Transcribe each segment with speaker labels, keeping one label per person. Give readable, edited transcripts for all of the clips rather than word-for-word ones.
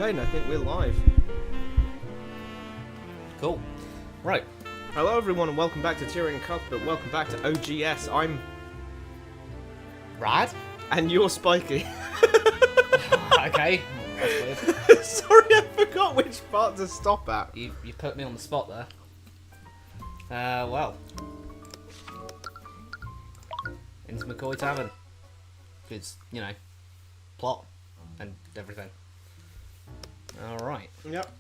Speaker 1: Okay, and I think we're live.
Speaker 2: Cool. Right.
Speaker 1: Hello everyone and welcome back to Tyrion Cuthbert. Welcome back to OGS. I'm...
Speaker 2: Rad?
Speaker 1: And you're Spiky.
Speaker 2: Okay. That's weird.
Speaker 1: Sorry, I forgot which part to stop at.
Speaker 2: You put me on the spot there. Well. Into McCoy Tavern. It's, you know, plot and everything. Alright.
Speaker 1: Yep.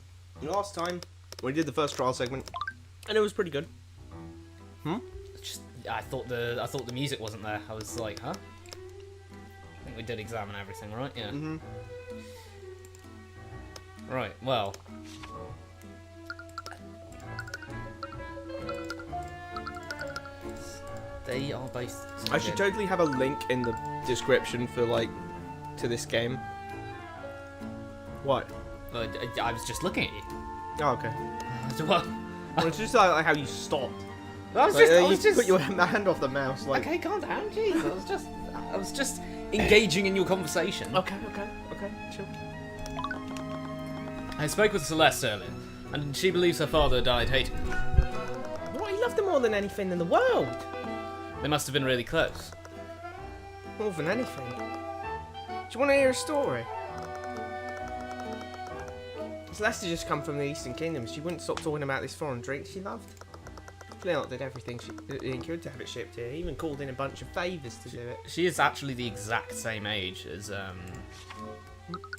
Speaker 1: Last time, we did the first trial segment, and it was pretty good.
Speaker 2: I thought the music wasn't there. I was like, huh? I think we did examine everything, right? Yeah.
Speaker 1: Mm-hmm.
Speaker 2: Right, well. They are both...
Speaker 1: I should totally have a link in the description for, like, to this game. What?
Speaker 2: I was just looking at you.
Speaker 1: Oh, okay.
Speaker 2: What?
Speaker 1: Well, it's just like how you stopped.
Speaker 2: I was
Speaker 1: Like,
Speaker 2: just...
Speaker 1: you put your hand off the mouse, like...
Speaker 2: Okay, calm down, jeez. I was just engaging in your conversation.
Speaker 1: Okay, chill.
Speaker 2: I spoke with Celeste earlier, and she believes her father died hating her.
Speaker 1: What? He loved her more than anything in the world.
Speaker 2: They must have been really close.
Speaker 1: More than anything. Do you want to hear a story? Celeste just come from the Eastern Kingdom. She wouldn't stop talking about this foreign drink she loved. Flint did everything she could to have it shipped here. He even called in a bunch of favours to do it.
Speaker 2: She is actually the exact same age as, I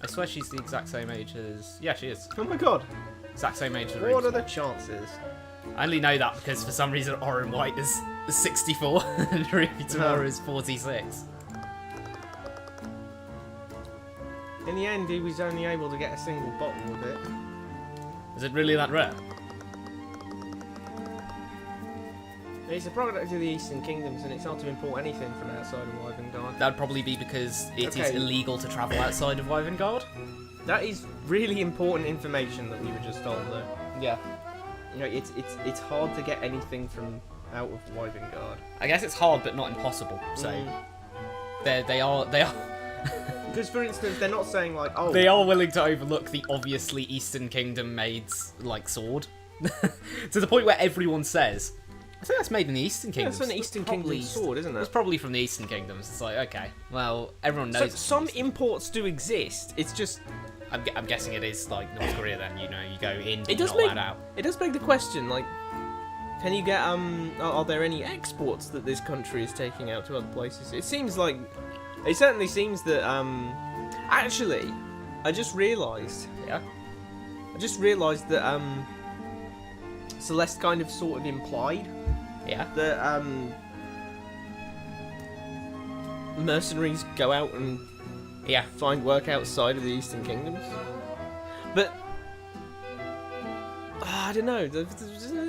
Speaker 2: swear she's the exact same age as... Yeah, she is.
Speaker 1: Oh my god.
Speaker 2: Exact same age as
Speaker 1: What
Speaker 2: Reeves.
Speaker 1: are the chances?
Speaker 2: I only know that because for some reason Oren White is 64 and Ruby Tamara is 46.
Speaker 1: In the end, he was only able to get a single bottle of it.
Speaker 2: Is it really that rare?
Speaker 1: It's a product of the Eastern Kingdoms, and it's not to import anything from outside of Wyvern.
Speaker 2: That would probably be because it is
Speaker 1: Okay.
Speaker 2: illegal to travel outside of Wyvern.
Speaker 1: That is really important information that we were just told, though.
Speaker 2: Yeah.
Speaker 1: You know, it's hard to get anything from out of Wyvern.
Speaker 2: I guess it's hard, but not impossible. So they are
Speaker 1: Because, for instance, they're not saying like, oh,
Speaker 2: they are willing to overlook the obviously Eastern Kingdom made like sword, to the point where everyone says, "I think that's made in the Eastern
Speaker 1: yeah,
Speaker 2: Kingdoms."
Speaker 1: it's an Eastern Kingdom sword, isn't
Speaker 2: It's
Speaker 1: it?
Speaker 2: probably from the Eastern Kingdoms. It's like, okay, well, everyone knows.
Speaker 1: So
Speaker 2: it's
Speaker 1: some
Speaker 2: from the Eastern-
Speaker 1: imports do exist. It's just
Speaker 2: I'm guessing it is like North Korea. Then you know, you go in, but
Speaker 1: it
Speaker 2: you're
Speaker 1: does
Speaker 2: not
Speaker 1: make
Speaker 2: allowed out.
Speaker 1: it does beg the question, like, can you get are there any exports that this country is taking out to other places? It seems like it certainly seems that actually I just realised that Celeste kind of sort of implied
Speaker 2: Yeah.
Speaker 1: that mercenaries go out and
Speaker 2: Yeah.
Speaker 1: find work outside of the Eastern Kingdoms. But I don't know. They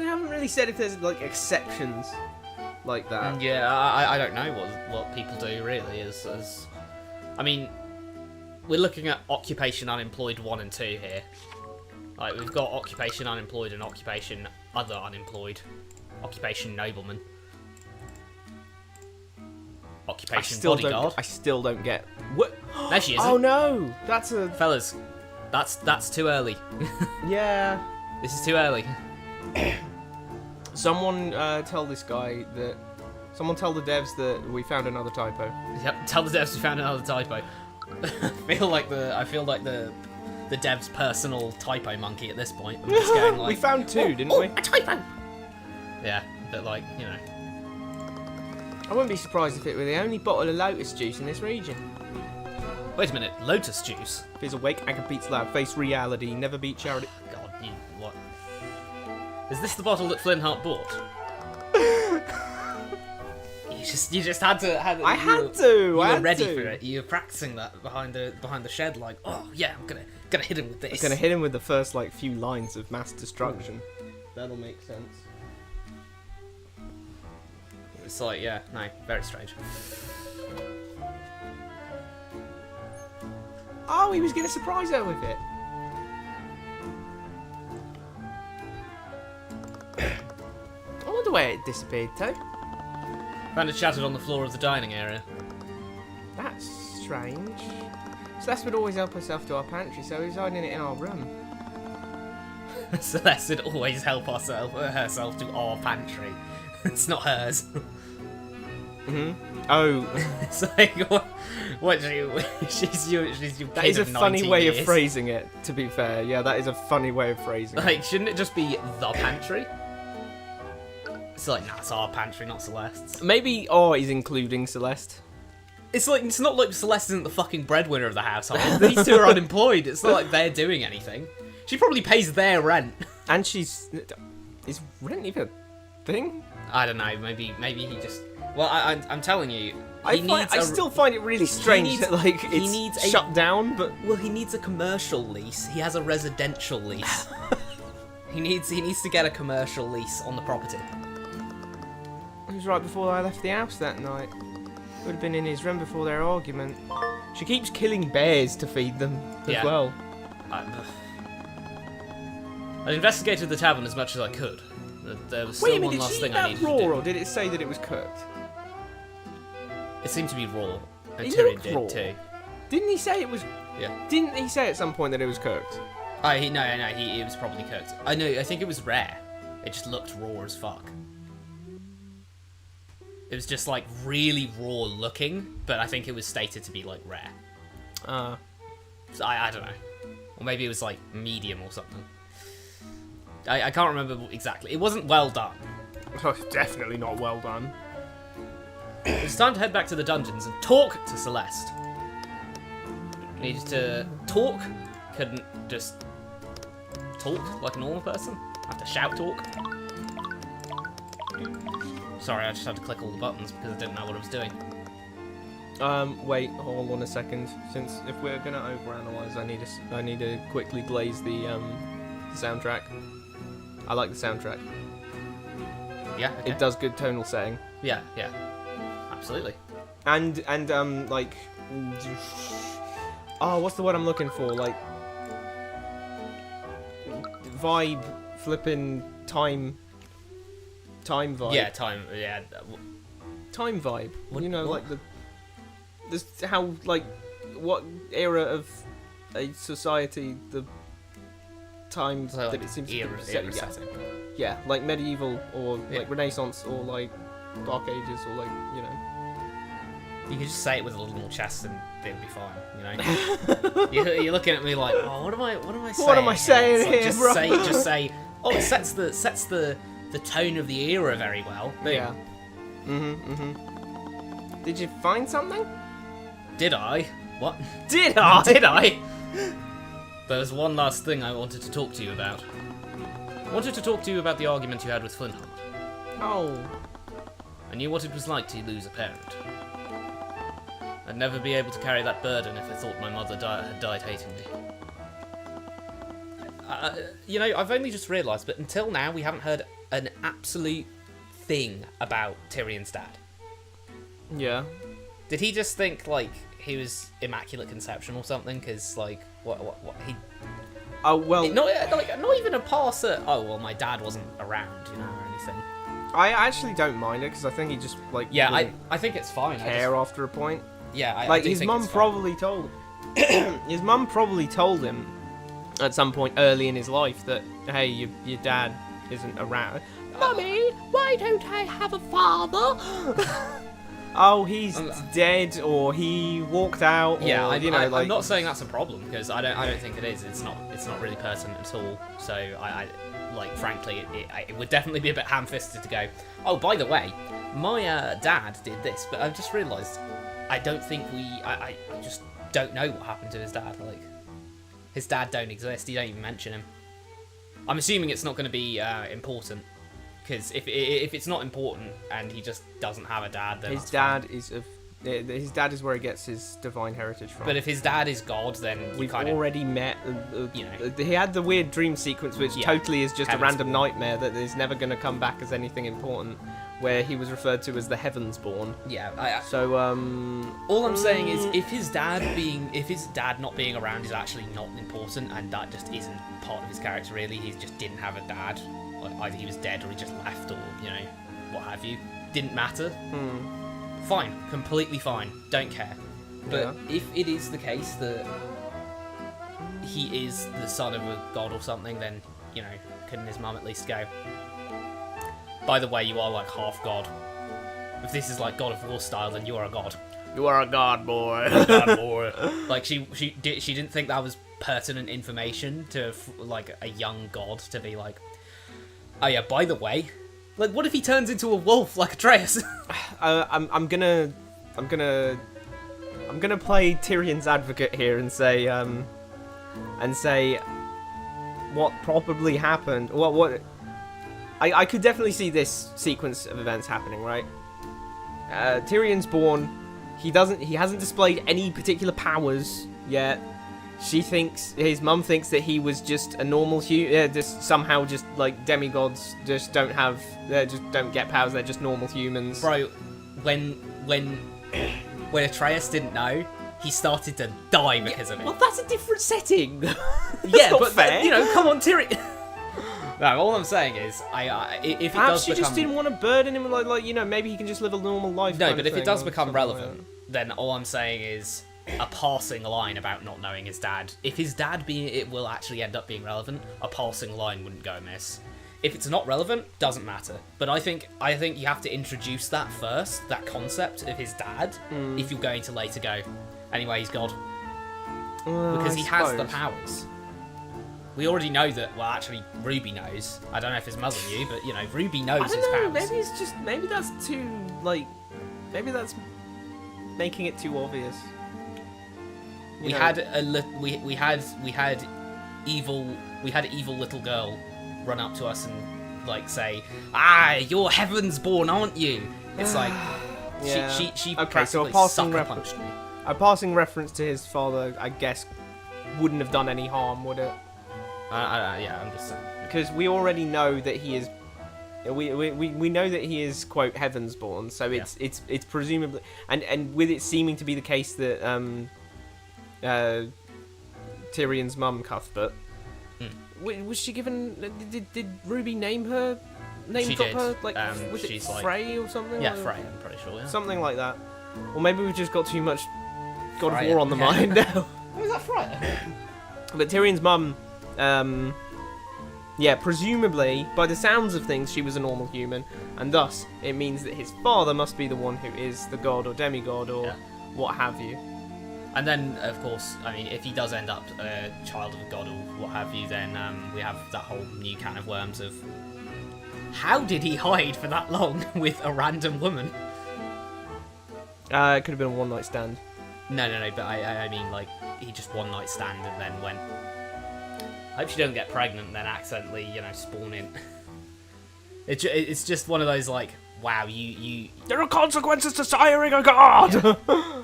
Speaker 1: haven't really said if there's like exceptions like that.
Speaker 2: Yeah, I don't know what people do really. As I mean, we're looking at occupation unemployed 1 and 2 here. Like we've got occupation unemployed and occupation other unemployed, occupation nobleman, occupation bodyguard.
Speaker 1: I still don't get what.
Speaker 2: There she isn't.
Speaker 1: Oh no, that's a
Speaker 2: Fellas, that's too early.
Speaker 1: yeah.
Speaker 2: This is too early.
Speaker 1: Someone tell this guy that. Someone tell the devs that we found another typo.
Speaker 2: Yep, tell the devs we found another typo. I feel like the devs' personal typo monkey at this point. I'm just going like,
Speaker 1: we found 2, didn't we?
Speaker 2: A typo. Yeah, but like, you know.
Speaker 1: I wouldn't be surprised if it were the only bottle of lotus juice in this region.
Speaker 2: Wait a minute, lotus juice.
Speaker 1: If he's awake, I can beat loud, face reality, never beat charity.
Speaker 2: God, you what? Is this the bottle that Flintheart bought? You just had to.
Speaker 1: I had to.
Speaker 2: You were ready for it. You were practicing that behind the shed, like, oh yeah, I'm gonna hit him with this.
Speaker 1: I'm gonna hit him with the first like few lines of mass destruction. That'll make sense.
Speaker 2: It's like, yeah, no, very strange.
Speaker 1: Oh, he was gonna surprise her with it. I wonder where it disappeared to.
Speaker 2: Found it shattered on the floor of the dining area.
Speaker 1: That's strange. Celeste would always help herself to our pantry, so he's hiding it in our room.
Speaker 2: Celeste would always help herself to our pantry. It's not hers.
Speaker 1: Oh.
Speaker 2: It's like, what she's your kid
Speaker 1: That is a
Speaker 2: of
Speaker 1: funny
Speaker 2: 19
Speaker 1: way
Speaker 2: years.
Speaker 1: of phrasing it, to be fair. Yeah, that is a funny way of phrasing it.
Speaker 2: Like, shouldn't it just be the pantry? It's like, nah, it's our pantry, not Celeste's.
Speaker 1: Maybe, he's including Celeste.
Speaker 2: It's like, it's not like Celeste isn't the fucking breadwinner of the household. These two are unemployed. It's not like they're doing anything. She probably pays their rent.
Speaker 1: And is rent even a thing?
Speaker 2: I don't know, maybe he just... Well, I'm telling you,
Speaker 1: I still find it really strange that, like, it's shut down, but...
Speaker 2: Well, he needs a commercial lease. He has a residential lease. He needs to get a commercial lease on the property.
Speaker 1: It was right before I left the house that night. Would have been in his room before their argument. She keeps killing bears to feed them as well.
Speaker 2: I investigated the tavern as much as I could. There was still one last thing I needed to do.
Speaker 1: Or did it say that it was cooked?
Speaker 2: It seemed to be raw, and
Speaker 1: It
Speaker 2: Tyrion
Speaker 1: looked
Speaker 2: did
Speaker 1: raw.
Speaker 2: too.
Speaker 1: Didn't he say it was?
Speaker 2: Yeah.
Speaker 1: Didn't he say at some point that it was cooked?
Speaker 2: No, it was probably cooked. I think it was rare. It just looked raw as fuck. It was just like really raw looking, but I think it was stated to be like rare. So I don't know. Or maybe it was like medium or something. I can't remember exactly. It wasn't well done.
Speaker 1: Oh, definitely not well done.
Speaker 2: It's time to head back to the dungeons and talk to Celeste. Needed to talk. Couldn't just talk like a normal person. Have to shout talk. Sorry, I just had to click all the buttons because I didn't know what I was doing.
Speaker 1: Wait, hold on a second. Since if we're gonna overanalyze, I need to quickly glaze the soundtrack. I like the soundtrack.
Speaker 2: Yeah, okay.
Speaker 1: It does good tonal setting.
Speaker 2: Yeah, absolutely.
Speaker 1: And like, what's the word I'm looking for? Like, vibe, flipping time vibe.
Speaker 2: Yeah, time. Yeah.
Speaker 1: Time vibe.
Speaker 2: What,
Speaker 1: you know,
Speaker 2: what?
Speaker 1: like this how like what era of a society the time
Speaker 2: So, like,
Speaker 1: that it seems to
Speaker 2: era
Speaker 1: be set.
Speaker 2: setting.
Speaker 1: Yeah, like medieval or like Renaissance or like Dark Ages or like
Speaker 2: You could just say it with a little more chest and it would be fine, you know. you're looking at me like, oh, what am I saying?
Speaker 1: What am I saying
Speaker 2: It's like,
Speaker 1: here, bro?
Speaker 2: Just say. Oh, it sets the tone of the era very well. Boom.
Speaker 1: Yeah. Did you find something?
Speaker 2: Did I? What?
Speaker 1: Did I?
Speaker 2: Did I? There was one last thing I wanted to talk to you about. I wanted to talk to you about the argument you had with Flintheart.
Speaker 1: Oh.
Speaker 2: I knew what it was like to lose a parent. I'd never be able to carry that burden if I thought my mother had died hating me. You know, I've only just realised, but until now we haven't heard an absolute thing about Tyrion's dad.
Speaker 1: Yeah.
Speaker 2: Did he just think, like, he was Immaculate Conception or something? Because, like, what he...
Speaker 1: Oh, well...
Speaker 2: Not even a pass at, oh, well, my dad wasn't around, you know, or anything.
Speaker 1: I actually don't mind it, because I think he just, like...
Speaker 2: Yeah,
Speaker 1: didn't
Speaker 2: I think it's fine.
Speaker 1: care after a point.
Speaker 2: Yeah, I
Speaker 1: like,
Speaker 2: do
Speaker 1: his
Speaker 2: think
Speaker 1: mum
Speaker 2: it's fine.
Speaker 1: probably told... his mum probably told him at some point early in his life that, hey, your dad isn't around. Mummy, why don't I have a father? Oh, he's dead, or he walked out, or,
Speaker 2: Yeah,
Speaker 1: like...
Speaker 2: I'm not saying that's a problem, because I don't think it is. It's not really pertinent at all. So I like, frankly, it would definitely be a bit ham-fisted to go, oh, by the way, my dad did this, but I've just realised I don't think I just don't know what happened to his dad. Like, his dad don't exist. You don't even mention him. I'm assuming it's not going to be important. Because if it's not important and he just doesn't have a dad, then
Speaker 1: his dad is where he gets his divine heritage from.
Speaker 2: But if his dad is God, then
Speaker 1: we've already met.
Speaker 2: You know.
Speaker 1: He had the weird dream sequence, which totally is just a random
Speaker 2: Born.
Speaker 1: nightmare that is never going to come back as anything important. Where he was referred to as the Heavens Born.
Speaker 2: Yeah.
Speaker 1: So
Speaker 2: all I'm saying is, if his dad not being around is actually not important, and that just isn't part of his character really, he just didn't have a dad. Either he was dead or he just left, or, you know, what have you. Didn't matter. Fine. Completely fine. Don't care. But if it is the case that he is the son of a god or something, then, you know, couldn't his mum at least go, by the way, you are like half god. If this is like God of War style, then you are a god.
Speaker 1: You are a god, boy.
Speaker 2: God, boy. Like, she didn't think that was pertinent information to, like, a young god to be like, oh yeah, by the way, like, what if he turns into a wolf like Atreus?
Speaker 1: I'm gonna play Tyrion's advocate here and say what probably happened. What I could definitely see this sequence of events happening, right? Tyrion's born. He hasn't displayed any particular powers yet. His mum thinks that he was just a normal human, just somehow just like demigods just don't get powers, they're just normal humans.
Speaker 2: Bro, when Atreus didn't know, he started to die because of it.
Speaker 1: Well, that's a different setting.
Speaker 2: Yeah,
Speaker 1: not
Speaker 2: but
Speaker 1: fair.
Speaker 2: You know, come on, Tyrion. No, all I'm saying is, if it
Speaker 1: Perhaps
Speaker 2: does
Speaker 1: you
Speaker 2: become...
Speaker 1: just didn't want to burden him, like, you know, maybe he can just live a normal life.
Speaker 2: No,
Speaker 1: kind
Speaker 2: but
Speaker 1: of
Speaker 2: if it
Speaker 1: thing,
Speaker 2: does
Speaker 1: or
Speaker 2: become
Speaker 1: something
Speaker 2: relevant,
Speaker 1: like
Speaker 2: then all I'm saying is a passing line about not knowing his dad. If his dad it will actually end up being relevant, a passing line wouldn't go amiss. If it's not relevant, doesn't matter. But I think you have to introduce that first, that concept of his dad, if you're going to later go, anyway, he's God. Because he has the powers. We already know that, well, actually, Ruby knows. I don't know if his mother knew, but, you know, Ruby knows his powers.
Speaker 1: Maybe that's too, like, maybe that's making it too obvious. We had evil little girl run up to us and, like, say, you're heaven's born, aren't you? It's like, yeah.
Speaker 2: she
Speaker 1: okay, so
Speaker 2: sucker punched me.
Speaker 1: A passing reference to his father, I guess, wouldn't have done any harm, would it?
Speaker 2: Yeah, I'm just saying.
Speaker 1: Because we already know that he is. We know that he is, quote, heaven's born. So it's presumably, and with it seeming to be the case that Tyrion's mum, Cuthbert, was she given? Did Ruby name her?
Speaker 2: She did.
Speaker 1: Her? Like, was it
Speaker 2: she's
Speaker 1: Frey or something?
Speaker 2: Yeah,
Speaker 1: like
Speaker 2: Frey. I'm pretty sure. Yeah.
Speaker 1: Something like that. Or maybe we've just got too much God of
Speaker 2: Freya.
Speaker 1: War on the mind now.
Speaker 2: Oh, is that Frey?
Speaker 1: But Tyrion's mum, presumably, by the sounds of things, she was a normal human, and thus it means that his father must be the one who is the god or demigod or what have you.
Speaker 2: And then, of course, I mean, if he does end up a child of a god or what have you, then we have that whole new can of worms of how did he hide for that long with a random woman?
Speaker 1: It could have been a one-night stand.
Speaker 2: No, but I mean, like, he just one-night stand and then went. I hope she don't get pregnant and then accidentally, you know, spawn in. It's just one of those, like, wow, you...
Speaker 1: There are consequences to siring a god!
Speaker 2: Yeah.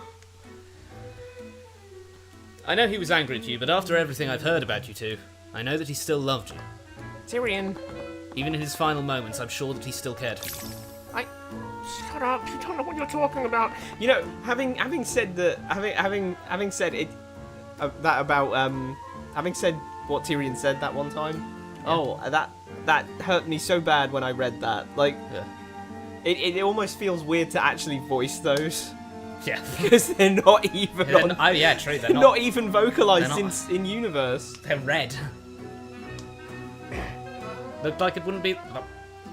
Speaker 2: I know he was angry at you, but after everything I've heard about you two, I know that he still loved you.
Speaker 1: Tyrion.
Speaker 2: Even in his final moments, I'm sure that he still cared for you.
Speaker 1: Shut up! You don't know what you're talking about. You know, having said that, having said it, that about having said what Tyrion said that one time. Yeah. That hurt me so bad when I read that. Like, it almost feels weird to actually voice those.
Speaker 2: Yeah,
Speaker 1: because they're not even.
Speaker 2: True. They're
Speaker 1: not even vocalized in universe.
Speaker 2: They're red. Looked like it wouldn't be.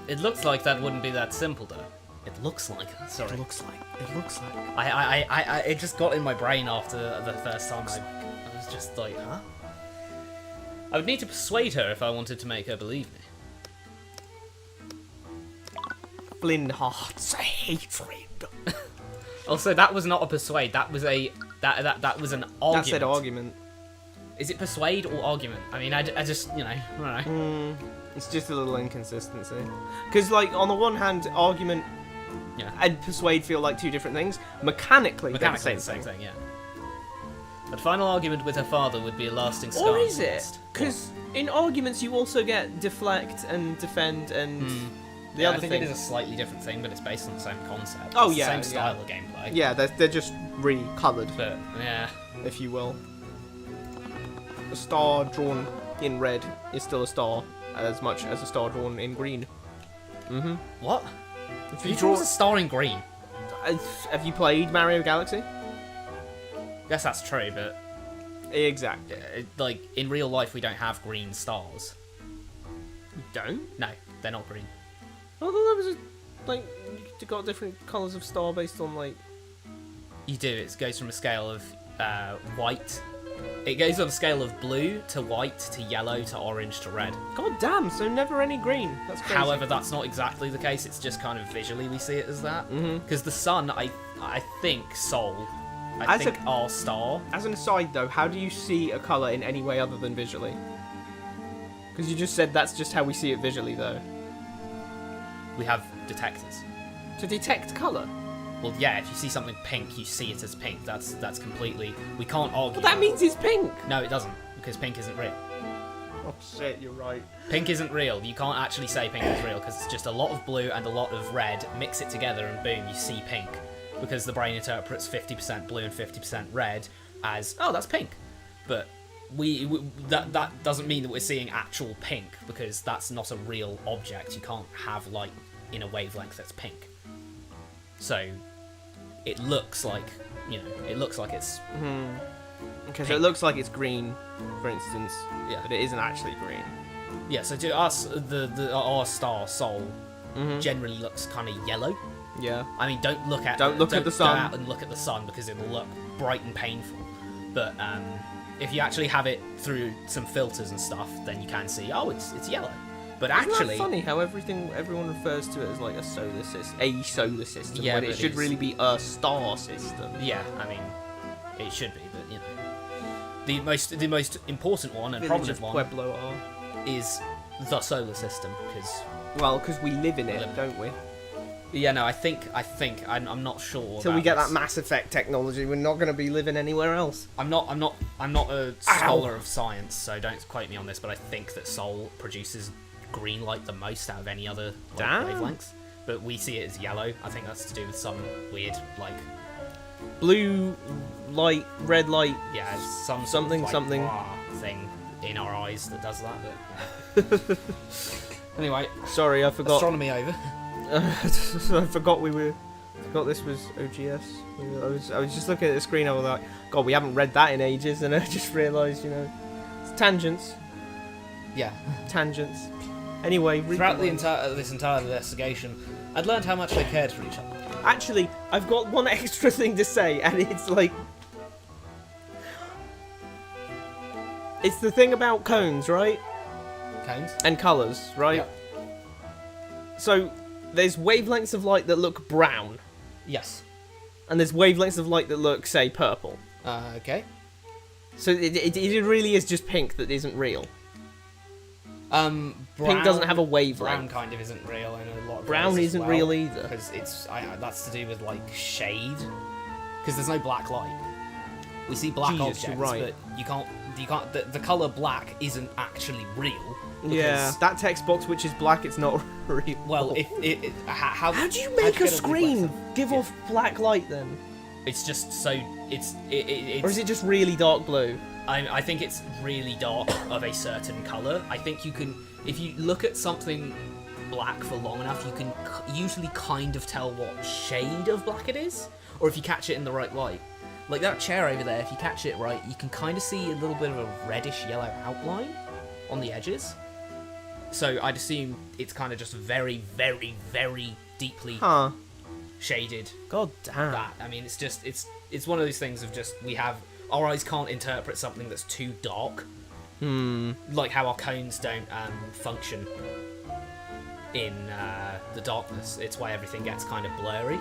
Speaker 2: It looks like that wouldn't be that simple, though. It looks like. Sorry.
Speaker 1: It looks like.
Speaker 2: I it just got in my brain after the first time. I was just like, huh? I would need to persuade her if I wanted to make her believe me.
Speaker 1: Flynn hearts hatred.
Speaker 2: Also, that was not a persuade. That was that was an argument.
Speaker 1: That said argument.
Speaker 2: Is it persuade or argument? I mean, I just, you know, I don't know.
Speaker 1: It's just a little inconsistency. Because, like, on the one hand, argument and persuade feel like two different things. Mechanically they're the same thing.
Speaker 2: Yeah. But final argument with her father would be a lasting scar.
Speaker 1: Or is it? Because in arguments you also get deflect and defend and the other thing.
Speaker 2: I think it is a slightly different thing, but it's based on the same concept.
Speaker 1: Oh,
Speaker 2: it's
Speaker 1: yeah.
Speaker 2: the same style of gameplay.
Speaker 1: Yeah, they're just recoloured.
Speaker 2: But, yeah.
Speaker 1: If you will. A star drawn in red is still a star, as much as a star drawn in green.
Speaker 2: What?
Speaker 1: If
Speaker 2: you draw a star in green?
Speaker 1: Have you played Mario Galaxy?
Speaker 2: Yes, that's true, but
Speaker 1: Exactly.
Speaker 2: like in real life, we don't have green stars.
Speaker 1: You don't?
Speaker 2: No, they're not green.
Speaker 1: Although there was you got different colours of star based on like.
Speaker 2: You do. It goes from a scale of white. It goes on a scale of blue to white to yellow to orange to red.
Speaker 1: God damn! So never any green. That's crazy.
Speaker 2: However, that's not exactly the case. It's just kind of visually we see it as that. Because the sun, I think Sol, I think our star.
Speaker 1: As an aside, though, how do you see a colour in any way other than visually? Because you just said that's just how we see it visually, though.
Speaker 2: We have detectors.
Speaker 1: To detect colour.
Speaker 2: Well, yeah, if you see something pink, you see it as pink. That's completely. We can't argue.
Speaker 1: Well, that means it's pink.
Speaker 2: No, it doesn't, because pink isn't real.
Speaker 1: Oh shit, you're right.
Speaker 2: Pink isn't real. You can't actually say pink is real because it's just a lot of blue and a lot of red. Mix it together and boom, you see pink. Because the brain interprets 50% blue and 50% red as, oh, that's pink. But that doesn't mean that we're seeing actual pink because that's not a real object. You can't have light in a wavelength that's pink. So it looks like, it looks like it's
Speaker 1: Okay, so it looks like it's green, for instance,
Speaker 2: Yeah.
Speaker 1: but it isn't actually green.
Speaker 2: Yeah, so to us, our star, Sol, generally looks kind of yellow.
Speaker 1: Yeah.
Speaker 2: I mean, don't look at
Speaker 1: the sun.
Speaker 2: Go out and look at the sun because it'll look bright and painful. But if you actually have it through some filters and stuff, then you can see, oh, it's yellow. But
Speaker 1: Isn't
Speaker 2: actually,
Speaker 1: that funny how everyone refers to it as like a solar system,
Speaker 2: Yeah,
Speaker 1: when
Speaker 2: but
Speaker 1: it should really be a star system.
Speaker 2: yeah, I mean, it should be, but the most important one and
Speaker 1: Village of
Speaker 2: prominent one
Speaker 1: Pueblo are.
Speaker 2: is the solar system
Speaker 1: Because we live in it, don't we?
Speaker 2: yeah, no, I think I'm not sure.
Speaker 1: Till
Speaker 2: about
Speaker 1: we get
Speaker 2: this.
Speaker 1: that Mass Effect technology, we're not going to be living anywhere else.
Speaker 2: I'm not a scholar of science, so don't quote me on this, but I think that Sol produces green light the most out of any other
Speaker 1: Damn.
Speaker 2: wavelengths. But we see it as yellow. I think that's to do with some weird
Speaker 1: Blue light, red light.
Speaker 2: yeah,
Speaker 1: Something.
Speaker 2: thing in our eyes that does that. But anyway,
Speaker 1: Sorry, I forgot.
Speaker 2: astronomy over.
Speaker 1: I forgot this was OGS. I was just looking at the screen. I was like, God, we haven't read that in ages, and I just realised, it's tangents.
Speaker 2: Yeah.
Speaker 1: Tangents. Anyway,
Speaker 2: Throughout this entire investigation, I'd learned how much they cared for each other.
Speaker 1: Actually, I've got one extra thing to say, and it's like, it's the thing about cones, right?
Speaker 2: Cones?
Speaker 1: And colours, right?
Speaker 2: Yep.
Speaker 1: So there's wavelengths of light that look brown,
Speaker 2: Yes.
Speaker 1: and there's wavelengths of light that look, say, purple.
Speaker 2: Okay.
Speaker 1: So it really is just pink that isn't real.
Speaker 2: Brown,
Speaker 1: Pink doesn't have a
Speaker 2: Brown
Speaker 1: wavelength.
Speaker 2: kind of isn't real in a lot of
Speaker 1: Brown
Speaker 2: ways as
Speaker 1: isn't
Speaker 2: well,
Speaker 1: real either.
Speaker 2: because that's to do with shade. Because there's no black light. We see black
Speaker 1: Jesus,
Speaker 2: objects,
Speaker 1: you're right.
Speaker 2: but you can't. The color black isn't actually real.
Speaker 1: Yeah,
Speaker 2: because-
Speaker 1: that text box which is black, it's not real.
Speaker 2: Well, how
Speaker 1: do you
Speaker 2: how'd
Speaker 1: make
Speaker 2: you
Speaker 1: a
Speaker 2: get
Speaker 1: screen
Speaker 2: reflexive?
Speaker 1: give off black light then?
Speaker 2: It's just so it's
Speaker 1: Or is it just really dark blue?
Speaker 2: I think it's really dark of a certain color. I think you can, if you look at something black for long enough, you can usually kind of tell what shade of black it is, or if you catch it in the right light. Like that chair over there, if you catch it right, you can kind of see a little bit of a reddish yellow outline on the edges. So I'd assume it's kind of just very, very, very deeply shaded.
Speaker 1: God damn.
Speaker 2: That, I mean, it's one of those things of just our eyes can't interpret something that's too dark. Like how our cones don't function in the darkness. It's why everything gets kind of blurry.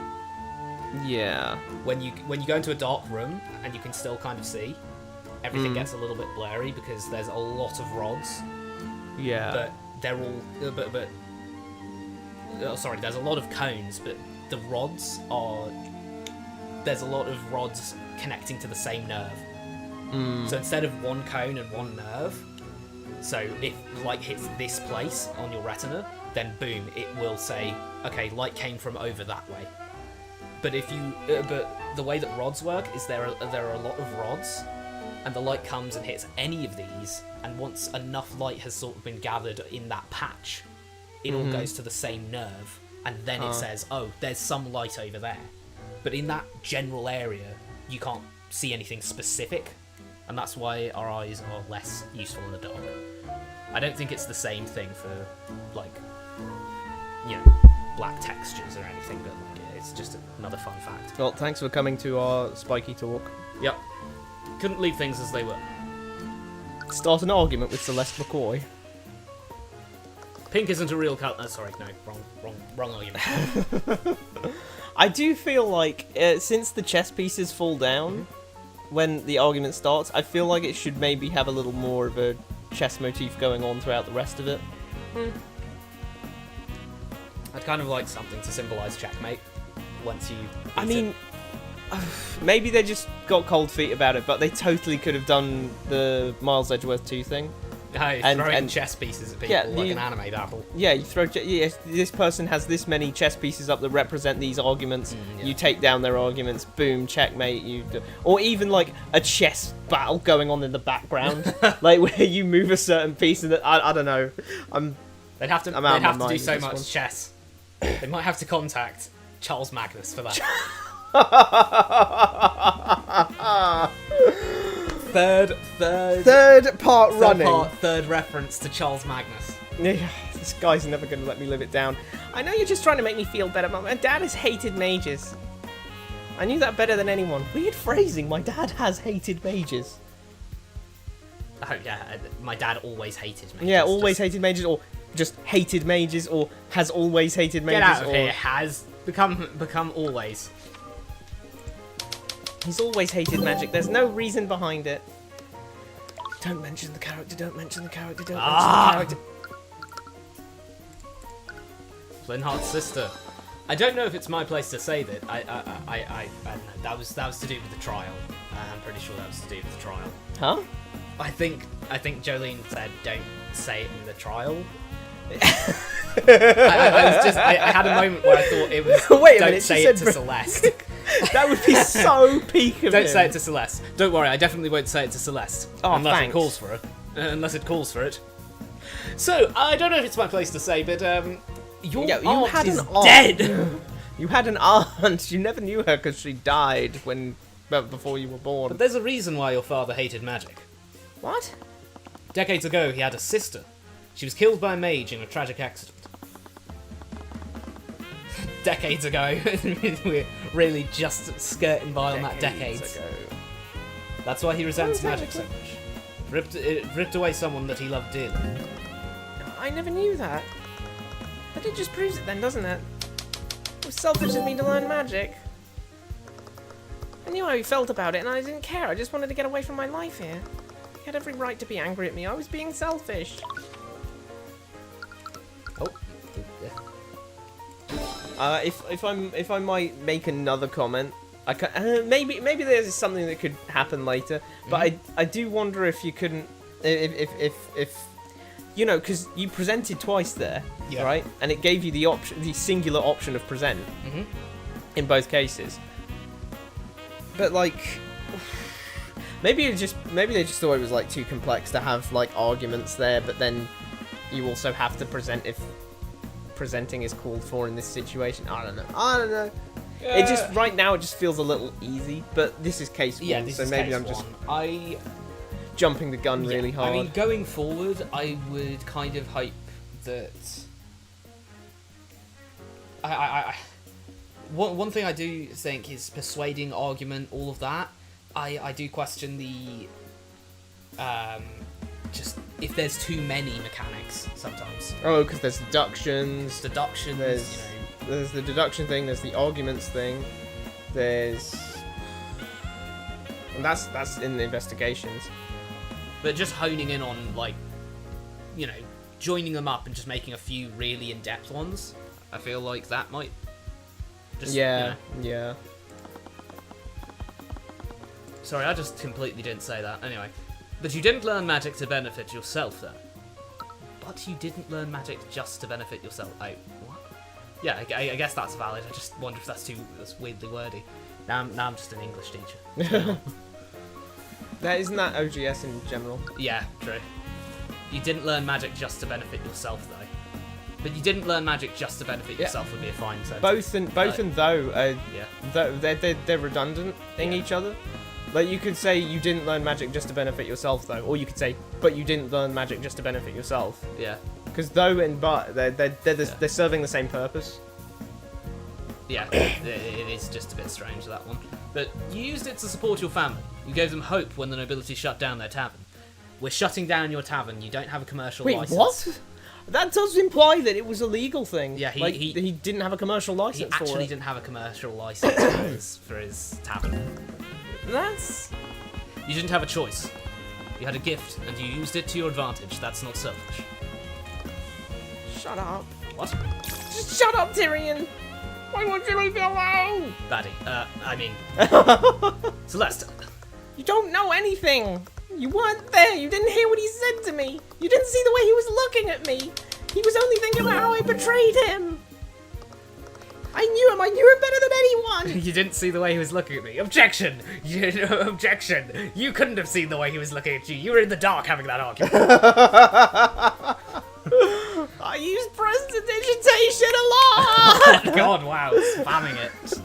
Speaker 1: Yeah.
Speaker 2: When you go into a dark room and you can still kind of see, everything gets a little bit blurry because there's a lot of rods.
Speaker 1: Yeah.
Speaker 2: But they're all sorry, there's a lot of cones, but the rods are there's a lot of rods connecting to the same nerve. So instead of one cone and one nerve, so if light hits this place on your retina, then boom, it will say, okay, light came from over that way. But if you, but the way that rods work is there are a lot of rods, and the light comes and hits any of these, and once enough light has sort of been gathered in that patch, it all goes to the same nerve, and then it says, oh, there's some light over there. But in that general area, you can't see anything specific, and that's why our eyes are less useful in the dark. I don't think it's the same thing for, like, black textures or anything, but like, it's just another fun fact.
Speaker 1: Well, thanks for coming to our spiky talk.
Speaker 2: Yep. Couldn't leave things as they were.
Speaker 1: Start an argument with Celeste McCoy.
Speaker 2: Pink isn't a real colour. Sorry, no, wrong argument.
Speaker 1: I do feel like since the chess pieces fall down when the argument starts, I feel like it should maybe have a little more of a chess motif going on throughout the rest of it.
Speaker 2: I'd kind of like something to symbolise checkmate once you.
Speaker 1: I mean, maybe they just got cold feet about it, but they totally could have done the Miles Edgeworth 2 thing.
Speaker 2: Throwing chess pieces at people like an anime dabble.
Speaker 1: Yeah, you throw. This person has this many chess pieces up that represent these arguments. You take down their arguments. Boom, checkmate. Or even like a chess battle going on in the background, like where you move a certain piece and I don't know.
Speaker 2: They'd have to do so much chess. They might have to contact Charles Magnus for that. Third part running. Third reference to Charles Magnus.
Speaker 1: Yeah, this guy's never going to let me live it down. I know you're just trying to make me feel better, but my dad has hated mages. I knew that better than anyone. Weird phrasing. My dad has hated mages.
Speaker 2: Oh yeah, my dad always hated mages.
Speaker 1: Yeah, always hated mages, or just hated mages, or has always hated mages.
Speaker 2: Get out of here. Has become always.
Speaker 1: He's always hated magic. There's no reason behind it. Don't mention the character. Don't mention the character. Don't mention the character.
Speaker 2: Flintheart's sister. I don't know if it's my place to say that. I don't know. That was to do with the trial. I'm pretty sure that was to do with the trial.
Speaker 1: Huh?
Speaker 2: I think Jolene said don't say it in the trial. I had a moment where I thought it was don't say it to Celeste.
Speaker 1: That would be so peak of
Speaker 2: Don't say it to Celeste. Don't worry, I definitely won't say it to Celeste.
Speaker 1: Oh,
Speaker 2: unless
Speaker 1: thanks.
Speaker 2: it calls for it. Unless it calls for it. So, I don't know if it's my place to say, but your aunt is dead.
Speaker 1: You had an aunt. You never knew her because she died before you were born.
Speaker 2: But there's a reason why your father hated magic.
Speaker 1: What?
Speaker 2: Decades ago, he had a sister. She was killed by a mage in a tragic accident. Decades ago. We're really just skirting by on that decades.
Speaker 1: Ago.
Speaker 2: That's why he resents magic so much. It ripped away someone that he loved dearly.
Speaker 1: I never knew that. But it just proves it then, doesn't it? It was selfish of me to learn magic. I knew how he felt about it and I didn't care. I just wanted to get away from my life here. He had every right to be angry at me. I was being selfish.
Speaker 2: Oh.
Speaker 1: If I might make another comment, I can, maybe there's something that could happen later, but I do wonder if you couldn't, if you know, because you presented twice there, right? And it gave you the singular option of present in both cases. But like, maybe they just thought it was like too complex to have like arguments there, but then you also have to present if presenting is called for in this situation. I don't know. It just right now it just feels a little easy, but this is case one,
Speaker 2: this
Speaker 1: so
Speaker 2: is
Speaker 1: maybe
Speaker 2: case
Speaker 1: I'm just
Speaker 2: one.
Speaker 1: jumping the gun really hard.
Speaker 2: I mean, going forward, I would kind of hope that one thing I do think is persuading, argument, all of that. I do question the just if there's too many mechanics sometimes.
Speaker 1: Oh, because there's deductions.
Speaker 2: There's
Speaker 1: the deduction thing. There's the arguments thing. And that's in the investigations.
Speaker 2: But just honing in on like, joining them up and just making a few really in-depth ones. I feel like that might. Just,
Speaker 1: yeah.
Speaker 2: Sorry, I just completely didn't say that. Anyway. But you didn't learn magic to benefit yourself, though. But you didn't learn magic just to benefit yourself. Oh, what? Yeah, I guess that's valid. I just wonder if that's weirdly wordy. Now I'm just an English teacher.
Speaker 1: Isn't that OGS in general?
Speaker 2: Yeah, true. You didn't learn magic just to benefit yourself, though. But you didn't learn magic just to benefit yourself would be a fine sentence.
Speaker 1: Both and though, they're redundant in each other. Like, you could say you didn't learn magic just to benefit yourself, though. Or you could say, but you didn't learn magic just to benefit yourself.
Speaker 2: Yeah.
Speaker 1: Because though and but, they're serving the same purpose.
Speaker 2: Yeah, it is just a bit strange, that one. But you used it to support your family. You gave them hope when the nobility shut down their tavern. We're shutting down your tavern. You don't have a commercial license.
Speaker 1: Wait, what? That does imply that it was a legal thing.
Speaker 2: Yeah,
Speaker 1: he didn't have a commercial license
Speaker 2: He actually
Speaker 1: for it.
Speaker 2: didn't have a commercial license for his tavern.
Speaker 1: That's...
Speaker 2: You didn't have a choice. You had a gift, and you used it to your advantage. That's not selfish.
Speaker 1: Shut up.
Speaker 2: What?
Speaker 1: Just shut up, Tyrion! Why won't you leave me alone?
Speaker 2: Baddie. I mean... Celeste.
Speaker 1: You don't know anything. You weren't there. You didn't hear what he said to me. You didn't see the way he was looking at me. He was only thinking about how I betrayed him. I knew him. I knew him better than anyone.
Speaker 2: You didn't see the way he was looking at me. Objection! Objection! You couldn't have seen the way he was looking at you. You were in the dark having that argument.
Speaker 1: I used prestidigitation a lot.
Speaker 2: Oh God, wow. Spamming it.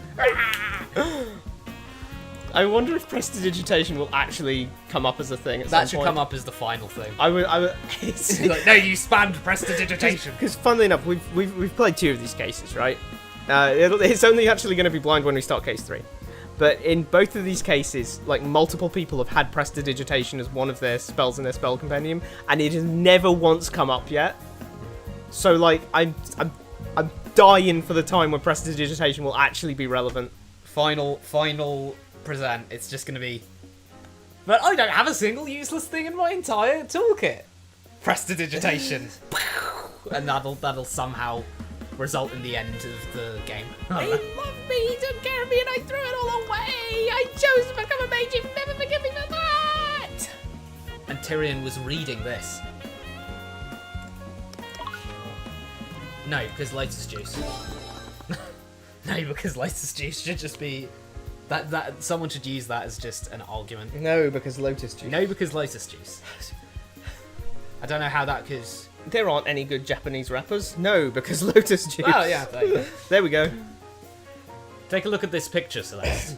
Speaker 1: I wonder if prestidigitation will actually come up as a thing at some
Speaker 2: That
Speaker 1: point.
Speaker 2: should come up as the final thing.
Speaker 1: I would. It's
Speaker 2: Like, no, you spammed prestidigitation.
Speaker 1: because funnily enough, we've played 2 of these cases, right? It's only actually going to be blind when we start case 3. But in both of these cases, like, multiple people have had prestidigitation as one of their spells in their spell compendium, and it has never once come up yet. So, like, I'm dying for the time when prestidigitation will actually be relevant.
Speaker 2: Final present. It's just going to be... But I don't have a single useless thing in my entire toolkit. Prestidigitation. And that'll somehow result in the end of the game.
Speaker 1: He loved me, he took care of me, and I threw it all away! I chose to become a mage, you'll never forgive me for that!
Speaker 2: And Tyrion was reading this. No, because Lotus Juice. No, because Lotus Juice should just be... That someone should use that as just an argument.
Speaker 1: No, because Lotus Juice.
Speaker 2: No, because Lotus Juice. I don't know how that could...
Speaker 1: There aren't any good Japanese rappers. No, because Lotus Juice.
Speaker 2: Oh, yeah, there you go.
Speaker 1: There we go.
Speaker 2: Take a look at this picture, Celeste.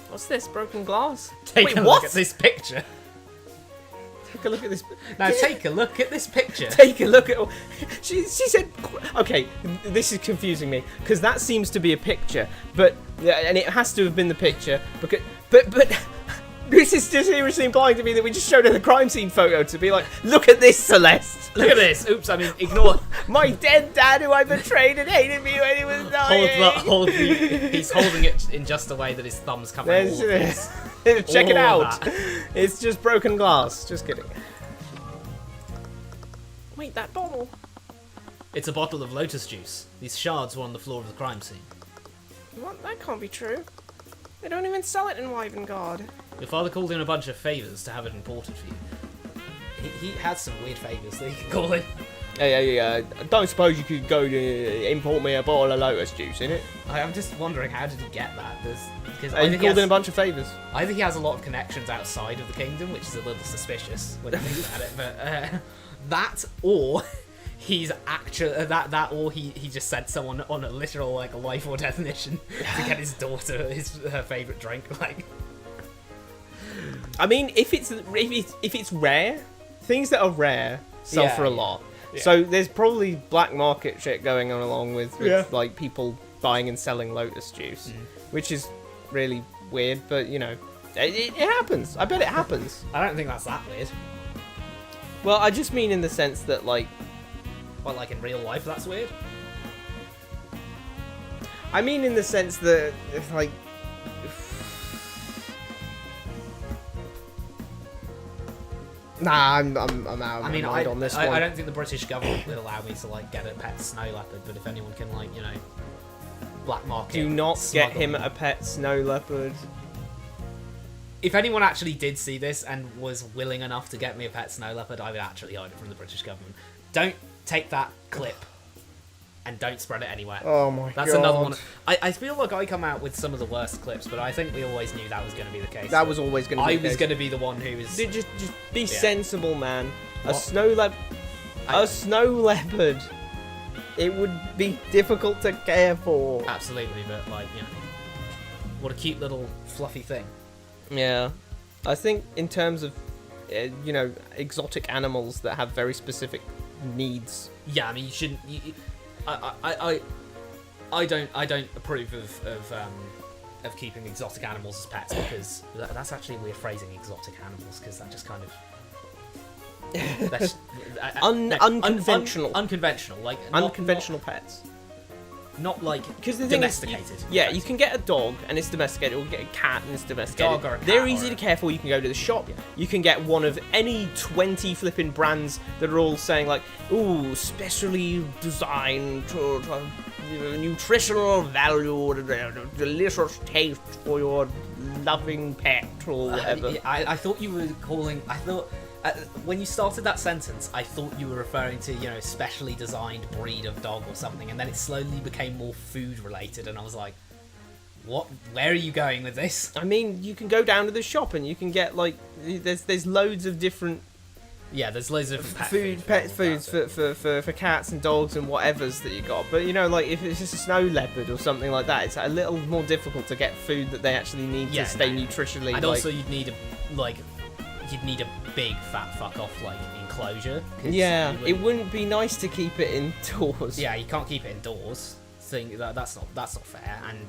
Speaker 1: What's this? Broken glass?
Speaker 2: Take
Speaker 1: Wait,
Speaker 2: a
Speaker 1: what?
Speaker 2: look at this picture.
Speaker 1: Take a look at this.
Speaker 2: Now take a look at this picture.
Speaker 1: Take a look at. She said. Okay, this is confusing me because that seems to be a picture, and it has to have been the picture because but. This is just seriously implying to me that we just showed her the crime scene photo to be like, look at this, Celeste.
Speaker 2: Look at this. Oops, I mean, ignore.
Speaker 1: My dead dad who I betrayed and hated me when he was dying.
Speaker 2: He's holding it in just a way that his thumb's covering all of this.
Speaker 1: Check it
Speaker 2: All of
Speaker 1: out.
Speaker 2: that.
Speaker 1: It's just broken glass. Just kidding. Wait, that bottle.
Speaker 2: It's a bottle of Lotus Juice. These shards were on the floor of the crime scene.
Speaker 1: What? That can't be true. They don't even sell it in Wyvengard.
Speaker 2: Your father called in a bunch of favours to have it imported for you. He had some weird favours that he could call in.
Speaker 1: I don't suppose you could go to import me a bottle of Lotus Juice, innit?
Speaker 2: I'm just wondering, how did he get that? Because
Speaker 1: He called in a bunch of favours.
Speaker 2: I think he has a lot of connections outside of the kingdom, which is a little suspicious when you think about it. But that, or he's actually or he just sent someone on a literal like life or death mission to get his daughter her favourite drink. Like,
Speaker 1: I mean, if it's rare, things that are rare sell for a lot.
Speaker 2: Yeah.
Speaker 1: So there's probably black market shit going on along with like people buying and selling Lotus Juice, which is really weird. But you know, it happens. I bet it happens.
Speaker 2: I don't think that's that weird.
Speaker 1: Well, I just mean in the sense that like.
Speaker 2: Well, like in real life, that's weird.
Speaker 1: I mean in the sense that like. Nah, I'm out of my mind on this one.
Speaker 2: I don't think the British government would allow me to like get a pet snow leopard, but if anyone can like, you know, black market.
Speaker 1: Do not get
Speaker 2: smuggle
Speaker 1: him a pet snow leopard.
Speaker 2: If anyone actually did see this and was willing enough to get me a pet snow leopard, I would actually hide it from the British government. Don't take that clip and don't spread it anywhere.
Speaker 1: Oh my god.
Speaker 2: That's another one. I feel like I come out with some of the worst clips, but I think we always knew that was going to be the case.
Speaker 1: That was always going to be the case.
Speaker 2: I was going to be the one who was...
Speaker 1: Just be sensible, man.
Speaker 2: What?
Speaker 1: A snow leopard. It would be difficult to care for.
Speaker 2: Absolutely, but like, you know, what a cute little fluffy thing.
Speaker 1: Yeah, I think in terms of, exotic animals that have very specific needs.
Speaker 2: Yeah, I mean, you shouldn't. I don't approve of keeping exotic animals as pets, because that's actually weird phrasing, exotic animals, because that just kind of
Speaker 1: unconventional,
Speaker 2: unconventional, like
Speaker 1: unconventional pets.
Speaker 2: Not like
Speaker 1: because the thing
Speaker 2: domesticated.
Speaker 1: Is, you can get a dog and it's domesticated, or get a cat and it's domesticated.
Speaker 2: Dog or a cat.
Speaker 1: They're easy to care for. You can go to the shop.
Speaker 2: Yeah.
Speaker 1: You can get one of any 20 flipping brands that are all saying like, "Ooh, specially designed to nutritional value, delicious taste for your loving pet," or whatever.
Speaker 2: I thought you were calling. I thought. When you started that sentence, I thought you were referring to, specially designed breed of dog or something, and then it slowly became more food related, and I was like, what? Where are you going with this?
Speaker 1: I mean, you can go down to the shop and you can get, like, there's loads of different...
Speaker 2: Yeah, there's loads of
Speaker 1: pet foods for cats and dogs and whatevers that you got. But, like, if it's just a snow leopard or something like that, it's a little more difficult to get food that they actually need to stay nutritionally.
Speaker 2: And also you'd need a big fat fuck off enclosure.
Speaker 1: Yeah, it wouldn't be nice to keep it indoors.
Speaker 2: Yeah, you can't keep it indoors. That's not fair. And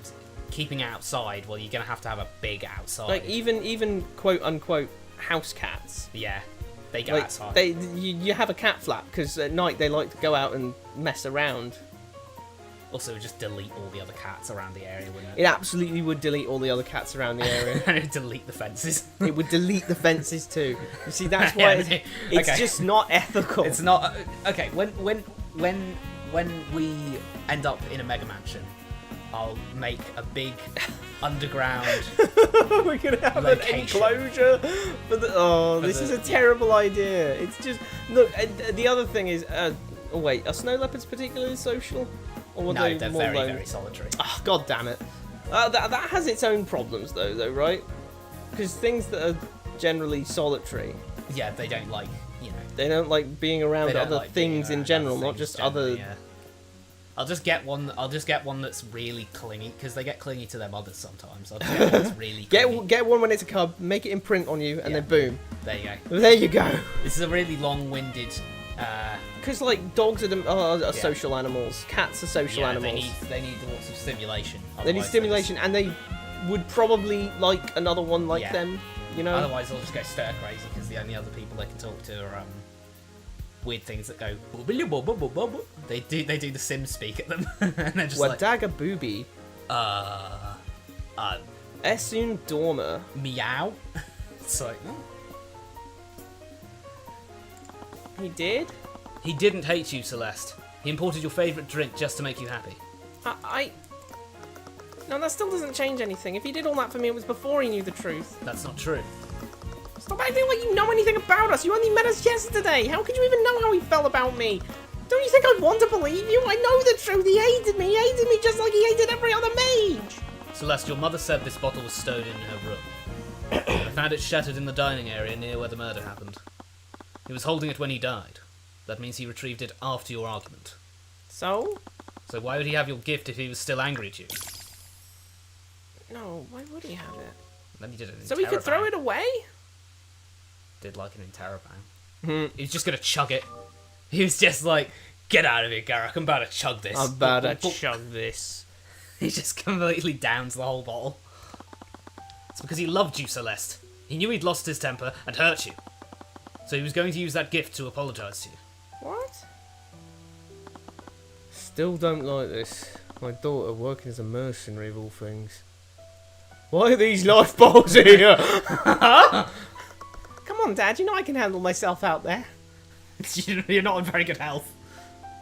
Speaker 2: keeping it outside, well, you're gonna have to have a big outside.
Speaker 1: Like even quote unquote house cats.
Speaker 2: Yeah, they go outside.
Speaker 1: You have a cat flap because at night they like to go out and mess around.
Speaker 2: Also, just delete all the other cats around the area, wouldn't it?
Speaker 1: It absolutely would delete all the other cats around the area.
Speaker 2: And it would delete the fences.
Speaker 1: It would delete the fences too. You see, that's why it's just not ethical.
Speaker 2: It's not okay. When we end up in a mega mansion, I'll make a big underground.
Speaker 1: We're gonna have location. An enclosure for the. Oh, this is a terrible idea. It's just look. The other thing is, wait, are snow leopards particularly social? Or
Speaker 2: no, they're very solitary.
Speaker 1: Oh, God damn it. That has its own problems, though, right? Because things that are generally solitary...
Speaker 2: Yeah, they don't like,
Speaker 1: They don't like being around other things in general, not just other...
Speaker 2: Yeah. I'll just get one that's really clingy, because they get clingy to their mothers sometimes. I'll just get one that's really clingy.
Speaker 1: Get one when it's a cub, make it imprint on you, and then boom.
Speaker 2: There you go.
Speaker 1: There you go.
Speaker 2: This is a really long-winded...
Speaker 1: Because like dogs are social animals, cats are social animals.
Speaker 2: They need lots of stimulation.
Speaker 1: They need stimulation, and they would probably like another one like them.
Speaker 2: Otherwise, they'll just go stir crazy because the only other people they can talk to are weird things that go. They do the Sims speak at them, and they're just
Speaker 1: Wadaga booby. Esun dormer.
Speaker 2: Meow. It's like.
Speaker 1: He did?
Speaker 2: He didn't hate you, Celeste. He imported your favourite drink just to make you happy.
Speaker 1: No, that still doesn't change anything. If he did all that for me, it was before he knew the truth.
Speaker 2: That's not true.
Speaker 1: Stop acting like you know anything about us. You only met us yesterday. How could you even know how he felt about me? Don't you think I'd want to believe you? I know the truth. He hated me. He hated me just like he hated every other mage.
Speaker 2: Celeste, your mother said this bottle was stowed in her room. I found it shattered in the dining area near where the murder happened. He was holding it when he died. That means he retrieved it after your argument.
Speaker 1: So?
Speaker 2: So why would he have your gift if he was still angry at you?
Speaker 1: No, why would he have it?
Speaker 2: Then he did it in
Speaker 1: So he could throw it away?
Speaker 2: Did like an interrobang. He was just gonna chug it. He was just like, get out of here, Garrick, I'm about to chug this.
Speaker 1: I'm about to chug this.
Speaker 2: He just completely downs the whole bottle. It's because he loved you, Celeste. He knew he'd lost his temper and hurt you. So he was going to use that gift to apologise to you.
Speaker 1: What? Still don't like this. My daughter working as a mercenary of all things. Why are these life balls here? Come on, Dad. You know I can handle myself out there.
Speaker 2: You're not in very good health.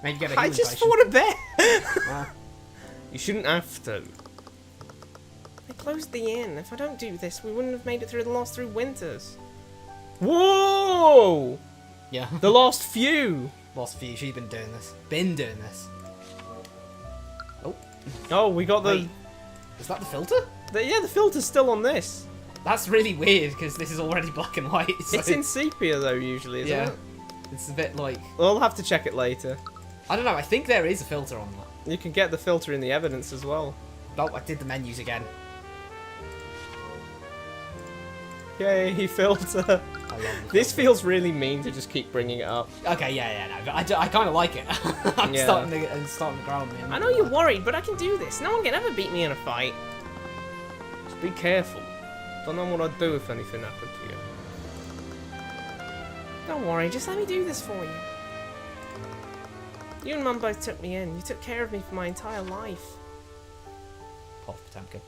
Speaker 2: Maybe get a
Speaker 1: I just
Speaker 2: potion.
Speaker 1: fought a bear. You shouldn't have to. They closed the inn. If I don't do this, we wouldn't have made it through the last 3 winters. Whoa!
Speaker 2: Yeah.
Speaker 1: The last few.
Speaker 2: Last few. She's been doing this. Oh.
Speaker 1: Oh, we got the...
Speaker 2: Wait. Is that the filter?
Speaker 1: Yeah, the filter's still on this.
Speaker 2: That's really weird, because this is already black and white. So...
Speaker 1: It's in sepia, though, usually, isn't it?
Speaker 2: It's a bit like...
Speaker 1: We'll have to check it later.
Speaker 2: I don't know, I think there is a filter on that.
Speaker 1: You can get the filter in the evidence as well.
Speaker 2: Oh, I did the menus again.
Speaker 1: Yay, he filter.
Speaker 2: I love the
Speaker 1: This
Speaker 2: filter.
Speaker 1: feels really mean to just keep bringing it up.
Speaker 2: Okay, yeah, no, but I kind of like it. I'm
Speaker 1: Yeah.
Speaker 2: starting to grow on me.
Speaker 1: I know you're worried, but I can do this. No one can ever beat me in a fight. Just be careful. Don't know what I'd do if anything happened to you. Don't worry, just let me do this for you. You and Mum both took me in. You took care of me for my entire life.
Speaker 2: Pop Potemkin.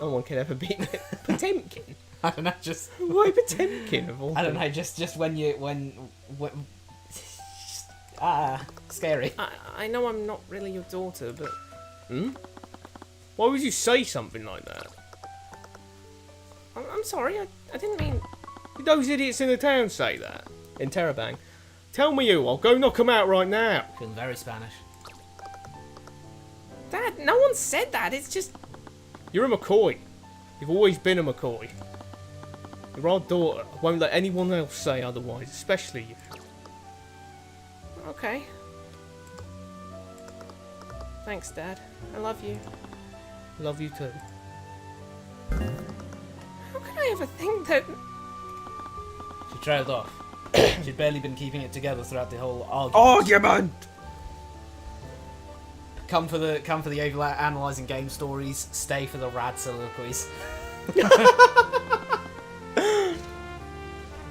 Speaker 1: No one can ever beat me. Potemkin?
Speaker 2: I don't know, just
Speaker 1: Why Potemkin of all
Speaker 2: I don't
Speaker 1: things?
Speaker 2: know, just when scary.
Speaker 1: I know I'm not really your daughter, but... Hmm? Why would you say something like that? I'm sorry, I didn't mean... Those idiots in the town say that. In Terabang. Tell me you, I'll go knock them out right now.
Speaker 2: Feeling very Spanish.
Speaker 1: Dad, no one said that, it's just... You're a McCoy. You've always been a McCoy. You're our daughter. I won't let anyone else say otherwise, especially you. Okay. Thanks, Dad. I love you. Love you too. How could I ever think that...
Speaker 2: She trailed off. She'd barely been keeping it together throughout the whole argument.
Speaker 1: Argument!
Speaker 2: Come for the overanalyzing game stories. Stay for the rad soliloquies.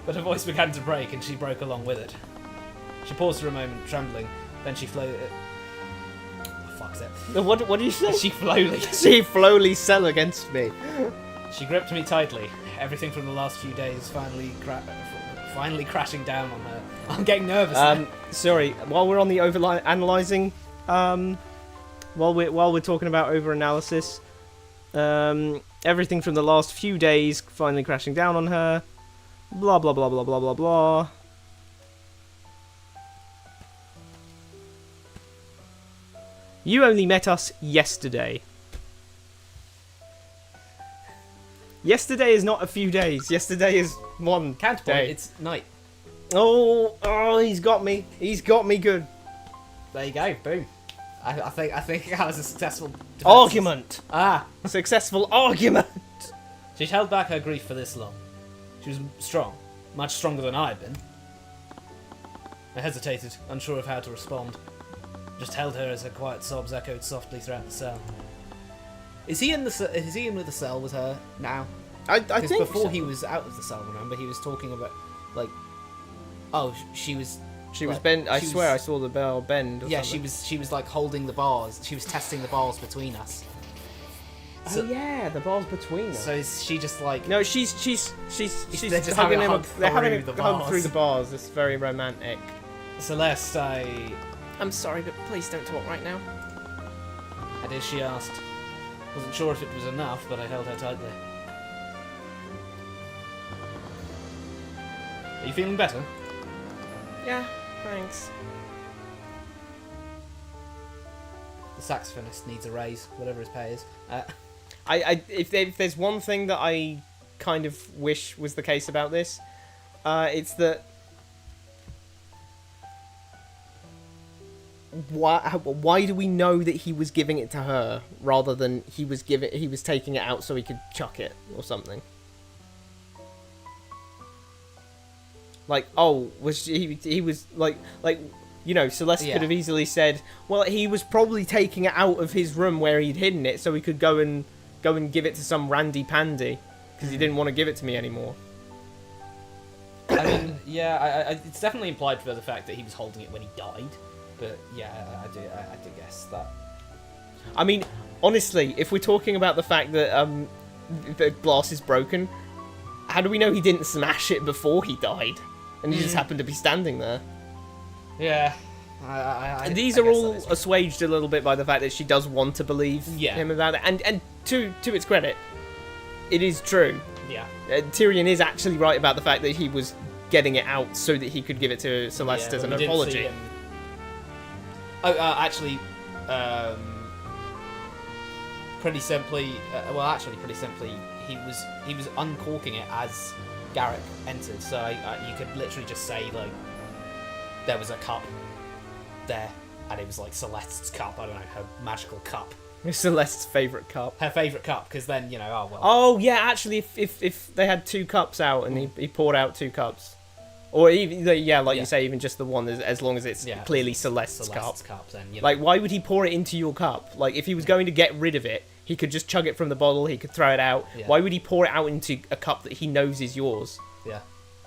Speaker 2: But her voice began to break, and she broke along with it. She paused for a moment, trembling. Then she floated. Oh, fuck's it.
Speaker 1: What do you say?
Speaker 2: She slowly.
Speaker 1: She slowly fell against me.
Speaker 2: She gripped me tightly. Everything from the last few days finally crashing down on her. I'm getting nervous. Now.
Speaker 1: Sorry. While we're on the overanalyzing, while we're talking about overanalysis, everything from the last few days finally crashing down on her. Blah blah blah blah blah blah blah. You only met us yesterday. Yesterday is not a few days. Yesterday is one
Speaker 2: Counterpoint.
Speaker 1: day.
Speaker 2: It's night.
Speaker 1: Oh, he's got me. He's got me good.
Speaker 2: There you go. Boom. I think that was a successful defense.
Speaker 1: Argument.
Speaker 2: Ah.
Speaker 1: Successful argument.
Speaker 2: She'd held back her grief for this long. She was strong, much stronger than I had been. I hesitated, unsure of how to respond. Just held her as her quiet sobs echoed softly throughout the cell. Is he in with the cell with her now?
Speaker 1: I
Speaker 2: Because
Speaker 1: think
Speaker 2: before
Speaker 1: so.
Speaker 2: he was out of the cell, remember, he was talking about she was.
Speaker 1: She was
Speaker 2: like,
Speaker 1: bent. I
Speaker 2: she
Speaker 1: swear
Speaker 2: was-
Speaker 1: I saw the bell bend. Or
Speaker 2: Yeah,
Speaker 1: something.
Speaker 2: she was like holding the bars. She was testing the bars between us.
Speaker 1: Oh yeah, the bars between us.
Speaker 2: So is she just like
Speaker 1: No, she's
Speaker 2: They're just
Speaker 1: hugging
Speaker 2: having a
Speaker 1: him.
Speaker 2: hug
Speaker 1: They're having
Speaker 2: through
Speaker 1: a
Speaker 2: the
Speaker 1: hug
Speaker 2: bars.
Speaker 1: through the bars. It's very romantic.
Speaker 2: Celeste?
Speaker 1: I'm sorry, but please don't talk right now.
Speaker 2: I did. She asked. Wasn't sure if it was enough, but I held her tightly. Are you feeling better?
Speaker 1: Yeah, thanks.
Speaker 2: The saxophonist needs a raise, whatever his pay is.
Speaker 1: If there's one thing that I kind of wish was the case about this, it's that why do we know that he was giving it to her rather than he was taking it out so he could chuck it or something? Like, he was like you know, Celeste
Speaker 2: Yeah.
Speaker 1: could have easily said, well, he was probably taking it out of his room where he'd hidden it so he could go and give it to some randy pandy because he didn't want to give it to me anymore.
Speaker 2: I mean, yeah, it's definitely implied for the fact that he was holding it when he died. But yeah, I do guess that.
Speaker 1: I mean, honestly, if we're talking about the fact that the glass is broken, how do we know he didn't smash it before he died and he just happened to be standing there?
Speaker 2: Yeah.
Speaker 1: These
Speaker 2: I
Speaker 1: are
Speaker 2: guess
Speaker 1: all
Speaker 2: that is-
Speaker 1: assuaged a little bit by the fact that she does want to believe
Speaker 2: Yeah.
Speaker 1: him about it, and to its credit, it is true.
Speaker 2: Yeah.
Speaker 1: Tyrion is actually right about the fact that he was getting it out so that he could give it to Celeste
Speaker 2: Yeah,
Speaker 1: as
Speaker 2: but
Speaker 1: an
Speaker 2: we didn't see
Speaker 1: apology.
Speaker 2: him- Oh, actually, pretty simply. Pretty simply, he was uncorking it as Garrick entered. So you could literally just say like there was a cup there, and it was like Celeste's cup. I don't know, her magical cup,
Speaker 1: Celeste's favourite cup.
Speaker 2: Her favourite cup, because then, oh, well.
Speaker 1: Oh, yeah, actually, if they had 2 cups out and he poured out 2 cups. Or even, you say, even just the one, as long as it's clearly Celeste's cup.
Speaker 2: Then,
Speaker 1: Like, why would he pour it into your cup? Like, if he was going to get rid of it, he could just chug it from the bottle, he could throw it out.
Speaker 2: Yeah.
Speaker 1: Why would he pour it out into a cup that he knows is yours?
Speaker 2: Yeah.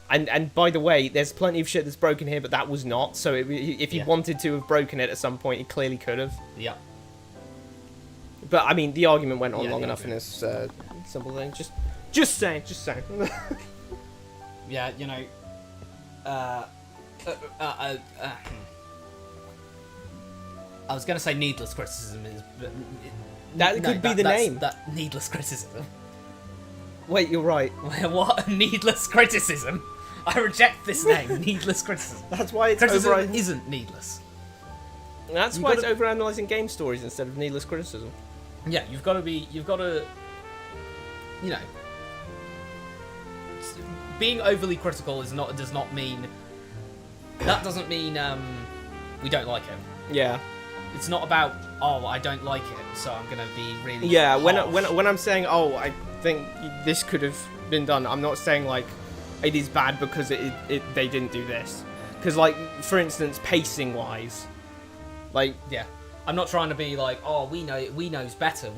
Speaker 1: And by the way, there's plenty of shit that's broken here, but that was not. So if he wanted to have broken it at some point, he clearly could have.
Speaker 2: Yeah.
Speaker 1: But, I mean, the argument went on long enough in this simple thing. Just saying.
Speaker 2: Yeah, I was going to say needless criticism is... But
Speaker 1: that could be the name.
Speaker 2: That needless criticism.
Speaker 1: Wait, you're right.
Speaker 2: What? Needless criticism? I reject this name. Needless criticism.
Speaker 1: That's why it's
Speaker 2: criticism isn't needless.
Speaker 1: That's why it's overanalyzing game stories instead of needless criticism.
Speaker 2: Yeah, you've got to, being overly critical does not mean we don't like it.
Speaker 1: Yeah.
Speaker 2: It's not about, I don't like it, so I'm gonna be really
Speaker 1: harsh. when I'm saying, I think this could have been done, I'm not saying like it is bad because they didn't do this. Because like, for instance, pacing wise, like
Speaker 2: I'm not trying to be like, we knows better.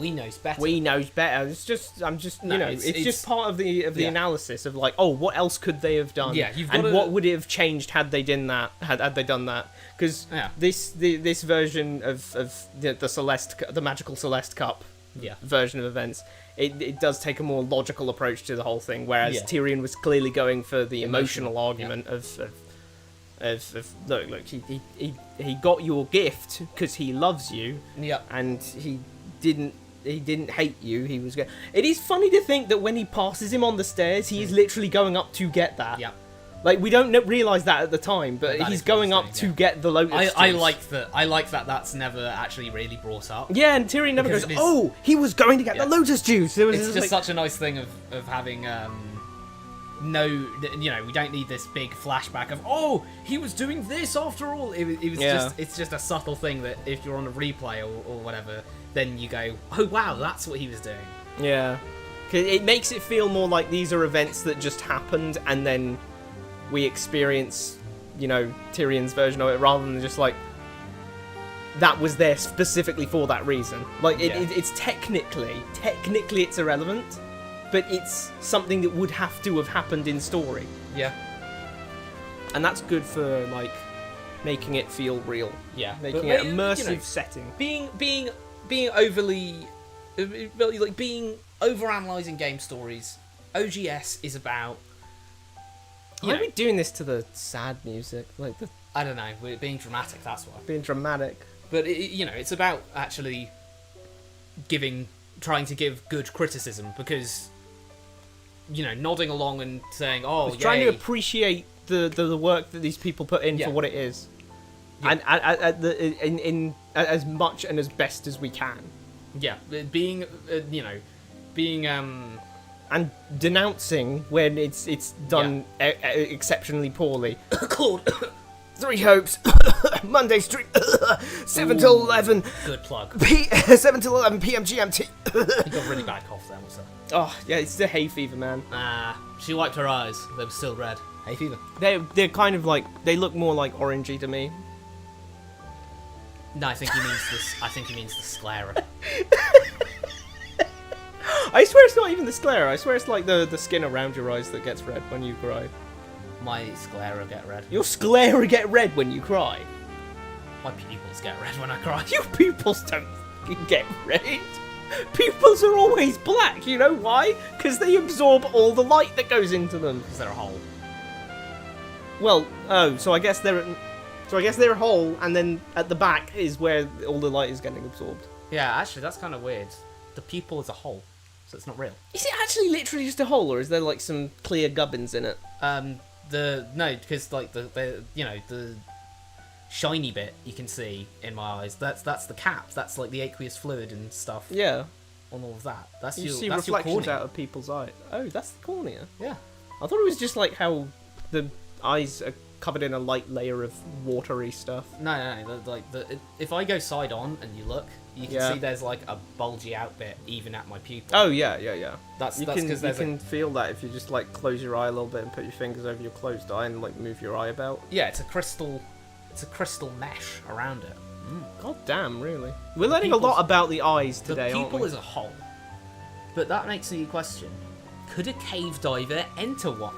Speaker 1: It's just it's just part of the analysis of like, what else could they have done?
Speaker 2: Yeah,
Speaker 1: what would it have changed had they done that? Had they done that? Because this version of the magical Celeste Cup version of events, it does take a more logical approach to the whole thing, whereas Tyrion was clearly going for the emotional argument of look, he got your gift because he loves you, and he didn't hate you. He was going. It is funny to think that when he passes him on the stairs, he is literally going up to get that.
Speaker 2: Yeah.
Speaker 1: Like, we don't realize that at the time, but he's going up to get the lotus juice.
Speaker 2: I like that that's never actually really brought up.
Speaker 1: Yeah, and Tyrion never goes, he was going to get the lotus juice.
Speaker 2: It's just such a nice thing of having we don't need this big flashback of he was doing this after all. It's just a subtle thing that if you're on a replay or whatever, then you go, oh wow, that's what he was doing.
Speaker 1: Yeah, 'cause it makes it feel more like these are events that just happened and then we experience Tyrion's version of it, rather than just like that was there specifically for that reason. Like it's technically it's irrelevant, but it's something that would have to have happened in story.
Speaker 2: Yeah.
Speaker 1: And that's good for, like, making it feel real.
Speaker 2: Yeah.
Speaker 1: Making it immersive setting.
Speaker 2: Being overly... like, being overanalyzing game stories, OGS is about...
Speaker 1: Why are we doing this to the sad music? Like
Speaker 2: I don't know, we're being dramatic, that's why.
Speaker 1: Being dramatic.
Speaker 2: But, it's about actually trying to give good criticism, because... nodding along and saying,
Speaker 1: trying to appreciate the work that these people put in for what it is, and in as much and as best as we can.
Speaker 2: Yeah, being
Speaker 1: and denouncing when it's done exceptionally poorly. Called 3 Hopes Monday stream 7 till 11.
Speaker 2: Good plug.
Speaker 1: 7 till 11 p.m. GMT.
Speaker 2: You got really bad cough there, what's that?
Speaker 1: Oh yeah, it's the hay fever, man.
Speaker 2: She wiped her eyes. They were still red. Hay fever.
Speaker 1: They're kind of like, they look more like orangey to me.
Speaker 2: No, I think he means this. I think he means the sclera.
Speaker 1: I swear it's not even the sclera. I swear it's like the skin around your eyes that gets red when you cry.
Speaker 2: My sclera get red.
Speaker 1: Your sclera get red when you cry?
Speaker 2: My pupils get red when I cry.
Speaker 1: Your pupils don't get red. Pupils are always black. You know why? Because they absorb all the light that goes into them.
Speaker 2: Because they're a hole.
Speaker 1: Well, so I guess they're a hole, and then at the back is where all the light is getting absorbed.
Speaker 2: Yeah, actually, that's kind of weird. The pupil is a hole, so it's not real.
Speaker 1: Is it actually literally just a hole, or is there like some clear gubbins in it?
Speaker 2: No, because like the shiny bit you can see in my eyes. That's the cap. That's like the aqueous fluid and stuff.
Speaker 1: Yeah.
Speaker 2: On all of that. That's
Speaker 1: you
Speaker 2: your,
Speaker 1: see
Speaker 2: that's
Speaker 1: reflections
Speaker 2: your
Speaker 1: out of people's eyes. Oh, that's the cornea.
Speaker 2: Yeah.
Speaker 1: I thought it was just like how the eyes are covered in a light layer of watery stuff.
Speaker 2: No. If I go side on and you look, you can see there's like a bulgy out bit even at my pupil.
Speaker 1: Oh yeah.
Speaker 2: That's
Speaker 1: You
Speaker 2: because
Speaker 1: can feel that if you just like close your eye a little bit and put your fingers over your closed eye and like move your eye about.
Speaker 2: Yeah, it's a crystal mesh around it.
Speaker 1: God damn, really? We're learning a lot about the eyes today,
Speaker 2: The
Speaker 1: aren't
Speaker 2: pupil
Speaker 1: we?
Speaker 2: is a hole. But that makes me question, could a cave diver enter one?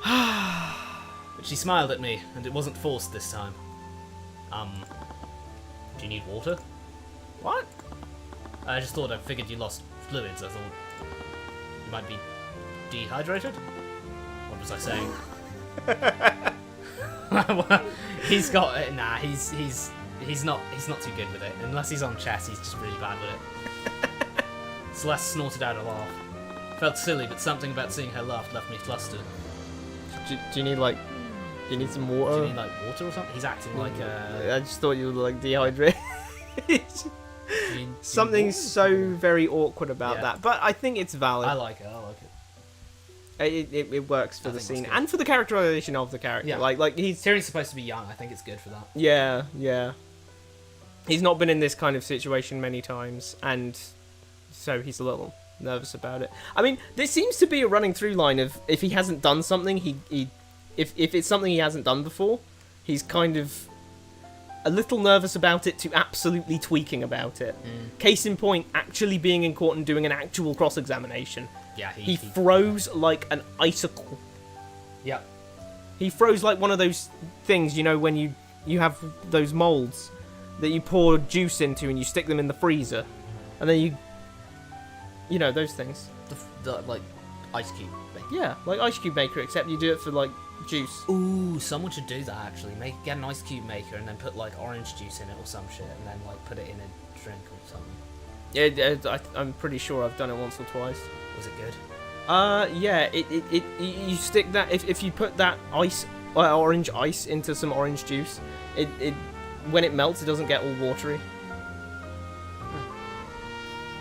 Speaker 2: But she smiled at me, and it wasn't forced this time. Do you need water?
Speaker 1: What?
Speaker 2: I figured you lost fluids. I thought you might be dehydrated? What was I saying? He's got it. Nah, he's not too good with it. Unless he's on chess, he's just really bad with it. Celeste snorted out a laugh. Felt silly, but something about seeing her laugh left me flustered.
Speaker 1: Do you need like... Do you need some water?
Speaker 2: Do you need like water or something? He's acting like
Speaker 1: I just thought you were like dehydrated. Something so very awkward about that, but I think it's valid.
Speaker 2: I like it.
Speaker 1: It works for the
Speaker 2: think
Speaker 1: scene
Speaker 2: it's good.
Speaker 1: and for the characterization of the character.
Speaker 2: Yeah.
Speaker 1: Like he's
Speaker 2: Tyrion's supposed to be young. I think it's good for that.
Speaker 1: yeah. He's not been in this kind of situation many times, and so he's a little nervous about it. I mean, there seems to be a running through line of if he hasn't done something, if it's something he hasn't done before, he's kind of a little nervous about it to absolutely tweaking about it. Case in point, actually being in court and doing an actual cross-examination.
Speaker 2: Yeah,
Speaker 1: He froze like an icicle.
Speaker 2: Yeah.
Speaker 1: He froze like one of those things, you know, when you have those molds that you pour juice into and you stick them in the freezer. And then you know, those things.
Speaker 2: The like ice cube thing.
Speaker 1: Yeah, like ice cube maker, except you do it for like juice.
Speaker 2: Ooh, someone should do that actually. Get an ice cube maker and then put like orange juice in it or some shit, and then like put it in a drink or something.
Speaker 1: Yeah, I'm pretty sure I've done it once or twice.
Speaker 2: Was it good?
Speaker 1: Yeah. You stick that if you put that orange ice into some orange juice, it when it melts, it doesn't get all watery.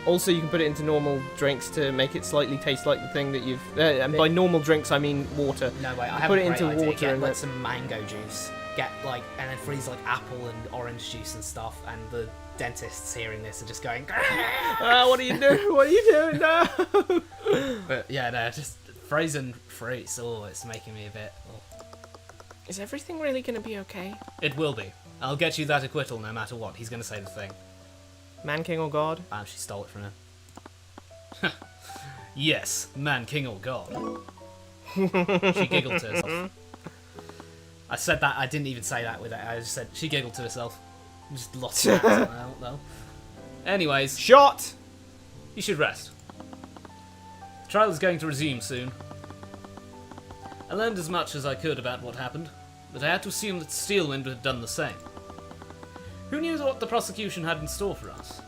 Speaker 1: Also, you can put it into normal drinks to make it slightly taste like the thing that you've... and by normal drinks, I mean water.
Speaker 2: No, wait, I have
Speaker 1: put
Speaker 2: a
Speaker 1: it
Speaker 2: great
Speaker 1: into
Speaker 2: idea.
Speaker 1: water
Speaker 2: Get
Speaker 1: and
Speaker 2: like some mango juice. Get like, and then freeze like apple and orange juice and stuff, and the dentists hearing this are just going...
Speaker 1: What are you doing? What are you doing? No!
Speaker 2: But yeah, no, just frozen fruits. Oh, it's making me a bit... Oh.
Speaker 1: Is everything really going to be okay?
Speaker 2: It will be. I'll get you that acquittal no matter what. He's going to say the thing.
Speaker 1: Man, king, or god?
Speaker 2: She stole it from him. Yes, man, king, or god. She giggled to herself. I said that, I didn't even say that with it. I just said, she giggled to herself. Just lost it. No. Anyways.
Speaker 1: Shot!
Speaker 2: You should rest. The trial is going to resume soon. I learned as much as I could about what happened, but I had to assume that Steelwind had done the same. Who knew what the prosecution had in store for us?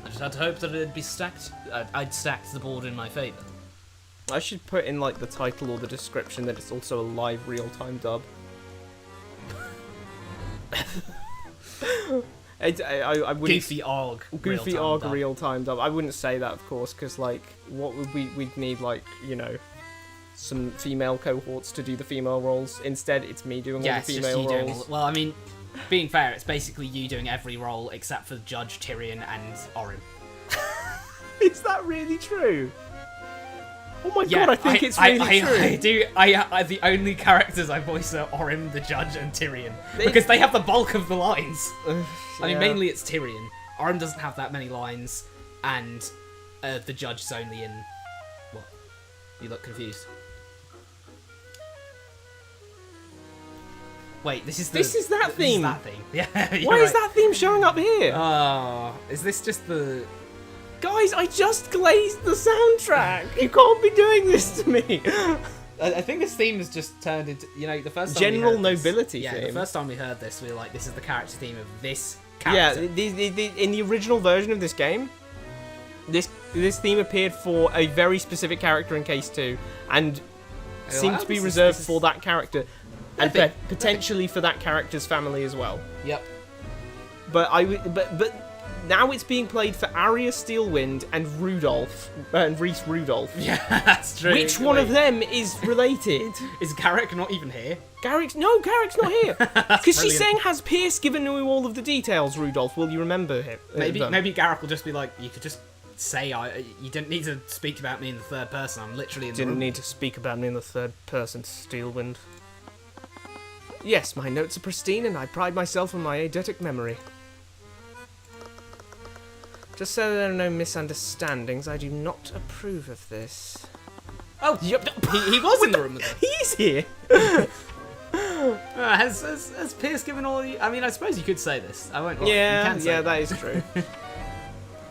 Speaker 2: I just had to hope that it'd be stacked. I'd stacked the board in my favour.
Speaker 1: I should put in like the title or the description that it's also a live real-time dub. I wouldn't...
Speaker 2: Goofy Org.
Speaker 1: Goofy Org real-time dub. I wouldn't say that, of course, because like, what would we'd need, like, you know, some female cohorts to do the female roles. Instead, it's me doing all the female roles.
Speaker 2: Well, I mean, being fair, it's basically you doing every role except for Judge, Tyrion, and Orym.
Speaker 1: Is that really true? Oh my god, I think it's really true.
Speaker 2: I do. The only characters I voice are Orym, the Judge, and Tyrion. Because they have the bulk of the lines. I mean, mainly it's Tyrion. Orym doesn't have that many lines, and the Judge is only in... What? You look confused. Wait, this is that theme.
Speaker 1: This is that theme.
Speaker 2: Yeah.
Speaker 1: Why is that theme showing up here?
Speaker 2: Oh, is this just the...
Speaker 1: Guys, I just glazed the soundtrack. You can't be doing this to me.
Speaker 2: I think this theme has just turned into, you know, the first time
Speaker 1: general
Speaker 2: we heard this,
Speaker 1: nobility
Speaker 2: yeah,
Speaker 1: theme.
Speaker 2: The first time we heard this, we were like, this is the character theme of this character.
Speaker 1: Yeah, in the original version of this game, this theme appeared for a very specific character in Case 2, and seemed to be reserved for that character, and potentially for that character's family as well.
Speaker 2: Yep.
Speaker 1: But now it's being played for Arya Steelwind and Rudolph and Reese Rudolph.
Speaker 2: Yeah, that's true.
Speaker 1: Which one of them is related?
Speaker 2: Is Garrick not even here?
Speaker 1: Garrick's not here. Because she's
Speaker 2: brilliant.
Speaker 1: saying, has Pierce given you all of the details, Rudolph? Will you remember him?
Speaker 2: Maybe Garrick will just be like, you could just say you didn't need to speak about me in the third person. I'm literally in the
Speaker 1: Didn't
Speaker 2: room.
Speaker 1: need to speak about me in the third person, Steelwind. Yes, my notes are pristine and I pride myself on my eidetic memory. Just so there are no misunderstandings, I do not approve of this.
Speaker 2: Oh,
Speaker 1: Yep.
Speaker 2: he was in the room with them.
Speaker 1: He's here!
Speaker 2: Has Pierce given all the... I mean, I suppose you could say this. I won't lie. You
Speaker 1: Yeah,
Speaker 2: can say
Speaker 1: yeah, that is true.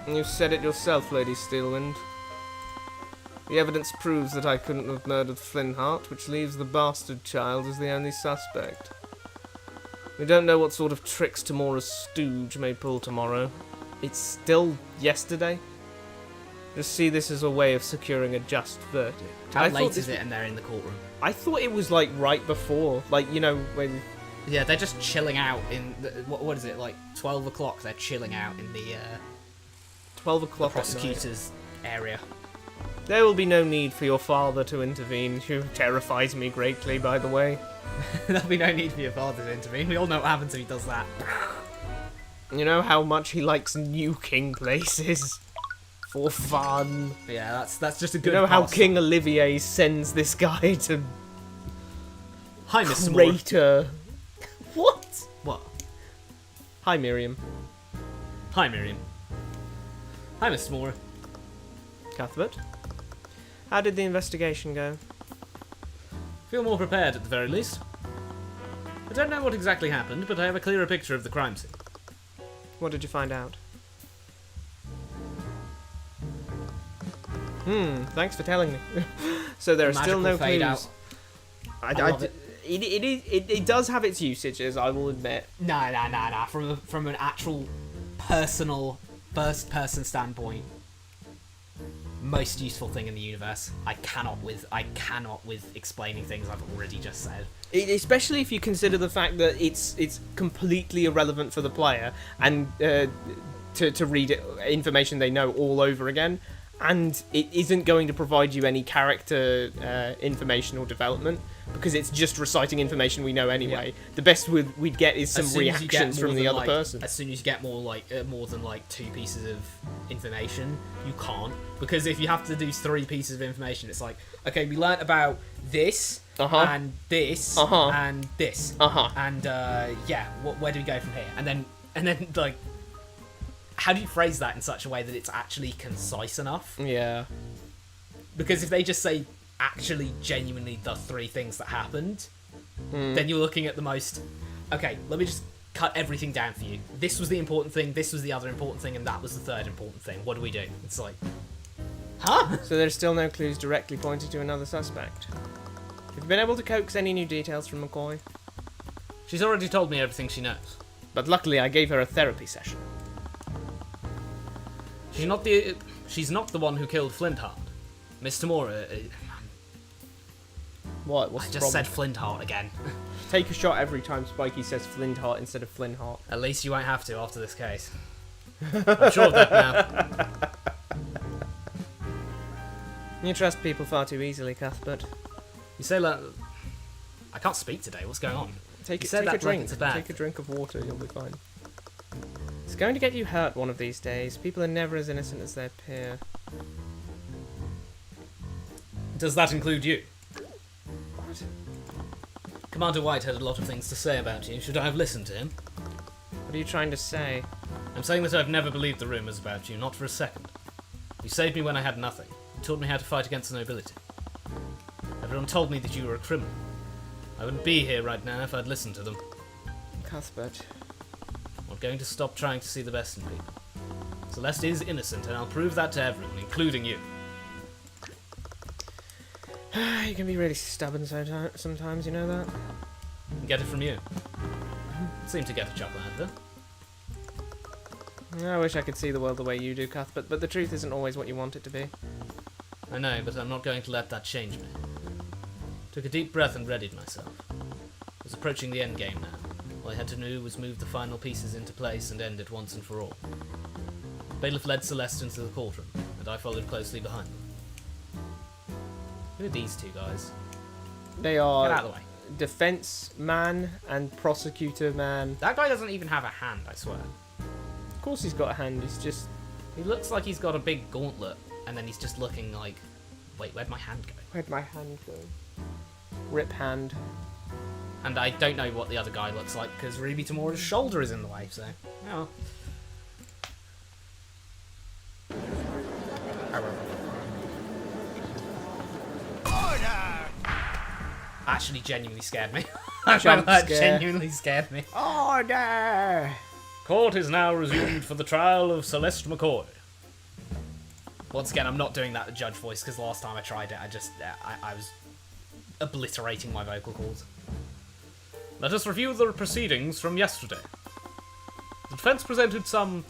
Speaker 1: You said it yourself, Lady Steelwind. The evidence proves that I couldn't have murdered Flintheart, which leaves the bastard child as the only suspect. We don't know what sort of tricks Tamora's stooge may pull tomorrow. It's still yesterday. Just see this as a way of securing a just verdict.
Speaker 2: How
Speaker 1: I
Speaker 2: late
Speaker 1: thought
Speaker 2: is it and they're in the courtroom?
Speaker 1: I thought it was like right before, like, you know, when...
Speaker 2: Yeah, they're just chilling out in... What is it, like 12 o'clock? They're chilling out in the
Speaker 1: 12 o'clock at night.
Speaker 2: prosecutor's area.
Speaker 1: There will be no need for your father to intervene, who terrifies me greatly, by the way.
Speaker 2: There'll be no need for your father to intervene. We all know what happens if he does that.
Speaker 1: You know how much he likes nuking places for fun.
Speaker 2: Yeah, that's just a good
Speaker 1: You know how
Speaker 2: pastime.
Speaker 1: King Olivier sends this guy to
Speaker 2: Hi, Miss Moore.
Speaker 1: crater. What?
Speaker 2: What?
Speaker 1: Hi, Miriam.
Speaker 2: Hi, Miriam. Hi, Miss Moore.
Speaker 1: Cuthbert. How did the investigation go?
Speaker 2: Feel more prepared at the very least. I don't know what exactly happened, but I have a clearer picture of the crime scene.
Speaker 1: What did you find out? Thanks for telling me. So there are still no
Speaker 2: Magical fade
Speaker 1: clues.
Speaker 2: out. I love it.
Speaker 1: It does have its usages, I will admit.
Speaker 2: Nah. From an actual personal first-person standpoint, most useful thing in the universe. I cannot with explaining things I've already just said.
Speaker 1: Especially if you consider the fact that it's completely irrelevant for the player and to read information they know all over again, and it isn't going to provide you any character information or development because it's just reciting information we know anyway.
Speaker 2: Yeah.
Speaker 1: The best we'd get is some
Speaker 2: As soon as you get
Speaker 1: reactions
Speaker 2: more
Speaker 1: from the
Speaker 2: than,
Speaker 1: other person.
Speaker 2: As soon as you get more than 2 pieces of information, you can't, because if you have to do 3 pieces of information, it's like, okay, we learnt about this and this and this and yeah, where do we go from here? And then like, how do you phrase that in such a way that it's actually concise enough?
Speaker 1: Yeah.
Speaker 2: Because if they just say actually genuinely the 3 things that happened, then you're looking at the most, okay, let me just cut everything down for you. This was the important thing, this was the other important thing, and that was the third important thing. What do we do? It's like, huh?
Speaker 1: So there's still no clues directly pointing to another suspect. Have you been able to coax any new details from McCoy?
Speaker 2: She's already told me everything she knows.
Speaker 1: But luckily I gave her a therapy session.
Speaker 2: She's not the one who killed Flintheart. Miss Tamora.
Speaker 1: What? What's
Speaker 2: I
Speaker 1: the
Speaker 2: just
Speaker 1: problem?
Speaker 2: said Flintheart again.
Speaker 1: Take a shot every time Spikey says Flintheart instead of Flintheart.
Speaker 2: At least you won't have to after this case. I'm sure of that now.
Speaker 1: You trust people far too easily, Cuthbert.
Speaker 2: You say that... I can't speak today. What's going on?
Speaker 1: Take
Speaker 2: You
Speaker 1: a
Speaker 2: said that like
Speaker 1: drink.
Speaker 2: it's a bad
Speaker 1: Take a drink of water. You'll be fine. It's going to get you hurt one of these days. People are never as innocent as they appear.
Speaker 2: Does that include you?
Speaker 1: What?
Speaker 2: Commander White had a lot of things to say about you. Should I have listened to him?
Speaker 1: What are you trying to say?
Speaker 2: I'm saying that I've never believed the rumours about you, not for a second. You saved me when I had nothing. You taught me how to fight against the nobility. Everyone told me that you were a criminal. I wouldn't be here right now if I'd listened to them.
Speaker 1: Cuthbert.
Speaker 2: I'm not going to stop trying to see the best in people. Celeste is innocent, and I'll prove that to everyone, including you.
Speaker 1: You can be really stubborn sometimes, you know that?
Speaker 2: Get it from you. Seem to get a chuckle out of it.
Speaker 1: I wish I could see the world the way you do, Cuthbert, but the truth isn't always what you want it to be.
Speaker 2: I know, but I'm not going to let that change me. Took a deep breath and readied myself. I was approaching the end game now. All I had to do was move the final pieces into place and end it once and for all. Bailiff led Celeste into the cauldron, and I followed closely behind them. Who are these two guys?
Speaker 1: They
Speaker 2: Get out
Speaker 1: are
Speaker 2: of the way.
Speaker 1: defense man and prosecutor man.
Speaker 2: That guy doesn't even have a hand, I swear.
Speaker 1: Of course he's got a hand, he's just...
Speaker 2: He looks like he's got a big gauntlet, and then he's just looking like... Wait, where'd my hand go?
Speaker 1: Where'd my hand go? Rip hand.
Speaker 2: And I don't know what the other guy looks like, because Ruby Tamora's shoulder is in the way, so... Oh. Actually genuinely scared me.
Speaker 1: Jump
Speaker 2: That
Speaker 1: scare.
Speaker 2: genuinely scared me.
Speaker 1: Order!
Speaker 2: Court is now resumed for the trial of Celeste McCoy. Once again, I'm not doing that judge voice because last time I tried it, I was obliterating my vocal cords. Let us review the proceedings from yesterday. The defense presented some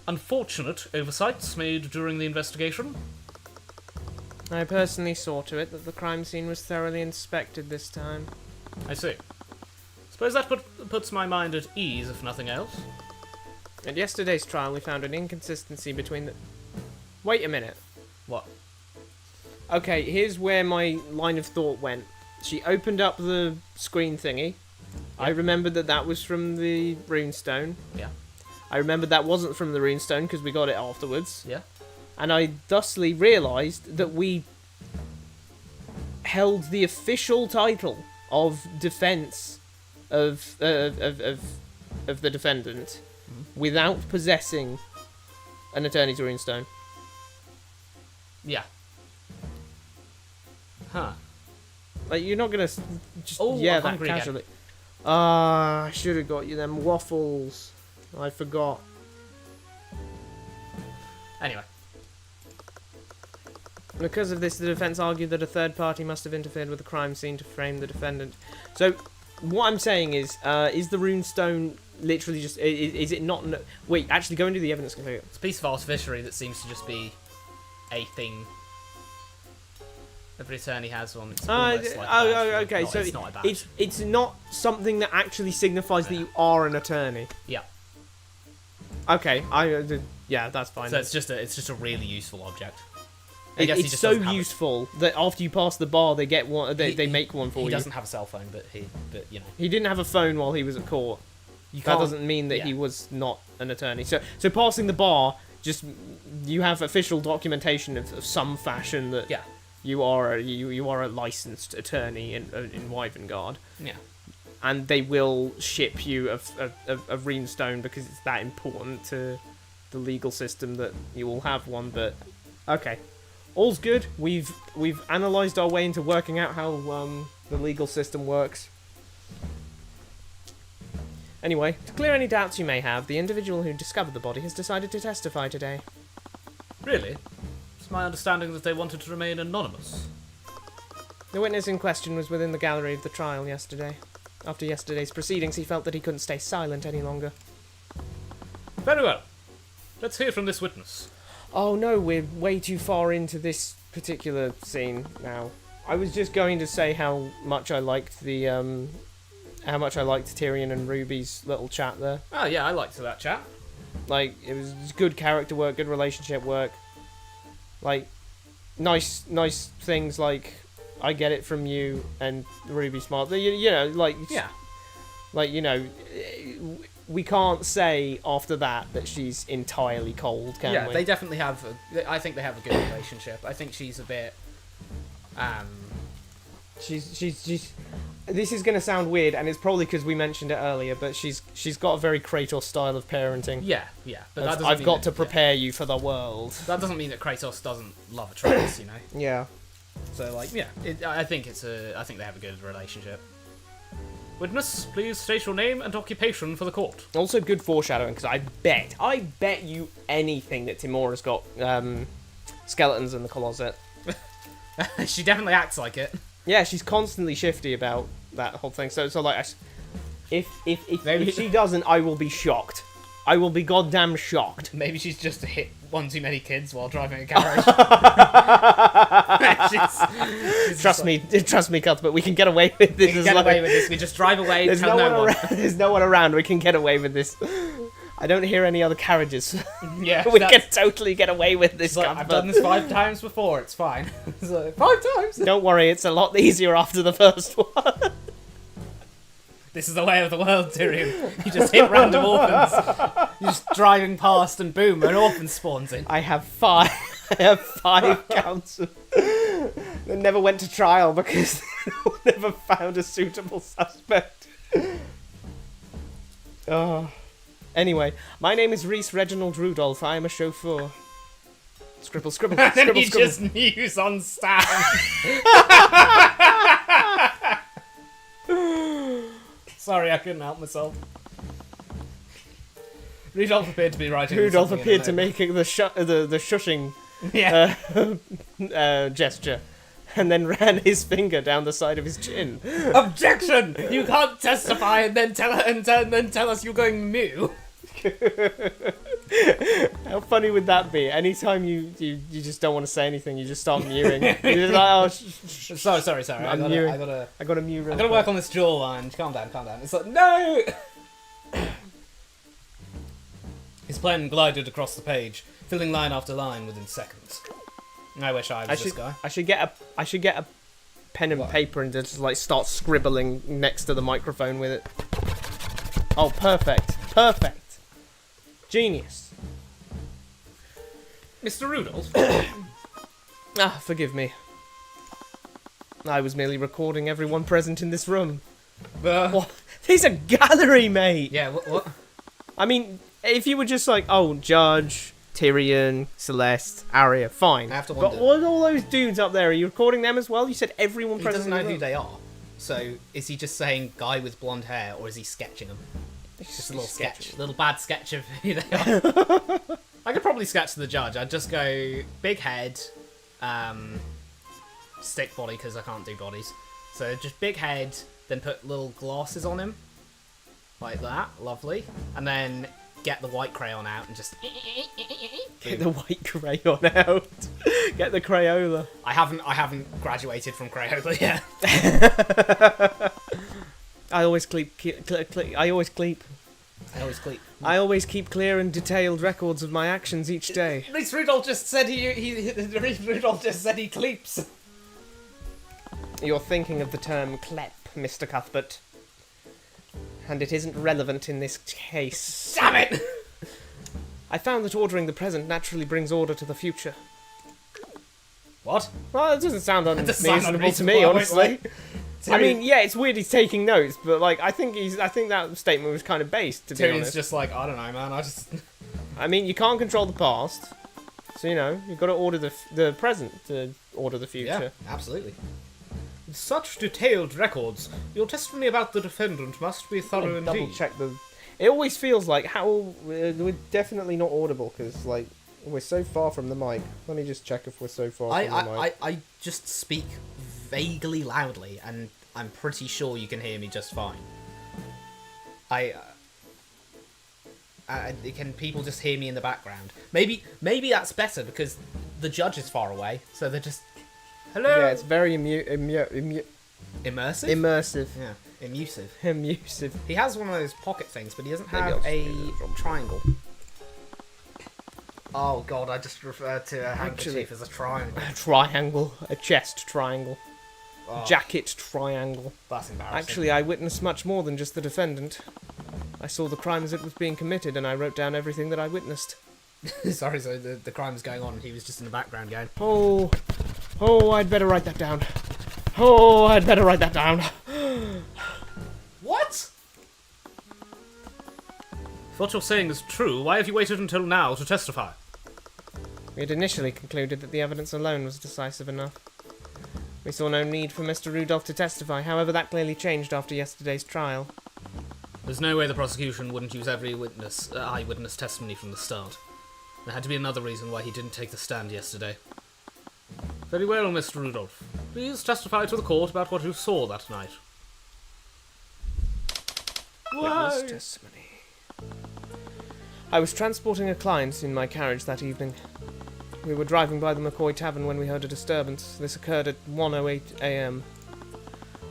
Speaker 2: unfortunate oversights made during the investigation.
Speaker 1: I personally saw to it that the crime scene was thoroughly inspected this time.
Speaker 2: I see. Suppose that puts my mind at ease, if nothing else.
Speaker 1: At yesterday's trial, we found an inconsistency between the... Wait a minute.
Speaker 2: What?
Speaker 1: Okay, here's where my line of thought went. She opened up the screen thingy. I remembered that that was from the runestone.
Speaker 2: Yeah.
Speaker 1: I remembered that wasn't from the runestone because we got it afterwards.
Speaker 2: Yeah.
Speaker 1: And I thusly realised that we held the official title of defence of the defendant without possessing an attorney's runestone.
Speaker 2: Yeah. Huh.
Speaker 1: Like, you're not gonna just
Speaker 2: Oh,
Speaker 1: yeah
Speaker 2: I'm
Speaker 1: that
Speaker 2: hungry again.
Speaker 1: casually. Ah, I should have got you them waffles. I forgot.
Speaker 2: Anyway.
Speaker 1: Because of this, the defence argued that a third party must have interfered with the crime scene to frame the defendant. So, what I'm saying is the runestone literally just... Is it not... Wait, actually, go and do the evidence.
Speaker 2: It's a piece of artificery that seems to just be a thing. Every attorney has one. It's almost like a badge,
Speaker 1: okay.
Speaker 2: not,
Speaker 1: So
Speaker 2: it's not a badge.
Speaker 1: it's not something that actually signifies that you are an attorney.
Speaker 2: Yeah.
Speaker 1: Okay, yeah, that's fine.
Speaker 2: So it's just a really useful object. I
Speaker 1: It,
Speaker 2: guess he
Speaker 1: it's
Speaker 2: just
Speaker 1: so
Speaker 2: doesn't have
Speaker 1: useful that after you pass the bar, they get one. They make one for
Speaker 2: He
Speaker 1: you.
Speaker 2: doesn't have a cell phone, but you know.
Speaker 1: He didn't have a phone while he was at court.
Speaker 2: You
Speaker 1: That doesn't mean that he was not an attorney. So passing the bar, just you have official documentation of some fashion that
Speaker 2: Yeah.
Speaker 1: you are a licensed attorney in Wyvern
Speaker 2: Yeah.
Speaker 1: and they will ship you a runestone because it's that important to the legal system that you will have one. But okay, all's good. We've analysed our way into working out how the legal system works. Anyway, to clear any doubts you may have, the individual who discovered the body has decided to testify today.
Speaker 2: Really? It's my understanding that they wanted to remain anonymous.
Speaker 1: The witness in question was within the gallery of the trial yesterday. After yesterday's proceedings, he felt that he couldn't stay silent any longer.
Speaker 2: Very well. Let's hear from this witness.
Speaker 1: Oh no, we're way too far into this particular scene now. I was just going to say how much I liked the Tyrion and Ruby's little chat there.
Speaker 2: Oh yeah, I liked that chat.
Speaker 1: Like, it was good character work, good relationship work. Like, nice things like, I get it from you, and Ruby smart. You know, like...
Speaker 2: Yeah.
Speaker 1: Like, you know, we can't say after that she's entirely cold, can we?
Speaker 2: Yeah, they definitely have. I think they have a good relationship. I think she's a bit.
Speaker 1: She's. This is gonna sound weird, and it's probably because we mentioned it earlier, but she's got a very Kratos style of parenting.
Speaker 2: Yeah. But that doesn't
Speaker 1: I've
Speaker 2: mean
Speaker 1: got
Speaker 2: that,
Speaker 1: to prepare you for the world.
Speaker 2: That doesn't mean that Kratos doesn't love Atreus, you know.
Speaker 1: Yeah.
Speaker 2: So like, yeah, I think they have a good relationship. Witness, please state your name and occupation for the court.
Speaker 1: Also, good foreshadowing, because I bet you anything that Timora's got skeletons in the closet.
Speaker 2: She definitely acts like it.
Speaker 1: Yeah, she's constantly shifty about that whole thing. So like, if
Speaker 2: Maybe
Speaker 1: she doesn't, I will be shocked. I will be goddamn shocked.
Speaker 2: Maybe she's just hit one too many kids while driving a garage. she's
Speaker 1: Trust me, Cuthbert. We can get away with this.
Speaker 2: We can get away with this. We just drive away.
Speaker 1: There's no one around. We can get away with this. I don't hear any other carriages.
Speaker 2: Yeah,
Speaker 1: We can totally get away with this.
Speaker 2: She's like, I've
Speaker 1: Cuthbert.
Speaker 2: done this 5 times before, it's fine. It's like, 5 times?
Speaker 1: Don't worry, it's a lot easier after the first one.
Speaker 2: This is the way of the world, Tyrion. You just hit random orphans. You're just driving past and boom, an orphan spawns in.
Speaker 1: I have 5. I have 5 counts of... They never went to trial because they never found a suitable suspect. Oh. Anyway, my name is Reese Reginald Rudolph. I am a chauffeur. Scribble, scribble,
Speaker 2: And then
Speaker 1: scribble,
Speaker 2: he
Speaker 1: scribble.
Speaker 2: just muse on stand. Sorry, I couldn't help myself. Rudolph appeared to be writing.
Speaker 1: Rudolph
Speaker 2: something in
Speaker 1: appeared
Speaker 2: a
Speaker 1: to
Speaker 2: note.
Speaker 1: make the shushing
Speaker 2: Yeah.
Speaker 1: gesture, and then ran his finger down the side of his chin.
Speaker 2: Objection! You can't testify and then tell us you're going moo.
Speaker 1: How funny would that be? Anytime you just don't want to say anything, you just start mewing. You're just like, oh,
Speaker 2: Sorry.
Speaker 1: I'm
Speaker 2: I
Speaker 1: mewing.
Speaker 2: gotta
Speaker 1: I got to mew.
Speaker 2: I gotta work on this jawline. Calm down. It's like, no! His pen glided across the page, filling line after line within seconds. I wish I was this guy.
Speaker 1: I should get a pen and paper and just like start scribbling next to the microphone with it. Oh, perfect. Genius.
Speaker 2: Mr. Rudolph?
Speaker 1: Ah, forgive me. I was merely recording everyone present in this room. What? There's a gallery, mate!
Speaker 2: Yeah, what?
Speaker 1: I mean, if you were just like, oh, Judge, Tyrion, Celeste, Arya, fine.
Speaker 2: I have to
Speaker 1: But
Speaker 2: wonder.
Speaker 1: what are all those dudes up there? Are you recording them as well? You said everyone
Speaker 2: He
Speaker 1: present
Speaker 2: doesn't
Speaker 1: in
Speaker 2: know
Speaker 1: the
Speaker 2: who
Speaker 1: room.
Speaker 2: they are. So, is he just saying guy with blonde hair, or is he sketching them? Just a little sketch. A little bad sketch of who they are. I could probably sketch the judge. I'd just go big head, stick body, because I can't do bodies. So just big head, then put little glasses on him. Like that. Lovely. And then get the white crayon out and just...
Speaker 1: Get the white crayon out. Get the Crayola.
Speaker 2: I haven't graduated from Crayola yet.
Speaker 1: I always keep I always keep clear and detailed records of my actions each day.
Speaker 2: At least Rudolph just said Rudolph just said he cleeps.
Speaker 1: You're thinking of the term clep, Mr. Cuthbert. And it isn't relevant in this case.
Speaker 2: Damn it!
Speaker 1: I found that ordering the present naturally brings order to the future.
Speaker 2: What?
Speaker 1: Well, it doesn't sound
Speaker 2: doesn't sound
Speaker 1: unreasonable to me,
Speaker 2: unreasonable,
Speaker 1: honestly.
Speaker 2: wait.
Speaker 1: I mean, yeah, it's weird he's taking notes, but like, I think that statement was kind of based, to be
Speaker 2: Tyrion's
Speaker 1: honest.
Speaker 2: just like, I don't know, man.
Speaker 1: I mean, you can't control the past, so you know you've got to order the present to order the future.
Speaker 2: Yeah, absolutely. With such detailed records, your testimony about the defendant must be thorough indeed.
Speaker 1: Double check the. It always feels like how we're definitely not audible because like we're so far from the mic. Let me just check if we're so far from the mic.
Speaker 2: I just speak vaguely loudly, and I'm pretty sure you can hear me just fine. Can people just hear me in the background? Maybe that's better because the judge is far away, so they're just hello.
Speaker 1: Yeah, it's very
Speaker 2: immersive.
Speaker 1: immersive.
Speaker 2: Yeah, emusive.
Speaker 1: Emusive.
Speaker 2: He has one of those pocket things, but he doesn't
Speaker 1: Maybe
Speaker 2: have
Speaker 1: I'll just
Speaker 2: a
Speaker 1: do this from-
Speaker 2: triangle. Oh god, I just referred to a handkerchief
Speaker 1: Actually-
Speaker 2: as a triangle.
Speaker 1: A triangle, a chest triangle,
Speaker 2: Oh,
Speaker 1: jacket triangle.
Speaker 2: that's embarrassing.
Speaker 1: Actually, I witnessed much more than just the defendant. I saw the crime as it was being committed, and I wrote down everything that I witnessed.
Speaker 2: Sorry, so the crime was going on and he was just in the background going,
Speaker 1: Oh, I'd better write that down. Oh, I'd better write that down.
Speaker 2: what? If what you're saying is true, why have you waited until now to testify?
Speaker 1: We had initially concluded that the evidence alone was decisive enough. We saw no need for Mr. Rudolph to testify, however that clearly changed after yesterday's trial.
Speaker 2: There's no way the prosecution wouldn't use every eyewitness testimony from the start. There had to be another reason why he didn't take the stand yesterday. Very well, Mr. Rudolph. Please testify to the court about what you saw that night.
Speaker 1: Witness testimony. I was transporting a client in my carriage that evening. We were driving by the McCoy Tavern when we heard a disturbance. This occurred at 1:08 a.m.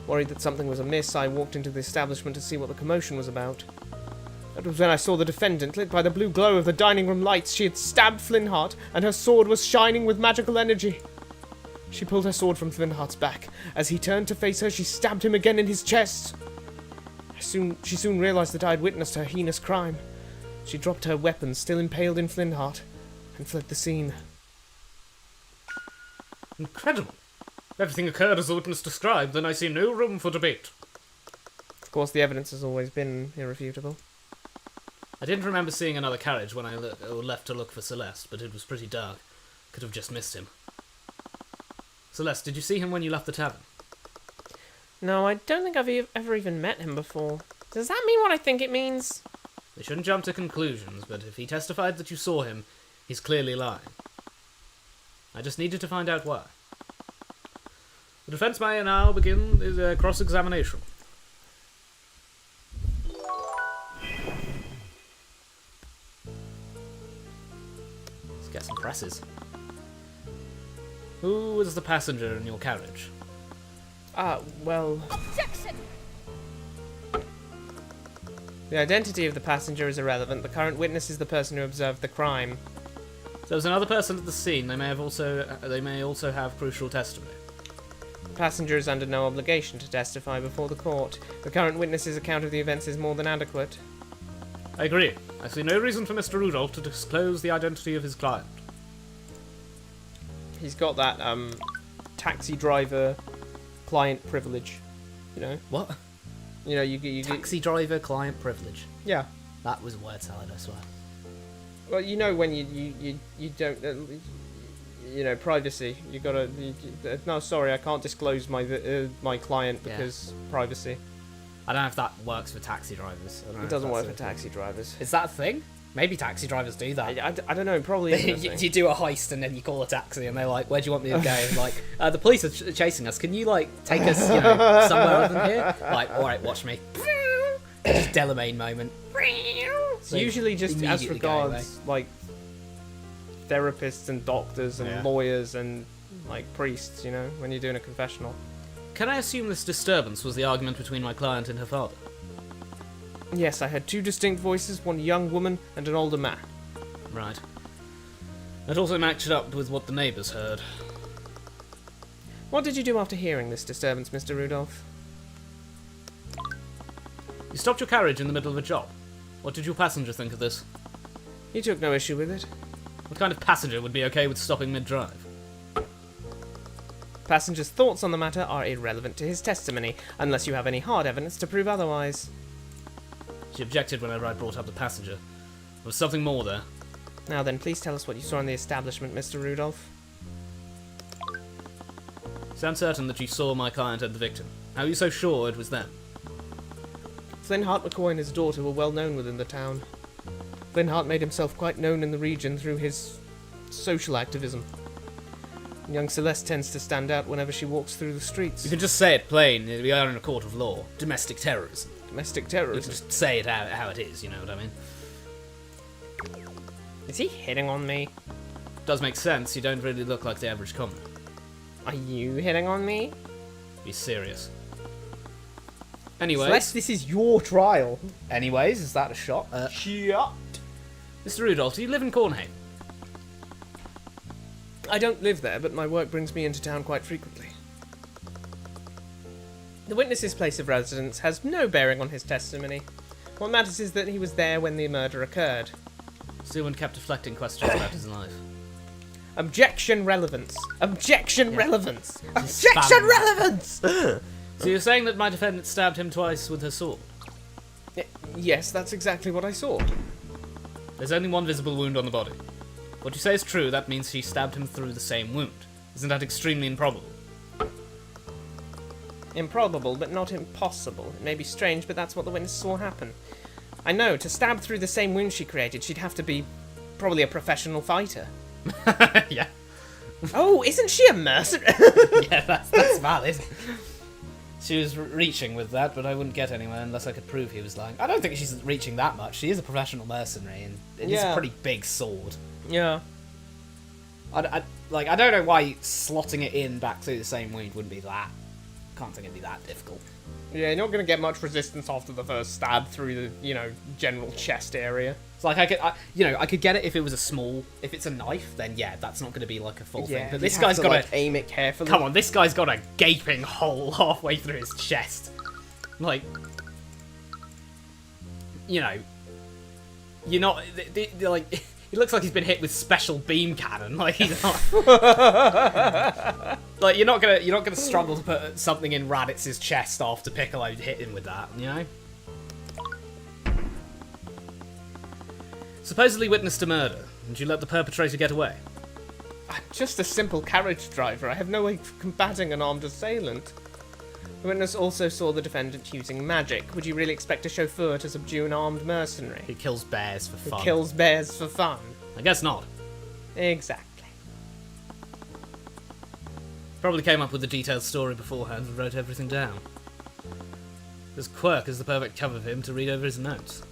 Speaker 1: Worried that something was amiss, I walked into the establishment to see what the commotion was about. At It was when I saw the defendant, lit by the blue glow of the dining room lights. She had stabbed Flintheart, and her sword was shining with magical energy. She pulled her sword from Flintheart's back. As he turned to face her, she stabbed him again in his chest. She soon realized that I had witnessed her heinous crime. She dropped her weapon, still impaled in Flintheart, and fled the scene.
Speaker 2: Incredible. If everything occurred as the witness described, then I see no room for debate.
Speaker 1: Of course, the evidence has always been irrefutable.
Speaker 2: I didn't remember seeing another carriage when I left to look for Celeste, but it was pretty dark. Could have just missed him. Celeste, did you see him when you left the tavern?
Speaker 1: No, I don't think I've ever even met him before. Does that mean what I think it means?
Speaker 2: We shouldn't jump to conclusions, but if he testified that you saw him, he's clearly lying. I just needed to find out why. The defense may now begin his cross-examination. Let's get some presses. Who was the passenger in your carriage?
Speaker 1: Well...
Speaker 3: Objection!
Speaker 1: The identity of the passenger is irrelevant. The current witness is the person who observed the crime.
Speaker 2: So there's another person at the scene. They may also have crucial testimony.
Speaker 1: The passenger is under no obligation to testify before the court. The current witness's account of the events is more than adequate.
Speaker 2: I agree. I see no reason for Mr. Rudolph to disclose the identity of his client.
Speaker 1: He's got that, taxi driver client privilege, you know?
Speaker 2: What?
Speaker 1: You know, you
Speaker 2: Taxi driver client privilege.
Speaker 1: Yeah.
Speaker 2: That was a word salad, I swear.
Speaker 1: Well, you know when you don't, you know, privacy. You gotta. No, sorry, I can't disclose my client because privacy.
Speaker 2: I don't know if that works for taxi drivers.
Speaker 1: It doesn't work for taxi drivers.
Speaker 2: Is that a thing? Maybe taxi drivers do that.
Speaker 1: I don't know. Probably isn't a thing.
Speaker 2: You do a heist and then you call a taxi and they're like, "Where do you want me to go?" And like, the police are chasing us. Can you like take us, you know, somewhere other than here? Like, all right, watch me. Just Delamain moment.
Speaker 1: It's usually just as regards like therapists and doctors and lawyers and like priests. You know, when you're doing a confessional.
Speaker 2: Can I assume this disturbance was the argument between my client and her father?
Speaker 1: Yes, I had two distinct voices, one young woman and an older man.
Speaker 2: Right. That also matched up with what the neighbours heard.
Speaker 1: What did you do after hearing this disturbance, Mr. Rudolph?
Speaker 2: You stopped your carriage in the middle of a job. What did your passenger think of this?
Speaker 1: He took no issue with it.
Speaker 2: What kind of passenger would be okay with stopping mid-drive?
Speaker 1: Passenger's thoughts on the matter are irrelevant to his testimony, unless you have any hard evidence to prove otherwise.
Speaker 2: She objected whenever I brought up the passenger. There was something more there.
Speaker 1: Now then, please tell us what you saw in the establishment, Mr. Rudolph.
Speaker 2: Sounds certain that you saw my client and the victim. How are you so sure it was them?
Speaker 1: Flintheart McCoy and his daughter were well known within the town. Flintheart made himself quite known in the region through his social activism. Young Celeste tends to stand out whenever she walks through the streets.
Speaker 2: You can just say it plain. We are in a court of law. Domestic terrorism.
Speaker 1: Domestic
Speaker 2: You
Speaker 1: terrorism.
Speaker 2: can just say it how it is, you know what I mean?
Speaker 1: Is he hitting on me?
Speaker 2: Does make sense. You don't really look like the average commoner.
Speaker 1: Are you hitting on me?
Speaker 2: Be serious. Anyways.
Speaker 1: Celeste, this is your trial.
Speaker 2: Anyways, is that a shot?
Speaker 1: Shut.
Speaker 2: Mr. Rudolph, do you live in Cornhaven?
Speaker 1: I don't live there, but my work brings me into town quite frequently. The witness's place of residence has no bearing on his testimony. What matters is that he was there when the murder occurred.
Speaker 2: Stewart kept deflecting questions about his life.
Speaker 1: Objection relevance. Objection relevance.
Speaker 2: Just
Speaker 1: Objection
Speaker 2: spam.
Speaker 1: relevance!
Speaker 2: So you're saying that my defendant stabbed him twice with her sword?
Speaker 1: Yes, that's exactly what I saw.
Speaker 2: There's only one visible wound on the body. What you say is true, that means she stabbed him through the same wound. Isn't that extremely improbable?
Speaker 1: Improbable, but not impossible. It may be strange, but that's what the witness saw happen. I know, to stab through the same wound she created, she'd have to be probably a professional fighter.
Speaker 2: Yeah.
Speaker 1: Oh, isn't she a mercenary?
Speaker 2: Yeah, that's valid. She was reaching with that, but I wouldn't get anywhere unless I could prove he was lying. I don't think she's reaching that much. She is a professional mercenary, and it is a pretty big sword.
Speaker 1: Yeah.
Speaker 2: I don't know why slotting it in back through the same wound wouldn't be that. Can't think it'd be that difficult.
Speaker 1: Yeah, you're not going to get much resistance after the first stab through the, general chest area.
Speaker 2: It's like I could get it if it was if it's a knife, then yeah, that's not going to be like a full thing. But this guy's got to
Speaker 1: aim it carefully.
Speaker 2: Come on, this guy's got a gaping hole halfway through his chest. Like, you're not like. He looks like he's been hit with special beam cannon. Like he's not. Like you're not gonna struggle to put something in Raditz's chest after Piccolo hit him with that. Supposedly witnessed a murder, and you let the perpetrator get away.
Speaker 1: I'm just a simple carriage driver. I have no way of combating an armed assailant. The witness also saw the defendant using magic. Would you really expect a chauffeur to subdue an armed mercenary?
Speaker 2: He kills bears for fun.
Speaker 1: He kills bears for fun.
Speaker 2: I guess not.
Speaker 1: Exactly.
Speaker 2: Probably came up with a detailed story beforehand and wrote everything down. This Quirk is the perfect cover for him to read over his notes.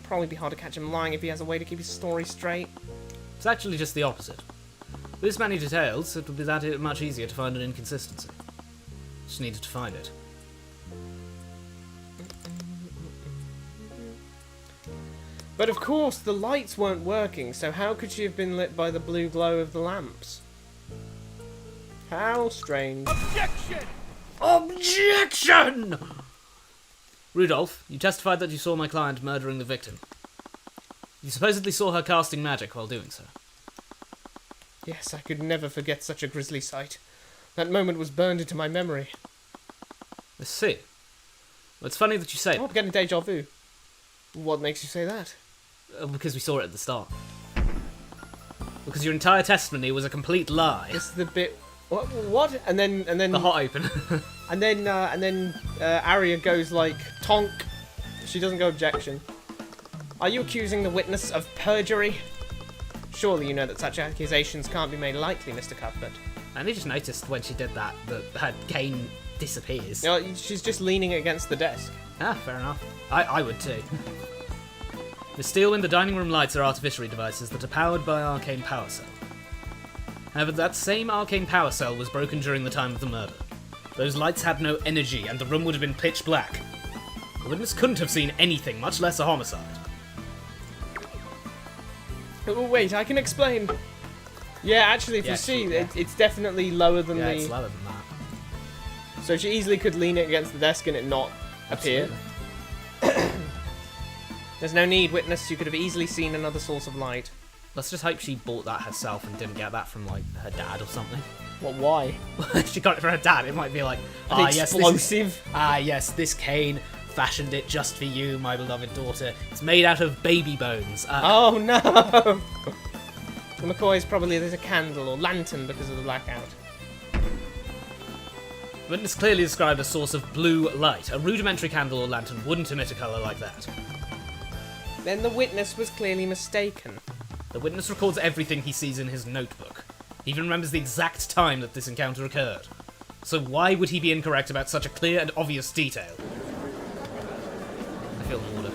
Speaker 1: Probably be hard to catch him lying if he has a way to keep his story straight.
Speaker 2: It's actually just the opposite. With this many details, it would be that much easier to find an inconsistency. Just needed to find it.
Speaker 1: But of course, the lights weren't working, so how could she have been lit by the blue glow of the lamps? How strange.
Speaker 2: Objection! Objection! Rudolph, you testified that you saw my client murdering the victim. You supposedly saw her casting magic while doing so.
Speaker 1: Yes, I could never forget such a grisly sight. That moment was burned into my memory.
Speaker 2: I see. Well, it's funny that you say
Speaker 1: Oh, I'm getting deja vu. What makes you say that?
Speaker 2: Because we saw it at the start. Because your entire testimony was a complete lie.
Speaker 1: It's the bit... What? And then...
Speaker 2: The hot open.
Speaker 1: and then Arya goes like, tonk. She doesn't go objection. Are you accusing the witness of perjury? Surely you know that such accusations can't be made lightly, Mr. Cuthbert.
Speaker 2: And I just noticed when she did that her cane disappears.
Speaker 1: She's just leaning against the desk.
Speaker 2: Ah, fair enough. I would too. The steel in the dining room lights are artificial devices that are powered by Arcane power cell. However, that same Arcane power cell was broken during the time of the murder. Those lights had no energy and the room would have been pitch black. The witness couldn't have seen anything, much less a homicide.
Speaker 1: Oh, wait, I can explain. Yeah, actually, if you see, it's definitely lower than
Speaker 2: it's lower than that.
Speaker 1: So she easily could lean it against the desk and it not appear. There's no need, witness. You could have easily seen another source of light.
Speaker 2: Let's just hope she bought that herself and didn't get that from, like, her dad or something.
Speaker 1: What, why?
Speaker 2: If she got it from her dad, it might be like,
Speaker 1: explosive.
Speaker 2: Yes, this cane, fashioned it just for you, my beloved daughter. It's made out of baby bones.
Speaker 1: Oh, no! The McCoy's probably there's a candle or lantern because of the blackout.
Speaker 2: Witness clearly described a source of blue light. A rudimentary candle or lantern wouldn't emit a colour like that.
Speaker 1: Then the witness was clearly mistaken.
Speaker 2: The witness records everything he sees in his notebook. He even remembers the exact time that this encounter occurred. So why would he be incorrect about such a clear and obvious detail? I feel an order.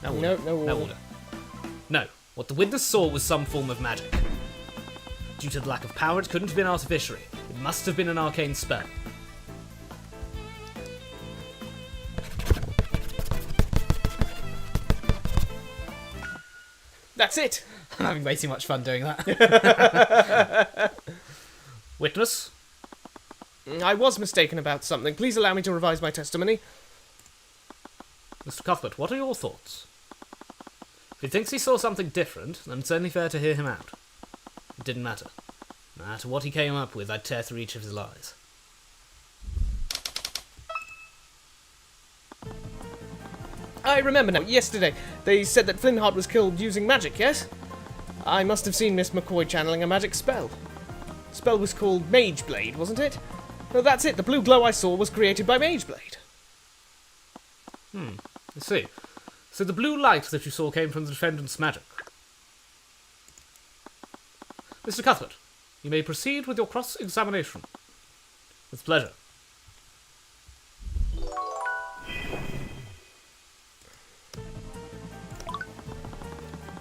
Speaker 2: No order.
Speaker 1: No order.
Speaker 2: No, what the witness saw was some form of magic. Due to the lack of power, it couldn't have been artificial. It must have been an arcane spell.
Speaker 1: That's it!
Speaker 2: I'm having way too much fun doing that. Witness?
Speaker 1: I was mistaken about something. Please allow me to revise my testimony.
Speaker 2: Mr. Cuthbert, what are your thoughts? If he thinks he saw something different, then it's only fair to hear him out. It didn't matter. No matter what he came up with, I'd tear through each of his lies.
Speaker 1: I remember now. Yesterday, they said that Flintheart was killed using magic, yes? I must have seen Miss McCoy channeling a magic spell. The spell was called Mage Blade, wasn't it? No, that's it. The blue glow I saw was created by Mage Blade.
Speaker 2: I see. So the blue light that you saw came from the defendant's magic. Mr. Cuthbert, you may proceed with your cross-examination. With pleasure.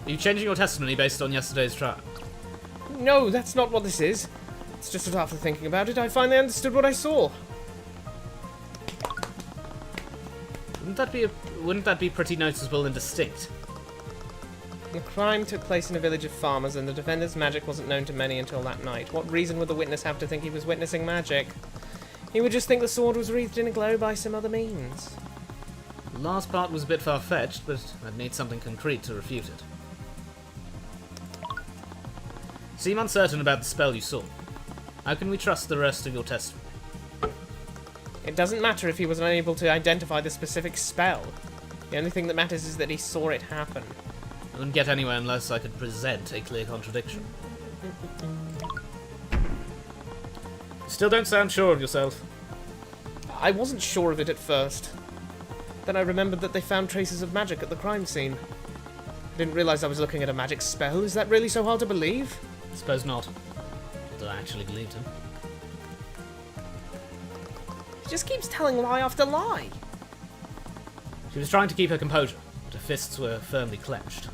Speaker 2: Are you changing your testimony based on yesterday's trial?
Speaker 1: No, that's not what this is. It's just that after thinking about it, I finally understood what I saw.
Speaker 2: Wouldn't that be pretty noticeable and distinct?
Speaker 1: The crime took place in a village of farmers, and the defendant's magic wasn't known to many until that night. What reason would the witness have to think he was witnessing magic? He would just think the sword was wreathed in a glow by some other means.
Speaker 2: The last part was a bit far-fetched, but I'd need something concrete to refute it. Seem uncertain about the spell you saw. How can we trust the rest of your testimony?
Speaker 1: It doesn't matter if he was unable to identify the specific spell. The only thing that matters is that he saw it happen.
Speaker 2: I wouldn't get anywhere unless I could present a clear contradiction. Still don't sound sure of yourself.
Speaker 1: I wasn't sure of it at first. Then I remembered that they found traces of magic at the crime scene. I didn't realise I was looking at a magic spell. Is that really so hard to believe?
Speaker 2: Suppose not. But I actually believed him.
Speaker 1: He just keeps telling lie after lie.
Speaker 2: She was trying to keep her composure, but her fists were firmly clenched.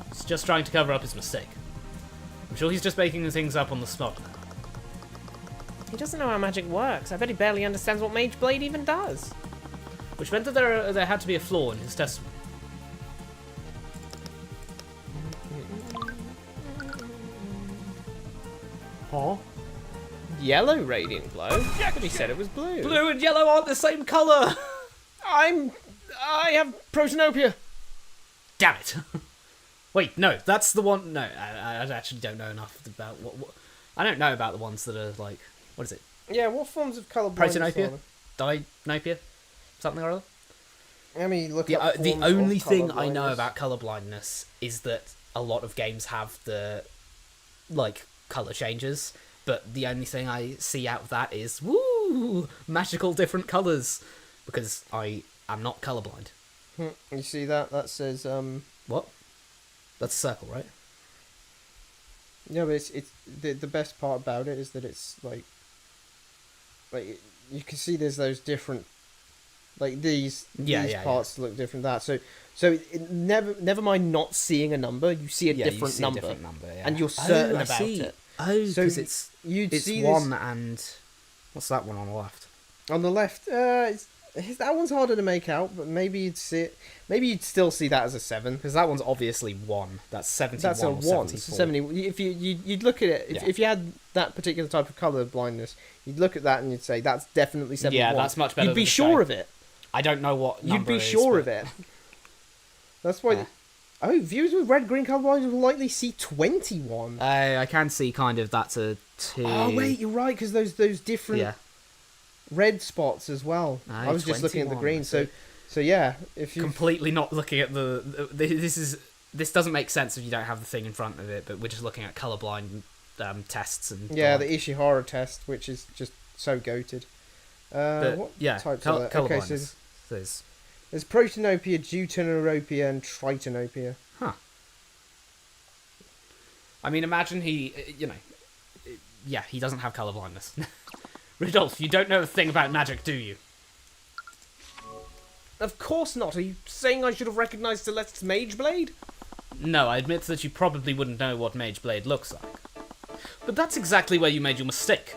Speaker 2: He's just trying to cover up his mistake. I'm sure he's just making things up on the spot now.
Speaker 1: He doesn't know how magic works. I bet he barely understands what Mage Blade even does.
Speaker 2: Which meant that there had to be a flaw in his testimony. Huh?
Speaker 1: Yellow radiant glow? But he said it was blue.
Speaker 2: Blue and yellow aren't the same colour!
Speaker 1: I have protanopia.
Speaker 2: Damn it! Wait, no, that's the one. No, I actually don't know enough about what. I don't know about the ones that are like. What is it?
Speaker 1: Yeah, what forms of colour blindness?
Speaker 2: Protanopia? Dinopia? Something or other?
Speaker 1: Let me look
Speaker 2: the,
Speaker 1: up
Speaker 2: the
Speaker 1: forms
Speaker 2: only
Speaker 1: of
Speaker 2: thing
Speaker 1: colour
Speaker 2: I know
Speaker 1: blindness.
Speaker 2: about colour blindness is that a lot of games have the like colour changes, but the only thing I see out of that is woo magical different colours because I am not colourblind.
Speaker 1: You see that? That says
Speaker 2: What? That's a circle, right?
Speaker 1: No, but it's the best part about it is that it's like you can see there's those different these parts look different. So never mind not seeing a number, you see a different
Speaker 2: see
Speaker 1: number,
Speaker 2: a different number
Speaker 1: and you're certain
Speaker 2: I
Speaker 1: about
Speaker 2: see.
Speaker 1: it.
Speaker 2: Oh,
Speaker 1: So
Speaker 2: because it's
Speaker 1: see
Speaker 2: one
Speaker 1: this
Speaker 2: and what's that one on the left?
Speaker 1: on the left. That one's harder to make out, but maybe you'd see it. Maybe you'd still see that as a 7.
Speaker 2: Because that one's obviously 1. That's 71
Speaker 1: That's a
Speaker 2: or
Speaker 1: 1.
Speaker 2: 74.
Speaker 1: 70. If you'd look at it, if you had that particular type of colour blindness, you'd look at that and you'd say that's definitely 71.
Speaker 2: Yeah, that's much better.
Speaker 1: You'd be
Speaker 2: than
Speaker 1: sure
Speaker 2: say.
Speaker 1: of it.
Speaker 2: I don't know what number
Speaker 1: You'd be
Speaker 2: it is,
Speaker 1: sure
Speaker 2: but-
Speaker 1: of it. That's why.
Speaker 2: Yeah.
Speaker 1: Oh, viewers with red-green colour blindness will likely see 21.
Speaker 2: I can see kind of that's a 2.
Speaker 1: Oh wait, you're right, because those different
Speaker 2: Yeah.
Speaker 1: red spots as well.
Speaker 2: Aye,
Speaker 1: I was just looking at the
Speaker 2: 21,
Speaker 1: green.
Speaker 2: so-
Speaker 1: So yeah, if you
Speaker 2: Completely not looking at this doesn't make sense if you don't have the thing in front of it, but we're just looking at colourblind tests and
Speaker 1: the Ishihara test, which is just so goated. What types are there?
Speaker 2: colour
Speaker 1: Okay, so
Speaker 2: blindness.
Speaker 1: there's protanopia, deuteranopia, and tritanopia.
Speaker 2: I mean, imagine he doesn't have colour blindness. Rudolph, you don't know a thing about magic, do you?
Speaker 1: Of course not. Are you saying I should have recognised Celeste's Mage Blade?
Speaker 2: No, I admit that you probably wouldn't know what Mage Blade looks like. But that's exactly where you made your mistake.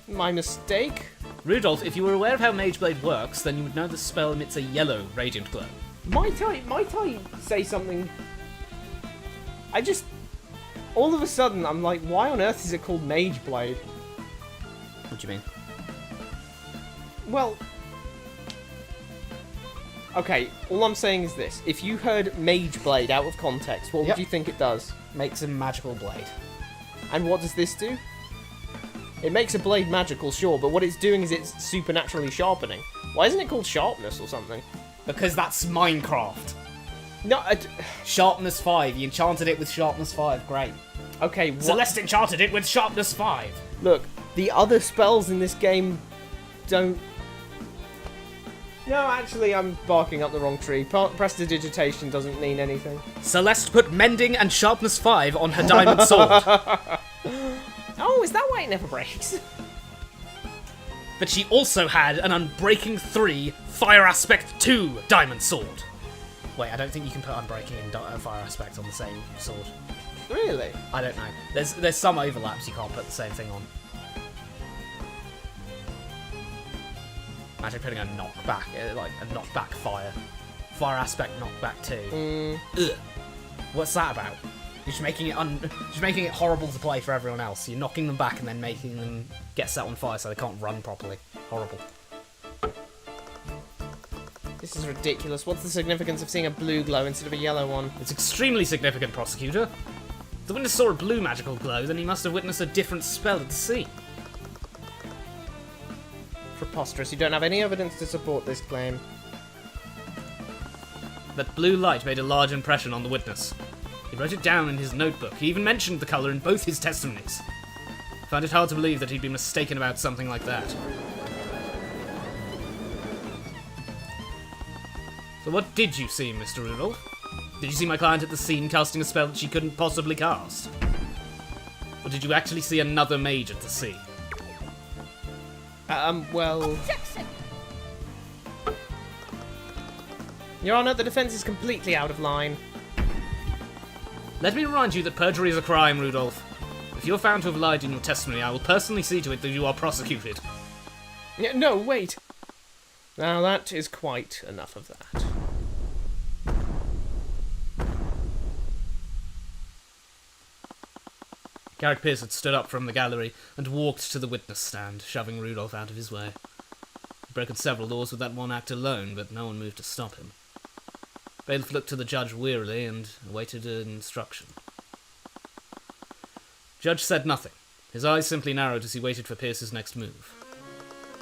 Speaker 1: My mistake?
Speaker 2: Rudolph, if you were aware of how Mage Blade works, then you would know the spell emits a yellow radiant glow.
Speaker 1: Might I say something? All of a sudden, I'm like, why on earth is it called Mage Blade?
Speaker 2: What do you mean?
Speaker 1: Well, okay, all I'm saying is this. If you heard Mage Blade out of context, what
Speaker 2: Yep.
Speaker 1: would you think it does?
Speaker 2: Makes a magical blade.
Speaker 1: And what does this do? It makes a blade magical, sure, but what it's doing is it's supernaturally sharpening. Why isn't it called sharpness or something?
Speaker 2: Because that's Minecraft.
Speaker 1: No,
Speaker 2: Sharpness 5. You enchanted it with Sharpness 5. Great.
Speaker 1: okay, what?
Speaker 2: Celeste enchanted it with Sharpness 5.
Speaker 1: Look, the other spells in this game don't... No, actually, I'm barking up the wrong tree. Prestidigitation doesn't mean anything.
Speaker 2: Celeste put Mending and Sharpness 5 on her diamond sword.
Speaker 1: Oh, is that why it never breaks?
Speaker 2: But she also had an Unbreaking 3 Fire Aspect 2 diamond sword. Wait, I don't think you can put Unbreaking and Fire Aspect on the same sword.
Speaker 1: Really?
Speaker 2: I don't know. There's some overlaps you can't put the same thing on. Imagine putting a knockback, like a knockback fire. Fire aspect knockback 2. Ugh. What's that about? You're just making it horrible to play for everyone else. You're knocking them back and then making them get set on fire so they can't run properly. Horrible.
Speaker 1: This is ridiculous. What's the significance of seeing a blue glow instead of a yellow one?
Speaker 2: It's extremely significant, Prosecutor. If the witness saw a blue magical glow, then he must have witnessed a different spell at the scene.
Speaker 1: Preposterous. You don't have any evidence to support this claim.
Speaker 2: That blue light made a large impression on the witness. He wrote it down in his notebook. He even mentioned the colour in both his testimonies. I found it hard to believe that he'd be mistaken about something like that. So what did you see, Mr. Rudolph? Did you see my client at the scene casting a spell that she couldn't possibly cast? Or did you actually see another mage at the scene?
Speaker 1: Well...
Speaker 3: Objection!
Speaker 1: Your Honour, the defence is completely out of line.
Speaker 2: Let me remind you that perjury is a crime, Rudolph. If you're found to have lied in your testimony, I will personally see to it that you are prosecuted.
Speaker 1: No, wait. Now that is quite enough of that.
Speaker 2: Garrick Pierce had stood up from the gallery and walked to the witness stand, shoving Rudolph out of his way. He'd broken several laws with that one act alone, but no one moved to stop him. Bailiff looked to the judge wearily and awaited an instruction. Judge said nothing. His eyes simply narrowed as he waited for Pierce's next move.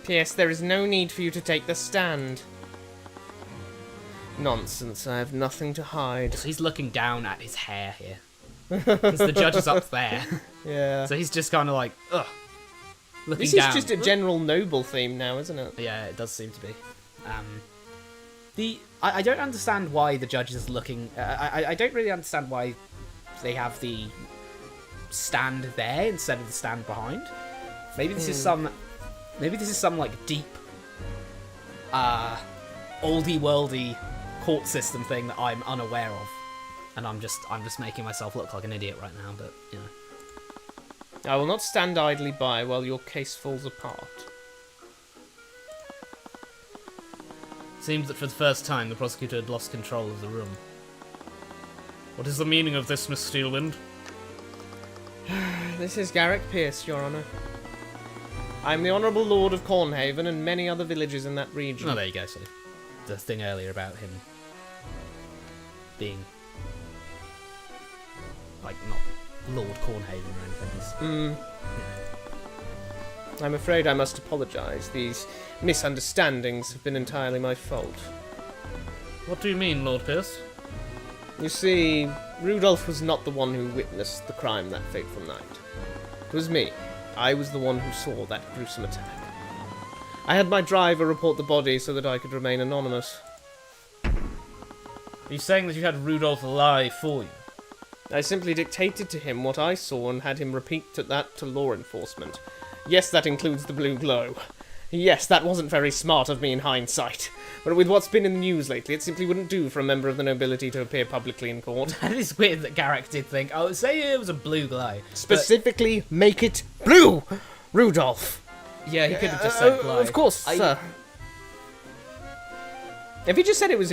Speaker 1: Pierce, there is no need for you to take the stand. Nonsense, I have nothing to hide.
Speaker 2: So he's looking down at his hair here. Because the judge is up there.
Speaker 1: Yeah.
Speaker 2: So he's just kind of like, ugh. Looking
Speaker 1: This
Speaker 2: down.
Speaker 1: is just a general noble theme now, isn't it?
Speaker 2: Yeah, it does seem to be. I don't understand why the judge is looking... I don't really understand why they have the stand there instead of the stand behind. Maybe this is some... Maybe this is some, like, deep... oldie-worldy court system thing that I'm unaware of. And I'm just making myself look like an idiot right now, but, you know.
Speaker 1: I will not stand idly by while your case falls apart.
Speaker 2: Seems that for the first time the prosecutor had lost control of the room. What is the meaning of this, Miss Steelwind?
Speaker 1: This is Garrick Pierce, Your Honour. I am the Honourable Lord of Cornhaven and many other villages in that region.
Speaker 2: Oh, there you go, so the thing earlier about him being, like, not Lord Cornhaven or anything.
Speaker 1: I'm afraid I must apologise. These misunderstandings have been entirely my fault.
Speaker 2: What do you mean, Lord Pierce?
Speaker 1: You see, Rudolph was not the one who witnessed the crime that fateful night. It was me. I was the one who saw that gruesome attack. I had my driver report the body so that I could remain anonymous.
Speaker 2: Are you saying that you had Rudolph lie for you?
Speaker 1: I simply dictated to him what I saw and had him repeat that to law enforcement. Yes, that includes the blue glow. Yes, that wasn't very smart of me in hindsight. But with what's been in the news lately, it simply wouldn't do for a member of the nobility to appear publicly in court.
Speaker 2: That is weird that Garrick did think, oh, say it was a blue glow.
Speaker 1: Specifically, make it blue! Rudolph!
Speaker 2: Yeah, he could have just said glow.
Speaker 1: Of course, sir. If he just said it was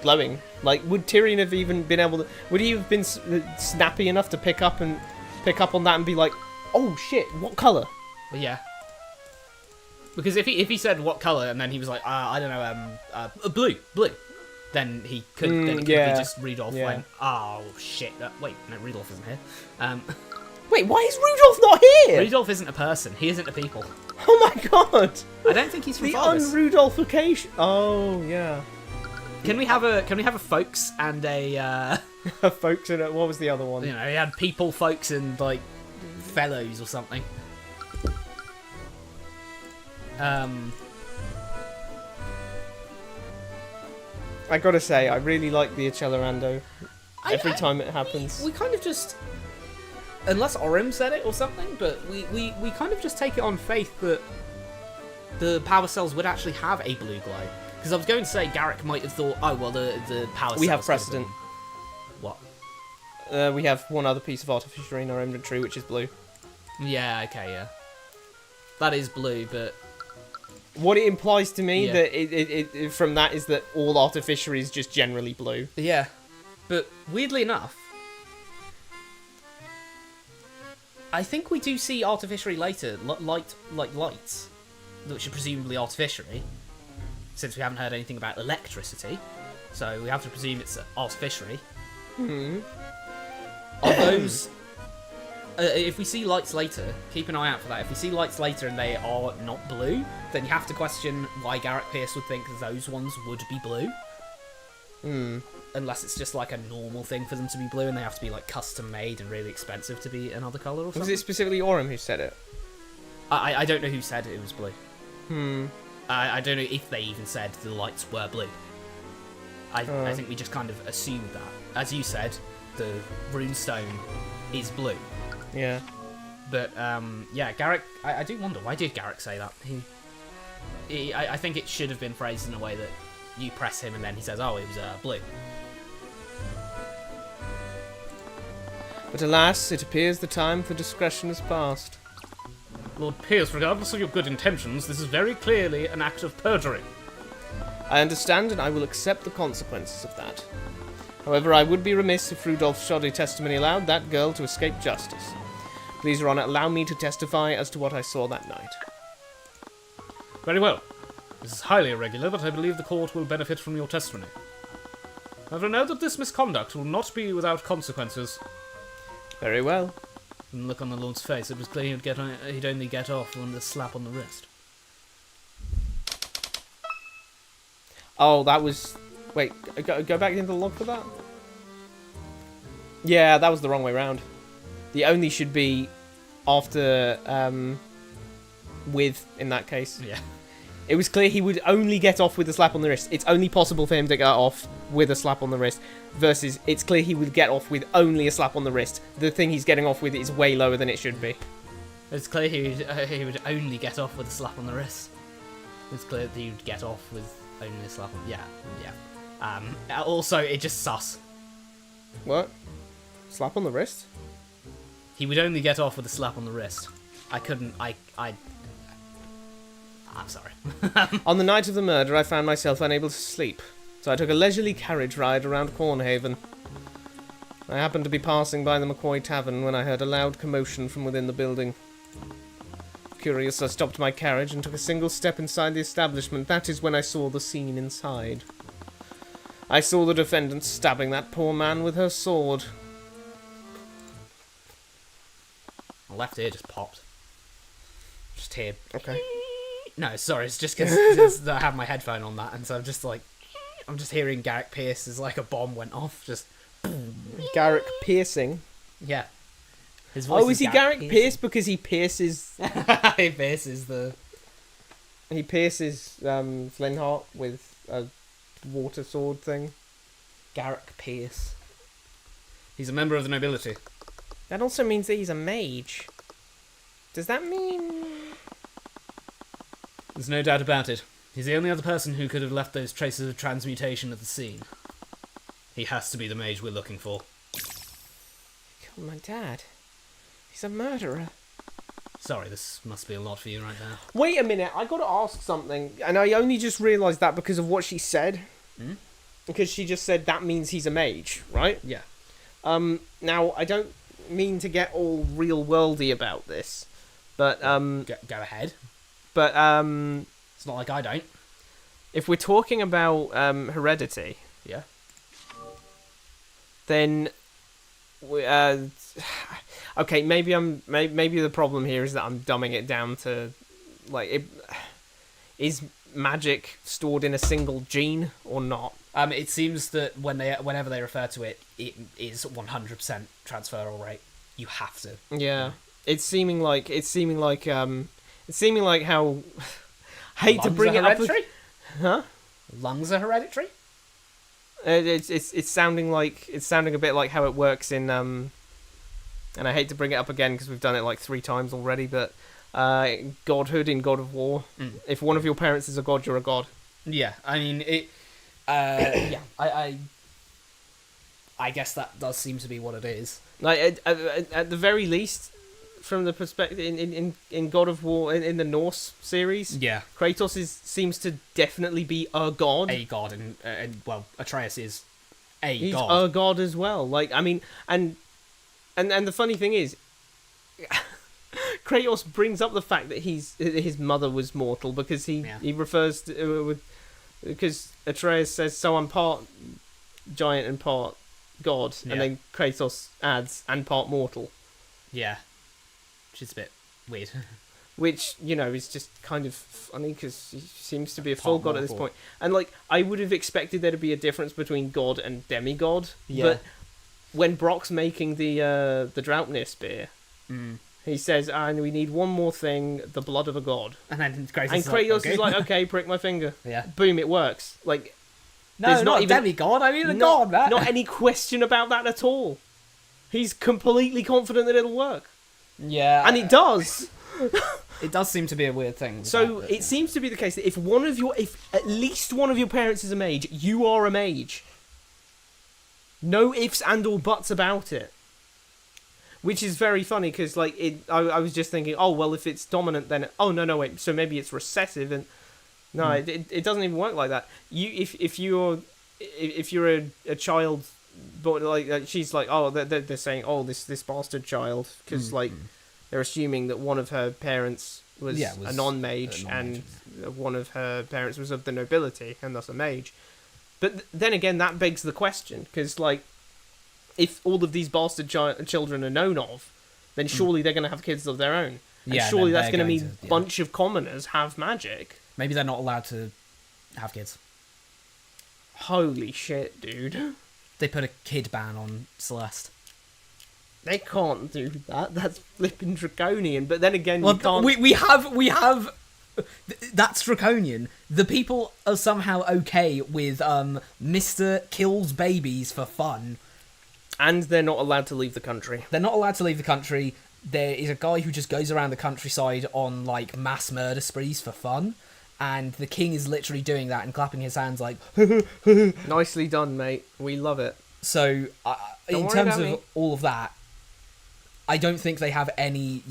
Speaker 1: glowing, like, would Tyrion have even been able to... Would he have been snappy enough to pick up on that and be like, oh shit, what colour?
Speaker 2: Well, yeah. Because if he said what colour and then he was like, I don't know, blue, then he could be just Rudolph went, oh shit, wait, no, Rudolph isn't here.
Speaker 1: Wait, why is Rudolph not here?
Speaker 2: Rudolph isn't a person, he isn't a people.
Speaker 1: Oh my god!
Speaker 2: I don't think he's from
Speaker 1: the
Speaker 2: Fargus.
Speaker 1: un-Rudolphication. Oh yeah.
Speaker 2: Can we have a folks and a
Speaker 1: folks in it? What was the other one?
Speaker 2: You know, he had people, folks, and like fellows or something.
Speaker 1: I gotta say, I really like the Accelerando. Every time it happens.
Speaker 2: We kind of just, unless Orim said it or something, but we kind of just take it on faith that the power cells would actually have a blue glow. Because I was going to say Garrick might have thought, oh well, the power cells.
Speaker 1: We have precedent.
Speaker 2: What?
Speaker 1: We have one other piece of artificer in our inventory, which is blue.
Speaker 2: Yeah. Okay. Yeah. That is blue, but
Speaker 1: What it implies to me
Speaker 2: Yeah.
Speaker 1: that it from that is that all artificery is just generally blue.
Speaker 2: Yeah, but weirdly enough, I think we do see artificery later, lights, which are presumably artificery, since we haven't heard anything about electricity, so we have to presume it's artificery.
Speaker 1: Hmm.
Speaker 2: Are those... if we see lights later, keep an eye out for that. If we see lights later and they are not blue, then you have to question why Garrick Pierce would think those ones would be blue.
Speaker 1: Hmm.
Speaker 2: Unless it's just like a normal thing for them to be blue and they have to be like custom made and really expensive to be another colour or something.
Speaker 1: Was it specifically Aurum who said it?
Speaker 2: I don't know who said it was blue.
Speaker 1: Hmm.
Speaker 2: I don't know if they even said the lights were blue. I think we just kind of assumed that. As you said, the runestone is blue.
Speaker 1: Yeah.
Speaker 2: But, yeah, Garrick... I do wonder, why did Garrick say that? I think it should have been phrased in a way that you press him and then he says, oh, it was blue.
Speaker 1: But alas, it appears the time for discretion is past.
Speaker 2: Lord Pierce, regardless of your good intentions, this is very clearly an act of perjury.
Speaker 1: I understand, and I will accept the consequences of that. However, I would be remiss if Rudolph's shoddy testimony allowed that girl to escape justice. Please, Your Honour, allow me to testify as to what I saw that night.
Speaker 2: Very well. This is highly irregular, but I believe the court will benefit from your testimony. However, know that this misconduct will not be without consequences.
Speaker 1: Very well.
Speaker 2: From the look on the Lord's face, it was clear he'd only get off with a slap on the wrist.
Speaker 1: Oh, that was... Wait, go back into the log for that? Yeah, that was the wrong way round. The only should be after, with, in that case.
Speaker 2: Yeah.
Speaker 1: It was clear he would only get off with a slap on the wrist. It's only possible for him to get off with a slap on the wrist, versus it's clear he would get off with only a slap on the wrist. The thing he's getting off with is way lower than it should be.
Speaker 2: It's clear he would only get off with a slap on the wrist. It's clear that he would get off with only a slap on... Yeah. Also, it just sus.
Speaker 1: What? Slap on the wrist?
Speaker 2: He would only get off with a slap on the wrist. I'm sorry.
Speaker 1: On the night of the murder, I found myself unable to sleep, so I took a leisurely carriage ride around Cornhaven. I happened to be passing by the McCoy Tavern when I heard a loud commotion from within the building. Curious, I stopped my carriage and took a single step inside the establishment. That is when I saw the scene inside. I saw the defendant stabbing that poor man with her sword.
Speaker 2: My left ear just popped. Just here.
Speaker 1: Okay.
Speaker 2: No, sorry, it's just because I have my headphone on that, and so I'm just hearing Garrick Pierce as like a bomb went off, just...
Speaker 1: Garrick piercing?
Speaker 2: Yeah. His voice
Speaker 1: Is he Garrick Pierce because he pierces...
Speaker 2: He pierces the...
Speaker 1: He pierces Flintheart with a water sword thing?
Speaker 2: Garrick Pierce. He's a member of the nobility.
Speaker 1: That also means that he's a mage. Does that mean...
Speaker 2: There's no doubt about it. He's the only other person who could have left those traces of transmutation at the scene. He has to be the mage we're looking for.
Speaker 1: He killed my dad. He's a murderer.
Speaker 2: Sorry, this must be a lot for you right now.
Speaker 1: Wait a minute, I gotta ask something. And I only just realised that because of what she said.
Speaker 2: Hmm?
Speaker 1: Because she just said that means he's a mage, right?
Speaker 2: Yeah.
Speaker 1: Now, I don't mean to get all real worldy about this. But,
Speaker 2: Go ahead.
Speaker 1: But,
Speaker 2: It's not like I don't.
Speaker 1: if we're talking about, heredity...
Speaker 2: Yeah.
Speaker 1: Then... okay, maybe the problem here is that I'm dumbing it down to... Like, is magic stored in a single gene or not?
Speaker 2: It seems that whenever they refer to it, it is 100% transferal rate. You have to.
Speaker 1: Yeah. It's seeming like how... hate to bring it up... Huh?
Speaker 2: Lungs are hereditary?
Speaker 1: It's sounding a bit like how it works in and I hate to bring it up again because we've done it like 3 times already, but godhood in God of War. If one of your parents is a god, you're a god.
Speaker 2: Yeah, I mean it. Yeah, I guess that does seem to be what it is.
Speaker 1: Like at the very least, from the perspective in God of War in the Norse series,
Speaker 2: Yeah.
Speaker 1: Kratos seems to definitely be a god.
Speaker 2: A god, and well, Atreus is a
Speaker 1: He's
Speaker 2: god.
Speaker 1: a god as well. Like, I mean, and the funny thing is, Kratos brings up the fact that his mother was mortal because he refers to because Atreus says, so I'm part giant and part god, and then Kratos adds, and part mortal.
Speaker 2: Yeah. Which is a bit weird.
Speaker 1: Which, is just kind of funny because he seems to be a full god at this point. And, like, I would have expected there to be a difference between god and demigod. Yeah. But when Brock's making the Droupnir spear, he says, and we need one more thing, the blood of a god.
Speaker 2: And then
Speaker 1: Kratos is like, okay, prick my finger.
Speaker 2: Yeah.
Speaker 1: Boom, it works. Like,
Speaker 2: no,
Speaker 1: there's
Speaker 2: not a demigod, I mean a god, man.
Speaker 1: Not any question about that at all. He's completely confident that it'll work.
Speaker 2: Yeah.
Speaker 1: And it does.
Speaker 2: It does seem to be a weird thing.
Speaker 1: So it seems to be the case that if at least one of your parents is a mage, you are a mage. No ifs and or buts about it. Which is very funny because, like, I was just thinking, oh well, if it's dominant, then no wait, so maybe it's recessive, and no, it doesn't even work like that. If you're a child, but like she's like, oh, they're saying, oh, this bastard child, because like they're assuming that one of her parents was a non-mage, and one of her parents was of the nobility and thus a mage. But then again, that begs the question, because like, if all of these bastard children are known of, then surely they're going to have kids of their own. And surely that's going to mean a bunch of commoners have magic.
Speaker 2: Maybe they're not allowed to have kids.
Speaker 1: Holy shit, dude.
Speaker 2: They put a kid ban on Celeste.
Speaker 1: They can't do that. That's flipping draconian. But then again,
Speaker 2: well,
Speaker 1: you can't...
Speaker 2: We have... That's draconian. The people are somehow okay with Mr. kills babies for fun.
Speaker 1: And they're not allowed to leave the country.
Speaker 2: They're not allowed to leave the country. There is a guy who just goes around the countryside on, like, mass murder sprees for fun. And the king is literally doing that and clapping his hands like...
Speaker 1: Nicely done, mate. We love it.
Speaker 2: So, in terms of all of that, I don't think they have any,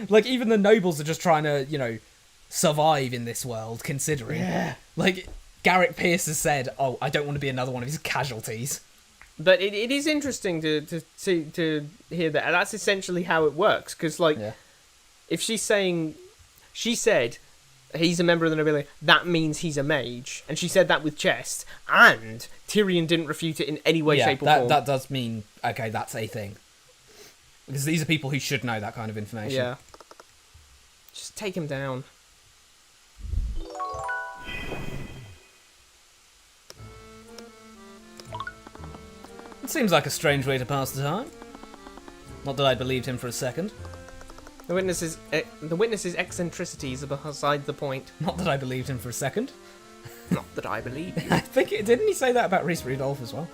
Speaker 2: like, even the nobles are just trying to, survive in this world, considering.
Speaker 1: Yeah.
Speaker 2: Like, Garrick Pierce has said, oh, I don't want to be another one of his casualties.
Speaker 1: But it is interesting to hear that. And that's essentially how it works. Because, like, if she's saying... She said... He's a member of the nobility. That means he's a mage, and she said that with chest. And Tyrion didn't refute it in any way, shape, or form.
Speaker 2: That does mean okay. That's a thing, because these are people who should know that kind of information.
Speaker 1: Yeah. Just take him down.
Speaker 2: It seems like a strange way to pass the time. Not that I believed him for a second.
Speaker 1: The witness's eccentricities are beside the point.
Speaker 2: Not that I believed him for a second.
Speaker 1: Not that I believe you.
Speaker 2: I think didn't he say that about Rhys Rudolph as well?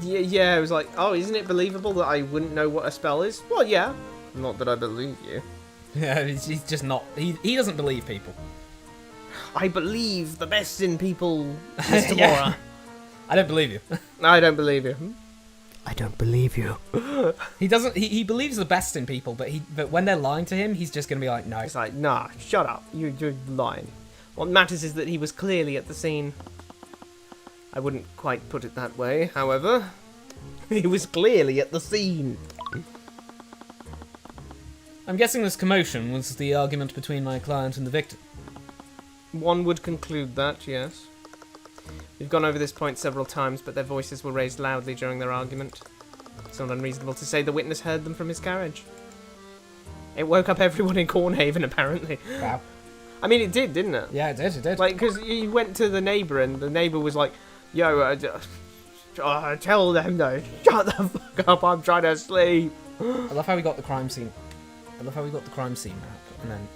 Speaker 1: Yeah, it was like, oh, isn't it believable that I wouldn't know what a spell is? Well, yeah. Not that I believe you.
Speaker 2: Yeah, he's just not... He doesn't believe people.
Speaker 1: I believe the best in people, Mr. Mora.
Speaker 2: I don't believe you.
Speaker 1: I don't believe you. I don't believe you.
Speaker 2: He doesn't. He believes the best in people, but when they're lying to him, he's just gonna be like, no.
Speaker 1: It's like, nah, shut up. You're lying. What matters is that he was clearly at the scene. I wouldn't quite put it that way, however. He was clearly at the scene.
Speaker 2: I'm guessing this commotion was the argument between my client and the victim.
Speaker 1: One would conclude that, yes. We've gone over this point several times, but their voices were raised loudly during their argument. It's not unreasonable to say the witness heard them from his carriage. It woke up everyone in Cornhaven, apparently.
Speaker 2: Wow.
Speaker 1: I mean, it did, didn't it?
Speaker 2: Yeah, it did.
Speaker 1: Like, because you went to the neighbour, and the neighbour was like, yo, tell them, no, shut the fuck up, I'm trying to sleep.
Speaker 2: I love how we got the crime scene. I love how we got the crime scene map, and then...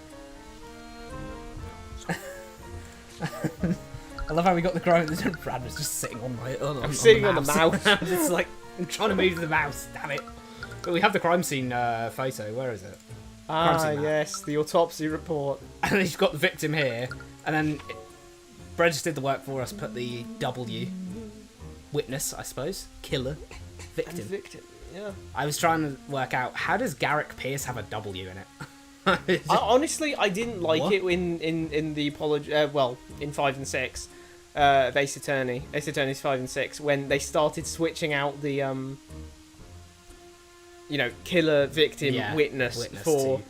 Speaker 2: I love how we got the crime. Brad was just sitting on my.
Speaker 1: I'm sitting on the mouse.
Speaker 2: It's like I'm trying to move the mouse. Damn it! But we have the crime scene photo. Where is it?
Speaker 1: Yes, the autopsy report.
Speaker 2: And then you've got the victim here, and then Brad just did the work for us. Put the W. Witness, I suppose. Killer. Victim.
Speaker 1: Yeah.
Speaker 2: I was trying to work out, how does Garrick Pierce have a W in it?
Speaker 1: Honestly, I didn't like
Speaker 2: What?
Speaker 1: it in the in 5 and 6, of Ace Attorney. Ace Attorney's 5 and 6, when they started switching out the killer, victim, witness for
Speaker 2: to,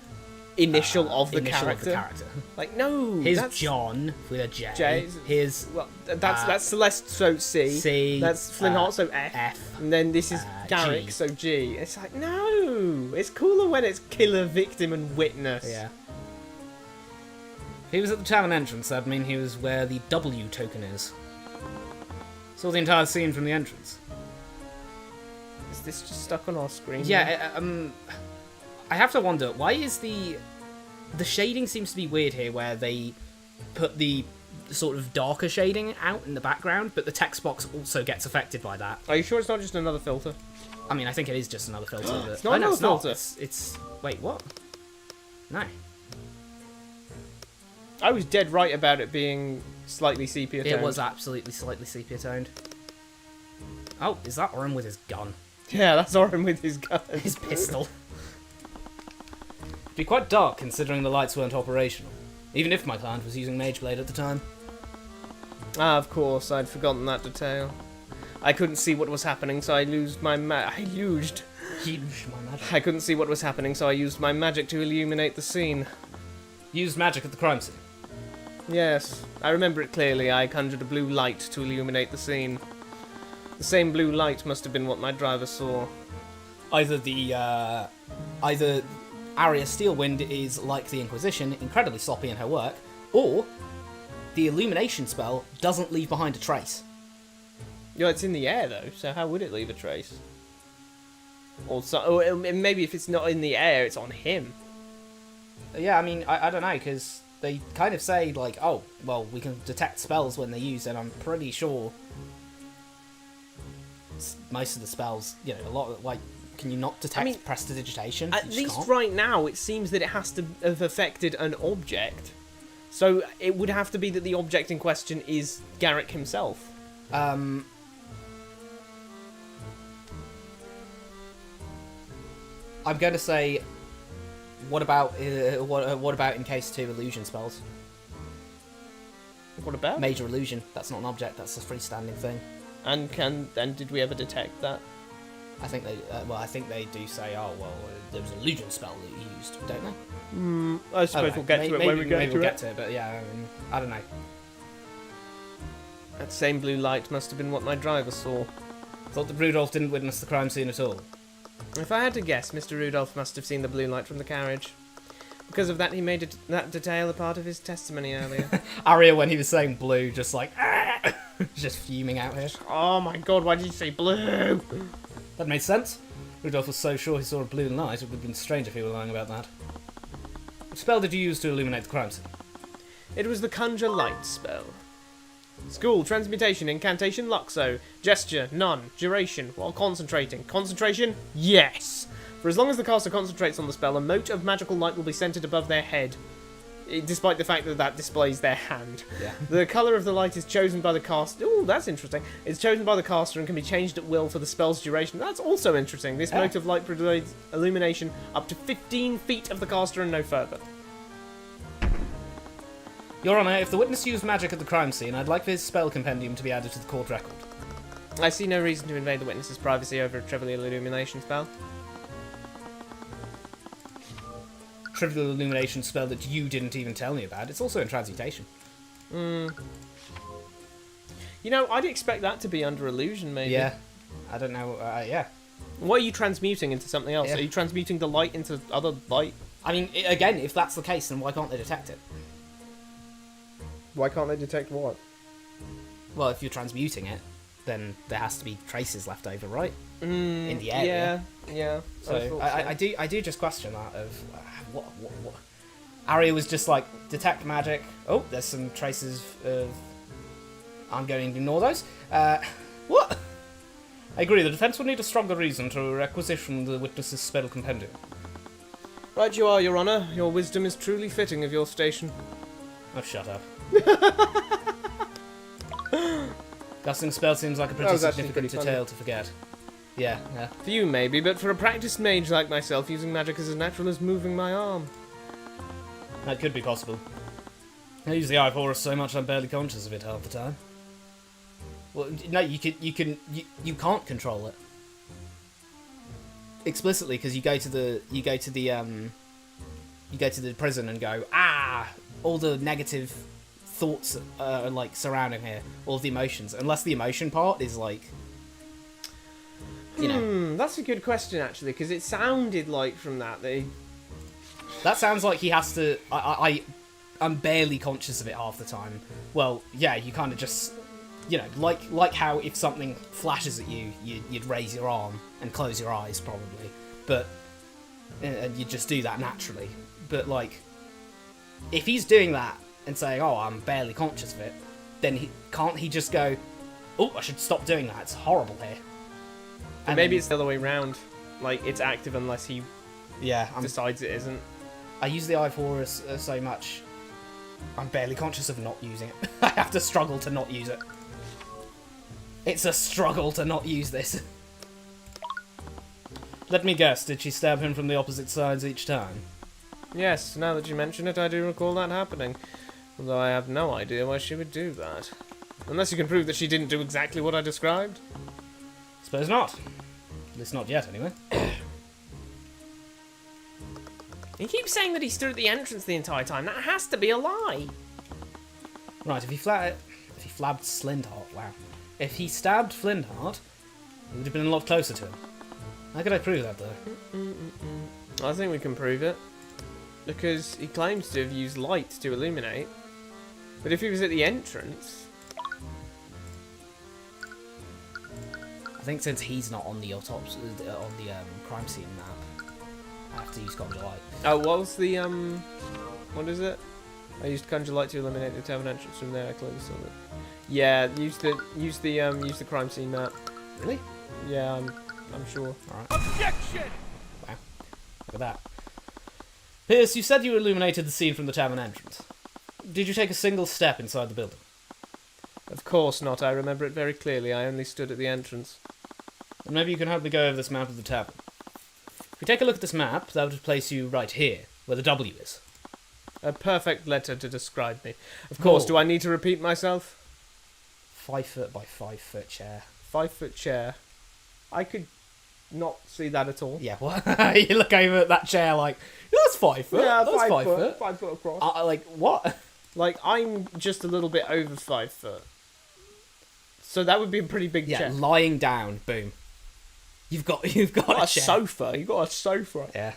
Speaker 1: initial of the
Speaker 2: initial
Speaker 1: character. Like, no,
Speaker 2: Here's
Speaker 1: that's
Speaker 2: John with a J.
Speaker 1: J.
Speaker 2: Here's
Speaker 1: that's Celeste, so C.
Speaker 2: C.
Speaker 1: That's Flintheart, so F.
Speaker 2: F.
Speaker 1: And then this is Garrick,
Speaker 2: G.
Speaker 1: so G. It's like, no, it's cooler when it's killer, victim, and witness.
Speaker 2: Yeah. If he was at the tavern entrance, that'd mean he was where the W token is. Saw the entire scene from the entrance.
Speaker 1: Is this just stuck on our screen?
Speaker 2: Yeah, I have to wonder, why is the shading seems to be weird here, where they put the sort of darker shading out in the background, but the text box also gets affected by that.
Speaker 1: Are you sure it's not just another filter?
Speaker 2: I mean, I think it is just another filter. But...
Speaker 1: It's not another filter.
Speaker 2: It's... Wait, what? No.
Speaker 1: I was dead right about it being slightly sepia toned.
Speaker 2: It was absolutely slightly sepia toned. Oh, is that Oren with his gun?
Speaker 1: Yeah, that's Oren with his gun.
Speaker 2: His pistol. It'd be quite dark considering the lights weren't operational. Even if my client was using Mageblade at the time.
Speaker 1: Ah, of course, I'd forgotten that detail. I couldn't see what was happening, so I used my
Speaker 2: Huge my magic.
Speaker 1: I couldn't see what was happening, so I used my magic to illuminate the scene.
Speaker 2: Used magic at the crime scene.
Speaker 1: Yes, I remember it clearly. I conjured a blue light to illuminate the scene. The same blue light must have been what my driver saw.
Speaker 2: Either Arya Steelwind is like the Inquisition, incredibly sloppy in her work, or the illumination spell doesn't leave behind a trace.
Speaker 1: Yeah, it's in the air though, so how would it leave a trace? Or maybe if it's not in the air, it's on him.
Speaker 2: Yeah, I mean, I don't know, because they kind of say, like, oh, well, we can detect spells when they're used, and I'm pretty sure most of the spells, a lot of, like, can you not detect prestidigitation?
Speaker 1: At least right now, it seems that it has to have affected an object. So it would have to be that the object in question is Garrick himself.
Speaker 2: I'm going to say, what about in case 2 illusion spells?
Speaker 1: What about?
Speaker 2: Major illusion. That's not an object. That's a freestanding thing.
Speaker 1: And did we ever detect that?
Speaker 2: I think they. I think they do say, oh well, there was an illusion spell that you used, don't they?
Speaker 1: I suppose we'll get to it when we get to it.
Speaker 2: But yeah, I don't know.
Speaker 1: That same blue light must have been what my driver saw.
Speaker 2: Thought that Rudolph didn't witness the crime scene at all.
Speaker 1: If I had to guess, Mr. Rudolph must have seen the blue light from the carriage. Because of that, he made that detail a part of his testimony earlier.
Speaker 2: Arya, when he was saying blue, just like, just fuming out here.
Speaker 1: Oh my god, why did you say blue?
Speaker 2: That made sense. Rudolph was so sure he saw a blue light, it would have been strange if he were lying about that. What spell did you use to illuminate the crime scene?
Speaker 1: It was the Conjure Light spell. School, transmutation, incantation, luxo. Gesture, none. Duration, while concentrating. Concentration, yes. For as long as the caster concentrates on the spell, a mote of magical light will be centered above their head, despite the fact that displays their hand.
Speaker 2: Yeah.
Speaker 1: The colour of the light is chosen by the caster. Ooh, that's interesting. It's chosen by the caster and can be changed at will for the spell's duration. That's also interesting. This mote of light provides illumination up to 15 feet of the caster and no further.
Speaker 2: Your Honour, if the witness used magic at the crime scene, I'd like for his spell compendium to be added to the court record.
Speaker 1: I see no reason to invade the witness's privacy over a trivial illumination spell.
Speaker 2: Trivial illumination spell that you didn't even tell me about. It's also in transmutation.
Speaker 1: You know, I'd expect that to be under illusion, maybe.
Speaker 2: Yeah. I don't know. Yeah.
Speaker 1: What are you transmuting into something else?
Speaker 2: Yeah.
Speaker 1: Are you transmuting the light into other light?
Speaker 2: I mean, again, if that's the case, then why can't they detect it?
Speaker 1: Why can't they detect what?
Speaker 2: Well, if you're transmuting it, then there has to be traces left over, right? In the area.
Speaker 1: Yeah.
Speaker 2: So I do just question that of what. Arya was just like, detect magic. Oh, there's some traces of. I'm going to ignore those. What? I agree. The defense will need a stronger reason to requisition the witness's spell compendium.
Speaker 1: Right you are, Your Honour. Your wisdom is truly fitting of your station.
Speaker 2: Oh, shut up. Casting spell seems like a pretty significant detail to forget. Yeah, yeah.
Speaker 1: For you, maybe, but for a practiced mage like myself, using magic is as natural as moving my arm.
Speaker 2: That could be possible. I use the Eye of Horus so much I'm barely conscious of it half the time. Well, no, you can't control it explicitly because you go to the prison and go, all the negative thoughts are like surrounding here, all the emotions, unless the emotion part is like, you know.
Speaker 1: That's a good question actually, because it sounded like from that
Speaker 2: That sounds like he has to. I'm barely conscious of it half the time. Well, yeah, you kind of just, you know, like how if something flashes at you, you'd raise your arm and close your eyes probably, but and you just do that naturally. But like, if he's doing that and saying, "Oh, I'm barely conscious of it," then can't he just go, "Oh, I should stop doing that. It's horrible here."
Speaker 1: And maybe it's the other way round. Like, it's active unless he decides it isn't.
Speaker 2: I use the Eye of Horus so much, I'm barely conscious of not using it. I have to struggle to not use it. It's a struggle to not use this. Let me guess, did she stab him from the opposite sides each time?
Speaker 1: Yes, now that you mention it, I do recall that happening. Although I have no idea why she would do that. Unless you can prove that she didn't do exactly what I described.
Speaker 2: Suppose not. At least not yet, anyway.
Speaker 1: He keeps saying that he stood at the entrance the entire time. That has to be a lie.
Speaker 2: Right, if he flabbed Slintheart, wow. If he stabbed Flintheart, it would have been a lot closer to him. How could I prove that, though?
Speaker 1: I think we can prove it. Because he claims to have used light to illuminate. But if he was at the entrance...
Speaker 2: I think since he's not on the autopsy, on the crime scene map, I have to use Conjure Light.
Speaker 1: Oh, what was the, what is it? I used Conjure Light to eliminate the tavern entrance from there, I clearly saw it. Yeah, use the crime scene map.
Speaker 2: Really?
Speaker 1: Yeah, I'm sure.
Speaker 2: Alright. Objection! Wow. Look at that. Pierce, you said you illuminated the scene from the tavern entrance. Did you take a single step inside the building?
Speaker 1: Of course not, I remember it very clearly. I only stood at the entrance.
Speaker 2: Then maybe you can help me go over this map of the tavern. If we take a look at this map, that would place you right here, where the W is.
Speaker 1: A perfect letter to describe me. Of course, do I need to repeat myself?
Speaker 2: 5 foot by 5 foot chair.
Speaker 1: 5 foot chair. I could not see that at all.
Speaker 2: Yeah, what? You look over at that chair like, that's 5 foot.
Speaker 1: Yeah,
Speaker 2: that's 5 foot.
Speaker 1: 5 foot across.
Speaker 2: Like, what?
Speaker 1: Like, I'm just a little bit over 5 foot. So that would be a pretty big chair.
Speaker 2: Yeah, lying down, boom. You've got a chair.
Speaker 1: Sofa. You've got a sofa.
Speaker 2: Yeah.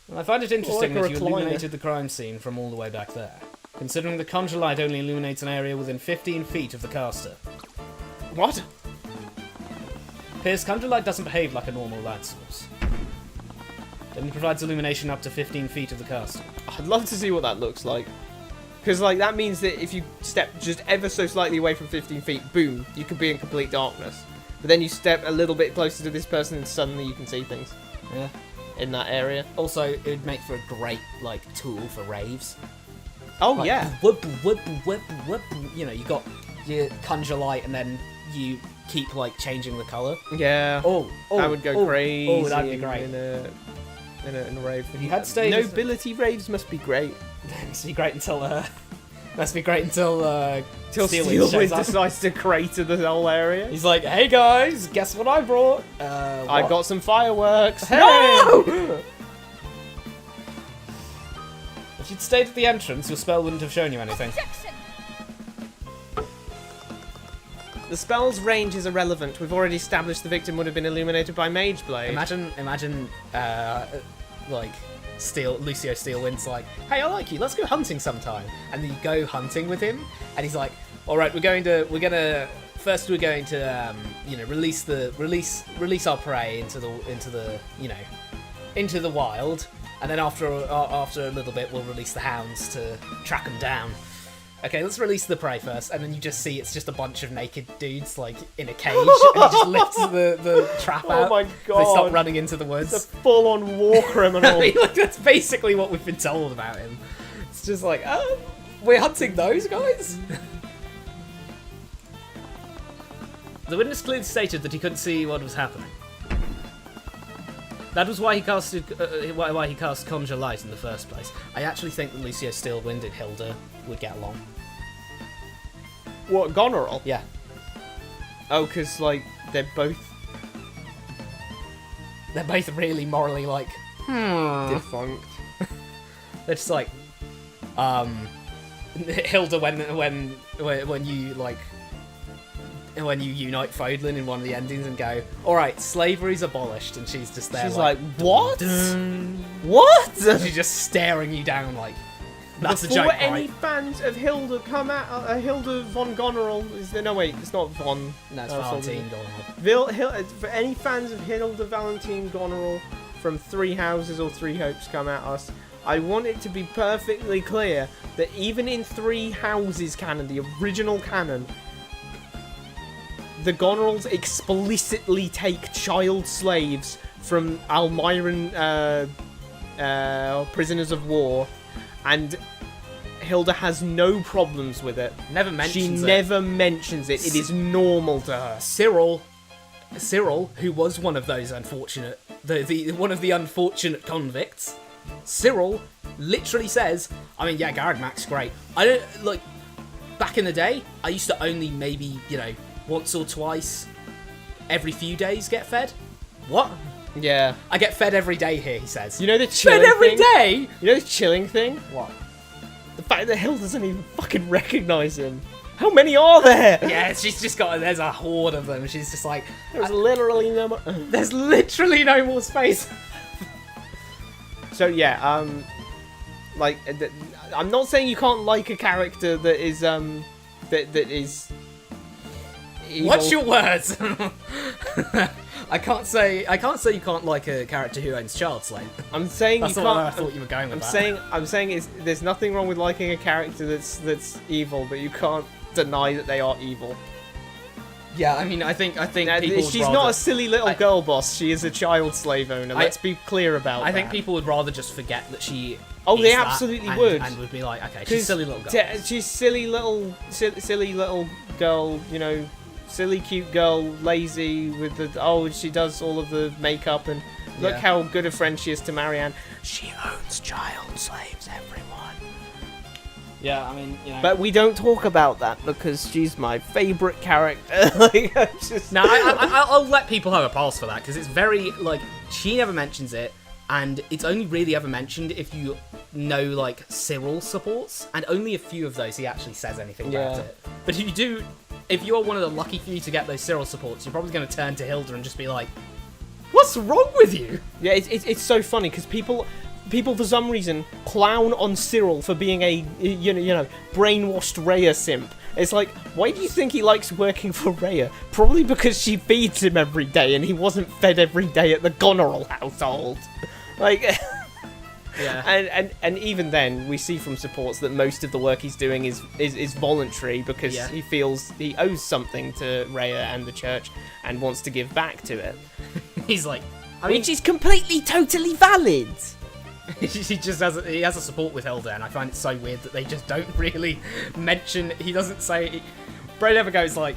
Speaker 2: Well, I find it interesting
Speaker 1: Like a
Speaker 2: that you
Speaker 1: recliner.
Speaker 2: illuminated the crime scene from all the way back there, considering the Conjure Light only illuminates an area within 15 feet of the caster.
Speaker 1: What?
Speaker 2: Pierce, Conjure Light doesn't behave like a normal light source. It only provides illumination up to 15 feet of the caster.
Speaker 1: I'd love to see what that looks like. Because, like, that means that if you step just ever so slightly away from 15 feet, boom, you could be in complete darkness. But then you step a little bit closer to this person and suddenly you can see things.
Speaker 2: Yeah.
Speaker 1: In that area.
Speaker 2: Also, it would make for a great, like, tool for raves.
Speaker 1: Oh,
Speaker 2: like,
Speaker 1: yeah.
Speaker 2: Whoop, whoop, whoop, whoop. You know, you got your Conjure Light and then you keep, like, changing the colour.
Speaker 1: Yeah.
Speaker 2: Oh,
Speaker 1: that would go crazy.
Speaker 2: Oh, that'd be great.
Speaker 1: In a rave.
Speaker 2: If you had stayed...
Speaker 1: Nobility raves must be great.
Speaker 2: Must be great until
Speaker 1: Till Steelwind decides to crater the whole area.
Speaker 2: He's like, hey guys, guess what I brought?
Speaker 1: I got some fireworks.
Speaker 2: Hey!
Speaker 1: No!
Speaker 2: If you'd stayed at the entrance, your spell wouldn't have shown you anything.
Speaker 1: The spell's range is irrelevant. We've already established the victim would have been illuminated by Mage Blade.
Speaker 2: Imagine, like, Lucio Steelwind's like, hey, I like you, let's go hunting sometime. And then you go hunting with him, and he's like, all right, we're going to release our prey into the wild, and then after a little bit, we'll release the hounds to track them down. Okay, let's release the prey first, and then you just see it's just a bunch of naked dudes, like, in a cage, and he just lifts the trap out.
Speaker 1: Oh my god.
Speaker 2: They stop running into the woods.
Speaker 1: It's a full-on war criminal.
Speaker 2: Like, that's basically what we've been told about him. It's just like, we're hunting those guys? The witness clearly stated that he couldn't see what was happening. That was why he casted why he cast Conjure Light in the first place. I actually think that Lucio Steelwind and Hilda would get along.
Speaker 1: What, Goneril?
Speaker 2: Yeah.
Speaker 1: Oh, because, like, they're both
Speaker 2: really morally like,
Speaker 1: defunct.
Speaker 2: They're just like, Hilda when you like, when you unite Fodlan in one of the endings and go, all right, slavery's abolished, and she's just there.
Speaker 1: She's
Speaker 2: like,
Speaker 1: what?
Speaker 2: Dun.
Speaker 1: What?
Speaker 2: She's just staring you down like, that's a
Speaker 1: Before
Speaker 2: joke,
Speaker 1: any
Speaker 2: right?
Speaker 1: fans of Hilda come out, Hilda von Goneril is there? No, wait, it's not von.
Speaker 2: No, it's
Speaker 1: Oh,
Speaker 2: Valentine going on.
Speaker 1: For any fans of Hilda Valentine Goneril from Three Houses or Three Hopes come at us, I want it to be perfectly clear that even in Three Houses canon, the original canon, the Gonerils explicitly take child slaves from Almiran prisoners of war, and Hilda has no problems with it.
Speaker 2: Never mentions
Speaker 1: She
Speaker 2: it.
Speaker 1: never mentions it. It is normal to her.
Speaker 2: Cyril, who was one of those unfortunate, one of the unfortunate convicts, Cyril literally says, I mean, yeah, Garreg Mac's great. I don't, like, back in the day, I used to only maybe, once or twice every few days get fed. What?
Speaker 1: Yeah.
Speaker 2: I get fed every day here, he says.
Speaker 1: You know the chilling
Speaker 2: Fed every
Speaker 1: thing?
Speaker 2: day?
Speaker 1: You know the chilling thing?
Speaker 2: What?
Speaker 1: The fact that Hilda doesn't even fucking recognise him. How many are there?
Speaker 2: Yeah, she's just got, there's a horde of them. She's just like,
Speaker 1: There's literally no more.
Speaker 2: there's literally no more space.
Speaker 1: So yeah, I'm not saying you can't like a character that is that is evil.
Speaker 2: Watch your words. I can't say you can't like a character who owns child slave.
Speaker 1: I'm saying
Speaker 2: That's
Speaker 1: you
Speaker 2: not
Speaker 1: can't.
Speaker 2: where I thought you were going with that.
Speaker 1: I'm saying there's nothing wrong with liking a character that's evil, but you can't deny that they are evil.
Speaker 2: Yeah, I mean, I think
Speaker 1: Now,
Speaker 2: people would
Speaker 1: she's
Speaker 2: rather,
Speaker 1: not a silly little girl boss. She is a child slave owner. Let's be clear about that.
Speaker 2: I think people would rather just forget that she.
Speaker 1: Oh,
Speaker 2: is
Speaker 1: they
Speaker 2: that
Speaker 1: absolutely
Speaker 2: and,
Speaker 1: would.
Speaker 2: and would be like, okay, she's a silly little girl.
Speaker 1: She's silly little girl. Silly cute girl, lazy with the she does all of the makeup and look
Speaker 2: Yeah.
Speaker 1: how good a friend she is to Marianne. She owns child slaves, everyone.
Speaker 2: Yeah, I mean,
Speaker 1: But we don't talk about that because she's my favourite character.
Speaker 2: Now, I'll let people have a pass for that because it's very like she never mentions it, and it's only really ever mentioned if you know like Cyril supports, and only a few of those he actually says anything about
Speaker 1: Yeah.
Speaker 2: it. But if you're one of the lucky few to get those Cyril supports, you're probably going to turn to Hilda and just be like, "What's wrong with you?"
Speaker 1: Yeah, it's so funny because people for some reason clown on Cyril for being a brainwashed Rhea simp. It's like, why do you think he likes working for Rhea? Probably because she feeds him every day and he wasn't fed every day at the Goneril household. Like,
Speaker 2: Yeah.
Speaker 1: and even then, we see from supports that most of the work he's doing is voluntary because
Speaker 2: Yeah.
Speaker 1: he feels he owes something to Rhea and the church and wants to give back to it.
Speaker 2: He's like, I mean,
Speaker 1: Which is completely, totally valid.
Speaker 2: he has a support with Hilda, and I find it so weird that they just don't really mention. He doesn't say. Bray never goes like,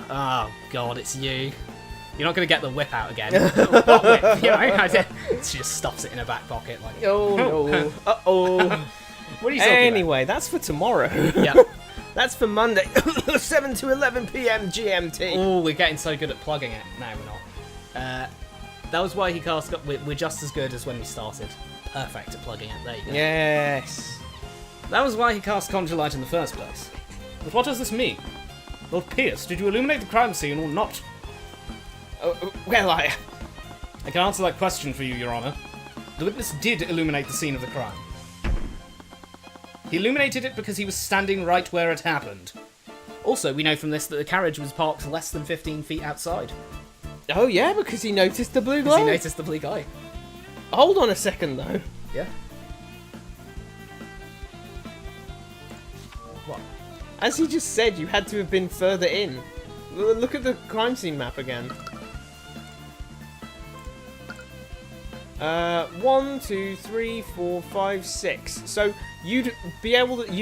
Speaker 2: "Oh God, it's you. You're not gonna get the whip out again." What whip? She just stuffs it in her back pocket. Like,
Speaker 1: Oh no. Uh-oh.
Speaker 2: what are you talking
Speaker 1: Anyway, that's for tomorrow.
Speaker 2: about? Yeah.
Speaker 1: That's for Monday, 7 to 11 p.m. GMT.
Speaker 2: Oh, we're getting so good at plugging it. No, we're not. That was why he cast. We're just as good as when we started. Perfect at plugging it. There you go.
Speaker 1: Yes.
Speaker 2: That was why he cast Conjure Light in the first place. But what does this mean? Lord Pierce, did you illuminate the crime scene or not?
Speaker 1: Well,
Speaker 2: I can answer that question for you, Your Honor. The witness did illuminate the scene of the crime. He illuminated it because he was standing right where it happened. Also, we know from this that the carriage was parked less than 15 feet outside.
Speaker 1: Oh yeah, because he noticed the blue
Speaker 2: Because
Speaker 1: glow.
Speaker 2: he noticed the bleak eye.
Speaker 1: Hold on a second though.
Speaker 2: Yeah. What?
Speaker 1: As he just said, you had to have been further in. Look at the crime scene map again. 1, 2, 3, 4, 5, 6. So you'd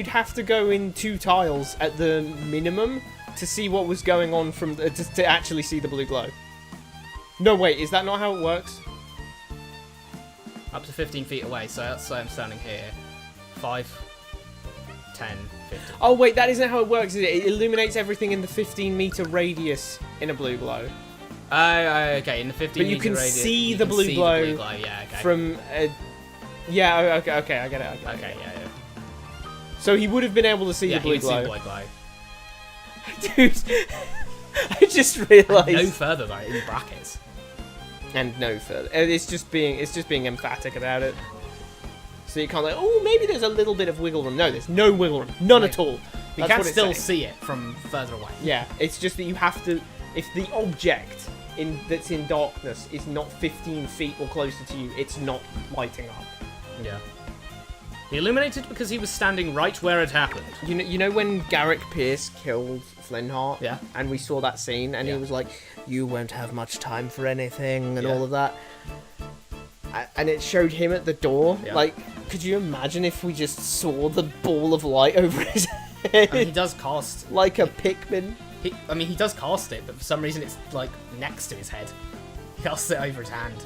Speaker 1: have to go in 2 tiles at the minimum to see what was going on from to actually see the blue glow. No, wait, is that not how it works?
Speaker 2: Up to 15 feet away, so let's say I'm standing here. 5, 10, 15.
Speaker 1: Oh, wait, that isn't how it works, is it? It illuminates everything in the 15-meter radius in a blue glow.
Speaker 2: Okay, in the 15
Speaker 1: But you can
Speaker 2: radius,
Speaker 1: see the blue glow
Speaker 2: yeah, okay.
Speaker 1: from... yeah, okay, I get it.
Speaker 2: Okay, yeah.
Speaker 1: So he would have been able to see the blue
Speaker 2: See
Speaker 1: glow.
Speaker 2: the blue glow.
Speaker 1: Dude, I just realised...
Speaker 2: No further, though, in brackets.
Speaker 1: And no further. It's just being emphatic about it. So you can't like, oh, maybe there's a little bit of wiggle room. No, there's no wiggle room. None at all.
Speaker 2: You can still see it from further away.
Speaker 1: Yeah, it's just that you have to... If the object that's in darkness is not 15 feet or closer to you, it's not lighting up.
Speaker 2: Yeah. He illuminated because he was standing right where it happened.
Speaker 1: You know when Garrick Pierce killed Flynnhart?
Speaker 2: Yeah.
Speaker 1: And we saw that scene, and he was like, you won't have much time for anything, and all of that. And it showed him at the door.
Speaker 2: Yeah.
Speaker 1: Like, could you imagine if we just saw the ball of light over his head?
Speaker 2: I mean, he does cast...
Speaker 1: Like a Pikmin.
Speaker 2: He does cast it, but for some reason it's, like, next to his head. He casts it over his hand.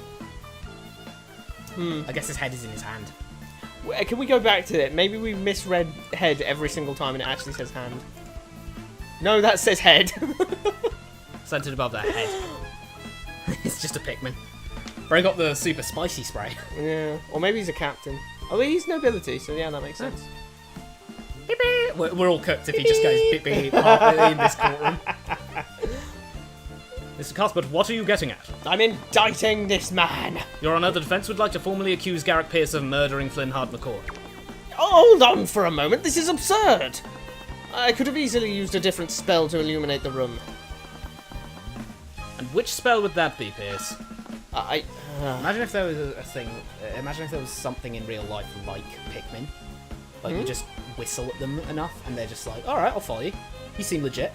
Speaker 2: I guess his head is in his hand.
Speaker 1: Can we go back to it? Maybe we misread head every single time and it actually says hand. No, that says head.
Speaker 2: Centered above that head. It's just a Pikmin. Bro got the super spicy spray.
Speaker 1: Yeah, or maybe he's a captain. Oh, he's nobility, so yeah, that makes sense.
Speaker 2: Beep, beep. We're all cooked if he just goes beep beep in this courtroom. Mr. Cuthbert, what are you getting at?
Speaker 1: I'm indicting this man.
Speaker 2: Your Honour, the defence would like to formally accuse Garrick Pierce of murdering Flynnhart McCord.
Speaker 1: Hold on for a moment, this is absurd. I could have easily used a different spell to illuminate the room.
Speaker 2: And which spell would that be, Pierce?
Speaker 1: Imagine
Speaker 2: if there was a thing. Imagine if there was something in real life like Pikmin. Like you just whistle at them enough, and they're just like, "All right, I'll follow you. You seem legit."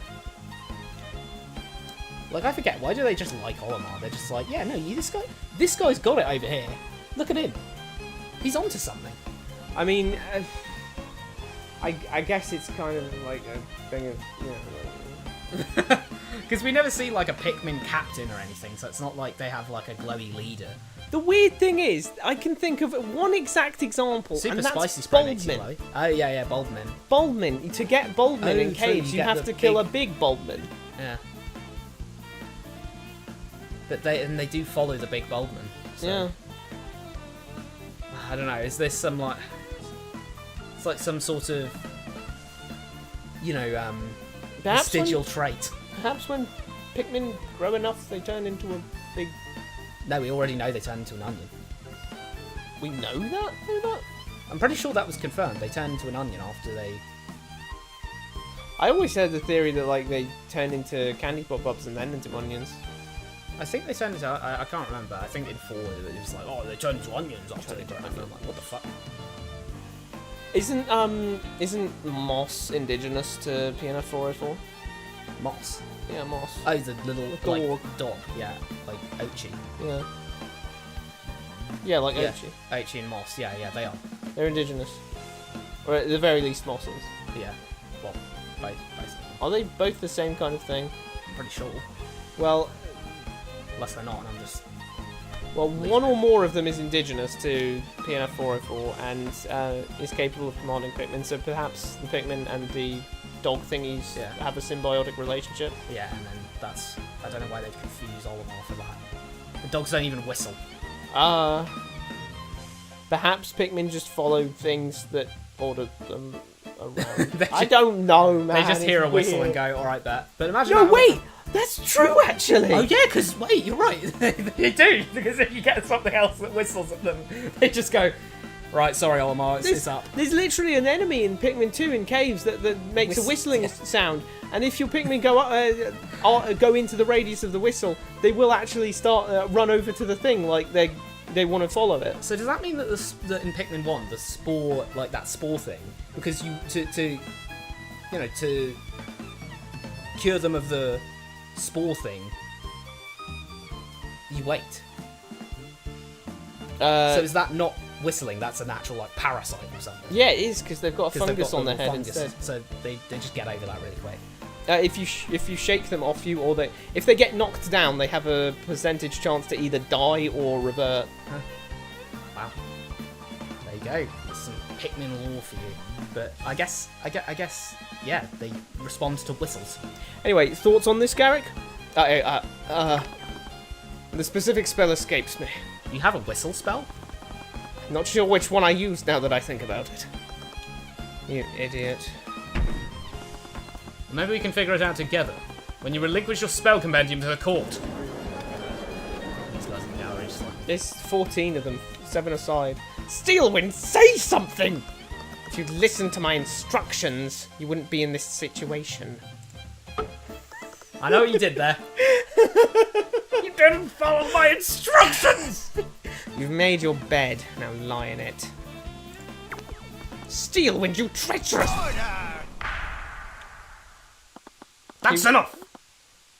Speaker 2: Like I forget, why do they just like Olimar? They're just like, "Yeah, no, this guy's got it over here. Look at him. He's onto something."
Speaker 1: I mean, I guess it's kind of like a thing of, you know.
Speaker 2: Because we never see like a Pikmin captain or anything, so it's not like they have like a glowy leader.
Speaker 1: The weird thing is, I can think of one exact example,
Speaker 2: Super
Speaker 1: and that's
Speaker 2: spicy spray makes you
Speaker 1: Baldman.
Speaker 2: glowy. Oh yeah, Baldman.
Speaker 1: Baldman. To get Baldman in
Speaker 2: true,
Speaker 1: caves, you have to kill a big Baldman.
Speaker 2: Yeah. But they do follow the big Baldman. So.
Speaker 1: Yeah.
Speaker 2: I don't know. Is this some like? It's like some sort of, you know, vestigial trait.
Speaker 1: Perhaps when Pikmin grow enough, they turn into a big...
Speaker 2: No, we already know they turn into an onion.
Speaker 1: We know that?
Speaker 2: I'm pretty sure that was confirmed. They turn into an onion after they...
Speaker 1: I always had the theory that like they turn into candy pop-ups and then into onions.
Speaker 2: I think they turned into... I can't remember. I think in 4 it was like, oh, they turn into onions after they grow up. I'm like, what the fuck?
Speaker 1: Isn't moss indigenous to PNF 404?
Speaker 2: Moss.
Speaker 1: Yeah, moss.
Speaker 2: Oh, the little
Speaker 1: dog.
Speaker 2: Like, dog. Yeah, like Ochi.
Speaker 1: Yeah. Yeah, like
Speaker 2: Yeah.
Speaker 1: Ochi.
Speaker 2: Ochi and moss. Yeah, they are.
Speaker 1: They're indigenous. Or at the very least, mosses.
Speaker 2: Yeah. Well, basically.
Speaker 1: Are they both the same kind of thing?
Speaker 2: I'm pretty sure.
Speaker 1: Well,
Speaker 2: Unless they're not, and I'm just...
Speaker 1: one or more of them is indigenous to PNF 404 and is capable of commanding Pikmin, so perhaps the Pikmin and the dog thingies have a symbiotic relationship.
Speaker 2: Yeah, and then that's... I don't know why they'd confuse Olimar for that. The dogs don't even whistle.
Speaker 1: Perhaps Pikmin just follow things that order them around. I don't know, man.
Speaker 2: They just hear a whistle and go, alright, bet. But imagine...
Speaker 1: No, wait! That's true, actually!
Speaker 2: Oh, yeah, because, wait, you're right. They do, because if you get something else that whistles at them, they just go, right, sorry, Olimar, it's up.
Speaker 1: There's literally an enemy in Pikmin 2 in caves that makes a whistling sound, and if your Pikmin go into the radius of the whistle, they will actually start run over to the thing like they want to follow it.
Speaker 2: So does that mean that that in Pikmin 1, the spore, like that spore thing, because you to cure them of the spore thing, you wait. So is that not whistling? That's an actual like parasite or something.
Speaker 1: Yeah, it is, because they've got a fungus on their head
Speaker 2: fungus,
Speaker 1: instead.
Speaker 2: So they just get over that really quick.
Speaker 1: if you shake them off you, or if they get knocked down, they have a percentage chance to either die or revert.
Speaker 2: Wow. There you go. There's some Pikmin lore for you. But I guess, yeah, they respond to whistles.
Speaker 1: Anyway, thoughts on this, Garrick? The specific spell escapes me.
Speaker 2: You have a whistle spell?
Speaker 1: Not sure which one I used now that I think about it. You idiot.
Speaker 2: Maybe we can figure it out together. When you relinquish your spell compendium to the court. These guys in the gallery just like...
Speaker 1: There's 14 of them, 7 aside. Steelwind, say something! If you'd listened to my instructions, you wouldn't be in this situation.
Speaker 2: I know what you did there. You didn't follow my instructions!
Speaker 1: You've made your bed, now lie in it. Steelwind, you treacherous!
Speaker 2: That's enough!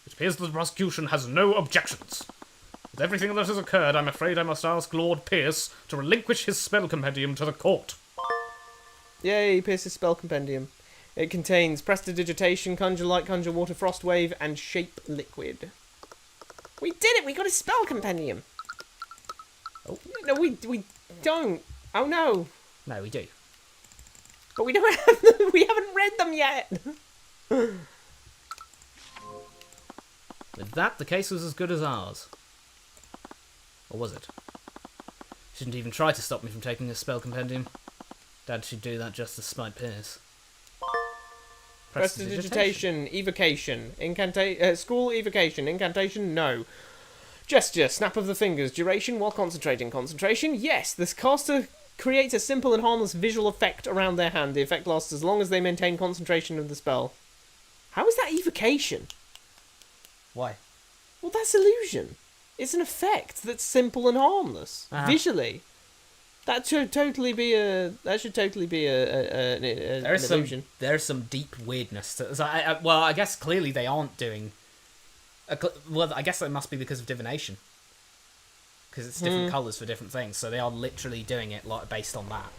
Speaker 2: It appears that the prosecution has no objections. With everything that has occurred, I'm afraid I must ask Lord Pierce to relinquish his spell compendium to the court.
Speaker 1: Yay, Pierce's spell compendium. It contains Prestidigitation, Conjure Light, Conjure Water, Frost Wave, and Shape Liquid. We did it! We got his spell compendium!
Speaker 2: Oh.
Speaker 1: No, we don't. Oh no.
Speaker 2: No, we do.
Speaker 1: But we don't have them. We haven't read them yet.
Speaker 2: With that, the case was as good as ours. Or was it? Shouldn't even try to stop me from taking a spell compendium. Dad should do that just to spite Pierce.
Speaker 1: Prestidigitation, Evocation, School Evocation, Incantation, no. Gesture, Snap of the Fingers, Duration while concentrating. Concentration, yes. This caster creates a simple and harmless visual effect around their hand. The effect lasts as long as they maintain concentration of the spell. How is that Evocation?
Speaker 2: Why?
Speaker 1: Well, that's illusion. It's an effect that's simple and harmless visually. That should totally be an illusion.
Speaker 2: There's some deep weirdness to. So I guess clearly they aren't doing. Well, I guess it must be because of divination. Because it's different colours for different things, so they are literally doing it like based on that.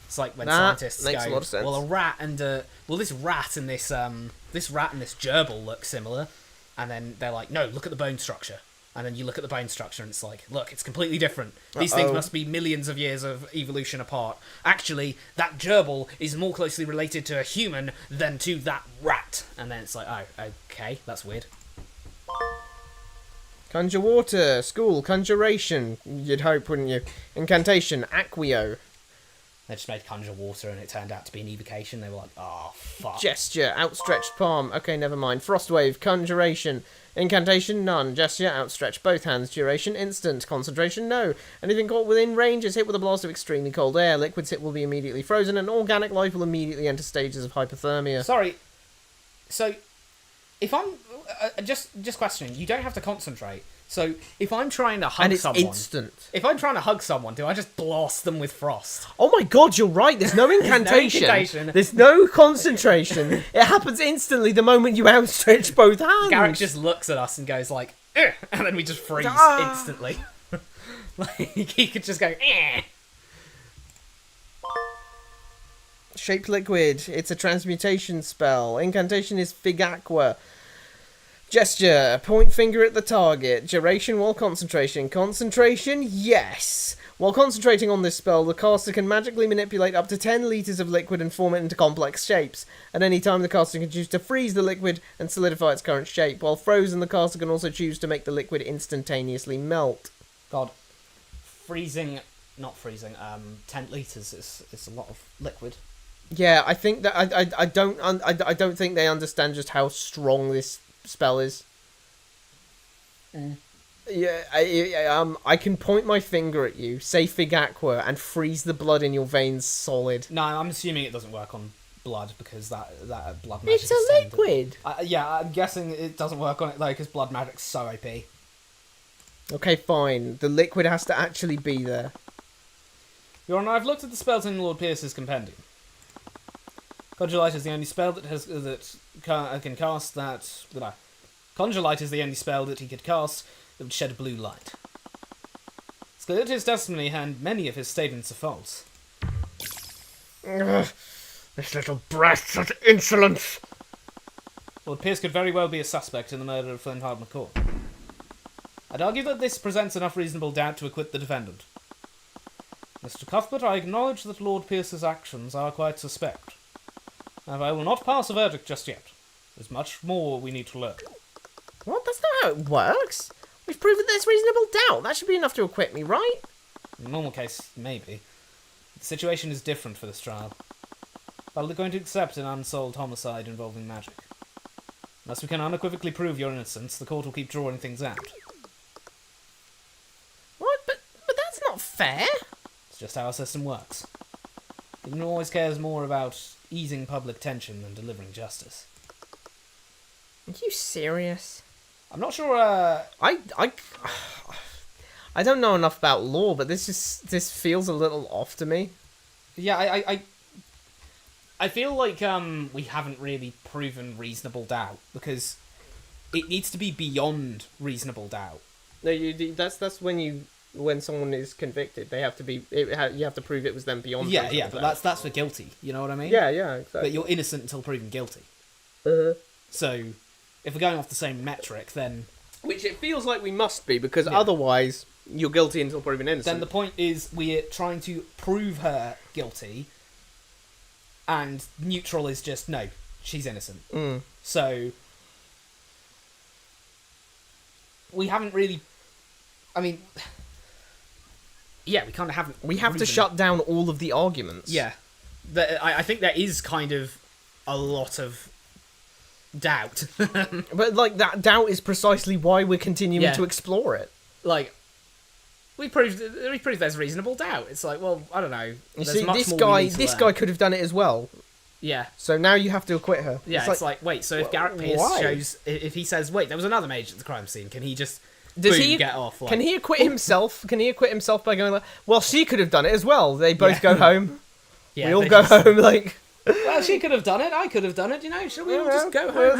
Speaker 2: It's like when scientists
Speaker 1: makes
Speaker 2: go,
Speaker 1: a lot of sense.
Speaker 2: well, a rat and this rat and this gerbil look similar, and then they're like, no, look at the bone structure. And then you look at the bone structure and it's like, look, it's completely different. These things must be millions of years of evolution apart. Actually, that gerbil is more closely related to a human than to that rat. And then it's like, oh, okay, that's weird.
Speaker 1: Conjure Water, School, Conjuration, you'd hope, wouldn't you? Incantation, Acquio.
Speaker 2: They just made Conjure Water and it turned out to be an evocation. They were like, oh, fuck.
Speaker 1: Gesture, Outstretched Palm, okay, never mind. Frostwave, Conjuration. Incantation, none. Gesture, outstretch both hands. Duration, instant. Concentration, no. Anything caught within range is hit with a blast of extremely cold air. Liquids hit will be immediately frozen, and organic life will immediately enter stages of hypothermia.
Speaker 2: Sorry. So, if I'm... just questioning, you don't have to concentrate. So, if I'm trying to hug someone...
Speaker 1: And it's instant.
Speaker 2: If I'm trying to hug someone, do I just blast them with frost?
Speaker 1: Oh my god, you're right. There's no incantation. There's no concentration. It happens instantly the moment you outstretch both hands.
Speaker 2: Garrick just looks at us and goes like, "Ugh," and then we just freeze instantly. Like, he could just go, "Eh."
Speaker 1: Shape Liquid. It's a transmutation spell. Incantation is Fig Aqua. Gesture, point finger at the target. Duration while concentration. Concentration, yes. While concentrating on this spell, the caster can magically manipulate up to 10 litres of liquid and form it into complex shapes. At any time, the caster can choose to freeze the liquid and solidify its current shape. While frozen, the caster can also choose to make the liquid instantaneously melt.
Speaker 2: God. Not freezing, 10 litres is a lot of liquid.
Speaker 1: Yeah, I think that I don't think they understand just how strong this spell is. Yeah, I can point my finger at you, say Fig Aqua, and freeze the blood in your veins solid.
Speaker 2: No, I'm assuming it doesn't work on blood because that blood magic.
Speaker 1: It's a liquid.
Speaker 2: Yeah, I'm guessing it doesn't work on it though because blood magic's so OP.
Speaker 1: Okay, fine. The liquid has to actually be there.
Speaker 2: Your Honour, I've looked at the spells in Lord Pierce's compendium. Conjure Light is the only spell can cast that. Conjure Light is the only spell that he could cast that would shed a blue light. It's clear that his testimony and many of his statements are false.
Speaker 1: Ugh, this little brat, such insolence!
Speaker 2: Lord Pierce could very well be a suspect in the murder of Flintheart McCall. I'd argue that this presents enough reasonable doubt to acquit the defendant. Mr. Cuthbert, I acknowledge that Lord Pierce's actions are quite suspect. However, I will not pass a verdict just yet. There's much more we need to learn.
Speaker 1: What? That's not how it works. We've proven there's reasonable doubt. That should be enough to acquit me, right?
Speaker 2: In a normal case, maybe. The situation is different for this trial. But we're going to accept an unsolved homicide involving magic. Unless we can unequivocally prove your innocence, the court will keep drawing things out.
Speaker 1: What? But that's not fair.
Speaker 2: It's just how our system works. It always cares more about easing public tension than delivering justice.
Speaker 1: Are you serious?
Speaker 2: I'm not sure,
Speaker 1: I don't know enough about law, but this feels a little off to me.
Speaker 2: Yeah, I feel like we haven't really proven reasonable doubt, because it needs to be beyond reasonable doubt.
Speaker 1: No, that's when someone is convicted, they have to be. You have to prove it was them beyond.
Speaker 2: Yeah, but that's for guilty. You know what I mean?
Speaker 1: Yeah, exactly.
Speaker 2: But you're innocent until proven guilty. So, if we're going off the same metric, then
Speaker 1: which it feels like we must be, because otherwise you're guilty until proven innocent.
Speaker 2: Then the point is we're trying to prove her guilty, and neutral is just no, she's innocent. So we haven't really. I mean. Yeah, we kind of haven't.
Speaker 1: We have to shut down all of the arguments.
Speaker 2: Yeah. I think there is kind of a lot of doubt.
Speaker 1: But, like, that doubt is precisely why we're continuing to explore it.
Speaker 2: Like, we proved there's reasonable doubt. It's like, well, I don't know.
Speaker 1: You see, this guy could have done it as well.
Speaker 2: Yeah.
Speaker 1: So now you have to acquit her.
Speaker 2: Yeah, it's like wait, so if Garrett Pierce shows... If he says, wait, there was another mage at the crime scene, can he just... get off? Like,
Speaker 1: can he acquit himself? Can he acquit himself by going like, well, she could have done it as well. They both go home. Yeah, we all go home like.
Speaker 2: Well, she could have done it. I could have done it. You know, should we all just go home?
Speaker 1: Well,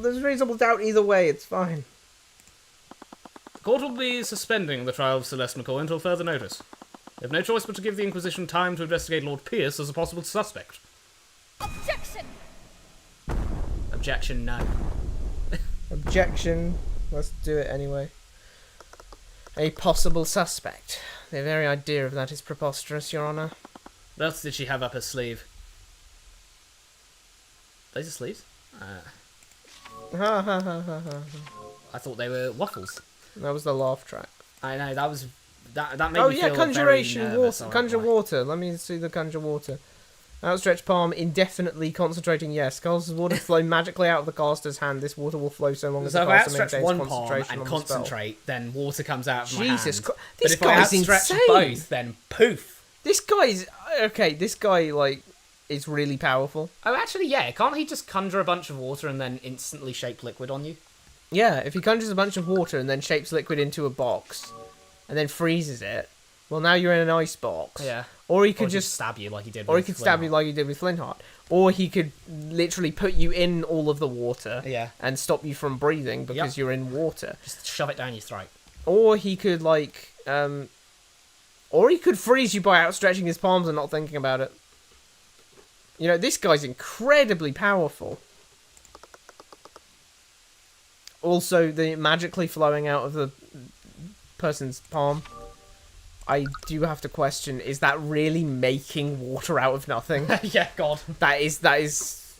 Speaker 1: there's reasonable doubt either way. It's fine.
Speaker 2: The court will be suspending the trial of Celeste McCoy until further notice. They have no choice but to give the Inquisition time to investigate Lord Pierce as a possible suspect.
Speaker 3: Objection!
Speaker 2: Objection, no.
Speaker 1: Objection. Let's do it anyway. A possible suspect. The very idea of that is preposterous, Your Honour.
Speaker 2: What else did she have up her sleeve? Those are sleeves?
Speaker 1: Ha ha ha ha ha.
Speaker 2: I thought they were waffles.
Speaker 1: That was the laugh track.
Speaker 2: I know, that made me feel
Speaker 1: conjuration
Speaker 2: very nervous,
Speaker 1: water. Conjure water. Let me see the conjure water. Outstretched palm, indefinitely concentrating. Yes, causes water to flow magically out of the caster's hand. This water will flow so long as the
Speaker 2: if I
Speaker 1: caster
Speaker 2: outstretch
Speaker 1: maintains
Speaker 2: one palm
Speaker 1: concentration
Speaker 2: and
Speaker 1: on the
Speaker 2: concentrate, then water comes out of my hand.
Speaker 1: Jesus Christ.
Speaker 2: But
Speaker 1: This
Speaker 2: if I
Speaker 1: guy's
Speaker 2: outstretch
Speaker 1: insane.
Speaker 2: both, then poof.
Speaker 1: This guy's... Okay, this guy, like, is really powerful.
Speaker 2: Oh, actually, yeah. Can't he just conjure a bunch of water and then instantly shape liquid on you?
Speaker 1: Yeah, if he conjures a bunch of water and then shapes liquid into a box and then freezes it, well, now you're in an ice box.
Speaker 2: Yeah.
Speaker 1: Or he could just
Speaker 2: stab you like he did
Speaker 1: Or
Speaker 2: with
Speaker 1: he could stab
Speaker 2: Flintheart.
Speaker 1: you like he did with Flintheart. Or he could literally put you in all of the water and stop you from breathing because you're in water.
Speaker 2: Just shove it down your throat.
Speaker 1: Or he could, like... or he could freeze you by outstretching his palms and not thinking about it. You know, this guy's incredibly powerful. Also, the magically flowing out of the person's palm. I do have to question, is that really making water out of nothing?
Speaker 2: Yeah, God.
Speaker 1: That is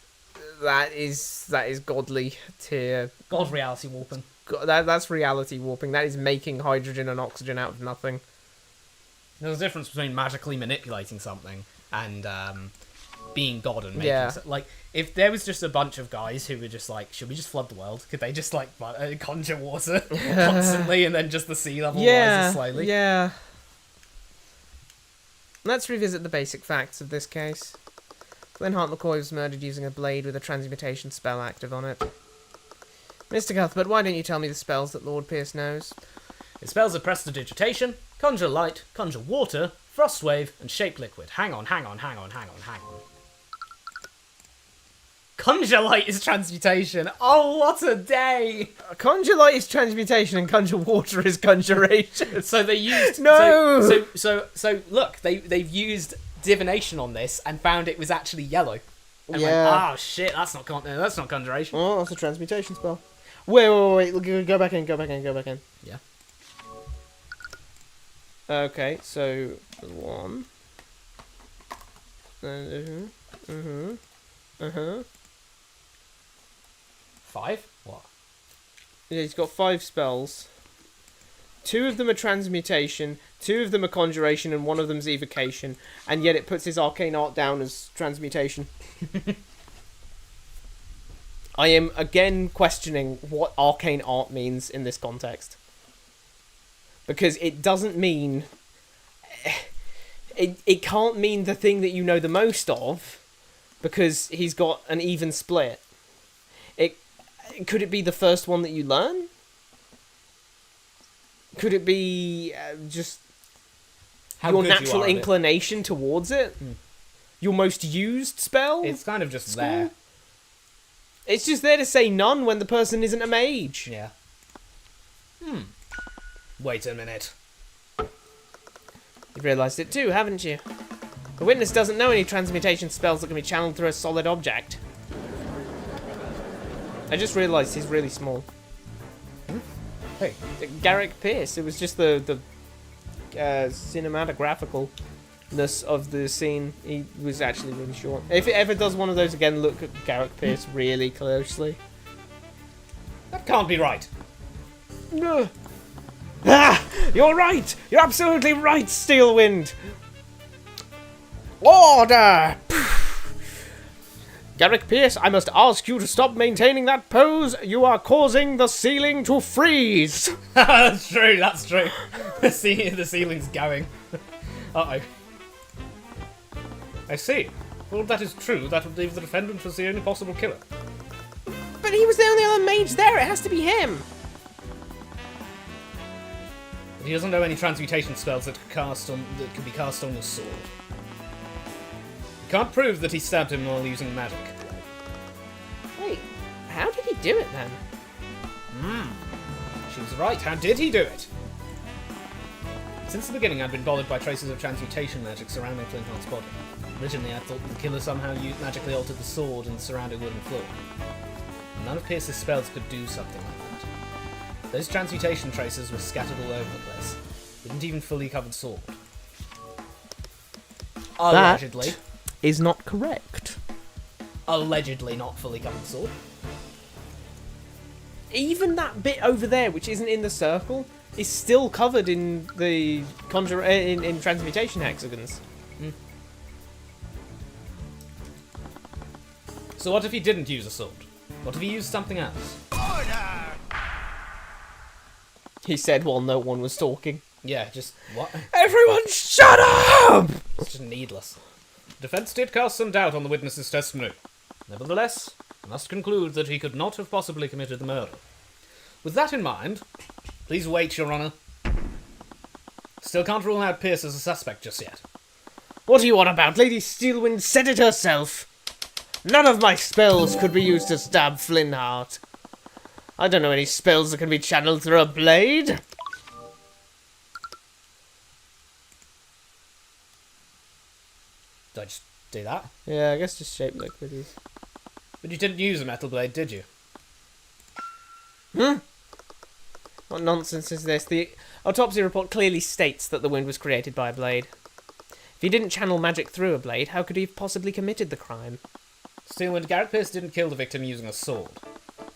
Speaker 1: godly tier.
Speaker 2: God reality warping.
Speaker 1: That's reality warping. That is making hydrogen and oxygen out of nothing.
Speaker 2: There's a difference between magically manipulating something and being God and making like if there was just a bunch of guys who were just like, should we just flood the world? Could they just like conjure water constantly and then just the sea level rises slowly?
Speaker 1: Yeah. Let's revisit the basic facts of this case. Flintheart McCoy was murdered using a blade with a transmutation spell active on it. Mr. Cuthbert, why don't you tell me the spells that Lord Pierce knows?
Speaker 2: His spells are Prestidigitation, Conjure Light, Conjure Water, Frostwave, and Shape Liquid. Hang on. Conjure Light is Transmutation. Oh, what a day!
Speaker 1: Conjure Light is Transmutation and Conjure Water is Conjuration.
Speaker 2: So they used...
Speaker 1: No!
Speaker 2: So look, they've used divination on this and found it was actually yellow. And
Speaker 1: Yeah.
Speaker 2: went, oh shit, that's not conjuration.
Speaker 1: Oh, that's a transmutation spell. Wait. Go back in.
Speaker 2: Yeah.
Speaker 1: Okay, so 1.
Speaker 2: Five? What?
Speaker 1: Yeah, he's got 5 spells. 2 of them are transmutation, 2 of them are conjuration, and 1 of them's evocation. And yet it puts his arcane art down as transmutation. I am again questioning what arcane art means in this context. Because it doesn't mean... It can't mean the thing that you know the most of, because he's got an even split. Could it be the first one that you learn? Could it be just your natural inclination towards it? Your most used spell?
Speaker 2: It's kind of just there.
Speaker 1: It's just there to say none when the person isn't a mage.
Speaker 2: Yeah. Wait a minute.
Speaker 1: You've realised it too, haven't you? The witness doesn't know any transmutation spells that can be channeled through a solid object. I just realised he's really small.
Speaker 2: Hey.
Speaker 1: Garrick Pierce. It was just the cinematographicalness of the scene. He was actually really short. If it ever does one of those again, look at Garrick Pierce really closely.
Speaker 2: That can't be right.
Speaker 1: No. Ah! You're right! You're absolutely right, Steelwind! Order! Garrick Pierce, I must ask you to stop maintaining that pose. You are causing the ceiling to freeze.
Speaker 2: That's true. The ceiling's going. Uh-oh. I see. Well, if that is true, that would leave the defendant as the only possible killer.
Speaker 1: But he was the only other mage there. It has to be him.
Speaker 2: But he doesn't know any transmutation spells that could be cast on his sword. You can't prove that he stabbed him while using magic.
Speaker 1: Wait, how did he do it then?
Speaker 2: She was right. How did he do it? Since the beginning, I'd been bothered by traces of transmutation magic surrounding Flintheart's body. Originally, I thought the killer somehow magically altered the sword and the surrounding wooden floor. None of Pierce's spells could do something like that. Those transmutation traces were scattered all over the place. They didn't even fully cover the sword. Allegedly.
Speaker 1: That is not correct.
Speaker 2: Allegedly not fully covered the sword.
Speaker 1: Even that bit over there, which isn't in the circle, is still covered in the in transmutation hexagons.
Speaker 2: So what if he didn't use a sword? What if he used something else?
Speaker 1: He said while no one was talking.
Speaker 2: Yeah, just what?
Speaker 1: Everyone shut up!
Speaker 2: It's just needless. The defense did cast some doubt on the witness's testimony. Nevertheless, I must conclude that he could not have possibly committed the murder. With that in mind, please wait, Your Honour. Still can't rule out Pierce as a suspect just yet.
Speaker 1: What are you on about? Lady Steelwind said it herself. None of my spells could be used to stab Flintheart. I don't know any spells that can be channeled through a blade.
Speaker 2: Did I just do that?
Speaker 1: Yeah, I guess just shape liquid is.
Speaker 2: But you didn't use a metal blade, did you?
Speaker 1: What nonsense is this? The autopsy report clearly states that the wound was created by a blade. If he didn't channel magic through a blade, how could he have possibly committed the crime?
Speaker 2: Steelwind, Garrett Pierce didn't kill the victim using a sword.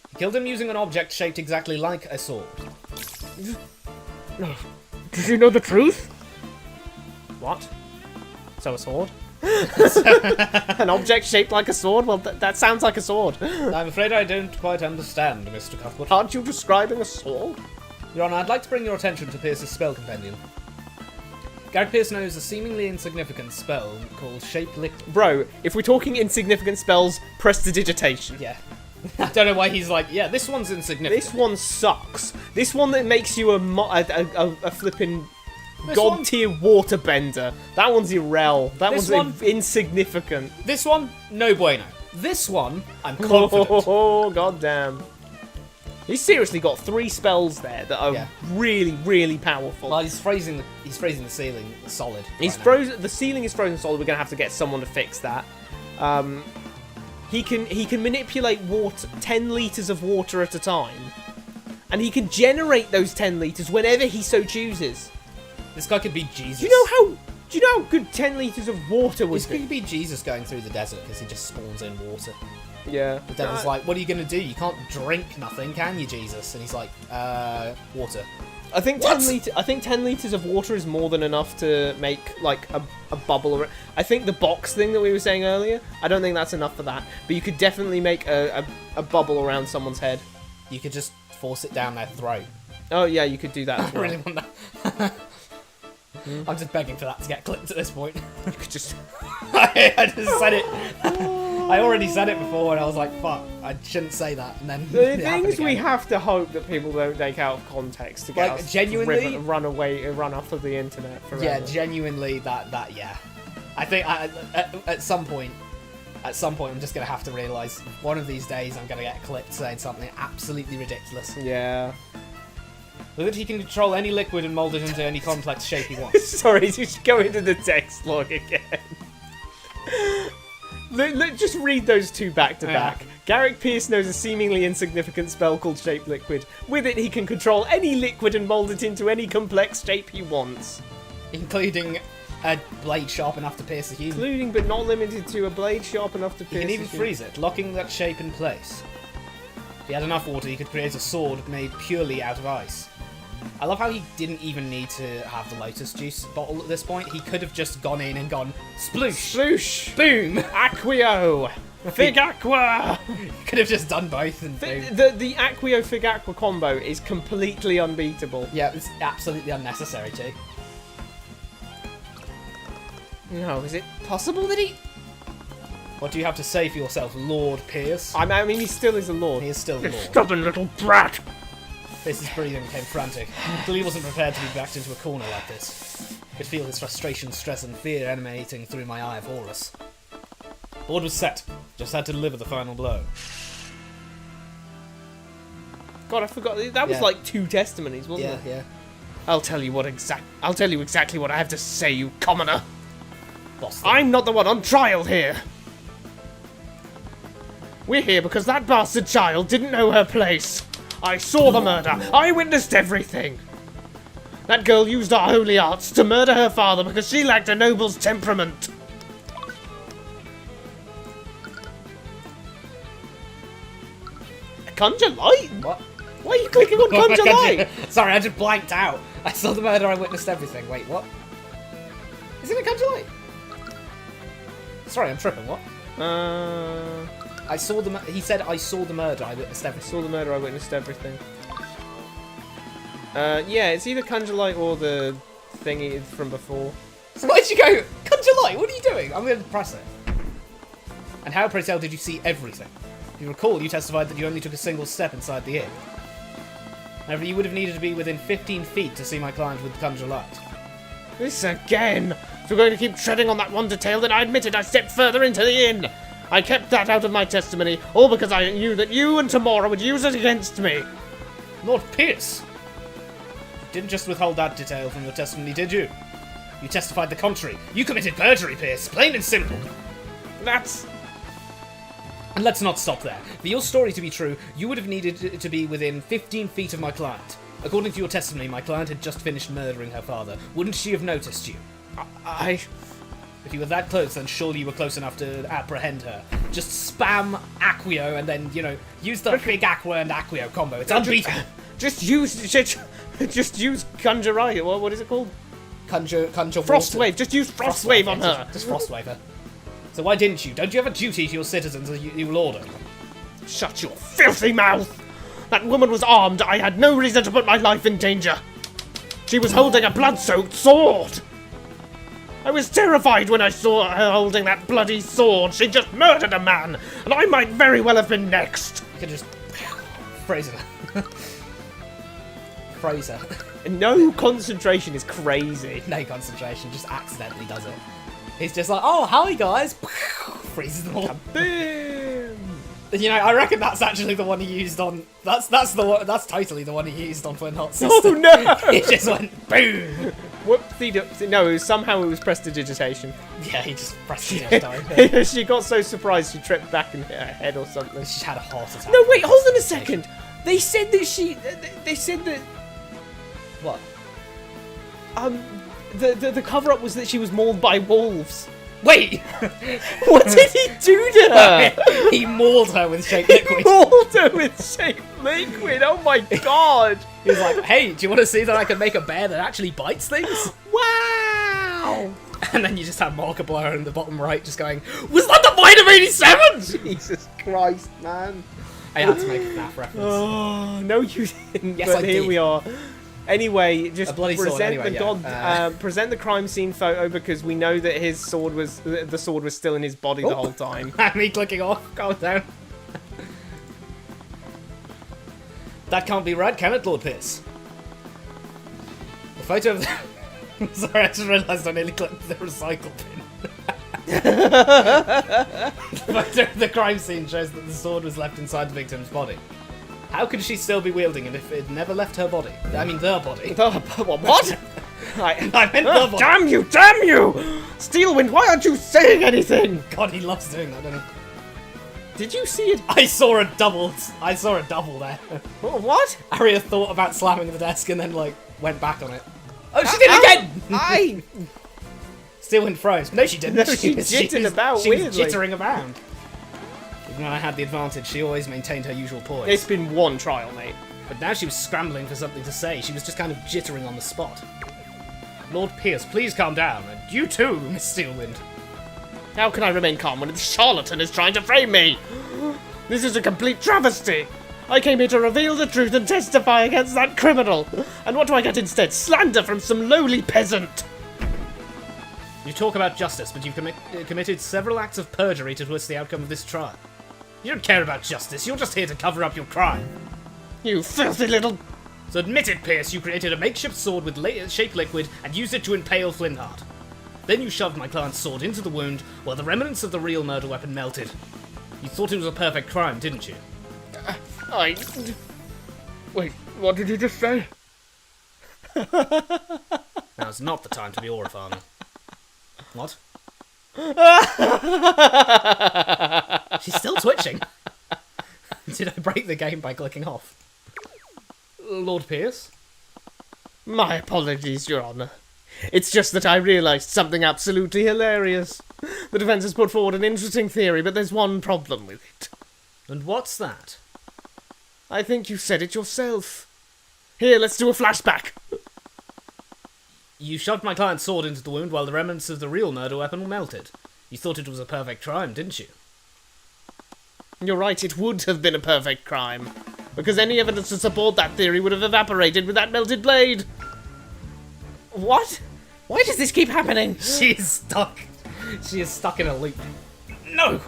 Speaker 2: He killed him using an object shaped exactly like a sword.
Speaker 1: Did you know the truth? What? So a sword? An object shaped like a sword? Well, that sounds like a sword.
Speaker 2: I'm afraid I don't quite understand, Mr. Cuthbert.
Speaker 1: Aren't you describing a sword?
Speaker 2: Your Honour, I'd like to bring your attention to Pierce's spell compendium. Garrett Pierce knows a seemingly insignificant spell called Shape Liquid.
Speaker 1: Bro, if we're talking insignificant spells, prestidigitation.
Speaker 2: Yeah. I don't know why he's like, yeah, this one's insignificant.
Speaker 1: This one sucks. This one that makes you a flipping
Speaker 2: This
Speaker 1: god
Speaker 2: one-
Speaker 1: tier waterbender. That one's irrel. That
Speaker 2: This
Speaker 1: one's
Speaker 2: one-
Speaker 1: insignificant.
Speaker 2: This one, no bueno. This one, I'm confident.
Speaker 1: Oh, goddamn. He's seriously got 3 spells there that are really, really powerful.
Speaker 2: Well, he's freezing the ceiling solid.
Speaker 1: He's frozen. The ceiling is frozen solid. We're gonna have to get someone to fix that. he can manipulate water, 10 liters of water at a time, and he can generate those 10 liters whenever he so chooses.
Speaker 2: This guy could be Jesus.
Speaker 1: Do you know how good 10 liters of water would
Speaker 2: This
Speaker 1: be?
Speaker 2: could be Jesus going through the desert because he just spawns in water.
Speaker 1: Yeah.
Speaker 2: The devil's like, what are you going to do? You can't drink nothing, can you, Jesus? And he's like, water.
Speaker 1: I think 10 liters of water is more than enough to make like a bubble. I think the box thing that we were saying earlier, I don't think that's enough for that. But you could definitely make a bubble around someone's head.
Speaker 2: You could just force it down their throat.
Speaker 1: Oh yeah, you could do that as
Speaker 2: I
Speaker 1: well.
Speaker 2: really want that. I'm just begging for that to get clipped at this point.
Speaker 1: You could just...
Speaker 2: I just said it. I already said it before, and I was like, "Fuck, I shouldn't say that." And then
Speaker 1: The thing is, we have to hope that people don't take out of context to get
Speaker 2: Like,
Speaker 1: us
Speaker 2: genuinely-
Speaker 1: run off of the internet forever.
Speaker 2: Yeah, genuinely, yeah. I think at some point, I'm just gonna have to realise one of these days I'm gonna get clipped saying something absolutely ridiculous.
Speaker 1: Yeah.
Speaker 2: With it, he can control any liquid and mould it into any complex shape he wants.
Speaker 1: Sorry, you should go into the text log again. Just read those two back to back. Garrick Pierce knows a seemingly insignificant spell called Shape Liquid. With it, he can control any liquid and mould it into any complex shape he wants.
Speaker 2: Including a blade sharp enough to pierce a human.
Speaker 1: Including, but not limited to, a blade sharp enough to pierce
Speaker 2: He can even
Speaker 1: a human.
Speaker 2: freeze it, locking that shape in place. If he had enough water, he could create a sword made purely out of ice. I love how he didn't even need to have the lotus juice bottle at this point. He could have just gone in and gone, sploosh,
Speaker 1: Sloosh!
Speaker 2: boom!
Speaker 1: Acquio! Fig Aqua!
Speaker 2: He could have just done both and boom.
Speaker 1: The Acquio Fig Aqua combo is completely unbeatable.
Speaker 2: Yeah, it's absolutely unnecessary too.
Speaker 1: No, is it possible that he...
Speaker 2: What do you have to say for yourself, Lord Pierce?
Speaker 1: I mean, he still is a lord.
Speaker 2: He is still the Lord.
Speaker 1: Stubborn little brat!
Speaker 2: Pierce's breathing became frantic. Clearly wasn't prepared to be backed into a corner like this. I could feel his frustration, stress, and fear emanating through my eye of Horus. Board was set. Just had to deliver the final blow.
Speaker 1: God, I forgot. That was
Speaker 2: Yeah.
Speaker 1: like 2 testimonies, wasn't
Speaker 2: Yeah,
Speaker 1: it?
Speaker 2: yeah.
Speaker 1: I'll tell you exactly what I have to say, you commoner.
Speaker 2: Boss.
Speaker 1: I'm not the one on trial here. We're here because that bastard child didn't know her place. I saw the murder. I witnessed everything. That girl used our holy arts to murder her father because she lacked a noble's temperament. Conjure light?
Speaker 2: What?
Speaker 1: Why are you clicking on conjure light?
Speaker 2: Sorry, I just blanked out. I saw the murder, I witnessed everything. Wait, what? Is it a conjure light? Sorry, I'm tripping. What? I saw the. He said, "I saw the murder. I witnessed everything."
Speaker 1: Saw the murder, I witnessed everything. Yeah, it's either conjure light or the thingy from before.
Speaker 2: So why'd you go? Conjure light. What are you doing? I'm going to press it. And how, pray tell, did you see everything? If you recall, you testified that you only took a single step inside the inn. However, you would have needed to be within 15 feet to see my client with the conjure light.
Speaker 1: This again! If you're going to keep treading on that one detail, then I admitted I stepped further into the inn! I kept that out of my testimony, all because I knew that you and Tamora would use it against me!
Speaker 2: Lord Pierce! You didn't just withhold that detail from your testimony, did you? You testified the contrary. You committed perjury, Pierce, plain and simple.
Speaker 1: That's...
Speaker 2: And let's not stop there. For your story to be true, you would have needed to be within 15 feet of my client. According to your testimony, my client had just finished murdering her father. Wouldn't she have noticed you? If you were that close, then surely you were close enough to apprehend her. Just spam Acquio and then, use the big Aqua and Acquio combo. It's unbeatable.
Speaker 1: Just use Conjure Light. What is it called?
Speaker 2: Conjure
Speaker 1: Frostwave. Just use Frostwave on her.
Speaker 2: Just Frostwave her. So why didn't you? Don't you have a duty to your citizens as you will order?
Speaker 1: Shut your filthy mouth! That woman was armed. I had no reason to put my life in danger. She was holding a blood-soaked sword. I was terrified when I saw her holding that bloody sword. She just murdered a man, and I might very well have been next.
Speaker 2: You could just phrase her. Phrase her.
Speaker 1: No concentration is crazy.
Speaker 2: No concentration, just accidentally does it. He's just like, oh, hi guys. Freezes them all.
Speaker 1: Boom.
Speaker 2: I reckon that's actually the one he used on. That's totally the one he used on Flint Hot Sister.
Speaker 1: Oh no!
Speaker 2: It just went boom.
Speaker 1: Whoopsie-doopsie. No, somehow it was prestidigitation.
Speaker 2: Yeah, he just pressed it down.
Speaker 1: She got so surprised she tripped back and hit her head or something.
Speaker 2: She had a heart attack.
Speaker 1: No, wait, hold on a second. They said that They said that...
Speaker 2: What?
Speaker 1: The cover-up was that she was mauled by wolves.
Speaker 2: Wait!
Speaker 1: What did he do to her?
Speaker 2: He mauled her with shape liquid.
Speaker 1: He mauled her with shape liquid. Oh my god.
Speaker 2: He was like, hey, do you want to see that I can make a bear that actually bites things?
Speaker 1: Wow.
Speaker 2: And then you just have Markiplier in the bottom right just going, was that the Fight of 87?
Speaker 1: Jesus Christ, man.
Speaker 2: I had to make a FNAF reference.
Speaker 1: Oh, no you didn't.
Speaker 2: Yes,
Speaker 1: but
Speaker 2: I
Speaker 1: here
Speaker 2: did.
Speaker 1: we are. Anyway, just
Speaker 2: A bloody sword,
Speaker 1: present
Speaker 2: anyway,
Speaker 1: the
Speaker 2: yeah.
Speaker 1: present the crime scene photo because we know that his sword was the sword was still in his body the whole time.
Speaker 2: Me clicking off, calm down. That can't be right, can it, Lord Pierce? The photo of the... Sorry, I just realised I nearly clicked the recycle bin. The photo of the crime scene shows that the sword was left inside the victim's body. How could she still be wielding it if it never left her body? I mean, their body.
Speaker 1: What?
Speaker 2: I meant the body.
Speaker 1: Damn you! Damn you! Steelwind, why aren't you saying anything?
Speaker 2: God, he loves doing that, doesn't he?
Speaker 1: Did you see it?
Speaker 2: I saw a double there.
Speaker 1: What?
Speaker 2: Aria thought about slamming the desk and then, like, went back on it. Oh, she did it again! Steelwind froze. No, she didn't.
Speaker 1: No, she jittered about
Speaker 2: She was
Speaker 1: weirdly.
Speaker 2: jittering around. Even when I had the advantage, she always maintained her usual poise.
Speaker 1: It's been one trial, mate.
Speaker 2: But now she was scrambling for something to say. She was just kind of jittering on the spot. Lord Pierce, please calm down. And you too, Miss Steelwind.
Speaker 1: How can I remain calm when this charlatan is trying to frame me? This is a complete travesty. I came here to reveal the truth and testify against that criminal. And what do I get instead? Slander from some lowly peasant.
Speaker 2: You talk about justice, but you've committed several acts of perjury to twist the outcome of this trial. You don't care about justice, you're just here to cover up your crime.
Speaker 1: You filthy little...
Speaker 2: So admit it, Pierce, you created a makeshift sword with shape liquid and used it to impale Flintheart. Then you shoved my client's sword into the wound while the remnants of the real murder weapon melted. You thought it was a perfect crime, didn't you?
Speaker 1: Wait, what did you just say?
Speaker 2: Now's not the time to be aura farming. What? She's still twitching. Did I break the game by clicking off? Lord Pierce?
Speaker 1: My apologies, Your Honour. It's just that I realised something absolutely hilarious. The defence has put forward an interesting theory, but there's one problem with it.
Speaker 2: And what's that?
Speaker 1: I think you said it yourself. Here, let's do a flashback.
Speaker 2: You shoved my client's sword into the wound while the remnants of the real murder weapon melted. You thought it was a perfect crime, didn't you?
Speaker 1: You're right, it would have been a perfect crime. Because any evidence to support that theory would have evaporated with that melted blade. What? Why does this keep happening?
Speaker 2: She is stuck. She is stuck in a loop. No!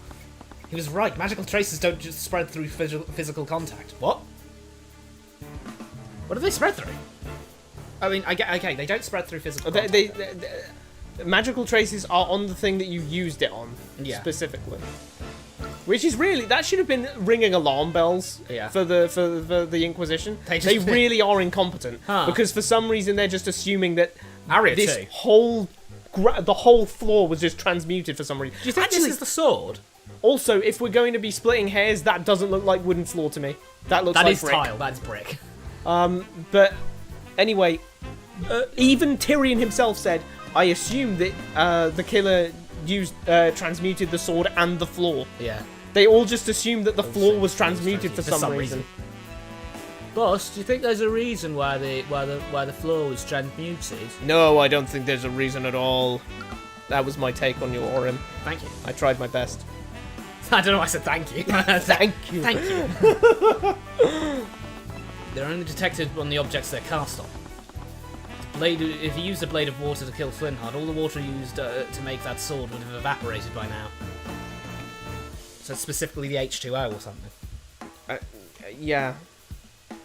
Speaker 2: He was right. Magical traces don't just spread through physical contact. What? What do they spread through? I mean, okay, they don't spread through physical contact.
Speaker 1: Magical traces are on the thing that you used it on, specifically. Which is really, that should have been ringing alarm bells for the Inquisition. They really are incompetent because for some reason they're just assuming that this whole the whole floor was just transmuted for some reason.
Speaker 2: Do you think this is the sword?
Speaker 1: Also, if we're going to be splitting hairs, that doesn't look like wooden floor to me. That looks like brick.
Speaker 2: That is tile. That's brick.
Speaker 1: But anyway, even Tyrion himself said, "I assume that the killer transmuted the sword and the floor."
Speaker 2: Yeah.
Speaker 1: They all just assumed that the floor was transmuted for some reason.
Speaker 2: Boss, do you think there's a reason why the floor was transmuted?
Speaker 1: No, I don't think there's a reason at all. That was my take on your Orim.
Speaker 2: Thank you.
Speaker 1: I tried my best.
Speaker 2: I don't know why I said thank you.
Speaker 1: Thank you.
Speaker 2: Thank you. They're only detected on the objects they're cast on. If you used a blade of water to kill Flintheart, all the water used to make that sword would have evaporated by now. So specifically the H2O or something.
Speaker 1: Yeah.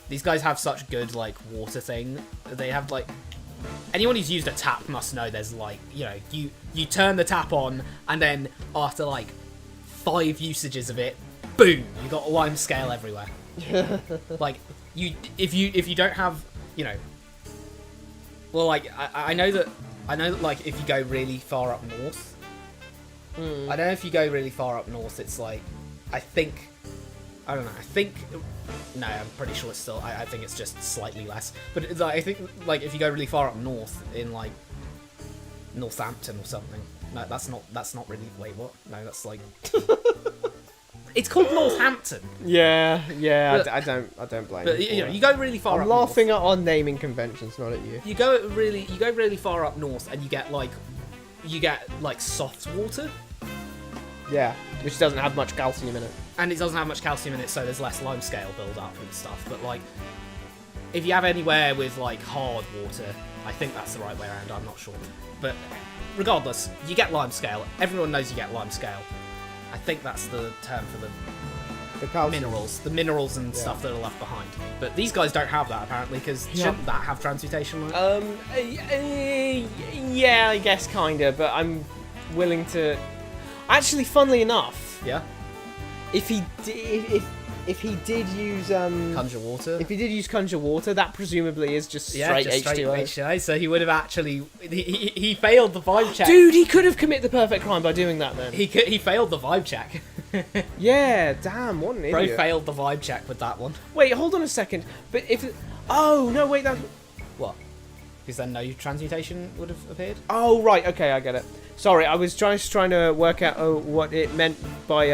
Speaker 2: These guys have such good, like, water thing. They have, like... Anyone who's used a tap must know there's, like, you know, you turn the tap on, and then after, like, 5 usages of it, boom, you got lime scale everywhere. Like, if you don't have, you know... Well, like I know that like if you go really far up north, I don't know if you go really far up north, it's like I don't know. No, I'm pretty sure it's still. I think it's just slightly less. But it's like, I think like if you go really far up north in like Northampton or something. No, that's not really. Wait, what? No, that's like. It's called Northampton.
Speaker 1: Yeah.
Speaker 2: But,
Speaker 1: I don't blame
Speaker 2: But
Speaker 1: you.
Speaker 2: you go really far.
Speaker 1: I'm
Speaker 2: up
Speaker 1: laughing
Speaker 2: north.
Speaker 1: at our naming conventions, not at you.
Speaker 2: You go really far up north, and you get like soft water.
Speaker 1: Yeah, which doesn't have much calcium in it.
Speaker 2: And it doesn't have much calcium in it, so there's less lime scale build up and stuff. But like, if you have anywhere with like hard water, I think that's the right way around. I'm not sure, but regardless, you get lime scale. Everyone knows you get lime scale. I think that's the term for
Speaker 1: The calcium.
Speaker 2: the minerals and stuff that are left behind. But these guys don't have that apparently, because shouldn't that have transmutation? Like?
Speaker 1: Yeah, I guess kinda, but I'm willing to. Actually, funnily enough,
Speaker 2: Yeah.
Speaker 1: if he did use
Speaker 2: Conjure water.
Speaker 1: if he did use conjure water, that presumably is just straight H2O.
Speaker 2: H2O. So he would have actually he failed the vibe check.
Speaker 1: Dude, he could have committed the perfect crime by doing that then.
Speaker 2: He failed the vibe check.
Speaker 1: Yeah, damn, what an idiot.
Speaker 2: Bro failed the vibe check with that one.
Speaker 1: Wait, hold on a second. But if oh no, wait, that.
Speaker 2: What? Because then no transmutation would have appeared.
Speaker 1: Oh right, okay, I get it. Sorry, I was just trying to work out what it meant by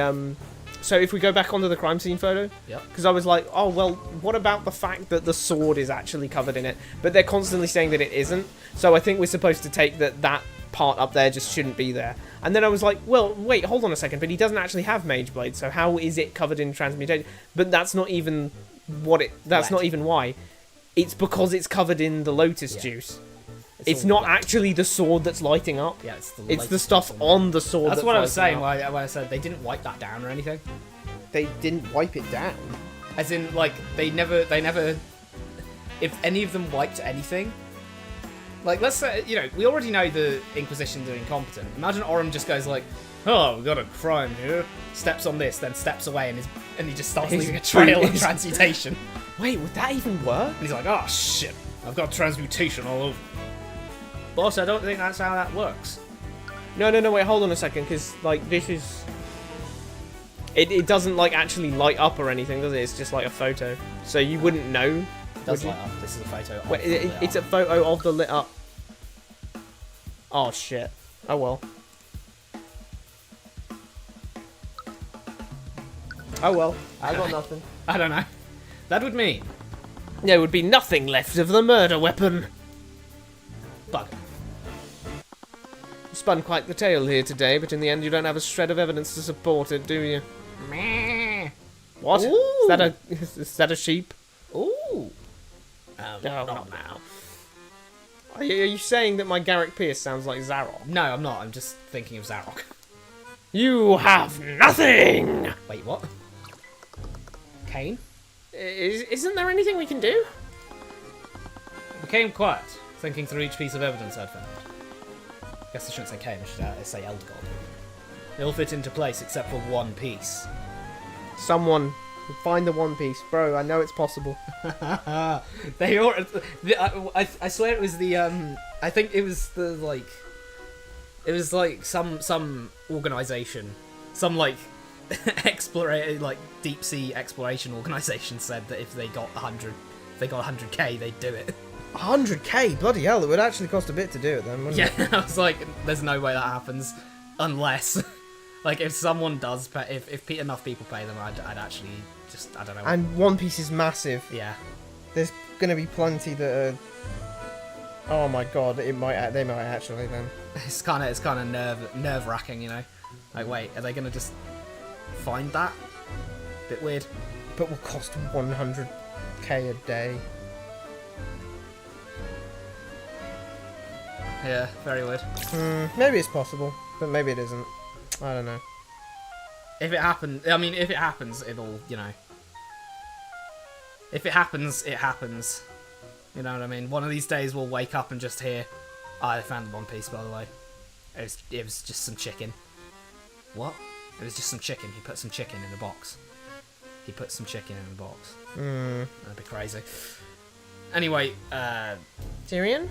Speaker 1: So if we go back onto the crime scene photo,
Speaker 2: Yep.
Speaker 1: because I was like, oh well, what about the fact that the sword is actually covered in it? But they're constantly saying that it isn't. So I think we're supposed to take that part up there just shouldn't be there. And then I was like, well, wait, hold on a second. But he doesn't actually have Mage Blade, so how is it covered in transmutation? But that's not even what it. That's not even why. It's because it's covered in the lotus juice. It's not actually the sword that's lighting up.
Speaker 2: Yeah,
Speaker 1: it's the stuff on the sword.
Speaker 2: That's what I was saying
Speaker 1: up.
Speaker 2: when I said they didn't wipe that down or anything.
Speaker 1: They didn't wipe it down.
Speaker 2: As in, like, they never. If any of them wiped anything, like, let's say, we already know the Inquisitions are incompetent. Imagine Orym just goes like, "Oh, we got a crime here." Steps on this, then steps away, and he just starts leaving a trail of transmutation.
Speaker 1: Wait, would that even work?
Speaker 2: And he's like, "Oh shit, I've got transmutation all over." Boss, I don't think that's how that works.
Speaker 1: No, wait, hold on a second, because, like, this is... It doesn't, like, actually light up or anything, does it? It's just, like, a photo. So you wouldn't know.
Speaker 2: It does light up. This is a photo of
Speaker 1: Wait,
Speaker 2: the lit
Speaker 1: it's
Speaker 2: up.
Speaker 1: a photo of the lit up... Oh, shit. Oh, well. Oh, well. I got nothing.
Speaker 2: I don't know. That would mean...
Speaker 1: There would be nothing left of the murder weapon.
Speaker 2: Bug.
Speaker 1: Spun quite the tale here today, but in the end you don't have a shred of evidence to support it, do you?
Speaker 2: Meh.
Speaker 1: What?
Speaker 2: Ooh.
Speaker 1: Is that a sheep?
Speaker 2: Ooh.
Speaker 1: No,
Speaker 2: not now.
Speaker 1: Are you saying that my Garrick Pierce sounds like Zarok?
Speaker 2: No, I'm not. I'm just thinking of Zarok.
Speaker 1: You have nothing!
Speaker 2: Wait, what? Kane?
Speaker 1: Isn't there anything we can do?
Speaker 2: I became quiet, thinking through each piece of evidence I'd found. I guess I shouldn't say Kane, I should say Elder God. They all fit into place except for one piece.
Speaker 1: Someone find the One Piece. Bro, I know it's possible.
Speaker 2: They all... I swear it was the, I think it was the, like... It was, like, some organisation. Some, like, like, deep sea exploration organisation said that if they got 100k, they'd do it.
Speaker 1: 100k? Bloody hell, it would actually cost a bit to do it then, wouldn't it?
Speaker 2: Yeah, I was like, there's no way that happens. Unless... Like, if someone does pay... If enough people pay them, I'd actually just... I don't know.
Speaker 1: And One Piece is massive.
Speaker 2: Yeah.
Speaker 1: There's going to be plenty that are... Oh my god, they might actually then.
Speaker 2: It's kind of nerve-wracking, you know? Like, wait, are they going to just find that? Bit weird.
Speaker 1: But will cost 100k a day.
Speaker 2: Yeah, very weird.
Speaker 1: Maybe it's possible, but maybe it isn't. I don't know.
Speaker 2: If it happens, I mean, if it happens, it'll, you know. If it happens, it happens. You know what I mean? One of these days we'll wake up and just hear, oh, I found the One Piece, by the way. It was just some chicken. What? It was just some chicken. He put some chicken in a box. That'd be crazy. Anyway,
Speaker 1: Tyrion?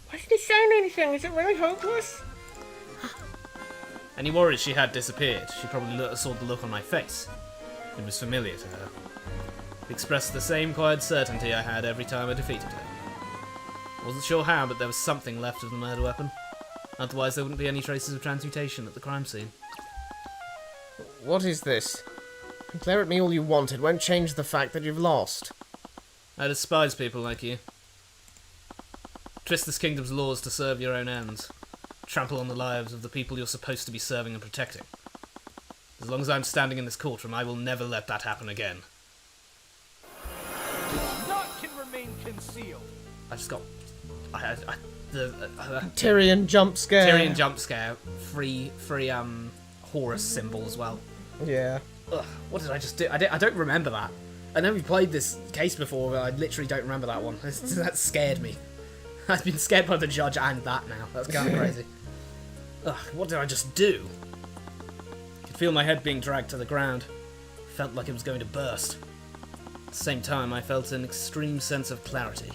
Speaker 1: Why isn't he saying anything? Is it really hopeless?
Speaker 2: Any worries she had disappeared. She probably saw the look on my face. It was familiar to her. It expressed the same quiet certainty I had every time I defeated her. I wasn't sure how, but there was something left of the murder weapon. Otherwise, there wouldn't be any traces of transmutation at the crime scene.
Speaker 1: What is this? Glare at me all you want. It won't change the fact that you've lost.
Speaker 2: I despise people like you. Twist this kingdom's laws to serve your own ends. Trample on the lives of the people you're supposed to be serving and protecting. As long as I'm standing in this courtroom, I will never let that happen again.
Speaker 3: Naught can remain concealed.
Speaker 2: I just got...
Speaker 1: Tyrion jump scare.
Speaker 2: Tyrion jump scare. Free Horus symbol as well.
Speaker 1: Yeah.
Speaker 2: Ugh, what did I just do? I don't remember that. I know we played this case before, but I literally don't remember that one. That scared me. I've been scared by the judge and that now. That's kind of crazy. Ugh, what did I just do? I could feel my head being dragged to the ground. Felt like it was going to burst. At the same time, I felt an extreme sense of clarity.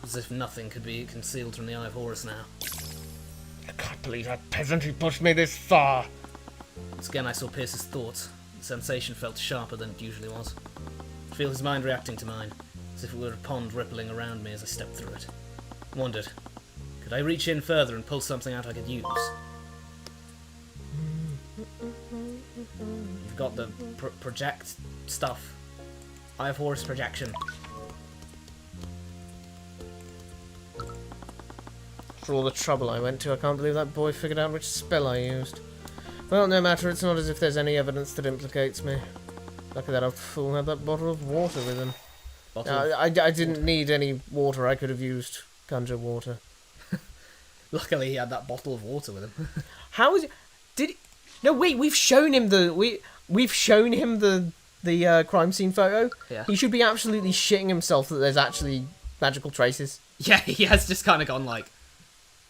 Speaker 2: As if nothing could be concealed from the eye of Horus now.
Speaker 1: I can't believe that peasant who pushed me this far.
Speaker 2: Once again, I saw Pierce's thoughts. The sensation felt sharper than it usually was. I could feel his mind reacting to mine, as if it were a pond rippling around me as I stepped through it. I wondered, could I reach in further and pull something out I could use? You've got the project stuff. Eye of Horus projection.
Speaker 1: For all the trouble I went to, I can't believe that boy figured out which spell I used. Well, no matter, it's not as if there's any evidence that implicates me. Lucky that old fool had that bottle of water with him. I didn't need any water, I could have used conjure water.
Speaker 2: Luckily he had that bottle of water with him.
Speaker 1: How is it? No, wait, we've shown him we've shown him the crime scene photo.
Speaker 2: Yeah.
Speaker 1: He should be absolutely shitting himself that there's actually magical traces.
Speaker 2: Yeah, he has just kind of gone like,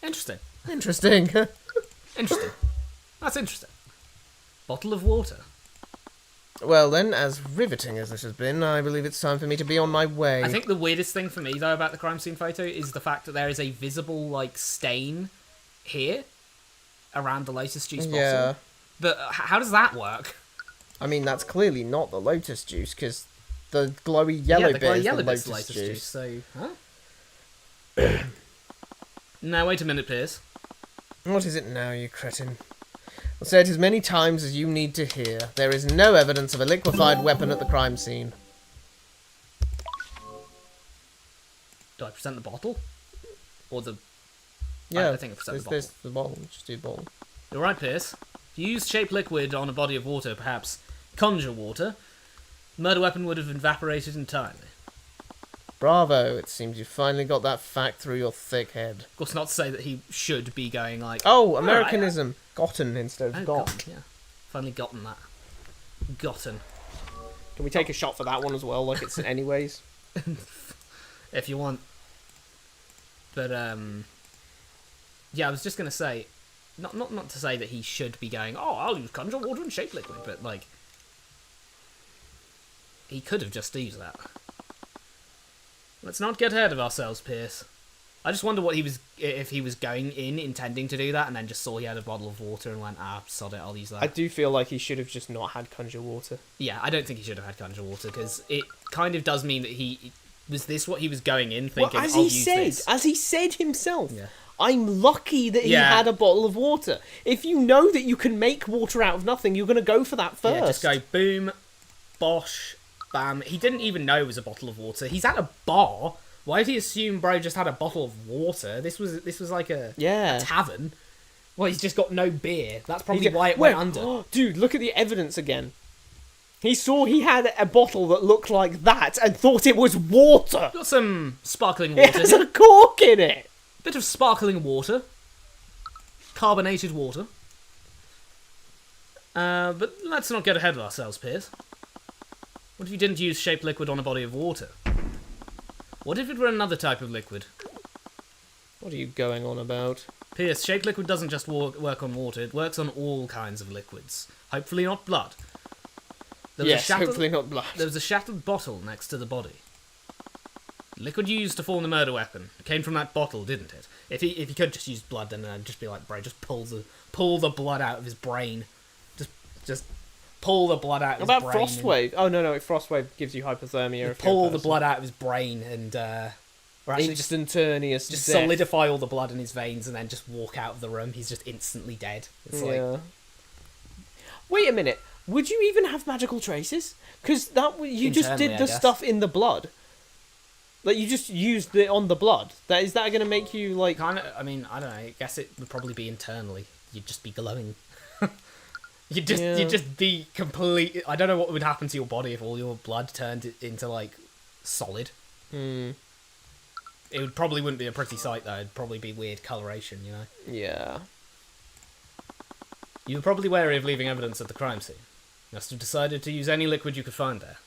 Speaker 2: interesting.
Speaker 1: Interesting.
Speaker 2: Interesting. That's interesting. Bottle of water.
Speaker 1: Well then, as riveting as this has been, I believe it's time for me to be on my way.
Speaker 2: I think the weirdest thing for me, though, about the crime scene photo is the fact that there is a visible, like, stain here around the Lotus Juice bottle.
Speaker 1: Yeah.
Speaker 2: But how does that work?
Speaker 1: I mean, that's clearly not the Lotus Juice, because the glowy yellow bit is the Lotus Juice.
Speaker 2: So, huh? Now, wait a minute, Piers.
Speaker 1: What is it now, you cretin? I'll say it as many times as you need to hear. There is no evidence of a liquefied weapon at the crime scene.
Speaker 2: Do I present the bottle? Or the...
Speaker 1: Yeah,
Speaker 2: I think I present the bottle.
Speaker 1: there's the bottle. Just do the bottle.
Speaker 2: You're right, Piers. If you used shaped liquid on a body of water, perhaps conjure water, the murder weapon would have evaporated entirely.
Speaker 1: Bravo, it seems you finally got that fact through your thick head.
Speaker 2: Of course, not to say that he should be going like...
Speaker 1: Oh, Americanism. Gotten instead of got.
Speaker 2: Yeah. Finally gotten that. Gotten.
Speaker 1: Can we take a shot for that one as well, like it's anyways?
Speaker 2: If you want. But, yeah, I was just going to say, not to say that he should be going, oh, I'll use conjure water and shape liquid, but, like, he could have just used that. Let's not get ahead of ourselves, Pierce. I just wonder if he was going in intending to do that and then just saw he had a bottle of water and went, sod it, I'll use that.
Speaker 1: I do feel like he should have just not had conjure water.
Speaker 2: Yeah, I don't think he should have had conjure water because it kind of does mean that was this what he was going in thinking,
Speaker 1: well, as he said himself,
Speaker 2: yeah.
Speaker 1: I'm lucky that he had a bottle of water. If you know that you can make water out of nothing, you're going to go for that first.
Speaker 2: Yeah, just go boom, bosh, bam. He didn't even know it was a bottle of water. He's at a bar. Why did he assume bro just had a bottle of water? This was like a tavern. Well, he's just got no beer. That's probably why it went under.
Speaker 1: Dude, look at the evidence again. He saw he had a bottle that looked like that and thought it was water.
Speaker 2: Got some sparkling water.
Speaker 1: It has a cork in it.
Speaker 2: Bit of sparkling water. Carbonated water. But let's not get ahead of ourselves, Piers. What if you didn't use shaped liquid on a body of water? What if it were another type of liquid?
Speaker 1: What are you going on about?
Speaker 2: Pierce, shaped liquid doesn't just work on water, it works on all kinds of liquids. Hopefully not blood.
Speaker 1: Hopefully not blood.
Speaker 2: There was a shattered bottle next to the body. Liquid you used to form the murder weapon. It came from that bottle, didn't it? If he could just use blood, then just be like, bro, just pull the blood out of his brain. Just pull the blood out of his brain.
Speaker 1: About Frostwave? Oh, no, Frostwave gives you hypothermia. If
Speaker 2: pull the blood out of his brain and... or actually
Speaker 1: instantaneous
Speaker 2: just
Speaker 1: death.
Speaker 2: solidify all the blood in his veins and then just walk out of the room. He's just instantly dead. It's like...
Speaker 1: Wait a minute. Would you even have magical traces? Because you just did the stuff in the blood. Like, you just used it on the blood. Is that going to make you, like...
Speaker 2: Kind of, I mean, I don't know. I guess it would probably be internally. You'd just be glowing. You'd just be complete... I don't know what would happen to your body if all your blood turned into, like, solid. It wouldn't be a pretty sight, though. It'd probably be weird coloration, you know?
Speaker 1: Yeah.
Speaker 2: You were probably wary of leaving evidence at the crime scene. You must have decided to use any liquid you could find there.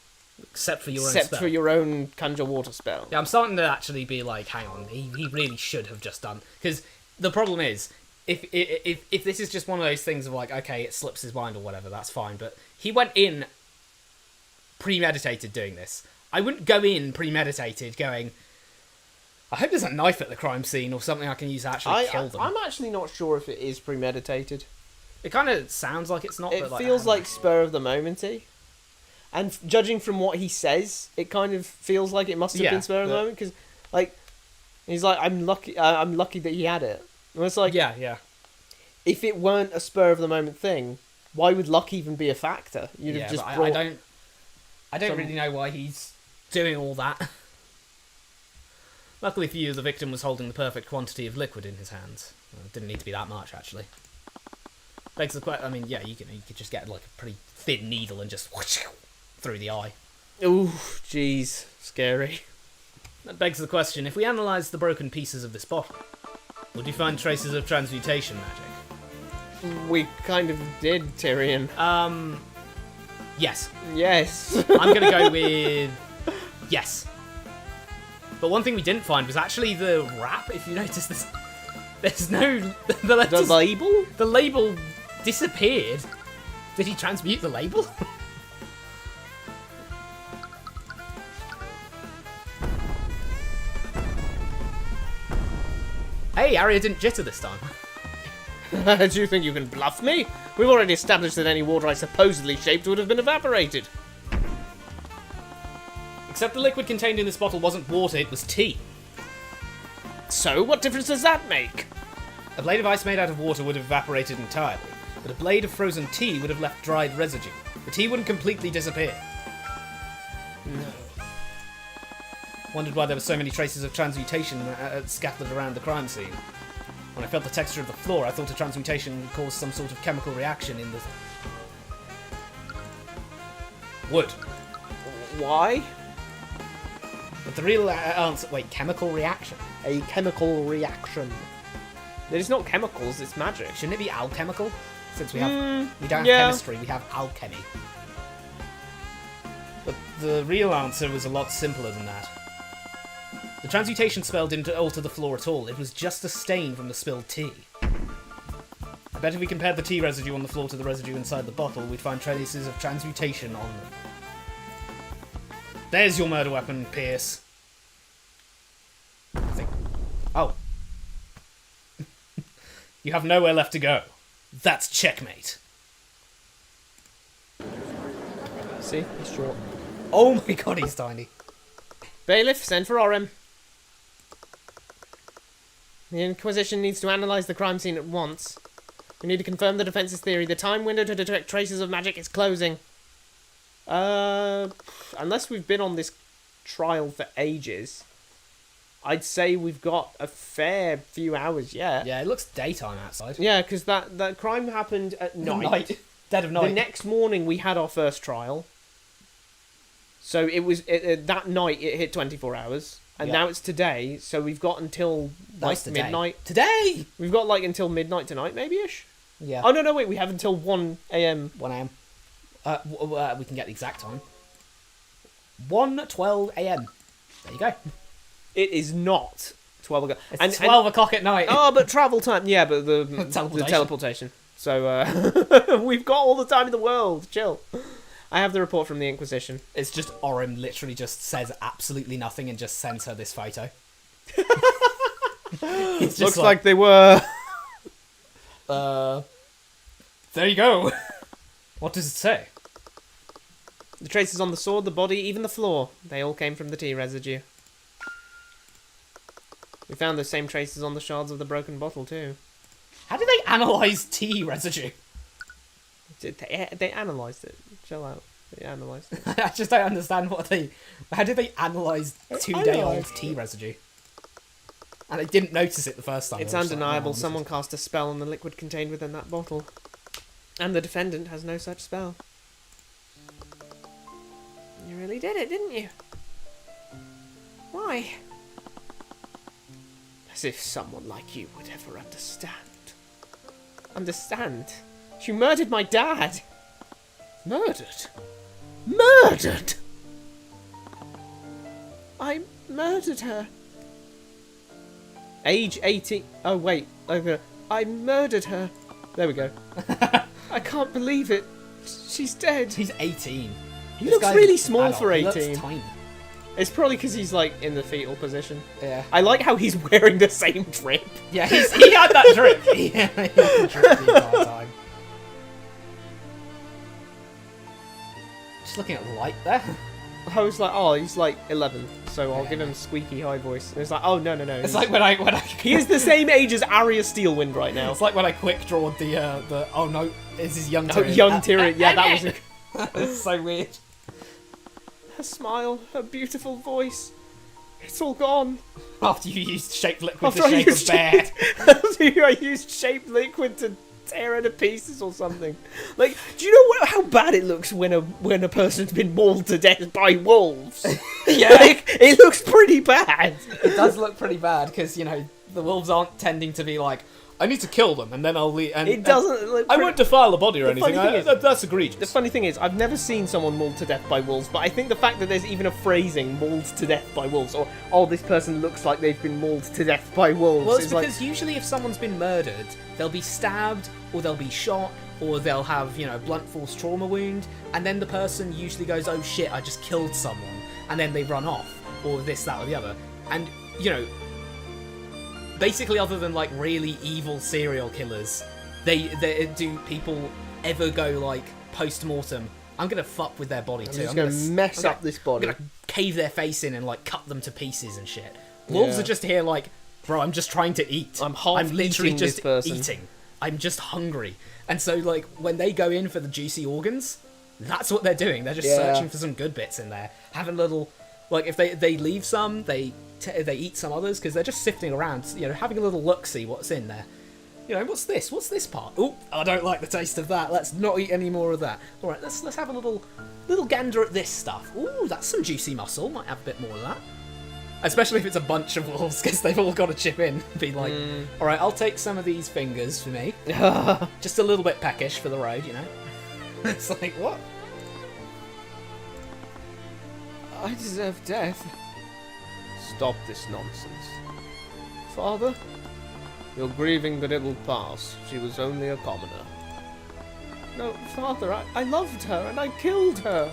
Speaker 2: Except for your own spell.
Speaker 1: Except for your own conjure water spell.
Speaker 2: Yeah, I'm starting to actually be like, hang on, he really should have just done... Because the problem is, if this is just one of those things of like, okay, it slips his mind or whatever, that's fine, but he went in premeditated doing this. I wouldn't go in premeditated going, I hope there's a knife at the crime scene or something I can use to actually kill them.
Speaker 1: I'm actually not sure if it is premeditated.
Speaker 2: It kind of sounds like it's not,
Speaker 1: It
Speaker 2: but like,
Speaker 1: feels like spur of the moment-y. And judging from what he says, it kind of feels like it must have been spur of the moment, because, like, he's like, I'm lucky that he had it. And it's like,
Speaker 2: yeah.
Speaker 1: If it weren't a spur of the moment thing, why would luck even be a factor? You'd have just
Speaker 2: I don't really know why he's doing all that. Luckily for you, the victim was holding the perfect quantity of liquid in his hands. Well, it didn't need to be that much, actually. Begs the question. I mean, yeah, you could just get like a pretty thin needle and just whoosh through the eye.
Speaker 1: Ooh, jeez, scary.
Speaker 2: That begs the question: if we analyse the broken pieces of this bottle, would you find traces of transmutation magic?
Speaker 1: We kind of did, Tyrion.
Speaker 2: Yes.
Speaker 1: Yes.
Speaker 2: I'm gonna go with yes. But one thing we didn't find was actually the wrap. If you notice this, there's no the
Speaker 1: label.
Speaker 2: The label disappeared. Did he transmute the label? Hey, Arya didn't jitter this time.
Speaker 1: Do you think you can bluff me? We've already established that any water I supposedly shaped would have been evaporated.
Speaker 2: Except the liquid contained in this bottle wasn't water, it was tea.
Speaker 1: So, what difference does that make?
Speaker 2: A blade of ice made out of water would have evaporated entirely, but a blade of frozen tea would have left dried residue. The tea wouldn't completely disappear.
Speaker 1: No.
Speaker 2: Wondered why there were so many traces of transmutation scattered around the crime scene. When I felt the texture of the floor, I thought a transmutation would cause some sort of chemical reaction in the... wood.
Speaker 1: Why?
Speaker 2: But the real answer... Wait, chemical reaction?
Speaker 1: A chemical reaction. It's not chemicals, it's magic.
Speaker 2: Shouldn't it be alchemical? Since we have... we don't have chemistry, we have alchemy. But the real answer was a lot simpler than that. The transmutation spell didn't alter the floor at all, it was just a stain from the spilled tea. I bet if we compared the tea residue on the floor to the residue inside the bottle, we'd find traces of transmutation on them. There's your murder weapon, Pierce. I think... Oh. You have nowhere left to go. That's checkmate.
Speaker 1: See? He's short.
Speaker 2: Oh my god, he's tiny.
Speaker 1: Bailiff, send for Orem. The Inquisition needs to analyse the crime scene at once. We need to confirm the defence's theory. The time window to detect traces of magic is closing. Unless we've been on this trial for ages, I'd say we've got a fair few hours yet.
Speaker 2: Yeah, it looks daytime outside.
Speaker 1: Yeah, because that crime happened at night.
Speaker 2: Dead of night.
Speaker 1: The next morning we had our first trial. So it was that night it hit 24 hours. And now it's today, so we've got until like midnight.
Speaker 2: Today!
Speaker 1: We've got like until midnight tonight, maybe-ish?
Speaker 2: Yeah.
Speaker 1: Oh, no, wait, we have until 1 a.m.
Speaker 2: 1 a.m. We can get the exact time. 1:12 a.m. There you go.
Speaker 1: It is not 12 o'clock.
Speaker 2: It's 12 o'clock at night.
Speaker 1: Oh, but travel time. Yeah, but the teleportation. So we've got all the time in the world. Chill. I have the report from the Inquisition.
Speaker 2: It's just Orim literally just says absolutely nothing and just sends her this photo. It's just
Speaker 1: Looks like they were.
Speaker 2: There you go. What does it say?
Speaker 1: The traces on the sword, the body, even the floor. They all came from the tea residue. We found those same traces on the shards of the broken bottle, too.
Speaker 2: How do they analyze tea residue?
Speaker 1: They analysed it. Chill out. They analysed it.
Speaker 2: I just don't understand what they... How did they analyse 2-day-old tea residue? And they didn't notice it the first time.
Speaker 1: It's undeniable. Someone cast a spell on the liquid contained within that bottle. And the defendant has no such spell. You really did it, didn't you? Why? As if someone like you would ever understand. Understand? You murdered my dad! Murdered? Murdered! I murdered her. Age 18. Oh, wait. I murdered her. There we go. I can't believe it. She's dead.
Speaker 2: He's 18.
Speaker 1: He looks really small
Speaker 2: adult.
Speaker 1: for 18.
Speaker 2: He looks tiny.
Speaker 1: It's probably because he's, like, in the fetal position.
Speaker 2: Yeah.
Speaker 1: I like how he's wearing the same drip.
Speaker 2: Yeah, he had that drip. He had the drip the entire time. Just looking at the light there.
Speaker 1: I was like, oh, he's, like, 11, so I'll give him a squeaky high voice. And it's like, oh, no.
Speaker 2: It's like when I
Speaker 1: He is the same age as Arya Steelwind right now.
Speaker 2: It's like when I quick drawed the oh no, this is young
Speaker 1: Oh,
Speaker 2: Tyrion.
Speaker 1: young Tyrion. Yeah, that was
Speaker 2: It's so weird.
Speaker 1: her smile, her beautiful voice. It's all gone.
Speaker 2: After you used shaped liquid
Speaker 1: After
Speaker 2: to
Speaker 1: I
Speaker 2: shape
Speaker 1: used
Speaker 2: a bear.
Speaker 1: After I used shaped liquid to tear her to pieces or something. Like, do you know how bad it looks when a person's been mauled to death by wolves?
Speaker 2: Yeah.
Speaker 1: Like, it looks pretty bad.
Speaker 2: It does look pretty bad because, you know, the wolves aren't tending to be like, I need to kill them and then I'll leave. And,
Speaker 1: It doesn't look
Speaker 2: I won't defile the body or
Speaker 1: The funny
Speaker 2: anything.
Speaker 1: thing is-
Speaker 2: That's egregious.
Speaker 1: The funny thing is, I've never seen someone mauled to death by wolves, but I think the fact that there's even a phrasing, mauled to death by wolves, or, oh, this person looks like they've been mauled to death by wolves,
Speaker 2: Well, it's
Speaker 1: is like,
Speaker 2: because usually if someone's been murdered, they'll be stabbed, or they'll be shot, or they'll have, you know, blunt force trauma wound, and then the person usually goes, oh shit, I just killed someone, and then they run off, or this, that, or the other. And, you know, basically other than, like, really evil serial killers, they do people ever go, like, post-mortem, I'm gonna fuck with their body too.
Speaker 1: I'm just gonna mess up this body.
Speaker 2: I'm gonna cave their face in and, like, cut them to pieces and shit. Wolves
Speaker 1: Yeah.
Speaker 2: are just here like, bro, I'm just trying to eat.
Speaker 1: I'm half
Speaker 2: literally
Speaker 1: eating
Speaker 2: just
Speaker 1: this person.
Speaker 2: eating. I'm just hungry. And so, like, when they go in for the juicy organs, that's what they're doing. They're just
Speaker 1: Yeah.
Speaker 2: searching for some good bits in there. Having a little, like, if they leave some, they eat some others, because they're just sifting around, you know, having a little look-see what's in there. You know, what's this? What's this part? Oh, I don't like the taste of that. Let's not eat any more of that. All right, let's have a little gander at this stuff. Ooh, that's some juicy muscle. Might have a bit more of that. Especially if it's a bunch of wolves, because they've all got to chip in. Be like, all right, I'll take some of these fingers for me. Just a little bit peckish for the road, you know. It's like, what?
Speaker 1: I deserve death. Stop this nonsense. Father, you're grieving, but it will pass. She was only a commoner. No, Father, I loved her, and I killed her.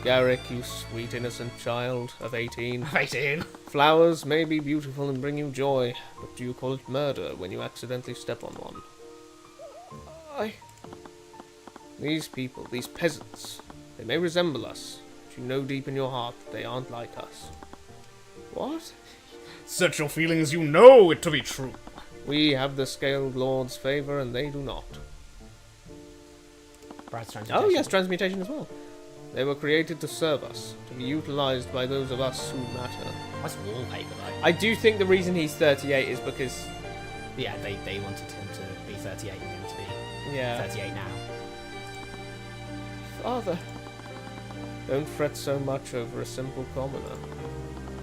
Speaker 1: Garrick, you sweet innocent child of 18.
Speaker 2: 18.
Speaker 1: Flowers may be beautiful and bring you joy, but do you call it murder when you accidentally step on one? These people, these peasants, they may resemble us, but you know deep in your heart that they aren't like us. What?
Speaker 2: Such your feelings, you know it to be true.
Speaker 1: We have the Scaled Lord's favour, and they do not.
Speaker 2: Brad's transmutation.
Speaker 1: Oh yes, transmutation as well. They were created to serve us, to be utilised by those of us who matter.
Speaker 2: Nice wallpaper, though.
Speaker 1: I do think the reason he's 38 is because...
Speaker 2: Yeah, they wanted him to be 38 and him to be 38 now.
Speaker 1: Father, don't fret so much over a simple commoner.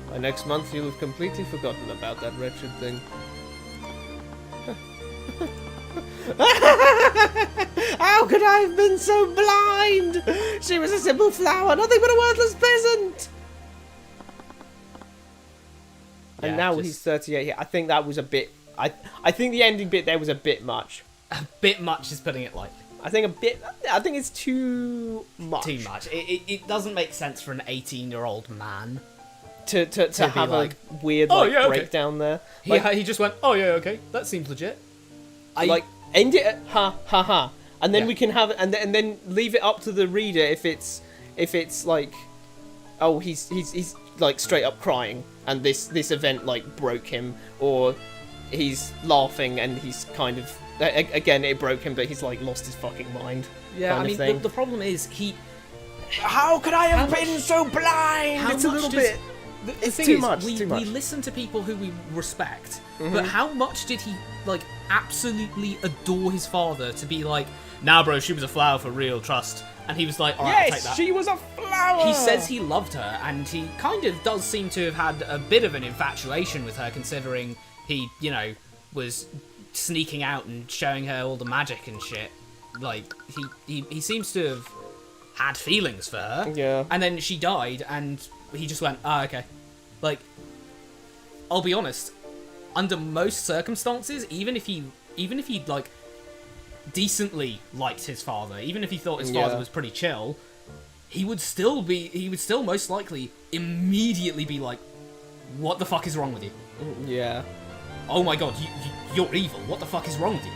Speaker 1: By next month you'll have completely forgotten about that wretched thing. How could I have been so blind? She was a simple flower, nothing but a worthless peasant! And
Speaker 2: Yeah,
Speaker 1: now
Speaker 2: just-
Speaker 1: he's 38 here. I think that was a bit... I think the ending bit there was a bit much.
Speaker 2: A bit much is putting it lightly.
Speaker 1: I think it's too much.
Speaker 2: Too much. It doesn't make sense for an 18-year-old man
Speaker 1: to
Speaker 2: be
Speaker 1: have
Speaker 2: like,
Speaker 1: a weird
Speaker 2: "Oh, yeah, okay."
Speaker 1: breakdown there. Like,
Speaker 2: he just went, "Oh yeah, okay, that seems legit."
Speaker 1: like end it at ha ha ha, and then
Speaker 2: Yeah.
Speaker 1: we can have and then leave it up to the reader if it's like, oh, he's like straight up crying and this event like broke him, or he's laughing and he's kind of again it broke him, but he's like lost his fucking mind.
Speaker 2: Yeah,
Speaker 1: kind
Speaker 2: I
Speaker 1: of
Speaker 2: mean,
Speaker 1: thing.
Speaker 2: the problem is
Speaker 1: How could I have
Speaker 2: How
Speaker 1: been
Speaker 2: much-
Speaker 1: so blind?
Speaker 2: how
Speaker 1: It's a
Speaker 2: much
Speaker 1: little
Speaker 2: does-
Speaker 1: bit.
Speaker 2: The
Speaker 1: It's
Speaker 2: thing
Speaker 1: too
Speaker 2: is,
Speaker 1: much,
Speaker 2: we
Speaker 1: too much.
Speaker 2: listen to people who we respect,
Speaker 1: Mm-hmm.
Speaker 2: but how much did he like absolutely adore his father to be like, "Nah, bro, she was a flower for real, trust," and he was like, "All right, I'll take
Speaker 1: Yes,
Speaker 2: that."
Speaker 1: she was a flower.
Speaker 2: He says he loved her, and he kind of does seem to have had a bit of an infatuation with her, considering he, was sneaking out and showing her all the magic and shit. Like, he seems to have had feelings for her.
Speaker 1: Yeah.
Speaker 2: And then she died, and he just went, okay. Like, I'll be honest, under most circumstances, even if he like, decently liked his father, even if he thought his father
Speaker 1: Yeah.
Speaker 2: was pretty chill, he would still most likely immediately be like, "What the fuck is wrong with you?
Speaker 1: Yeah.
Speaker 2: Oh my god, you're evil. What the fuck is wrong with you?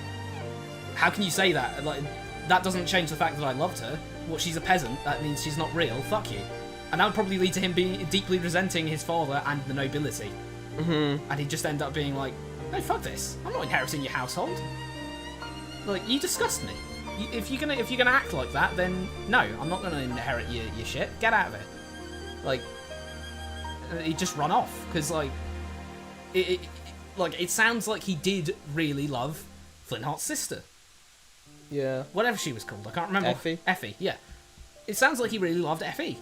Speaker 2: How can you say that? Like, that doesn't change the fact that I loved her. Well, she's a peasant. That means she's not real. Fuck you." And that would probably lead to him being deeply resenting his father and the nobility. Mm-hmm. And he'd just end up being like, "No, fuck this. I'm not inheriting your household. Like, you disgust me. If you're gonna act like that, then no, I'm not gonna inherit your shit. Get out of it." Like, he'd just run off because it sounds like he did really love Flintheart's sister,
Speaker 1: Yeah.
Speaker 2: whatever she was called. I can't remember.
Speaker 1: Effie.
Speaker 2: Effie, yeah. It sounds like he really loved Effie.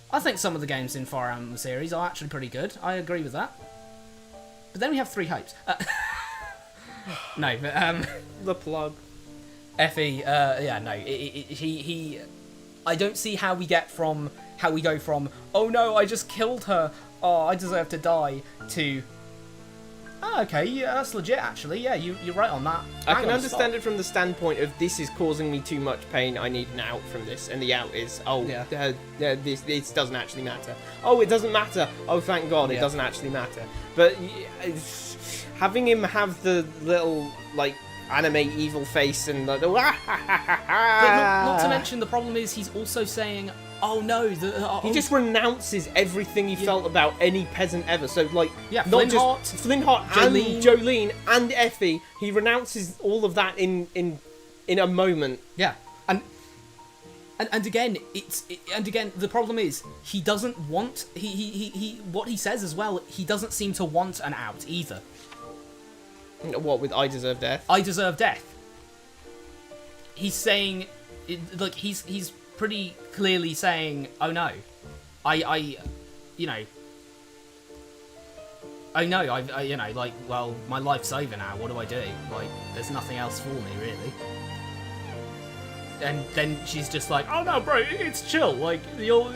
Speaker 2: I think some of the games in Fire Emblem series are actually pretty good. I agree with that. But then we have Three Hopes. No, but
Speaker 1: The plug.
Speaker 2: Effie, he. I don't see how we go from, "Oh no, I just killed her. Oh, I deserve to die," to, "Oh, okay, yeah, that's legit. Actually, yeah, you're right on that."
Speaker 1: I can understand it from the standpoint of this is causing me too much pain. I need an out from this, and the out is this doesn't actually matter. Oh, it doesn't matter. Oh, thank God, it doesn't actually matter. But having him have the little like anime evil face and the
Speaker 2: But not to mention, the problem is he's also saying, "Oh no,
Speaker 1: he just renounces everything he felt about any peasant ever." So like,
Speaker 2: Yeah,
Speaker 1: not
Speaker 2: Flintheart,
Speaker 1: just Flintheart
Speaker 2: Jolene.
Speaker 1: and Jolene and Effie. He renounces all of that in a moment.
Speaker 2: Yeah, and again, the problem is he doesn't want he what he says as well. He doesn't seem to want an out either.
Speaker 1: What with I deserve death?
Speaker 2: I deserve death. He's saying, like, he's pretty clearly saying, "Oh no, I like, well, my life's over now. What do I do? Like, there's nothing else for me really." And then she's just like, "Oh no, bro, it's chill. Like, you're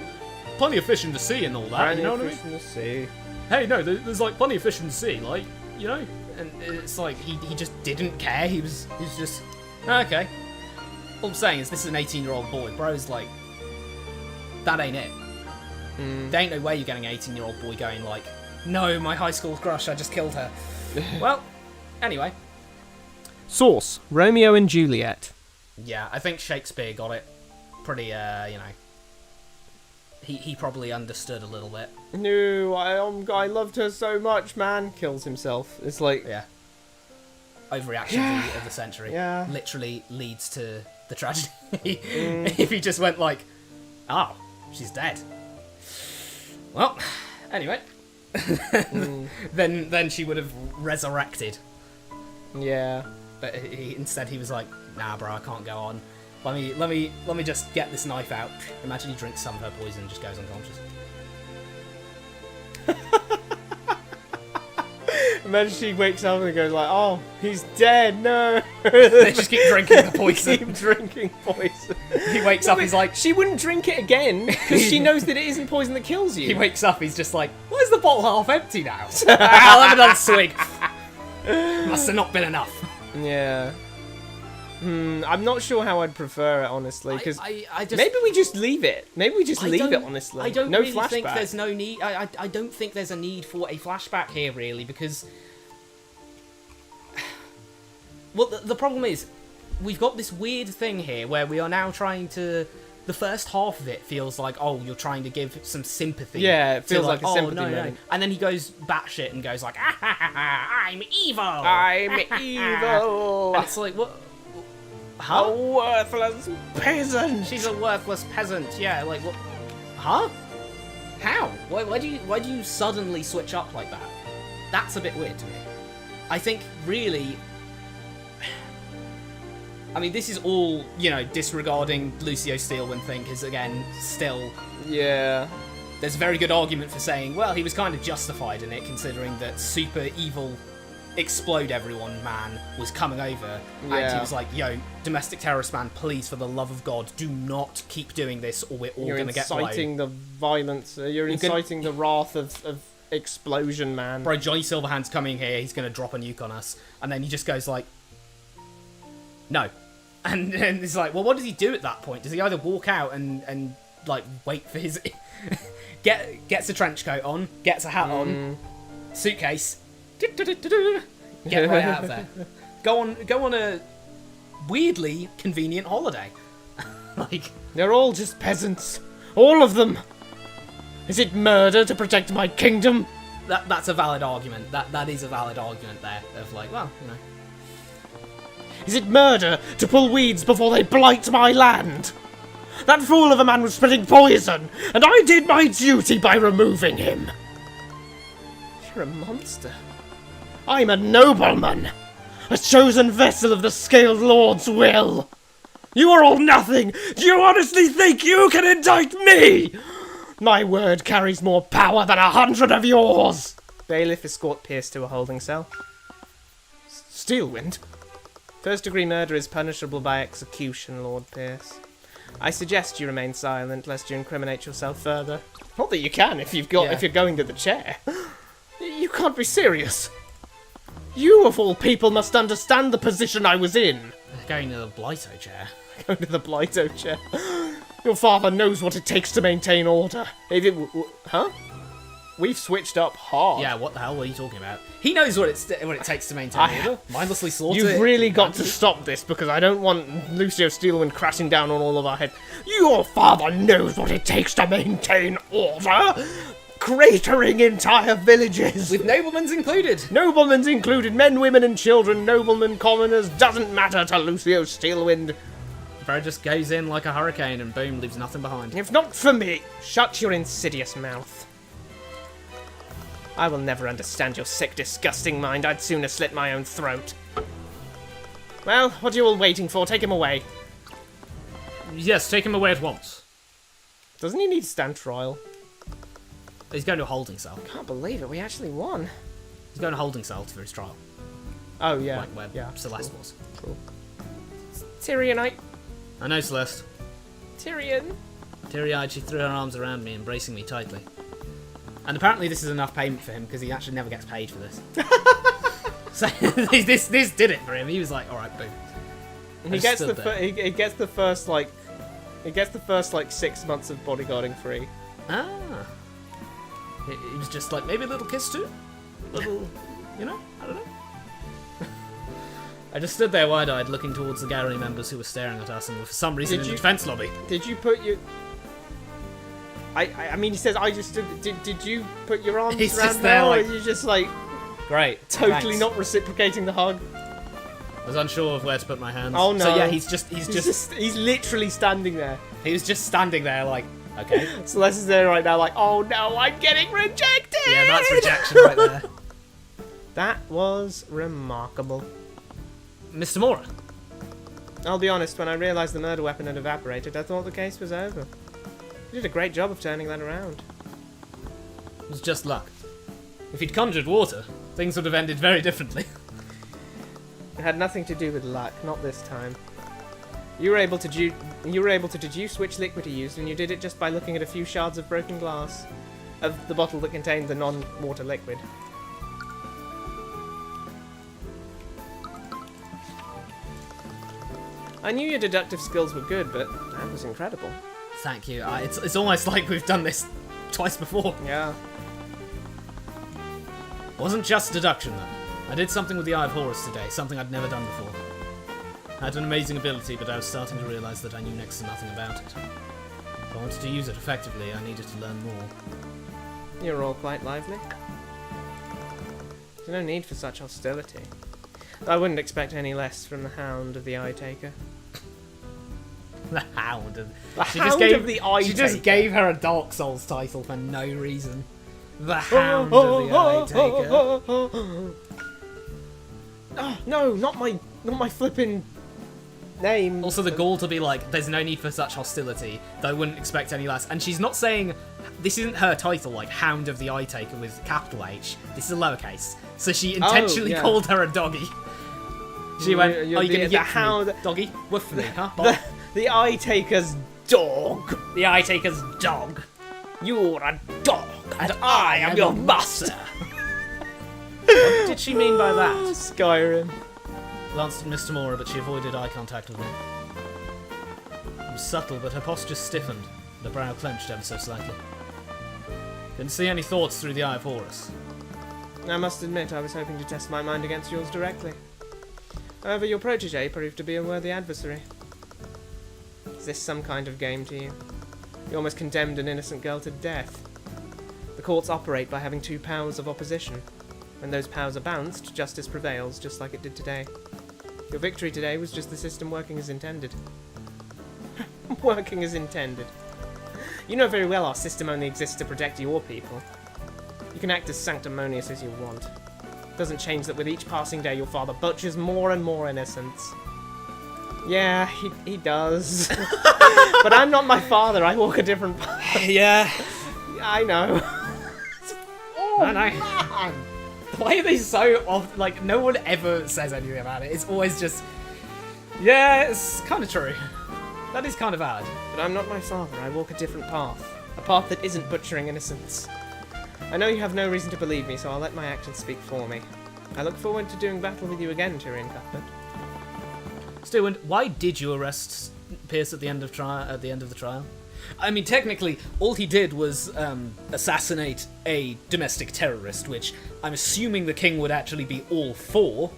Speaker 2: plenty of fish in the sea and all that. You know what I mean? Hey, no, there's like plenty of fish in the sea. Like, you know." And it's like he just didn't care. He was just, okay. All I'm saying is this is an 18-year-old boy. Bro's like, that ain't it. There ain't no way you're getting an 18-year-old boy going like, "No, my high school crush, I just killed her." Well, anyway.
Speaker 1: Source: Romeo and Juliet.
Speaker 2: Yeah, I think Shakespeare got it pretty, he probably understood a little bit.
Speaker 1: No, I loved her so much, man. Kills himself. It's like,
Speaker 2: Yeah. Overreaction of the century.
Speaker 1: Yeah.
Speaker 2: Literally leads to the tragedy. If he just went like, "Oh, she's dead." Well, anyway. Then she would have resurrected.
Speaker 1: yeah.
Speaker 2: But instead he was like, "Nah, bro, I can't go on. Let me just get this knife out." Imagine he drinks some of her poison and just goes unconscious.
Speaker 1: Imagine she wakes up and goes like, "Oh, he's dead. No."
Speaker 2: They just keep drinking the poison.
Speaker 1: Keep drinking poison.
Speaker 2: He wakes up, he's like,
Speaker 1: She wouldn't drink it again because she knows that it isn't poison that kills you.
Speaker 2: he wakes up, he's just like, "Why is the bottle half empty now?" "I'll have another swig." Must have not been enough.
Speaker 1: Yeah. I'm not sure how I'd prefer it, honestly, because
Speaker 2: I just
Speaker 1: maybe we just leave it. Maybe we just leave it,
Speaker 2: don't-
Speaker 1: honestly.
Speaker 2: I don't
Speaker 1: no
Speaker 2: really
Speaker 1: flashback.
Speaker 2: think there's no need. I don't think there's a need for a flashback here, really, because. Well, the problem is, we've got this weird thing here where we are now trying to. The first half of it feels like, oh, you're trying to give some sympathy.
Speaker 1: Yeah, it feels
Speaker 2: to,
Speaker 1: like a sympathy
Speaker 2: no.
Speaker 1: moment.
Speaker 2: And then he goes batshit and goes like, ah, ha, ha, ha, I'm evil.
Speaker 1: I'm evil.
Speaker 2: And it's like, what?
Speaker 1: A
Speaker 2: Huh?
Speaker 1: worthless peasant.
Speaker 2: She's a worthless peasant. Yeah, like what? Huh? How? Why do you suddenly switch up like that? That's a bit weird to me. I think really. I mean, this is all, disregarding Lucio Steelwind thing, because again, still,
Speaker 1: Yeah.
Speaker 2: there's a very good argument for saying, well, he was kind of justified in it, considering that super evil, explode everyone man was coming over, and he
Speaker 1: Yeah.
Speaker 2: was like, yo, domestic terrorist man, please, for the love of God, do not keep doing this, or we're all
Speaker 1: You're
Speaker 2: going to get blown.
Speaker 1: inciting the violence. You're
Speaker 2: You can-
Speaker 1: inciting the wrath of explosion, man.
Speaker 2: Bro, Johnny Silverhand's coming here, he's going to drop a nuke on us, and then he just goes like, no. And then it's like, well, what does he do at that point? Does he either walk out and like wait for his gets a trench coat on, gets a hat on, suitcase, get right out of there, go on a weirdly convenient holiday. Like,
Speaker 1: They're all just peasants. All of them. Is it murder to protect my kingdom?
Speaker 2: that's a valid argument. That is a valid argument there of like, well,
Speaker 1: Is it murder to pull weeds before they blight my land? That fool of a man was spitting poison, and I did my duty by removing him. You're a monster. I'm a nobleman, a chosen vessel of the Scaled Lord's will. You are all nothing. Do you honestly think you can indict me? My word carries more power than 100 of yours. Bailiff escort Pierce to a holding cell. Steelwind? First-degree murder is punishable by execution, Lord Pierce. I suggest you remain silent, lest you incriminate yourself further. Not that you can if if you're going to the chair. You can't be serious. You, of all people, must understand the position I was in.
Speaker 2: going to the Blighto chair.
Speaker 1: Going to the Blighto chair. Your father knows what it takes to maintain order. If it huh? We've switched up hard.
Speaker 2: Yeah, what the hell were you talking about? He knows what it takes to maintain order. Mindlessly slaughter.
Speaker 1: You've really got to stop this, because I don't want Lucio Steelwind crashing down on all of our heads. Your father knows what it takes to maintain order. Cratering entire villages.
Speaker 2: With noblemen's included.
Speaker 1: Noblemen's included. Men, women and children. Noblemen, commoners. Doesn't matter to Lucio Steelwind.
Speaker 2: Bro just goes in like a hurricane and boom, leaves nothing behind.
Speaker 1: If not for me, shut your insidious mouth. I will never understand your sick, disgusting mind. I'd sooner slit my own throat. Well, what are you all waiting for? Take him away.
Speaker 2: Yes, take him away at once.
Speaker 1: Doesn't he need to stand trial?
Speaker 2: He's going to a holding cell.
Speaker 1: Can't believe it. We actually won.
Speaker 2: He's going to a holding cell for his trial.
Speaker 1: Oh, yeah.
Speaker 2: Like where
Speaker 1: yeah.
Speaker 2: Celeste was.
Speaker 1: Cool. Tyrionite.
Speaker 2: I know, Celeste.
Speaker 1: Tyrion.
Speaker 2: Teary-eyed, she threw her arms around me, embracing me tightly. And apparently this is enough payment for him, because he actually never gets paid for this. So this did it for him. He was like, alright, boom.
Speaker 1: He gets the first like 6 months of bodyguarding free.
Speaker 2: Ah. He was just like, maybe a little kiss too? Little, I don't know. I just stood there wide-eyed, looking towards the gallery members who were staring at us and were for some reason in the defense lobby.
Speaker 1: Did you put your... I mean, he says, I just stood... Did you put your arms
Speaker 2: He's
Speaker 1: around
Speaker 2: just there,
Speaker 1: now,
Speaker 2: like-
Speaker 1: or are you just, like,
Speaker 2: Great.
Speaker 1: totally
Speaker 2: thanks.
Speaker 1: not reciprocating the hug?
Speaker 2: I was unsure of where to put my hands.
Speaker 1: Oh, no.
Speaker 2: So yeah, he's
Speaker 1: literally standing there.
Speaker 2: he was just standing there like, okay.
Speaker 1: Celeste is there right now like, oh no, I'm getting rejected!
Speaker 2: Yeah, that's rejection right there.
Speaker 1: That was remarkable.
Speaker 2: Mr. Mora.
Speaker 1: I'll be honest, when I realised the murder weapon had evaporated, I thought the case was over. You did a great job of turning that around.
Speaker 2: It was just luck. If he'd conjured water, things would have ended very differently.
Speaker 1: It had nothing to do with luck, not this time. You were able to deduce which liquid he used, and you did it just by looking at a few shards of broken glass of the bottle that contained the non-water liquid. I knew your deductive skills were good, but that was incredible.
Speaker 2: Thank you. It's almost like we've done this twice before.
Speaker 1: Yeah.
Speaker 2: Wasn't just deduction, though. I did something with the Eye of Horus today, something I'd never done before. I had an amazing ability, but I was starting to realise that I knew next to nothing about it. If I wanted to use it effectively, I needed to learn more.
Speaker 1: You're all quite lively. There's no need for such hostility. I wouldn't expect any less from the Hound of the Eye Taker.
Speaker 2: The Hound of...
Speaker 1: Of the Eye
Speaker 2: She
Speaker 1: Taker.
Speaker 2: just gave her a Dark Souls title for no reason. The Hound of the Eye Taker.
Speaker 1: Oh, no, not my flippin' name.
Speaker 2: Also, the gall to be like, there's no need for such hostility, though I wouldn't expect any less. And she's not saying, this isn't her title, like Hound of the Eye Taker with capital H. This is a lowercase. So she intentionally
Speaker 1: yeah.
Speaker 2: called her a doggy. She went,
Speaker 1: You're
Speaker 2: are you going to
Speaker 1: the
Speaker 2: get
Speaker 1: Hound...
Speaker 2: me, doggy? Woof for me, huh? Bob?
Speaker 1: The Eye Taker's dog.
Speaker 2: The Eye Taker's dog.
Speaker 1: You're a dog,
Speaker 2: And I am your master. What did she mean by that?
Speaker 1: Skyrim.
Speaker 2: Glanced at Mr. Mora, but she avoided eye contact with me. It was subtle, but her posture stiffened, and her brow clenched ever so slightly. Couldn't see any thoughts through the Eye of Horus.
Speaker 1: I must admit, I was hoping to test my mind against yours directly. However, your protege proved to be a worthy adversary. Is this some kind of game to you? You almost condemned an innocent girl to death. The courts operate by having two powers of opposition. When those powers are balanced, justice prevails, just like it did today. Your victory today was just the system working as intended. Working as intended. You know very well our system only exists to protect your people. You can act as sanctimonious as you want. It doesn't change that with each passing day your father butchers more and more innocents. Yeah, he does. But I'm not my father, I walk a different path.
Speaker 2: Yeah.
Speaker 1: I know.
Speaker 2: I know. Why are they so off? Like, no one ever says anything about it. It's always just, yeah, it's kind of true. That is kind of valid.
Speaker 1: But I'm not my father, I walk a different path. A path that isn't butchering innocents. I know you have no reason to believe me, so I'll let my actions speak for me. I look forward to doing battle with you again, Tyrion Cuthbert.
Speaker 2: Stewart, why did you arrest Pierce at the end of the trial? I mean, technically, all he did was assassinate a domestic terrorist, which I'm assuming the king would actually be all for,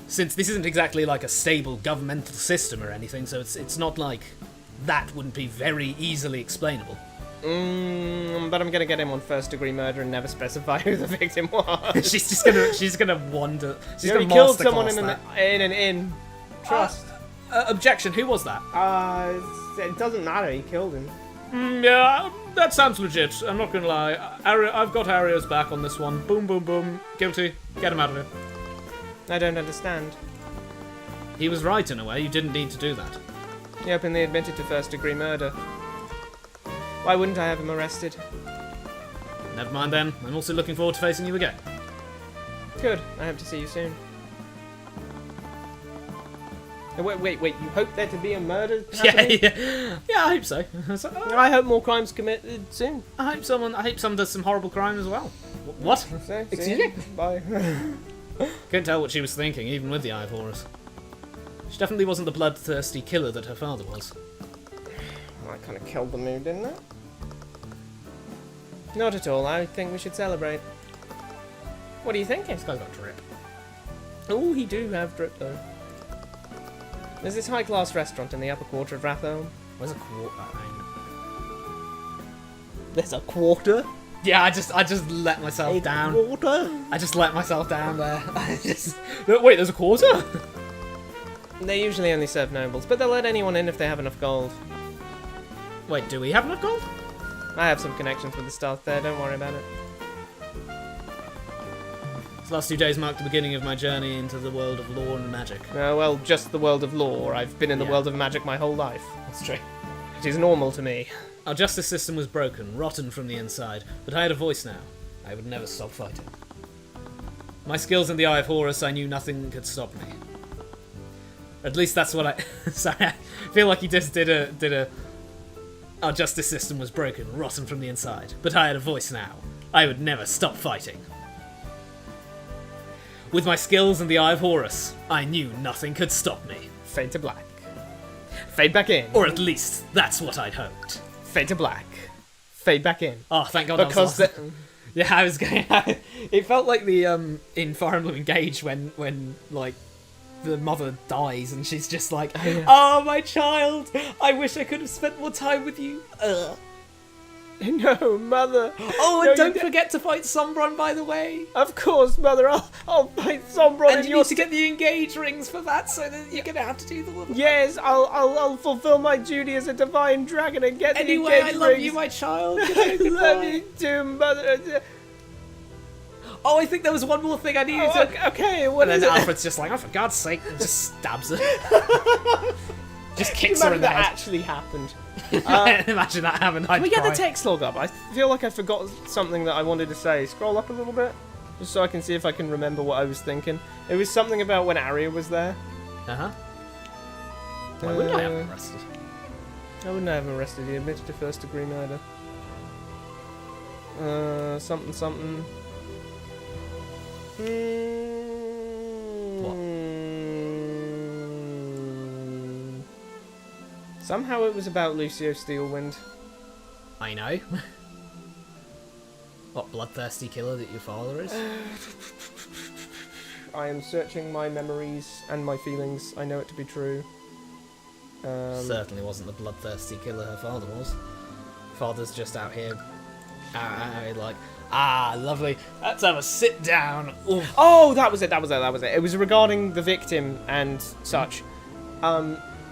Speaker 2: since this isn't exactly like a stable governmental system or anything, so it's not like that wouldn't be very easily explainable.
Speaker 1: But I'm gonna get him on first-degree murder and never specify who the victim was.
Speaker 2: she's gonna wander. She's
Speaker 1: He
Speaker 2: gonna
Speaker 1: killed someone
Speaker 2: masterclass
Speaker 1: in an inn. Trust.
Speaker 2: Objection. Who was that?
Speaker 1: It doesn't matter. He killed him.
Speaker 2: Yeah, that sounds legit. I'm not gonna lie. I've got Arya's back on this one. Boom, boom, boom. Guilty. Get him out of here.
Speaker 1: I don't understand.
Speaker 2: He was right in a way. You didn't need to do that.
Speaker 1: He openly admitted to first-degree murder. Why wouldn't I have him arrested?
Speaker 2: Never mind then. I'm also looking forward to facing you again.
Speaker 1: Good. I hope to see you soon. Wait. You hope there to be a murder happening?
Speaker 2: Yeah, I hope so.
Speaker 1: I hope more crimes committed soon.
Speaker 2: I hope someone does some horrible crime as well. What?
Speaker 1: So,
Speaker 2: Excuse me?
Speaker 1: Bye.
Speaker 2: Couldn't tell what she was thinking, even with the Eye of Horus. She definitely wasn't the bloodthirsty killer that her father was.
Speaker 1: I kind of killed the mood, didn't I? Not at all. I think we should celebrate. What are you thinking?
Speaker 2: This guy's got drip.
Speaker 1: Oh, he do have drip though. There's this high-class restaurant in the upper quarter of Ratholme.
Speaker 2: Where's a quarter?
Speaker 1: There's a quarter?
Speaker 2: Yeah, I just let myself down.
Speaker 1: Quarter?
Speaker 2: I just let myself down there. Wait, there's a quarter?
Speaker 1: They usually only serve nobles, but they'll let anyone in if they have enough gold.
Speaker 2: Wait, do we have enough gold?
Speaker 1: I have some connections with the staff there, don't worry about it.
Speaker 2: These last 2 days marked the beginning of my journey into the world of lore and magic.
Speaker 1: Well, just the world of lore. I've been in the
Speaker 2: Yeah.
Speaker 1: world of magic my whole life.
Speaker 2: That's true.
Speaker 1: It is normal to me.
Speaker 2: Our justice system was broken, rotten from the inside, but I had a voice now. I would never stop fighting. My skills in the Eye of Horus, I knew nothing could stop me. At least that's what I... Sorry, I feel like he just did a... Our justice system was broken, rotten from the inside, but I had a voice now. I would never stop fighting. With my skills in the Eye of Horus, I knew nothing could stop me.
Speaker 1: Fade to black. Fade back in.
Speaker 2: Or at least that's what I'd hoped.
Speaker 1: Fade to black. Fade back in.
Speaker 2: Oh, thank God!
Speaker 1: Because
Speaker 2: I was lost. Yeah, I was going. It felt like the in Fire Emblem Engage when like the mother dies and she's just like, "Oh, my child! I wish I could have spent more time with you."
Speaker 1: No, mother.
Speaker 2: Oh, and
Speaker 1: No,
Speaker 2: don't forget to fight Sombron, by the way.
Speaker 1: Of course, mother. I'll fight Sombron.
Speaker 2: And you need to get the engage rings for that, so that you're gonna have to do the little.
Speaker 1: Yes, I'll fulfill my duty as a divine dragon and get
Speaker 2: Anyway,
Speaker 1: the
Speaker 2: I
Speaker 1: engage
Speaker 2: love
Speaker 1: rings.
Speaker 2: you, my child.
Speaker 1: I love you too, mother.
Speaker 2: Oh, I think there was one more thing I needed to.
Speaker 1: Okay, what
Speaker 2: And
Speaker 1: is
Speaker 2: then
Speaker 1: it?
Speaker 2: Alfred's just like, "Oh, for God's sake!" and just stabs her. Just
Speaker 1: Do you
Speaker 2: kicks her
Speaker 1: remember
Speaker 2: in the
Speaker 1: that
Speaker 2: head.
Speaker 1: actually happened?
Speaker 2: Imagine that happened. I'd
Speaker 1: Can we get the
Speaker 2: cry.
Speaker 1: text log up? I feel like I forgot something that I wanted to say. Scroll up a little bit, just so I can see if I can remember what I was thinking. It was something about when Arya was there.
Speaker 2: Uh-huh. Why wouldn't I have him arrested?
Speaker 1: I wouldn't have him arrested. He admitted to first degree murder. Something.
Speaker 2: What?
Speaker 1: Somehow it was about Lucio Steelwind.
Speaker 2: I know. What bloodthirsty killer that your father is?
Speaker 1: I am searching my memories and my feelings. I know it to be true.
Speaker 2: Certainly wasn't the bloodthirsty killer her father was. Father's just out here, like, lovely. Let's have a sit down. Oof.
Speaker 1: Oh, that was it. It was regarding the victim and such.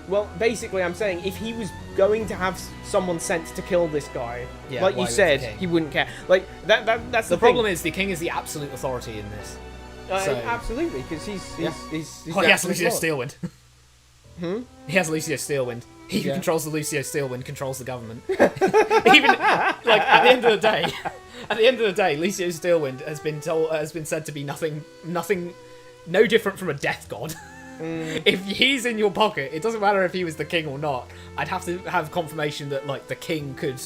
Speaker 1: Well, basically, I'm saying if he was going to have someone sent to kill this guy,
Speaker 2: Yeah,
Speaker 1: like
Speaker 2: why
Speaker 1: you
Speaker 2: would
Speaker 1: said,
Speaker 2: the king?
Speaker 1: he wouldn't care. Like that's
Speaker 2: The problem is the king is the absolute authority in this. so-
Speaker 1: absolutely, because he's
Speaker 2: Oh,
Speaker 1: the
Speaker 2: he has
Speaker 1: absolute
Speaker 2: Lucio
Speaker 1: lord.
Speaker 2: Steelwind. He has Lucio Steelwind. He who
Speaker 1: Yeah.
Speaker 2: controls the Lucio Steelwind controls the government. Even like at the end of the day, Lucio Steelwind has been said to be nothing, no different from a death god. If he's in your pocket, it doesn't matter if he was the king or not. I'd have to have confirmation that like the king could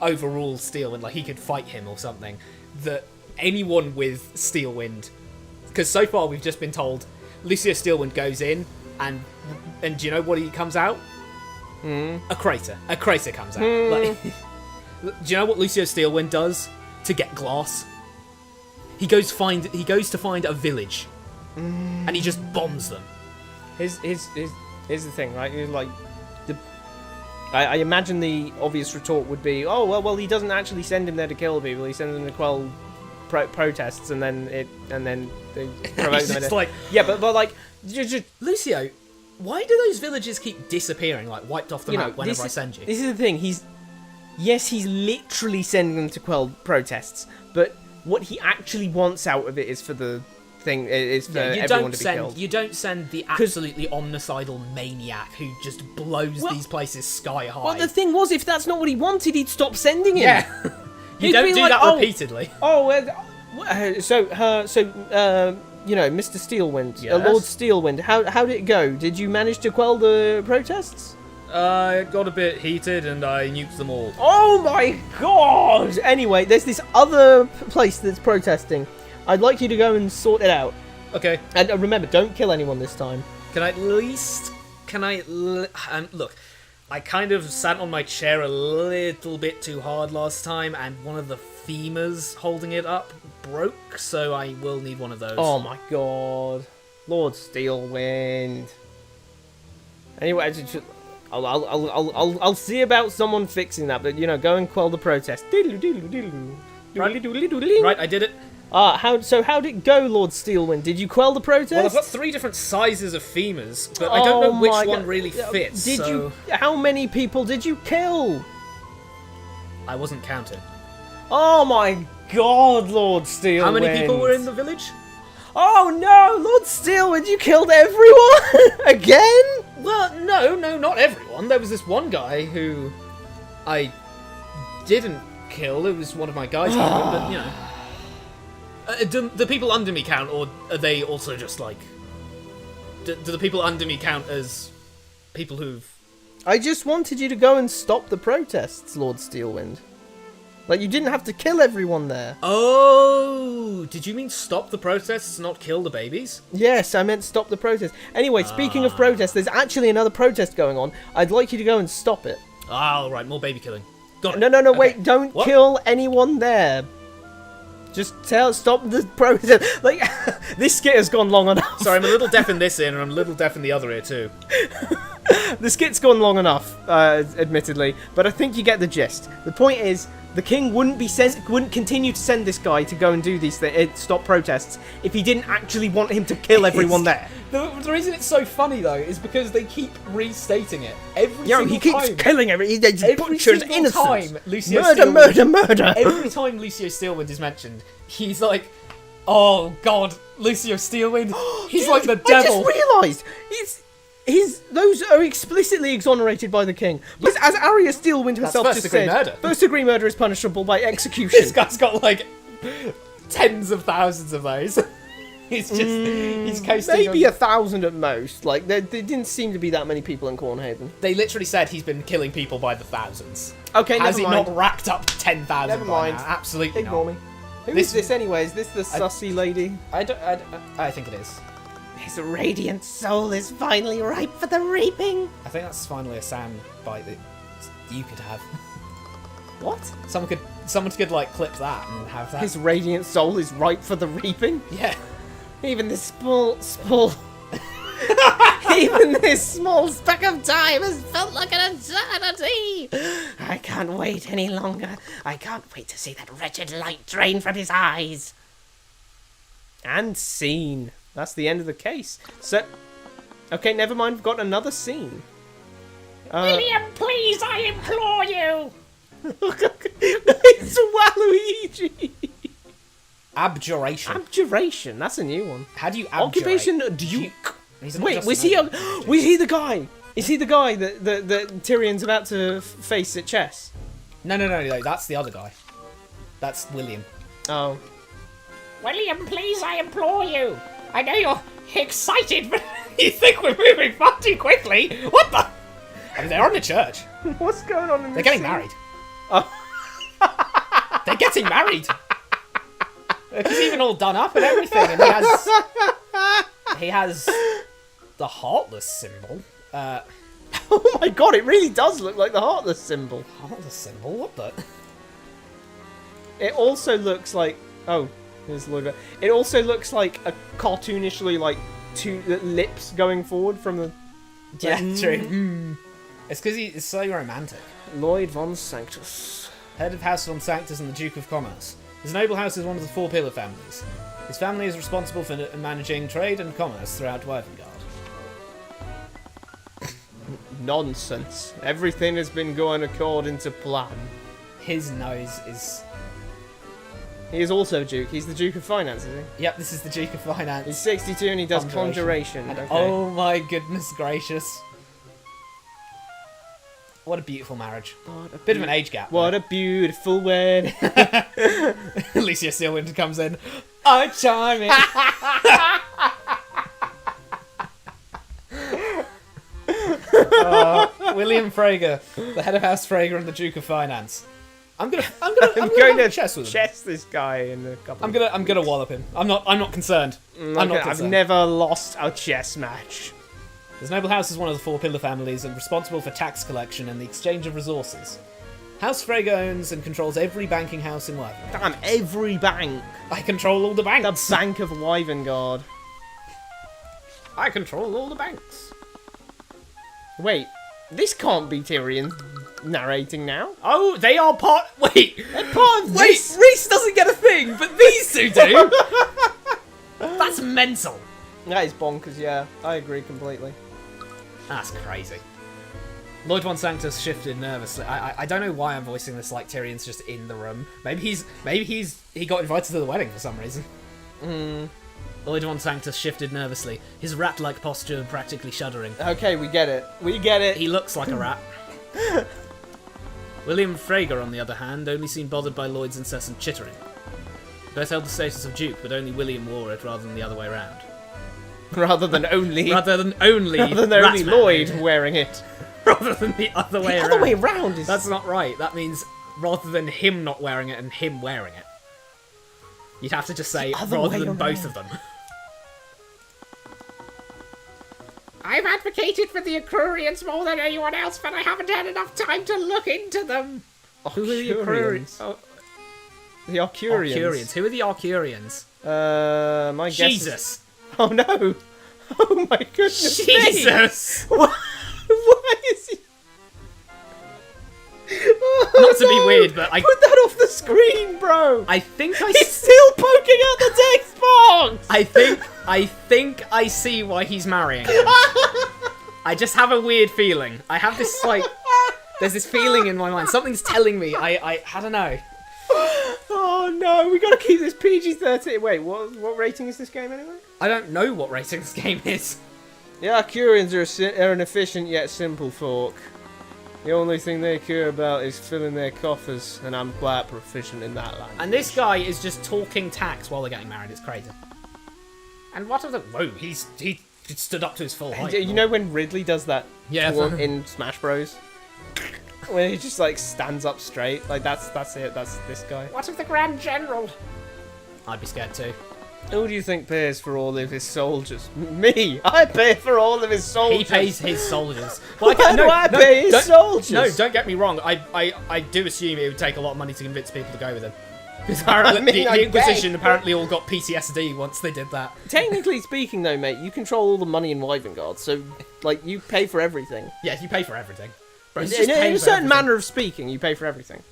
Speaker 2: overrule Steelwind, like he could fight him or something. That anyone with Steelwind, because so far we've just been told Lucio Steelwind goes in and do you know what he comes out? A crater. A crater comes out. Like, do you know what Lucio Steelwind does to get glass? He goes to find a village, and he just bombs them.
Speaker 1: Here's the thing, right? You're like, I imagine the obvious retort would be, oh well, he doesn't actually send him there to kill people. He sends them to quell protests, and then they provoke
Speaker 2: He's
Speaker 1: them.
Speaker 2: just like,
Speaker 1: yeah, but like, just
Speaker 2: Lucio, why do those villages keep disappearing, like wiped off the map whenever I send you?
Speaker 1: This is the thing. He's literally sending them to quell protests, but what he actually wants out of it is for the thing is for everyone to be killed.
Speaker 2: You don't send the absolutely omnicidal maniac who just blows these places sky high.
Speaker 1: Well, the thing was, if that's not what he wanted, he'd stop sending him.
Speaker 2: Yeah. You
Speaker 1: He'd
Speaker 2: don't
Speaker 1: be
Speaker 2: do
Speaker 1: like,
Speaker 2: that
Speaker 1: oh,
Speaker 2: repeatedly.
Speaker 1: Mr. Steelwind,
Speaker 2: Yes?
Speaker 1: Lord Steelwind, how did it go? Did you manage to quell the protests?
Speaker 2: It got a bit heated and I nuked them all.
Speaker 1: Oh my god! Anyway, there's this other place that's protesting. I'd like you to go and sort it out.
Speaker 2: Okay.
Speaker 1: And remember, don't kill anyone this time.
Speaker 2: Can I at least... look, I kind of sat on my chair a little bit too hard last time, and one of the femurs holding it up broke, so I will need one of those.
Speaker 1: Oh my god. Lord Steelwind. Anyway, I'll see about someone fixing that, but go and quell the protest.
Speaker 2: Right, I did it.
Speaker 1: How did it go, Lord Steelwind? Did you quell the protest?
Speaker 2: Well, I've got 3 different sizes of femurs, but I don't know which one really fits,
Speaker 1: How many people did you kill?
Speaker 2: I wasn't counting.
Speaker 1: Oh my god, Lord Steelwind.
Speaker 2: How many people were in the village?
Speaker 1: Oh no, Lord Steelwind, you killed everyone? Again?
Speaker 2: Well, no, not everyone. There was this one guy who I didn't kill. It was one of my guys, but do the people under me count, or are they also just like... Do the people under me count as people who've...
Speaker 1: I just wanted you to go and stop the protests, Lord Steelwind. Like, you didn't have to kill everyone there.
Speaker 2: Oh, did you mean stop the protests, not kill the babies?
Speaker 1: Yes, I meant stop the protest. Anyway, speaking of protests, there's actually another protest going on. I'd like you to go and stop it.
Speaker 2: Oh, right, more baby killing. Got it.
Speaker 1: No,
Speaker 2: Okay.
Speaker 1: wait, don't
Speaker 2: What?
Speaker 1: kill anyone there. Just stop the protest. Like, this skit has gone long enough.
Speaker 2: Sorry, I'm a little deaf in this ear, and I'm a little deaf in the other ear, too.
Speaker 1: The skit's gone long enough, admittedly, but I think you get the gist. The point is, the king wouldn't continue to send this guy to go and do these stop protests if he didn't actually want him to kill everyone there.
Speaker 4: The reason it's so funny though is because they keep restating it every
Speaker 1: Yo,
Speaker 4: single
Speaker 1: he keeps
Speaker 4: time.
Speaker 1: killing every butchers
Speaker 4: single
Speaker 1: innocents.
Speaker 4: time Lucio
Speaker 1: Murder.
Speaker 4: Every time Lucio Steelwind is mentioned, he's like, "Oh God, Lucio Steelwind, he's
Speaker 1: Dude,
Speaker 4: like the
Speaker 1: I
Speaker 4: devil."
Speaker 1: just realised those are explicitly exonerated by the king. Because as Arya Steelwind herself just
Speaker 4: first-degree
Speaker 1: said,
Speaker 4: murder.
Speaker 1: first-degree murder is punishable by execution.
Speaker 4: This guy's got like tens of thousands of those. He's just he's coasting.
Speaker 1: Maybe
Speaker 4: on...
Speaker 1: 1,000 at most. Like, there didn't seem to be that many people in Cornhaven.
Speaker 4: They literally said he's been killing people by the thousands.
Speaker 1: Okay,
Speaker 4: Has
Speaker 1: never
Speaker 4: he
Speaker 1: mind.
Speaker 4: not racked up 10,000?
Speaker 1: Never mind.
Speaker 4: Absolutely
Speaker 1: Ignore
Speaker 4: not.
Speaker 1: me. Who
Speaker 4: This-
Speaker 1: is this anyway? Is this the sussy lady?
Speaker 4: I think it is.
Speaker 1: His radiant soul is finally ripe for the reaping.
Speaker 4: I think that's finally a sound bite that you could have.
Speaker 1: What?
Speaker 4: Someone could like clip that and have that.
Speaker 1: His radiant soul is ripe for the reaping?
Speaker 4: Yeah.
Speaker 1: Even this small... Even this small speck of time has felt like an eternity. I can't wait any longer. I can't wait to see that wretched light drain from his eyes. And scene. That's the end of the case. So, okay, never mind. We've got another scene.
Speaker 3: William, please, I implore you!
Speaker 1: It's Waluigi.
Speaker 4: Abjuration.
Speaker 1: Abjuration. That's a new one.
Speaker 4: How do you abjurate?
Speaker 1: Occupation Duke.
Speaker 4: He's not
Speaker 1: Wait,
Speaker 4: just
Speaker 1: was
Speaker 4: an
Speaker 1: he?
Speaker 4: ogre.
Speaker 1: Was he the guy? Is he the guy that Tyrion's about to face at chess?
Speaker 4: No, that's the other guy. That's William.
Speaker 1: Oh.
Speaker 3: William, please, I implore you! I know you're excited, but you think we're moving far too quickly! What the?
Speaker 4: I mean, they're on the church.
Speaker 1: What's going on in
Speaker 4: They're
Speaker 1: this
Speaker 4: getting
Speaker 1: scene?
Speaker 4: married.
Speaker 1: Oh.
Speaker 4: They're getting married. He's even all done up and everything, and he has the heartless symbol.
Speaker 1: Oh my god, it really does look like the Heartless symbol.
Speaker 4: Heartless symbol? What the?
Speaker 1: It also looks like... Oh, here's Lloyd. It also looks like a cartoonishly, like, two lips going forward from the...
Speaker 4: Yeah, true. It's because he's so romantic.
Speaker 1: Lloyd von Sanctus.
Speaker 4: Head of House von Sanctus and the Duke of Commerce. His noble house is one of the four pillar families. His family is responsible for managing trade and commerce throughout Wyvengard.
Speaker 1: Nonsense. Everything has been going according to plan.
Speaker 4: His nose is...
Speaker 1: He is also Duke. He's the Duke of Finance, is he?
Speaker 4: Yep, this is the Duke of Finance.
Speaker 1: He's 62 and he does conjuration. Okay.
Speaker 4: Oh my goodness gracious. What a beautiful marriage. Bit of an age gap.
Speaker 1: What a beautiful wedding.
Speaker 4: Alicia Steelwind comes in. Oh, charming. William Frager, the head of House Frager and the Duke of Finance. I'm gonna
Speaker 1: going to
Speaker 4: chess with him.
Speaker 1: chess this guy in a couple.
Speaker 4: I'm gonna wallop him. I'm not concerned. I'm not
Speaker 1: I've
Speaker 4: concerned.
Speaker 1: never lost a chess match.
Speaker 4: His noble house is one of the four pillar families and responsible for tax collection and the exchange of resources. House Frager owns and controls every banking house in Wyvern.
Speaker 1: Damn, every bank.
Speaker 4: I control all the
Speaker 1: The
Speaker 4: banks.
Speaker 1: Bank of Wyvengard.
Speaker 4: I control all the banks.
Speaker 1: Wait, this can't be Tyrion narrating now.
Speaker 4: Oh, they are part. Wait,
Speaker 1: They're part of
Speaker 4: wait.
Speaker 1: this.
Speaker 4: Reese doesn't get a thing, but these two do. That's mental.
Speaker 1: That is bonkers, yeah. I agree completely.
Speaker 4: That's crazy. Lloyd von Sanctus shifted nervously. I don't know why I'm voicing this like Tyrion's just in the room. Maybe he got invited to the wedding for some reason. Lloyd von Sanctus shifted nervously, his rat-like posture practically shuddering.
Speaker 1: Okay, we get it. We get it.
Speaker 4: He looks like a rat. William Frager, on the other hand, only seemed bothered by Lloyd's incessant chittering. Both held the status of Duke, but only William wore it rather than the other way round.
Speaker 1: Rather than only
Speaker 4: Rather than
Speaker 1: Lloyd wearing it.
Speaker 4: rather than the other way
Speaker 1: The
Speaker 4: around.
Speaker 1: other way round is...
Speaker 4: That's not right. That means rather than him not wearing it and him wearing it. You'd have to just say
Speaker 1: other
Speaker 4: rather
Speaker 1: way
Speaker 4: than both
Speaker 1: around.
Speaker 4: of them.
Speaker 3: I've advocated for the Aquarians more than anyone else, but I haven't had enough time to look into them.
Speaker 4: Who are the
Speaker 1: Arcurians.
Speaker 4: Arcurians?
Speaker 1: The Arcurians.
Speaker 4: Arcurians. Who are the Arcurians?
Speaker 1: My guess is-
Speaker 4: Jesus.
Speaker 1: Oh no! Oh my goodness me!
Speaker 4: Jesus!
Speaker 1: Why is he? Oh,
Speaker 4: Not to be
Speaker 1: no!
Speaker 4: weird, but I
Speaker 1: Put that off the screen, bro!
Speaker 4: I think I
Speaker 1: He's still poking out the text box!
Speaker 4: I think I see why he's marrying him. I just have a weird feeling. I have this like there's this feeling in my mind. Something's telling me. I don't know.
Speaker 1: Oh no, we gotta keep this PG-13. Wait, what rating is this game anyway?
Speaker 4: I don't know what rating this game is.
Speaker 1: The Arcurians are an efficient yet simple folk. The only thing they care about is filling their coffers, and I'm quite proficient in that language.
Speaker 4: And this guy is just talking tax while they're getting married. It's crazy. And what of the? Whoa, he stood up to his full height.
Speaker 1: You know when Ridley does that
Speaker 4: Yeah.
Speaker 1: taunt in Smash Bros? When he just like stands up straight, like that's it. That's this guy.
Speaker 3: What of the Grand General?
Speaker 4: I'd be scared too.
Speaker 1: Who do you think pays for all of his soldiers? Me. I pay for all of his soldiers.
Speaker 4: He pays his soldiers.
Speaker 1: Why do I pay his
Speaker 4: don't-
Speaker 1: soldiers?
Speaker 4: No, don't get me wrong. I do assume it would take a lot of money to convince people to go with him. Because apparently
Speaker 1: I mean,
Speaker 4: the
Speaker 1: I
Speaker 4: Inquisition
Speaker 1: bet.
Speaker 4: apparently all got PTSD once they did that.
Speaker 1: Technically speaking, though, mate, you control all the money in Wyvern, so like you pay for everything.
Speaker 4: Yeah, you pay for everything. Bro,
Speaker 1: In,
Speaker 4: it's just
Speaker 1: in
Speaker 4: paying
Speaker 1: a
Speaker 4: for
Speaker 1: certain
Speaker 4: everything.
Speaker 1: manner of speaking, you pay for everything.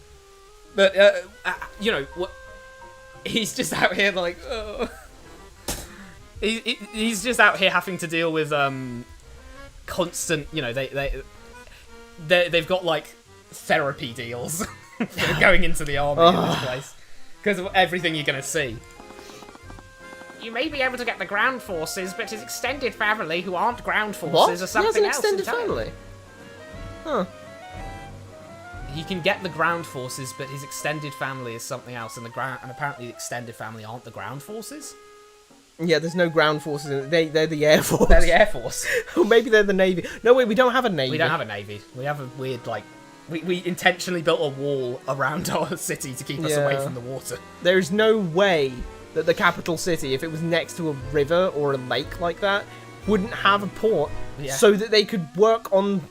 Speaker 4: But you know what? He's just out here like. He's just out here having to deal with constant. You know they've got like therapy deals for going into the army in this place because of everything you're gonna see.
Speaker 3: You may be able to get the ground forces, but his extended family, who aren't ground
Speaker 1: What?
Speaker 3: forces, are
Speaker 1: He has
Speaker 3: something
Speaker 1: an
Speaker 3: else
Speaker 1: extended
Speaker 3: entirely.
Speaker 1: family. Huh.
Speaker 4: You can get the ground forces, but his extended family is something else, and apparently the extended family aren't the ground forces.
Speaker 1: Yeah, there's no ground forces in it. They're the Air Force.
Speaker 4: They're the Air Force.
Speaker 1: Or maybe they're the Navy. No, wait, we don't have a Navy.
Speaker 4: We don't have a navy. We have a weird like. We intentionally built a wall around our city to keep us away
Speaker 1: Yeah.
Speaker 4: from the water.
Speaker 1: There's no way that the capital city, if it was next to a river or a lake like that, wouldn't have a port
Speaker 4: Yeah.
Speaker 1: so that they could work on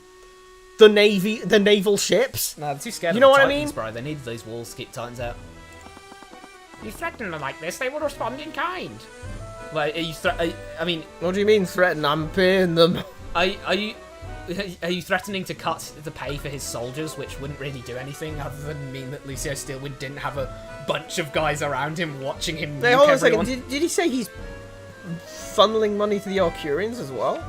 Speaker 1: the naval ships.
Speaker 4: No, they're too scared.
Speaker 1: You
Speaker 4: of
Speaker 1: know
Speaker 4: the
Speaker 1: what I
Speaker 4: Titans,
Speaker 1: mean?
Speaker 4: bro? They need those walls to keep Titans out.
Speaker 3: You threaten them like this, they will respond in kind.
Speaker 4: Like, are you? I mean,
Speaker 1: What do you mean threaten? I'm paying them.
Speaker 4: are you? Are you threatening to cut the pay for his soldiers, which wouldn't really do anything other than mean that Lucio Steelwood didn't have a bunch of guys around him watching him
Speaker 1: Wait,
Speaker 4: nuke
Speaker 1: hold on a second.
Speaker 4: everyone?
Speaker 1: Did he say he's funneling money to the Arcurians as well?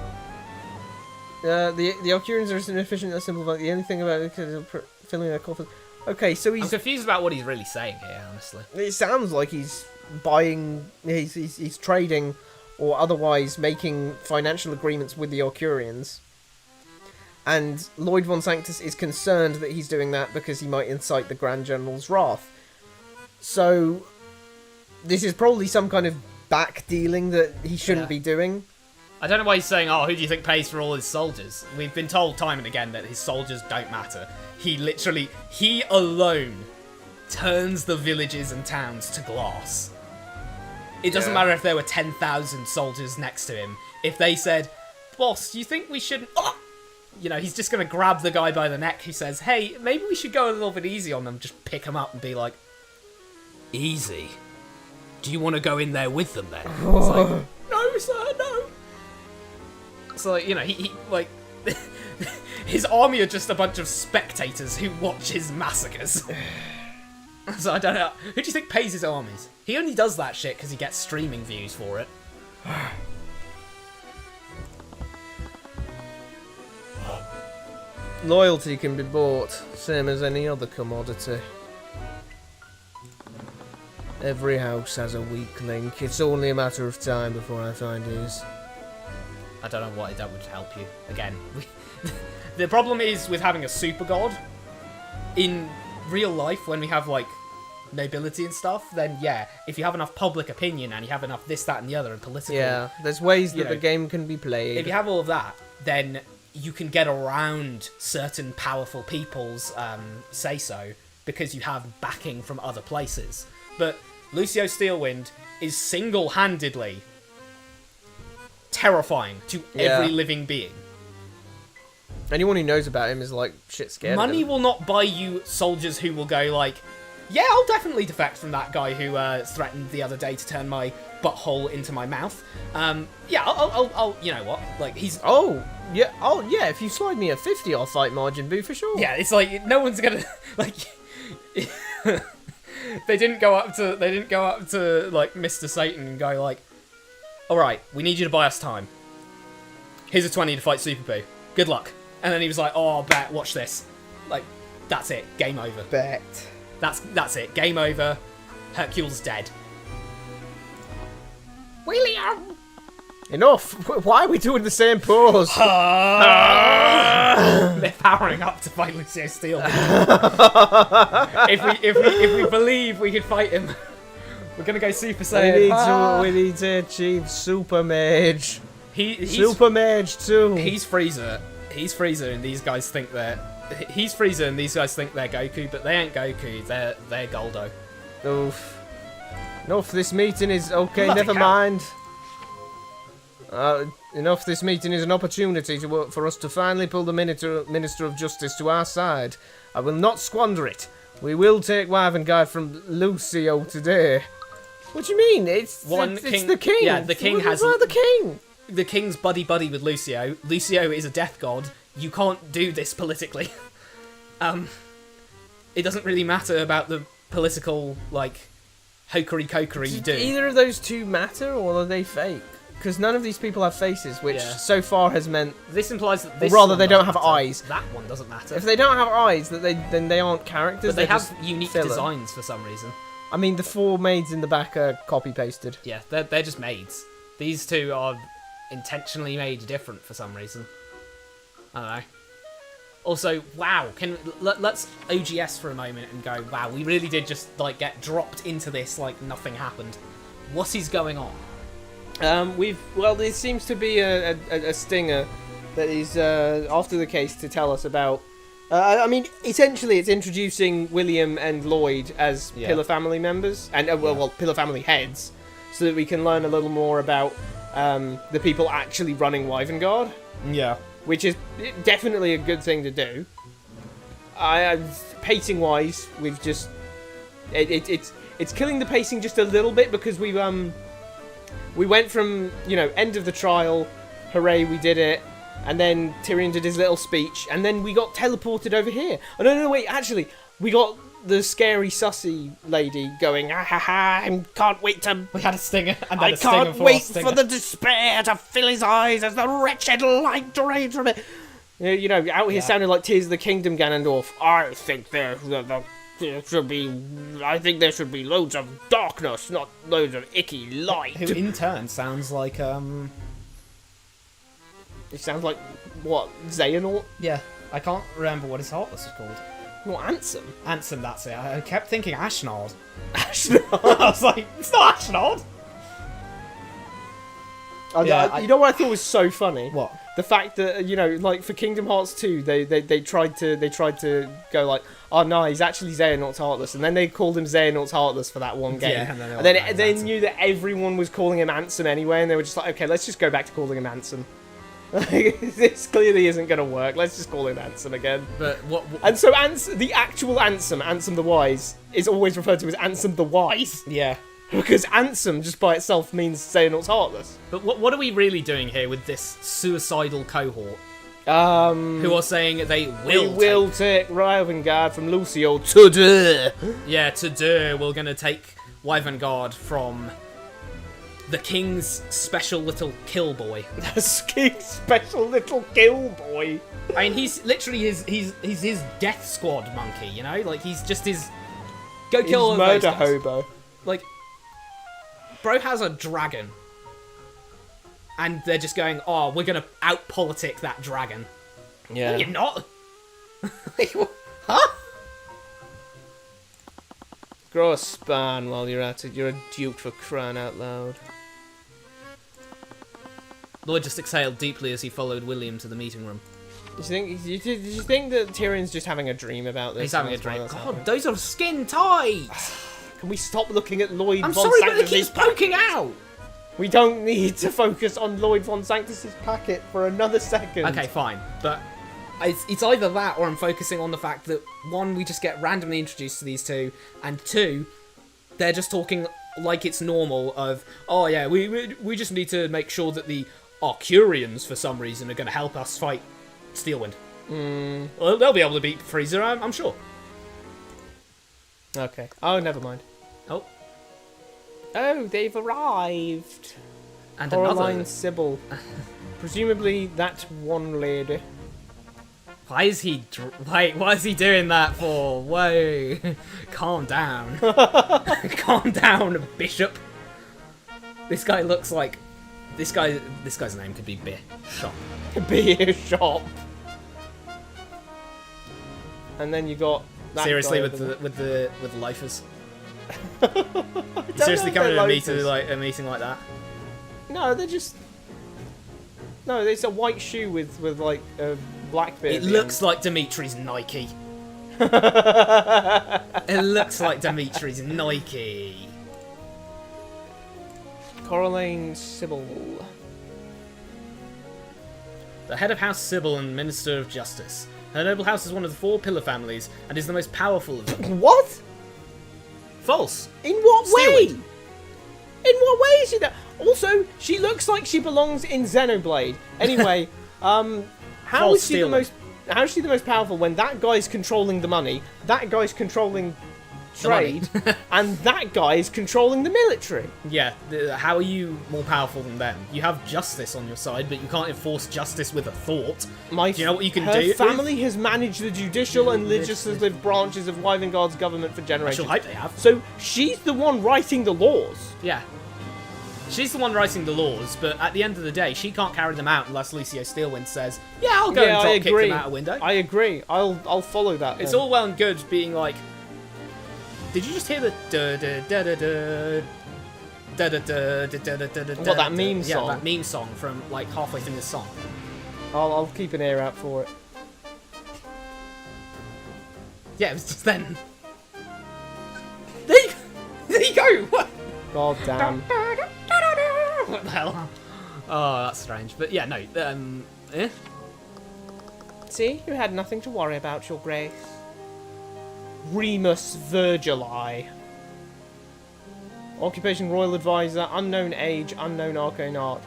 Speaker 1: The Arcurians are inefficient and simple. The only thing about it is filling their coffers. Okay, so
Speaker 4: I'm
Speaker 1: he's.
Speaker 4: confused about what he's really saying here, honestly.
Speaker 1: It sounds like he's buying. He's trading, or otherwise making financial agreements with the Arcurians. And Lloyd von Sanctus is concerned that he's doing that because he might incite the Grand General's wrath. So, this is probably some kind of back dealing that he shouldn't
Speaker 4: Yeah.
Speaker 1: be doing.
Speaker 4: I don't know why he's saying, oh, who do you think pays for all his soldiers? We've been told time and again that his soldiers don't matter. He alone turns the villages and towns to glass. It doesn't
Speaker 1: Yeah.
Speaker 4: matter if there were 10,000 soldiers next to him. If they said, boss, do you think we shouldn't... Oh! You know, he's just going to grab the guy by the neck who says, hey, maybe we should go a little bit easy on them. Just pick him up and be like, easy? Do you want to go in there with them then? It's like, no, sir, no. So, like, you know, he like, his army are just a bunch of spectators who watch his massacres. So I don't know. Who do you think pays his armies? He only does that shit because he gets streaming views for it.
Speaker 1: Loyalty can be bought, same as any other commodity. Every house has a weak link. It's only a matter of time before I find his.
Speaker 4: I don't know why that would help you. Again, the problem is with having a super god. In real life, when we have, like, nobility and stuff, then yeah, if you have enough public opinion and you have enough this, that, and the other, and political...
Speaker 1: Yeah, there's ways
Speaker 4: You
Speaker 1: that the
Speaker 4: know,
Speaker 1: game can be played.
Speaker 4: If you have all of that, then you can get around certain powerful people's say-so because you have backing from other places. But Lucio Steelwind is single-handedly terrifying to every living being.
Speaker 1: Anyone who knows about him is like shit scared.
Speaker 4: Money
Speaker 1: of him.
Speaker 4: will not buy you soldiers who will go like, yeah, I'll definitely defect from that guy who threatened the other day to turn my butthole into my mouth. Yeah, I'll you know what? Like, he's...
Speaker 1: Oh yeah. If you slide me a 50, I'll fight Margin Boo for sure.
Speaker 4: Yeah, it's like, no one's gonna... Like... They didn't go up to like Mr. Satan and go like, all right, we need you to buy us time. Here's a 20 to fight Super Boo. Good luck. And then he was like, oh, bet, watch this. Like, that's it. Game over.
Speaker 1: Bet.
Speaker 4: That's it. Game over. Hercule's dead.
Speaker 3: William!
Speaker 1: Enough. Why are we doing the same pose?
Speaker 4: They're powering up to fight Lucio Steel. if we believe we can fight him, we're gonna go Super Saiyan.
Speaker 1: We need to achieve Super Mage.
Speaker 4: He's
Speaker 1: Super Mage too.
Speaker 4: He's Frieza. He's Frieza, and these guys think they're... He's Frieza, and these guys think they're Goku, but they ain't Goku. They're Goldo.
Speaker 1: Oof. Enough. This meeting is okay.
Speaker 4: Bloody
Speaker 1: Never
Speaker 4: hell.
Speaker 1: mind. Enough. This meeting is an opportunity for us to finally pull the Minister of Justice to our side. I will not squander it. We will take Wyvern from Lucio today. What do you mean? It's the king.
Speaker 4: Yeah, the king has...
Speaker 1: the king.
Speaker 4: The king's buddy-buddy with Lucio. Lucio is a death god. You can't do this politically. It doesn't really matter about the political, like, hokery-cokery you do.
Speaker 1: Either of those two matter, or are they fake? Because none of these people have faces, which so far has meant...
Speaker 4: This implies that this
Speaker 1: rather,
Speaker 4: one
Speaker 1: they don't
Speaker 4: doesn't
Speaker 1: have
Speaker 4: matter.
Speaker 1: eyes.
Speaker 4: That one doesn't matter.
Speaker 1: If they don't have eyes, then they aren't characters.
Speaker 4: But they
Speaker 1: they're
Speaker 4: have
Speaker 1: just
Speaker 4: unique
Speaker 1: filler.
Speaker 4: designs for some reason.
Speaker 1: I mean, the 4 maids in the back are copy-pasted.
Speaker 4: Yeah, they're just maids. These two are intentionally made different for some reason. I don't know. Also, wow, let's OGS for a moment and go, wow, we really did just, like, get dropped into this like nothing happened. What is going on?
Speaker 1: There seems to be a stinger that is after the case to tell us about... I mean, essentially it's introducing William and Lloyd as Pillar family members, and Pillar family heads, so that we can learn a little more about the people actually running Wyvern.
Speaker 4: Yeah.
Speaker 1: Which is definitely a good thing to do. Pacing-wise, we've just... It's killing the pacing just a little bit, because we went from, end of the trial, hooray, we did it, and then Tyrion did his little speech, and then we got teleported over here. Oh, no, wait, actually, we got the scary sussy lady going, ah ha ha, I can't wait to...
Speaker 4: We had a stinger, and then
Speaker 1: I
Speaker 4: a stinger
Speaker 1: can't
Speaker 4: for
Speaker 1: wait
Speaker 4: a stinger.
Speaker 1: for the despair to fill his eyes as the wretched light drains from it. Out here sounding like Tears of the Kingdom Ganondorf. I think there should be loads of darkness, not loads of icky light.
Speaker 4: Who in turn sounds like,
Speaker 1: It sounds like, what, Xehanort?
Speaker 4: Yeah, I can't remember what his Heartless is called.
Speaker 1: Not Ansem.
Speaker 4: Ansem, that's it. I kept thinking Ashnard.
Speaker 1: Ashnard?
Speaker 4: I was like, it's not Ashnard!
Speaker 1: You know what I thought was so funny?
Speaker 4: What?
Speaker 1: The fact that, like for Kingdom Hearts 2, they tried to go like, oh no, he's actually Xehanort's Heartless, and then they called him Xehanort's Heartless for that one game.
Speaker 4: Yeah,
Speaker 1: and then they knew that everyone was calling him Ansem anyway, and they were just like, okay, let's just go back to calling him Ansem. This clearly isn't going to work. Let's just call him Ansem again.
Speaker 2: But what?
Speaker 1: And so the actual Ansem the Wise, is always referred to as Ansem the Wise.
Speaker 4: Yeah.
Speaker 1: Because Ansem, just by itself, means Xehanort's Heartless.
Speaker 2: But what are we really doing here with this suicidal cohort?
Speaker 1: Who
Speaker 2: are saying they
Speaker 1: we
Speaker 2: will
Speaker 1: will take Rivengard from Lucio today.
Speaker 2: Yeah, today we're gonna take Wyvern from the king's special little kill boy.
Speaker 1: The king's special little kill boy.
Speaker 2: I mean, he's literally he's his death squad monkey, Like, he's just his... Go kill all
Speaker 1: He's
Speaker 2: of those
Speaker 1: murder
Speaker 2: guys.
Speaker 1: hobo.
Speaker 2: Like, bro has a dragon. And they're just going, oh, we're gonna out-politic that dragon.
Speaker 1: Yeah.
Speaker 2: No, you're not.
Speaker 1: Huh? Grow a span while you're at it. You're a duke, for crying out loud.
Speaker 2: Lloyd just exhaled deeply as he followed William to the meeting room.
Speaker 1: Did you think that Tyrion's just having a dream about this?
Speaker 2: He's having a
Speaker 1: and that's why
Speaker 2: dream.
Speaker 1: that's
Speaker 2: God,
Speaker 1: happening?
Speaker 2: those are skin tight.
Speaker 1: Can we stop looking at Lloyd
Speaker 2: I'm
Speaker 1: von
Speaker 2: sorry, but it
Speaker 1: Sanctus's
Speaker 2: keeps poking out.
Speaker 1: We don't need to focus on Lloyd von Sanctus's packet for another second.
Speaker 4: Okay, fine, but it's either that or I'm focusing on the fact that one, we just get randomly introduced to these two, and two, they're just talking like it's normal. Of oh yeah, we just need to make sure that the Arcurians for some reason are going to help us fight Steelwind. Well, they'll be able to beat Freezer, I'm sure.
Speaker 1: Okay. Oh, never mind.
Speaker 2: Oh,
Speaker 1: Oh, they've arrived.
Speaker 2: and
Speaker 1: Coraline
Speaker 2: another.
Speaker 1: Sybil. Presumably that one lady.
Speaker 2: Why is he? Wait, what is he doing that for? Whoa, calm down. Calm down, Bishop.
Speaker 4: This guy looks like this guy's name could be Bishop.
Speaker 1: Beer shop. And then you got that
Speaker 4: Seriously,
Speaker 1: guy
Speaker 4: with
Speaker 1: over
Speaker 4: the lifers.
Speaker 1: there.
Speaker 4: You seriously
Speaker 1: know if
Speaker 4: coming
Speaker 1: they're
Speaker 4: to me to
Speaker 1: loafers.
Speaker 4: like a meeting like that?
Speaker 1: No, they're just. No, it's a white shoe with like a black bit.
Speaker 4: It
Speaker 1: at the
Speaker 4: looks
Speaker 1: end.
Speaker 4: like Dimitri's Nike. It looks like Dimitri's Nike.
Speaker 1: Coraline Sybil.
Speaker 4: The head of House Sybil and Minister of Justice. Her noble house is one of the 4 pillar families and is the most powerful of them.
Speaker 1: What?
Speaker 4: False.
Speaker 1: In what way?
Speaker 4: Steelwind.
Speaker 1: In what way is she that? Also, she looks like she belongs in Xenoblade. Anyway, how
Speaker 4: False
Speaker 1: is she the
Speaker 4: Steelwind.
Speaker 1: most? How is she the most powerful when that guy's controlling the money, that guy's controlling
Speaker 4: money.
Speaker 1: trade, and that guy is controlling the military?
Speaker 4: Yeah, how are you more powerful than them? You have justice on your side, but you can't enforce justice with a thought. Do you know what you can
Speaker 1: her
Speaker 4: do?
Speaker 1: family has managed the judicial and legislative branches of Wyverngarde's government for
Speaker 4: I
Speaker 1: generations.
Speaker 4: shall hope they have.
Speaker 1: So she's the one writing the laws.
Speaker 4: Yeah. She's the one writing the laws, but at the end of the day, she can't carry them out unless Lucio Steelwind says, yeah, I'll go and
Speaker 1: I
Speaker 4: drop kick
Speaker 1: agree.
Speaker 4: them out a window.
Speaker 1: I agree. I'll follow that.
Speaker 4: It's
Speaker 1: then.
Speaker 4: all well and good being like, did you just hear the
Speaker 1: What, that meme
Speaker 4: Yeah,
Speaker 1: song?
Speaker 4: that meme song from like halfway through this song.
Speaker 1: I'll keep an ear out for it.
Speaker 4: Yeah, it was just then. There you go. What?
Speaker 1: God damn.
Speaker 4: What the hell? Oh, that's strange. But yeah, no.
Speaker 1: See, you had nothing to worry about, Your Grace. Remus Virgili. Occupation Royal Advisor, unknown age, unknown arcane art.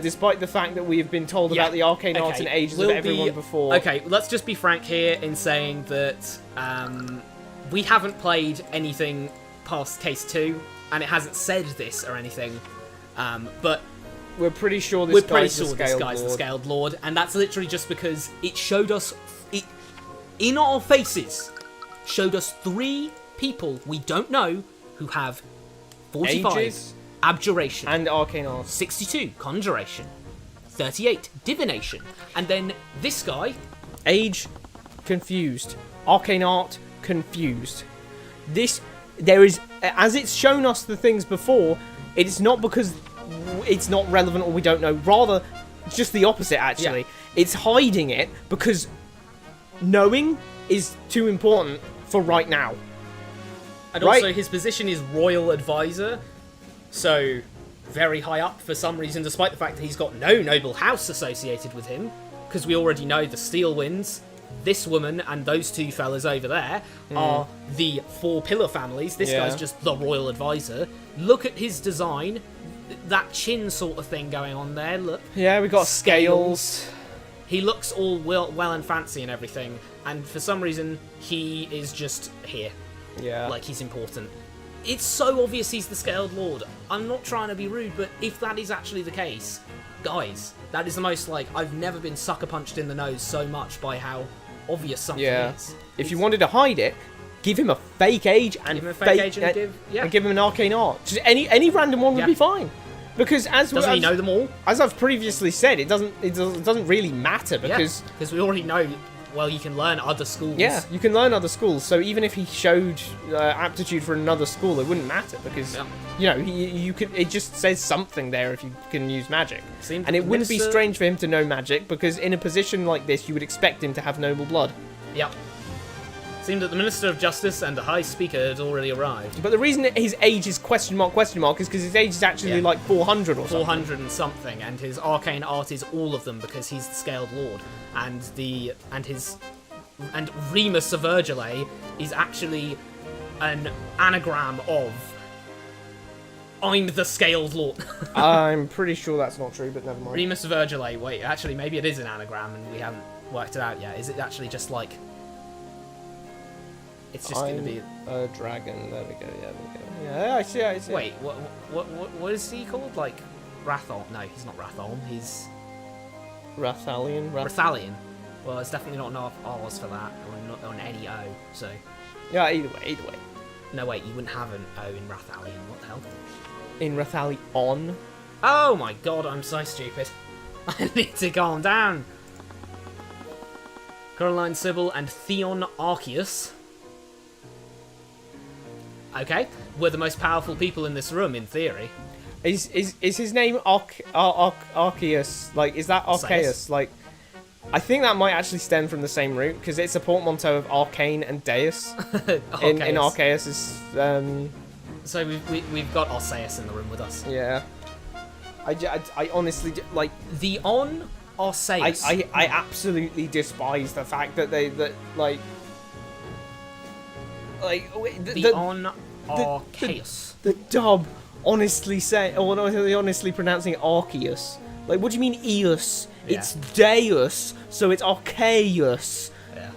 Speaker 1: Despite the fact that we have been told
Speaker 4: Yeah,
Speaker 1: about the arcane arts and ages of everyone before.
Speaker 4: Okay, let's just be frank here in saying that we haven't played anything past Case 2, and it hasn't said this or anything, but
Speaker 1: We're pretty sure this
Speaker 4: we're pretty
Speaker 1: guy's the
Speaker 4: sure this
Speaker 1: Scaled
Speaker 4: guy's the
Speaker 1: Lord.
Speaker 4: Scaled Lord, and that's literally just because it showed us, it in our faces, showed us 3 people we don't know who have 45
Speaker 1: Ages
Speaker 4: Abjuration,
Speaker 1: and arcane arts.
Speaker 4: 62 Conjuration, 38 Divination, and then this guy.
Speaker 1: Age, confused. Arcane art, confused. There is, as it's shown us the things before, it's not because it's not relevant or we don't know. Rather, just the opposite, actually.
Speaker 4: Yeah.
Speaker 1: It's hiding it because knowing is too important for right now.
Speaker 4: And
Speaker 1: Right.
Speaker 4: also his position is Royal Advisor, so very high up for some reason, despite the fact that he's got no noble house associated with him, because we already know the Steelwinds, this woman, and those 2 fellas over there are the 4 pillar families. This
Speaker 1: Yeah.
Speaker 4: guy's just the Royal Advisor. Look at his design, that chin sort of thing going on there, look.
Speaker 1: Yeah, we got scales.
Speaker 4: He looks all well and fancy and everything, and for some reason, he is just here.
Speaker 1: Yeah.
Speaker 4: Like he's important. It's so obvious he's the Scaled Lord. I'm not trying to be rude, but if that is actually the case, guys, that is the most, like, I've never been sucker punched in the nose so much by how obvious something
Speaker 1: Yeah.
Speaker 4: is.
Speaker 1: If you wanted to hide it, give him a fake age and
Speaker 4: Give him a fake age and
Speaker 1: give him an arcane art. Just any random one would
Speaker 4: Yeah.
Speaker 1: be fine. Because
Speaker 4: Doesn't he know them all?
Speaker 1: as I've previously said, it doesn't really matter because
Speaker 4: Because we already know
Speaker 2: well, you can learn other schools.
Speaker 1: Yeah, you can learn other schools. So even if he showed aptitude for another school, it wouldn't matter because you know you could. It just says something there if you can use magic. And it wouldn't be strange for him to know magic because in a position like this, you would expect him to have noble blood.
Speaker 2: Yep. Seemed that the Minister of Justice and the High Speaker had already arrived.
Speaker 1: But the reason that his age is question mark is because his age is actually like 400 or something.
Speaker 2: 400 and something, and his arcane art is all of them because he's the Scaled Lord, and Remus of Urgele is actually an anagram of I'm the Scaled Lord.
Speaker 1: I'm pretty sure that's not true, but never mind.
Speaker 2: Remus of Urgele. Wait, actually, maybe it is an anagram, and we haven't worked it out yet. Is it actually just like? It's just going to be
Speaker 1: a dragon. There we go. Yeah, there we go. Yeah, I see.
Speaker 2: Wait, what is he called? Like Rathol? No, he's not Rathol. He's
Speaker 1: Rathalion.
Speaker 2: Rathalion. Well, it's definitely not enough R's for that, or not on any O. So.
Speaker 1: Yeah, either way.
Speaker 2: No, wait, you wouldn't have an O in Rathalion. What the hell?
Speaker 1: In Rathalion.
Speaker 2: Oh my god, I'm so stupid. I need to calm down. Coraline Sybil and Theon Arceus. Okay, we're the most powerful people in this room, in theory.
Speaker 1: Is his name Arceus? Like, is that Arceus? Like, I think that might actually stem from the same root because it's a portmanteau of Arcane and Deus. in Arceus's.
Speaker 2: So we've got Arceus in the room with us.
Speaker 1: Yeah. I honestly like
Speaker 2: the on Arceus.
Speaker 1: I absolutely despise the fact that the
Speaker 2: Arceus.
Speaker 1: The dub honestly pronouncing Arceus. Like, what do you mean Eus?
Speaker 2: Yeah.
Speaker 1: It's Deus, so it's Arceus.
Speaker 2: Yeah.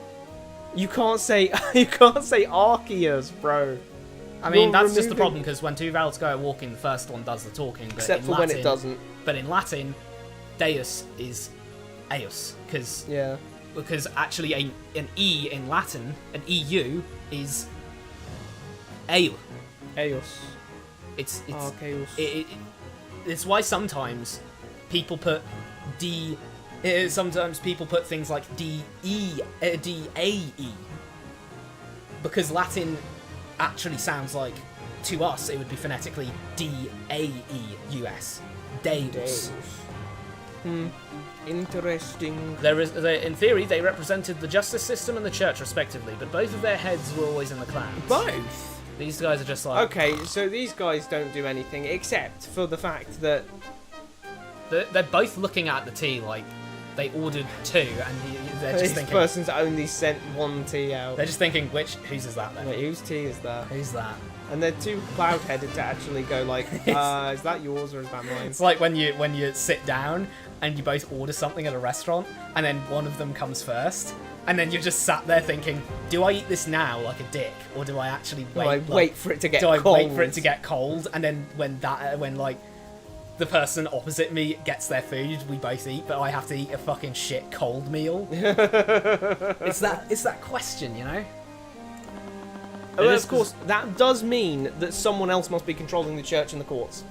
Speaker 1: You can't say Arceus, bro.
Speaker 2: I mean, that's just the problem because when two vowels go out walking, the first one does the talking. But
Speaker 1: except for
Speaker 2: Latin,
Speaker 1: when it doesn't.
Speaker 2: But in Latin, Deus is Eus because actually an E in Latin, an EU is Eu.
Speaker 1: Eus.
Speaker 2: It's
Speaker 1: Arceus.
Speaker 2: It's why sometimes people put D. Sometimes people put things like D-A-E because Latin actually sounds like, to us, it would be phonetically D-A-E-U-S. Deus.
Speaker 1: Interesting.
Speaker 2: In theory, they represented the justice system and the church, respectively, but both of their heads were always in the clouds.
Speaker 1: Both?
Speaker 2: These guys are just like...
Speaker 1: Okay, so these guys don't do anything except for the fact that...
Speaker 2: They're both looking at the tea like they ordered two, and they're just thinking...
Speaker 1: This person's only sent one tea out.
Speaker 2: They're just thinking, whose is that then?
Speaker 1: Wait, whose tea is that?
Speaker 2: Who's that?
Speaker 1: And they're too cloud-headed to actually go like, is that yours or is that mine?
Speaker 2: It's like when you sit down and you both order something at a restaurant, and then one of them comes first, and then you're just sat there thinking, do I eat this now like a dick, or do I actually wait?
Speaker 1: Wait for it to get
Speaker 2: cold?
Speaker 1: cold?
Speaker 2: Do I wait for it to get cold, and then when the person opposite me gets their food, we both eat, but I have to eat a fucking shit cold meal? It's that question, you know?
Speaker 1: Well, of course, that does mean that someone else must be controlling the church and the courts.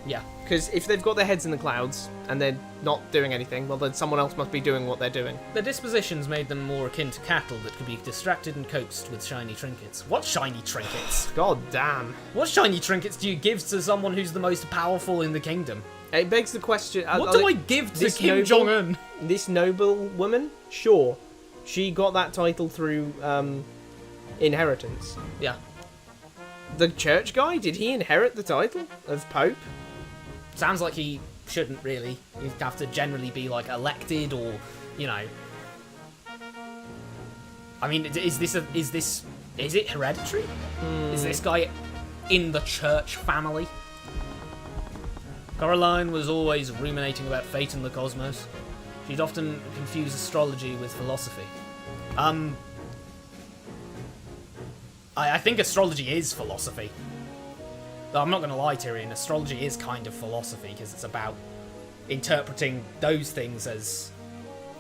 Speaker 2: Yeah.
Speaker 1: Because if they've got their heads in the clouds and they're not doing anything, well, then someone else must be doing what they're doing.
Speaker 2: Their dispositions made them more akin to cattle that could be distracted and coaxed with shiny trinkets. What shiny trinkets?
Speaker 1: God damn.
Speaker 2: What shiny trinkets do you give to someone who's the most powerful in the kingdom?
Speaker 1: It begs the question...
Speaker 2: What do I give to Kim Jong-un?
Speaker 1: This noble woman? Sure. She got that title through inheritance.
Speaker 2: Yeah.
Speaker 1: The church guy? Did he inherit the title of Pope?
Speaker 2: Sounds like he shouldn't really. You'd have to generally be like elected or, you know. I mean, is it hereditary? Is this guy in the church family? Coraline was always ruminating about fate and the cosmos. She'd often confuse astrology with philosophy. I think astrology is philosophy. I'm not going to lie, Tyrion, astrology is kind of philosophy, because it's about interpreting those things as,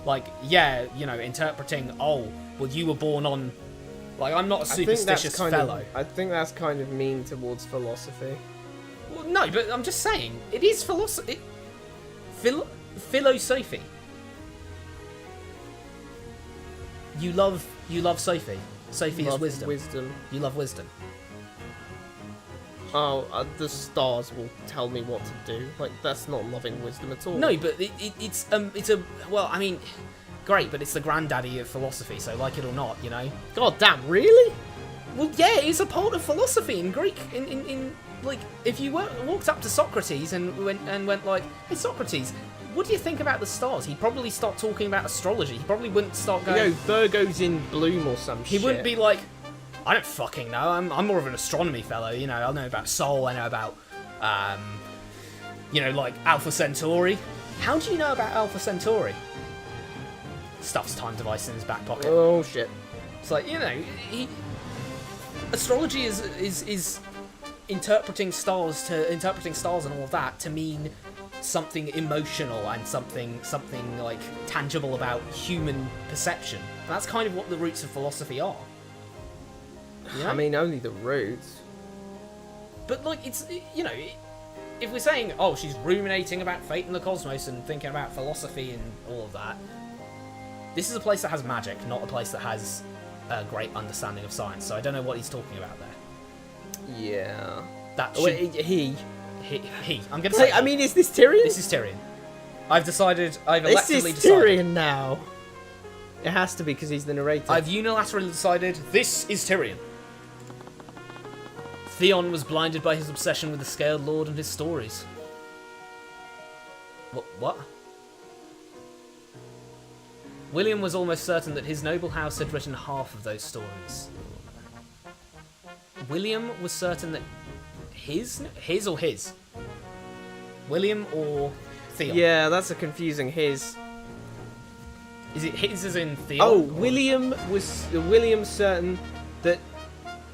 Speaker 2: like, yeah, you know, interpreting, oh, well, you were born on, like, I'm not a superstitious fellow.
Speaker 1: I think that's kind of mean towards philosophy.
Speaker 2: Well, no, but I'm just saying, it is philosophy. Philosophy. You love Sophie. Sophie is
Speaker 1: Love
Speaker 2: wisdom.
Speaker 1: Wisdom.
Speaker 2: You love wisdom.
Speaker 1: Oh, the stars will tell me what to do. Like, that's not loving wisdom at all.
Speaker 2: No, but it's a well, I mean, great, but it's the granddaddy of philosophy, so like it or not, you know.
Speaker 1: God damn, really?
Speaker 2: Well, yeah, it's a part of philosophy in Greek. In like, if you walked up to Socrates and went like, "Hey, Socrates, what do you think about the stars?" He'd probably start talking about astrology. He probably wouldn't start going.
Speaker 1: You know, Virgo's in bloom or some
Speaker 2: He
Speaker 1: shit.
Speaker 2: wouldn't be like, "I don't fucking know. I'm more of an astronomy fellow. You know, I know about Sol. I know about, you know, like Alpha Centauri. How do you know about Alpha Centauri?" Stuffs time device in his back pocket.
Speaker 1: Oh shit.
Speaker 2: It's like, you know, astrology is interpreting stars and all of that to mean something emotional and something like tangible about human perception. That's kind of what the roots of philosophy are. You know?
Speaker 1: I mean, only the roots.
Speaker 2: But like, it's, you know, if we're saying, oh, she's ruminating about fate and the cosmos and thinking about philosophy and all of that, this is a place that has magic, not a place that has a great understanding of science. So I don't know what he's talking about there.
Speaker 1: Yeah.
Speaker 2: That should,
Speaker 1: Wait, he.
Speaker 2: he. I'm gonna say.
Speaker 1: I mean, is this Tyrion?
Speaker 2: This is Tyrion. I've
Speaker 1: This
Speaker 2: electively
Speaker 1: is
Speaker 2: decided.
Speaker 1: Tyrion now. It has to be because he's the narrator.
Speaker 2: I've unilaterally decided this is Tyrion. Theon was blinded by his obsession with the Scaled Lord and his stories. What? William was almost certain that his noble house had written half of those stories. William was certain that his or his? William or Theon?
Speaker 1: Yeah, that's a confusing his.
Speaker 2: Is it his as in Theon?
Speaker 1: Oh,
Speaker 2: or-
Speaker 1: William certain that.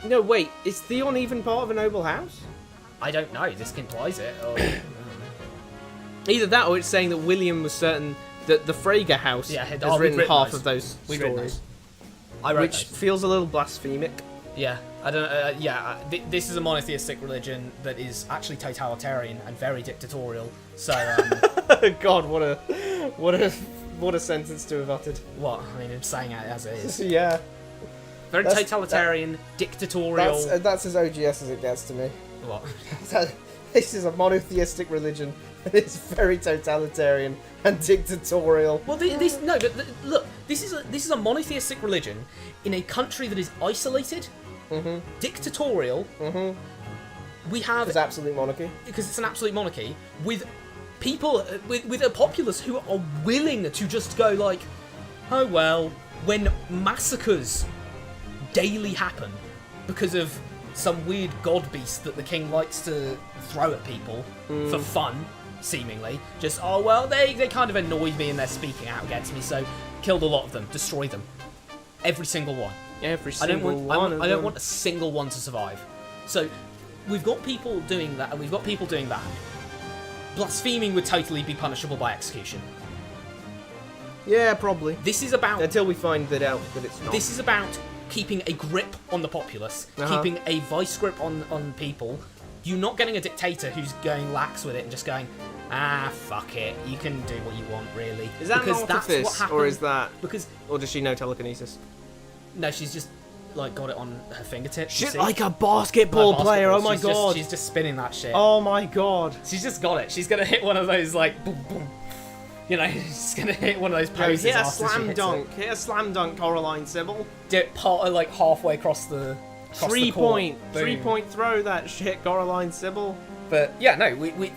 Speaker 1: No, wait. Is Theon even part of a noble house?
Speaker 2: I don't know. This implies it. Or...
Speaker 1: Either that, or it's saying that William was certain that the Frege house
Speaker 2: Yeah,
Speaker 1: has
Speaker 2: we've
Speaker 1: written half
Speaker 2: those.
Speaker 1: of those
Speaker 2: We've written
Speaker 1: stories,
Speaker 2: I wrote
Speaker 1: which
Speaker 2: those.
Speaker 1: feels a little blasphemic.
Speaker 2: Yeah, I don't. This is a monotheistic religion that is actually totalitarian and very dictatorial. So,
Speaker 1: God, what a sentence to have uttered.
Speaker 2: what? I mean, I'm saying it as it is.
Speaker 1: Yeah,
Speaker 2: Very
Speaker 1: That's-
Speaker 2: totalitarian, dictatorial.
Speaker 1: that's as OGS as it gets to me.
Speaker 2: What?
Speaker 1: This is a monotheistic religion. It's very totalitarian and dictatorial.
Speaker 2: Well, look, this is a monotheistic religion in a country that is isolated, dictatorial. We have
Speaker 1: It's absolute monarchy.
Speaker 2: because it's an absolute monarchy with people with a populace who are willing to just go like, oh well, when massacres daily happen because of some weird god beast that the king likes to throw at people for fun, seemingly. Just, oh well, they kind of annoyed me and they're speaking out against me, so killed a lot of them, destroy them. Every single one.
Speaker 1: Every
Speaker 2: I don't
Speaker 1: single
Speaker 2: want
Speaker 1: one.
Speaker 2: I don't want a single one to survive. So we've got people doing that, and we've got people doing that. Blaspheming would totally be punishable by execution.
Speaker 1: Yeah, probably.
Speaker 2: This is about
Speaker 1: Until we find that out that it's not.
Speaker 2: This is about keeping a grip on the populace, keeping a vice grip on people. You're not getting a dictator who's going lax with it and just going, fuck it, you can do what you want, really.
Speaker 1: Is that
Speaker 2: because
Speaker 1: not
Speaker 2: that's
Speaker 1: this,
Speaker 2: what happened.
Speaker 1: or is that,
Speaker 2: Because
Speaker 1: or does she know telekinesis?
Speaker 2: no, she's just like got it on her fingertips. you
Speaker 1: Shit,
Speaker 2: see?
Speaker 1: like a basketball
Speaker 2: Like
Speaker 1: player. Oh my
Speaker 2: She's just-
Speaker 1: god.
Speaker 2: she's just spinning that shit.
Speaker 1: Oh my god.
Speaker 2: She's just got it. She's gonna hit one of those like boom boom. You know, she's gonna hit one of those
Speaker 1: No,
Speaker 2: poses.
Speaker 1: hit a
Speaker 2: after she
Speaker 1: slam
Speaker 2: hits
Speaker 1: dunk. Hit a slam dunk, Coraline Sybil.
Speaker 2: Do it like halfway across the across the court.
Speaker 1: 3 point.
Speaker 2: Boom.
Speaker 1: 3 point throw that shit, Coraline Sybil.
Speaker 2: But yeah, no, we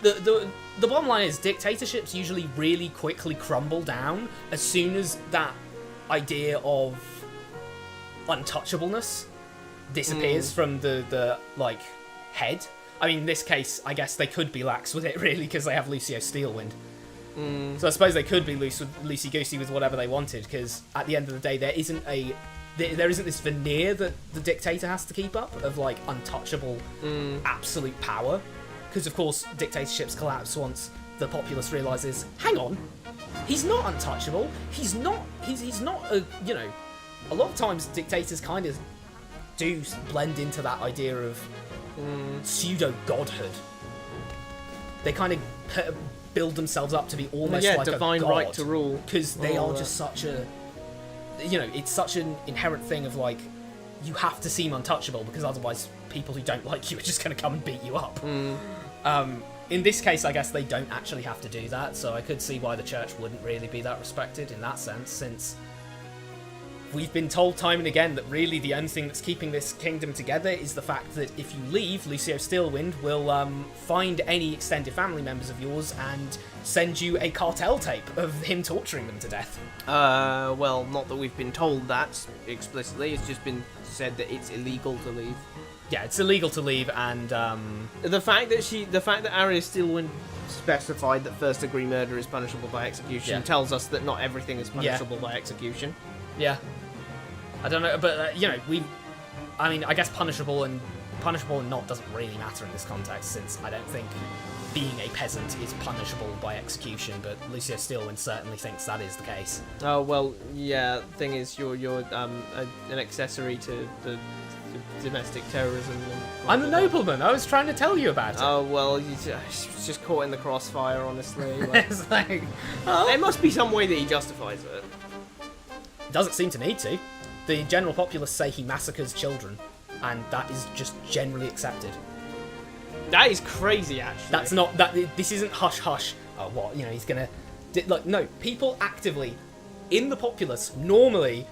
Speaker 2: the bottom line is dictatorships usually really quickly crumble down as soon as that idea of untouchableness disappears from the like head. I mean, in this case, I guess they could be lax with it really because they have Lucio Steelwind. So I suppose they could be loosey-goosey with whatever they wanted because at the end of the day, there isn't this veneer that the dictator has to keep up of like untouchable absolute power, because of course dictatorships collapse once the populace realizes, hang on, he's not untouchable, he's not a, you know, a lot of times dictators kind of do blend into that idea of pseudo godhood. They kind of build themselves up to be almost like
Speaker 1: divine
Speaker 2: a god,
Speaker 1: right to rule.
Speaker 2: because they
Speaker 1: All
Speaker 2: are
Speaker 1: that.
Speaker 2: just such a
Speaker 4: it's such an inherent thing of like, you have to seem untouchable because otherwise people who don't like you are just going to come and beat you up. In this case, I guess they don't actually have to do that, so I could see why the church wouldn't really be that respected in that sense, since we've been told time and again that really the only thing that's keeping this kingdom together is the fact that if you leave, Lucio Steelwind will find any extended family members of yours and send you a cartel tape of him torturing them to death.
Speaker 1: Well, not that we've been told that explicitly. It's just been said that it's illegal to leave.
Speaker 4: Yeah, it's illegal to leave, and
Speaker 1: the fact that Arya Steelwind specified that first-degree murder is punishable by execution tells us that not everything is punishable by execution.
Speaker 4: Yeah, I don't know, but I guess punishable and not doesn't really matter in this context, since I don't think being a peasant is punishable by execution, but Lucio Steelwind certainly thinks that is the case.
Speaker 1: Oh well, yeah. Thing is, you're an accessory to the domestic terrorism.
Speaker 4: I'm a nobleman. I was trying to tell you about it.
Speaker 1: Oh well, he's just caught in the crossfire, honestly. Like,
Speaker 4: It's like,
Speaker 1: there must be some way that he justifies it.
Speaker 4: doesn't seem to need to. The general populace say he massacres children, and that is just generally accepted.
Speaker 1: That is crazy, actually.
Speaker 4: That's not that. This isn't hush hush. Oh, what? He's gonna. Like, no, people actively in the populace normally,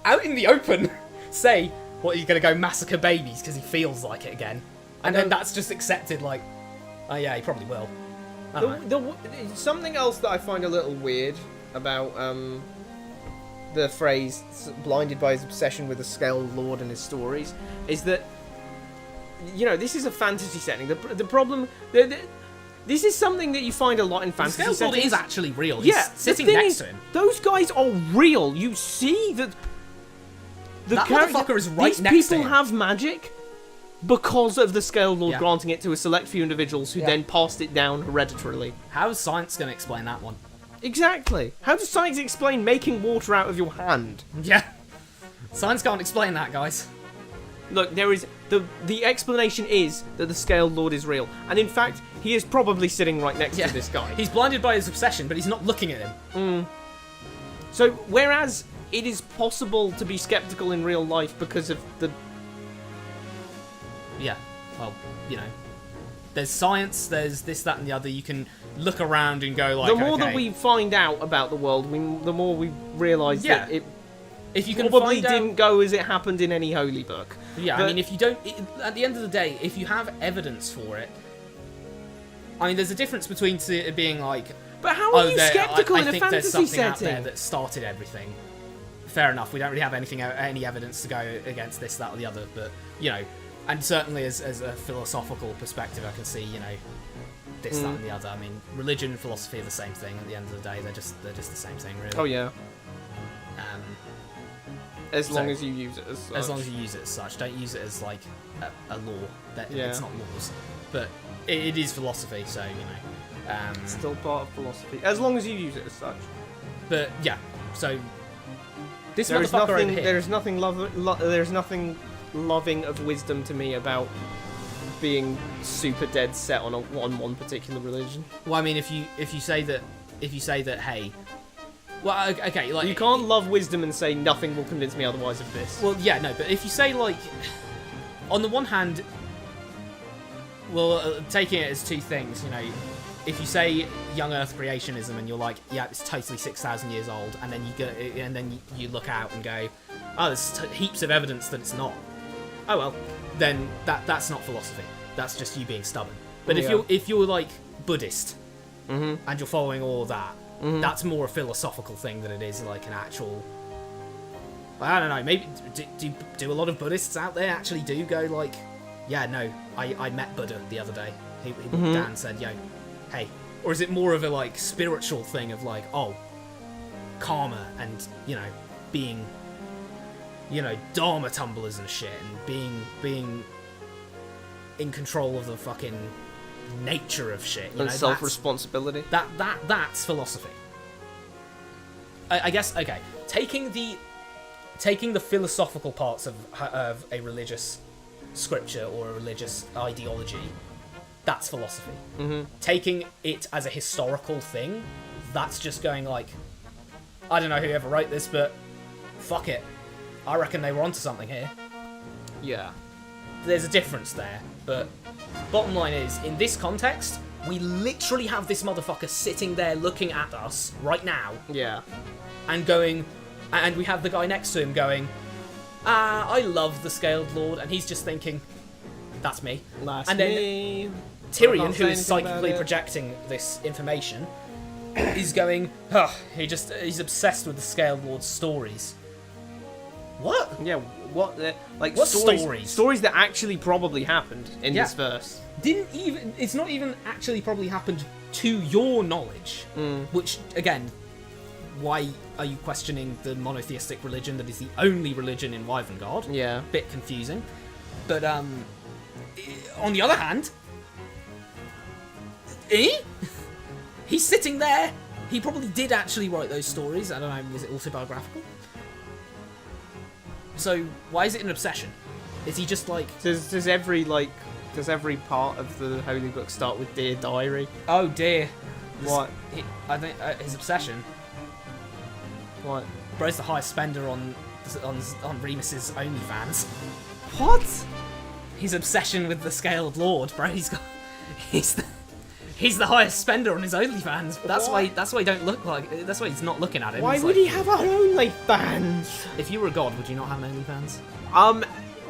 Speaker 4: out in the open, say, "What, he's gonna go massacre babies because he feels like it again," and then that's just accepted. Like, oh yeah, he probably will. I don't know.
Speaker 1: Something else that I find a little weird about the phrase "blinded by his obsession with the Scale Lord and his stories" is that, this is a fantasy setting. The problem, this is something that you find a lot in fantasy
Speaker 4: The Scale Lord
Speaker 1: settings.
Speaker 4: is actually real. He's
Speaker 1: Yeah,
Speaker 4: sitting
Speaker 1: the thing
Speaker 4: next
Speaker 1: is,
Speaker 4: to him.
Speaker 1: Those guys are real. You see that
Speaker 4: That motherfucker is right
Speaker 1: these
Speaker 4: next to
Speaker 1: people
Speaker 4: him.
Speaker 1: have magic because of the Scale Lord
Speaker 4: Yeah.
Speaker 1: granting it to a select few individuals who then passed it down hereditarily.
Speaker 4: How's science gonna explain that one?
Speaker 1: Exactly. How does science explain making water out of your hand?
Speaker 4: Yeah, science can't explain that, guys.
Speaker 1: Look, there is the explanation is that the Scale Lord is real, and in fact, he is probably sitting right next to this guy.
Speaker 4: He's blinded by his obsession, but he's not looking at him.
Speaker 1: So, whereas it is possible to be skeptical in real life because of the
Speaker 4: Yeah, well, there's science, there's this, that, and the other. You can look around and go like,
Speaker 1: the more that
Speaker 4: okay,
Speaker 1: we find out about the world, the more we realise
Speaker 4: Yeah.
Speaker 1: that it
Speaker 4: if you can
Speaker 1: probably
Speaker 4: find out,
Speaker 1: didn't go as it happened in any holy book.
Speaker 4: Yeah,
Speaker 1: But-
Speaker 4: I mean, if you don't, at the end of the day, if you have evidence for it, I mean, there's a difference between it being like,
Speaker 1: But how are you
Speaker 4: there-
Speaker 1: skeptical
Speaker 4: I
Speaker 1: in a
Speaker 4: think there's
Speaker 1: fantasy
Speaker 4: something out there
Speaker 1: setting?
Speaker 4: that started everything. Fair enough. We don't really have any evidence to go against this, that, or the other. But and certainly as a philosophical perspective, I can see this, that, and the other. I mean, religion and philosophy are the same thing. At the end of the day, they're just the same thing, really.
Speaker 1: Oh yeah, as
Speaker 4: so-
Speaker 1: long as you use it as such.
Speaker 4: As long as you use it as such, don't use it as like a law.
Speaker 1: Yeah.
Speaker 4: It's not laws, but it is philosophy. So
Speaker 1: It's still part of philosophy, as long as you use it as such.
Speaker 4: But yeah, so this
Speaker 1: There is
Speaker 4: motherfucker over
Speaker 1: nothing.
Speaker 4: here.
Speaker 1: There is nothing. There's nothing loving of wisdom to me about being super dead set on one particular religion.
Speaker 4: Well, I mean, if you say that, hey, well, okay, like
Speaker 1: You can't love wisdom and say nothing will convince me otherwise of this.
Speaker 4: Well, yeah, no, but if you say like, on the one hand, well, taking it as two things, if you say young Earth creationism and you're like, yeah, it's totally 6,000 years old, and then you look out and go, oh, there's heaps of evidence that it's not. Oh well, then that's not philosophy. That's just you being stubborn. But
Speaker 1: Yeah.
Speaker 4: if you're like Buddhist and you're following all that, that's more a philosophical thing than it is like an actual. I don't know. Maybe do a lot of Buddhists out there actually do go like, yeah, no, I met Buddha the other day. He walked down and said, yo, hey. Or is it more of a like spiritual thing of like, oh, karma and being dharma tumblers and shit, and being in control of the fucking nature of shit.
Speaker 1: and self-responsibility.
Speaker 4: That's philosophy. I guess, okay, taking the philosophical parts of a religious scripture or a religious ideology, that's philosophy. Taking it as a historical thing, that's just going like, I don't know whoever wrote this, but fuck it. I reckon they were onto something here.
Speaker 1: Yeah.
Speaker 4: There's a difference there, but bottom line is, in this context, we literally have this motherfucker sitting there looking at us right now
Speaker 1: Yeah.
Speaker 4: and going, and we have the guy next to him going, I love the Scaled Lord, and he's just thinking, that's me.
Speaker 1: That's
Speaker 4: And then
Speaker 1: me.
Speaker 4: Tyrion,
Speaker 1: Can't
Speaker 4: who
Speaker 1: say
Speaker 4: is
Speaker 1: anything about
Speaker 4: psychically
Speaker 1: it.
Speaker 4: projecting this information, is going, he's obsessed with the Scaled Lord's stories. What?
Speaker 1: Yeah, what like
Speaker 4: What
Speaker 1: stories?
Speaker 4: stories?
Speaker 1: Stories that actually probably happened in
Speaker 4: Yeah.
Speaker 1: this verse.
Speaker 4: It's not even actually probably happened to your knowledge, which, again, why are you questioning the monotheistic religion that is the only religion in Wyvern
Speaker 1: Yeah.
Speaker 4: Bit confusing. But, on the other hand, he's sitting there, he probably did actually write those stories, I don't know, is it autobiographical? So, why is it an obsession? Is he just like...
Speaker 1: Does every part of the Holy Book start with Dear Diary?
Speaker 4: Oh dear.
Speaker 1: What?
Speaker 4: I think his obsession.
Speaker 1: What?
Speaker 4: Bro's the highest spender on Remus's OnlyFans.
Speaker 1: What?
Speaker 4: His obsession with the Scaled Lord, bro. He's the highest spender on his OnlyFans. That's why he don't look like. That's why he's not looking at him.
Speaker 1: Why
Speaker 4: He's
Speaker 1: would
Speaker 4: like,
Speaker 1: he have an OnlyFans?
Speaker 4: If you were a god, would you not have an OnlyFans?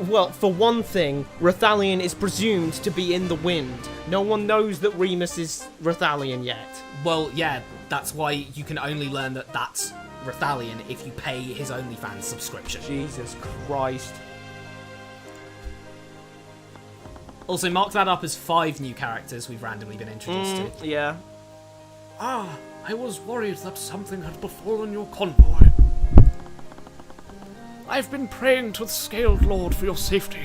Speaker 1: Well, for one thing, Rathalion is presumed to be in the wind. No one knows that Remus is Rathalion yet.
Speaker 4: Well, yeah. That's why you can only learn that that's Rathalion if you pay his OnlyFans subscription.
Speaker 1: Jesus Christ.
Speaker 4: Also, mark that up as 5 new characters we've randomly been introduced to.
Speaker 1: Yeah.
Speaker 3: I was worried that something had befallen your convoy. I've been praying to the Scaled Lord for your safety.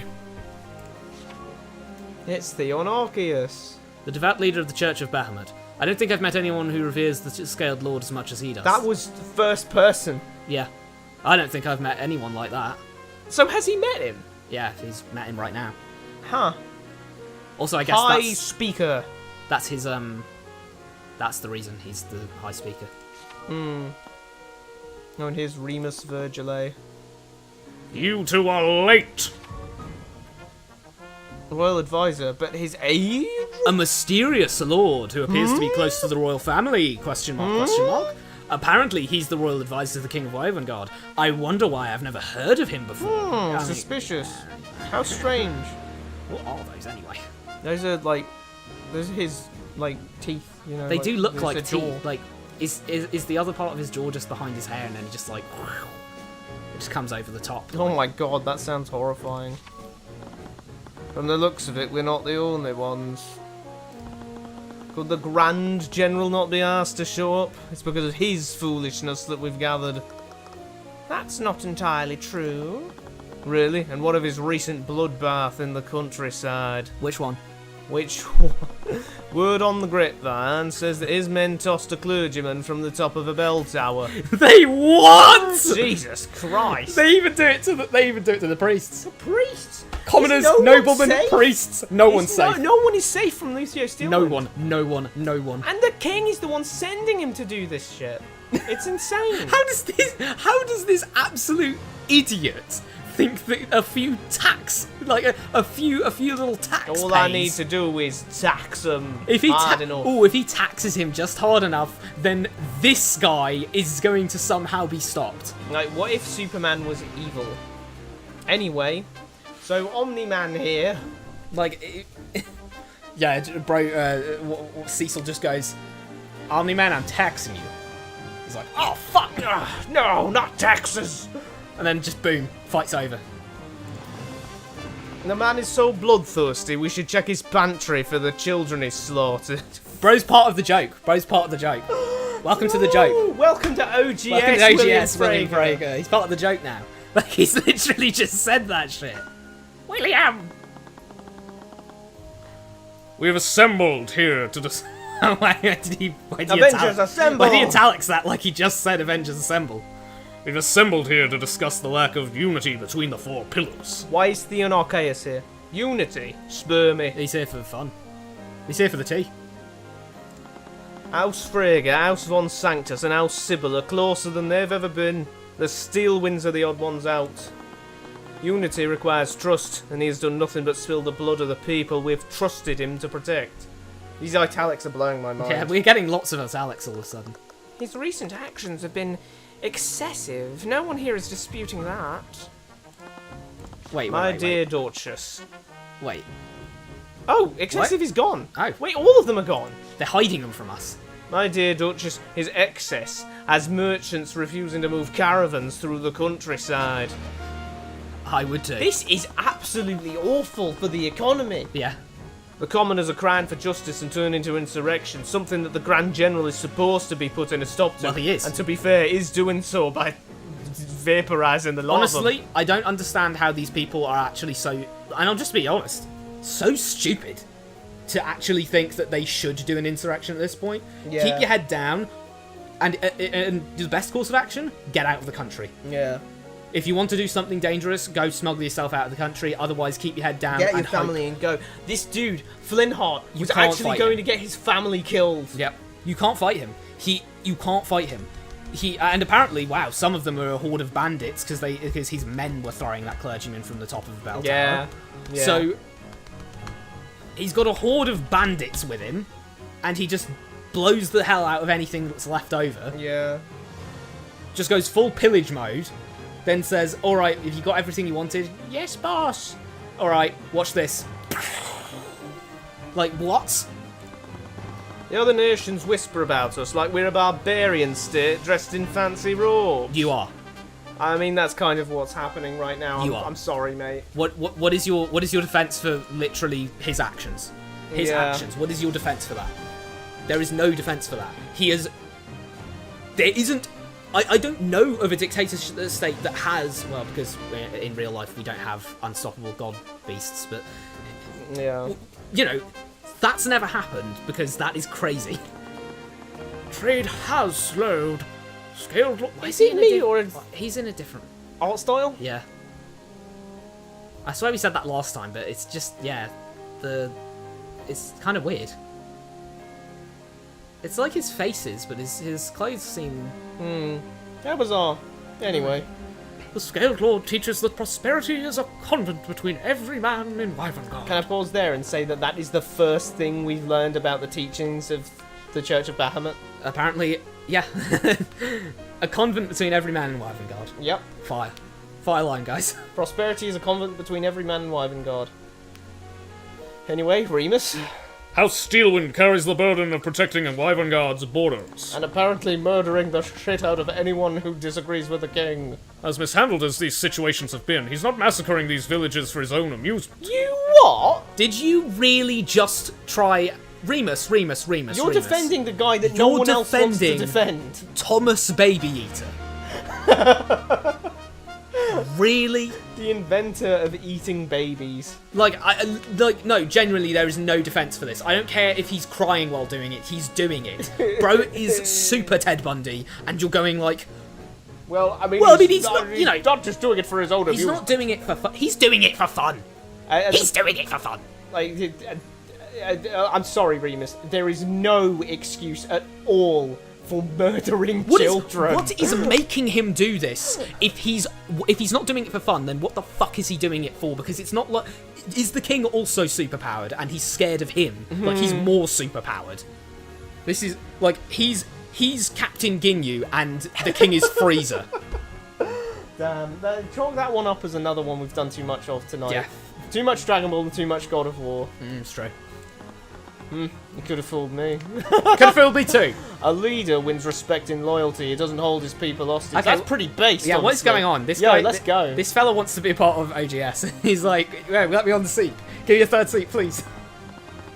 Speaker 1: It's Theon Arceus.
Speaker 4: The devout leader of the Church of Bahamut. I don't think I've met anyone who reveres the Scaled Lord as much as he does.
Speaker 1: That was the first person.
Speaker 4: Yeah. I don't think I've met anyone like that.
Speaker 1: So has he met him?
Speaker 4: Yeah, he's met him right now.
Speaker 1: Huh.
Speaker 4: Also, I guess
Speaker 1: High
Speaker 4: that's
Speaker 1: Speaker.
Speaker 4: that's his that's the reason he's the High Speaker.
Speaker 1: Oh, and here's Remus Virgile.
Speaker 3: You two are late.
Speaker 1: Royal Advisor, but his age?
Speaker 4: A mysterious lord who appears to be close to the royal family, question mark. Apparently, he's the royal advisor to the King of Wyvern. I wonder why I've never heard of him before. I mean,
Speaker 1: Suspicious. How strange.
Speaker 4: what are those anyway?
Speaker 1: Those are his teeth, you know.
Speaker 4: They do look
Speaker 1: there's
Speaker 4: like
Speaker 1: a
Speaker 4: teeth.
Speaker 1: jaw.
Speaker 4: Like, is the other part of his jaw just behind his hair, and then he just like it just comes over the top?
Speaker 1: Oh my god, that sounds horrifying. From the looks of it, we're not the only ones. Could the Grand General not be asked to show up? It's because of his foolishness that we've gathered. That's not entirely true. Really? And what of his recent bloodbath in the countryside?
Speaker 4: Which one?
Speaker 1: Which one? Word on the grapevine says that his men tossed a clergyman from the top of a bell tower.
Speaker 4: They what?
Speaker 1: Jesus Christ!
Speaker 4: They even do it to the priests.
Speaker 1: Priests!
Speaker 4: Commoners,
Speaker 1: Is no one
Speaker 4: noblemen,
Speaker 1: safe?
Speaker 4: priests. No one's safe.
Speaker 1: No one is safe from Lucio Steelman.
Speaker 4: No one.
Speaker 1: And the king is the one sending him to do this shit. It's insane.
Speaker 4: How does this absolute idiot think that a few tax, like a few little tax
Speaker 1: All
Speaker 4: pays,
Speaker 1: I need to do is tax him
Speaker 4: if he
Speaker 1: hard enough.
Speaker 4: if he taxes him just hard enough, then this guy is going to somehow be stopped.
Speaker 1: Like, what if Superman was evil? Anyway, so Omni-Man here.
Speaker 4: Like, yeah, bro. Cecil just goes, "Omni-Man, I'm taxing you." He's like, "Oh fuck!"
Speaker 1: No, not taxes.
Speaker 4: And then just boom, fight's over.
Speaker 1: The man is so bloodthirsty, we should check his pantry for the children he's slaughtered.
Speaker 4: Bro's part of the joke. Welcome to the joke.
Speaker 1: Welcome to OGS,
Speaker 4: Welcome to OGS,
Speaker 1: William
Speaker 4: William
Speaker 1: Frager.
Speaker 4: Frager. He's part of the joke now. Like, he's literally just said that shit.
Speaker 3: William!
Speaker 2: We have assembled here to
Speaker 4: Why did he
Speaker 1: Avengers Assemble!
Speaker 4: Why did he italics that like he just said Avengers Assemble?
Speaker 2: We've assembled here to discuss the lack of unity between the 4 pillars.
Speaker 1: Why is Theon Arceus here? Unity. Spur
Speaker 4: He's here for fun. He's here for the tea.
Speaker 1: House Frege, House Von Sanctus, and House Sybil are closer than they've ever been. The steel winds are the odd ones out. Unity requires trust, and he has done nothing but spill the blood of the people we've trusted him to protect. These italics are blowing my mind.
Speaker 4: Yeah, we're getting lots of italics all of a sudden.
Speaker 1: His recent actions have been excessive. No one here is disputing that.
Speaker 4: Wait,
Speaker 1: My
Speaker 4: wait.
Speaker 1: dear Duchess.
Speaker 4: Wait.
Speaker 1: Oh, excessive is gone.
Speaker 4: Oh.
Speaker 1: Wait, all of them are gone.
Speaker 4: They're hiding them from us.
Speaker 1: My dear Duchess, his excess has merchants refusing to move caravans through the countryside.
Speaker 4: I would too.
Speaker 1: This is absolutely awful for the economy.
Speaker 4: Yeah.
Speaker 1: The commoners are crying for justice and turning into insurrection, something that the Grand General is supposed to be putting a stop to.
Speaker 4: Well, he is.
Speaker 1: And to be fair, is doing so by vaporising the lot of them.
Speaker 4: Honestly, I don't understand how these people are actually so... And I'll just be honest. So stupid to actually think that they should do an insurrection at this point.
Speaker 1: Yeah.
Speaker 4: Keep your head down. And the best course of action, get out of the country.
Speaker 1: Yeah.
Speaker 4: If you want to do something dangerous, go smuggle yourself out of the country. Otherwise, keep your head down.
Speaker 1: Get your
Speaker 4: and
Speaker 1: family
Speaker 4: hope.
Speaker 1: and go. This dude, Flintheart, was
Speaker 4: can't
Speaker 1: actually
Speaker 4: fight
Speaker 1: going
Speaker 4: him.
Speaker 1: to get his family killed.
Speaker 4: Yep. You can't fight him. You can't fight him. And apparently, wow, some of them are a horde of bandits because his men were throwing that clergyman from the top of the bell tower.
Speaker 1: Yeah.
Speaker 4: So he's got a horde of bandits with him, and he just blows the hell out of anything that's left over.
Speaker 1: Yeah.
Speaker 4: Just goes full pillage mode. Then says, "All right, have you got everything you wanted?" "Yes, boss." "All right, watch this." Like what?
Speaker 1: The other nations whisper about us like we're a barbarian state dressed in fancy robes.
Speaker 4: You are.
Speaker 1: I mean, that's kind of what's happening right now.
Speaker 4: You are.
Speaker 1: I'm sorry, mate.
Speaker 4: What is your defense for literally his actions? His
Speaker 1: Yeah.
Speaker 4: actions. What is your defense for that? There is no defense for that. There isn't. I don't know of a dictator state that has, well, because in real life we don't have unstoppable god beasts, but
Speaker 1: Yeah.
Speaker 4: you know, that's never happened because that is crazy. Trade has slowed. Scaled.
Speaker 1: Is it me or is
Speaker 4: he's in a different
Speaker 1: art style?
Speaker 4: Yeah. I swear we said that last time, but it's just, yeah, it's kind of weird. It's like his faces, but his clothes seem...
Speaker 1: How bizarre. Anyway.
Speaker 4: The Scaled Lord teaches that prosperity is a convent between every man in Wyverngar.
Speaker 1: Can I pause there and say that that is the first thing we've learned about the teachings of the Church of Bahamut?
Speaker 4: Apparently, yeah. A convent between every man in Wyverngar.
Speaker 1: Yep.
Speaker 4: Fire. Fire line, guys.
Speaker 1: Prosperity is a convent between every man in Wyvernguard. Anyway, Remus.
Speaker 5: House Steelwind carries the burden of protecting Wyvernguard's borders.
Speaker 1: And apparently murdering the shit out of anyone who disagrees with the king.
Speaker 5: As mishandled as these situations have been, he's not massacring these villages for his own amusement.
Speaker 1: You what?
Speaker 4: Did you really just try... Remus.
Speaker 1: You're
Speaker 4: Remus.
Speaker 1: defending the guy that no
Speaker 4: You're
Speaker 1: one else wants to
Speaker 4: defending-
Speaker 1: defend.
Speaker 4: Thomas Baby Eater. Really?
Speaker 1: The inventor of eating babies.
Speaker 4: Like, no, genuinely, there is no defense for this. I don't care if he's crying while doing it, he's doing it. Bro is super Ted Bundy, and you're going like,
Speaker 1: Well, I mean,
Speaker 4: he's not, you know,
Speaker 1: he's not just doing it for his own
Speaker 4: he's
Speaker 1: amusement.
Speaker 4: not doing it for fun. He's doing it for fun. He's doing it for fun.
Speaker 1: Like, I'm sorry, Remus. There is no excuse at all for murdering children.
Speaker 4: What is making him do this? If he's not doing it for fun, then what the fuck is he doing it for? Because it's not like, is the king also superpowered and he's scared of him? Like he's more superpowered. This is like he's Captain Ginyu and the king is Freezer.
Speaker 1: Damn, chalk that one up as another one we've done too much of tonight.
Speaker 4: Yeah.
Speaker 1: Too much Dragon Ball and too much God of War.
Speaker 4: It's true.
Speaker 1: You could have fooled me.
Speaker 4: Could have fooled me too.
Speaker 1: A leader wins respect and loyalty. He doesn't hold his people hostage.
Speaker 4: Okay,
Speaker 1: That's pretty based.
Speaker 4: Yeah, what's
Speaker 1: honestly.
Speaker 4: going on? This
Speaker 1: Yo,
Speaker 4: guy,
Speaker 1: let's go.
Speaker 4: This fella wants to be a part of OGS. He's like, yeah, let me on the seat. Give me a third seat, please.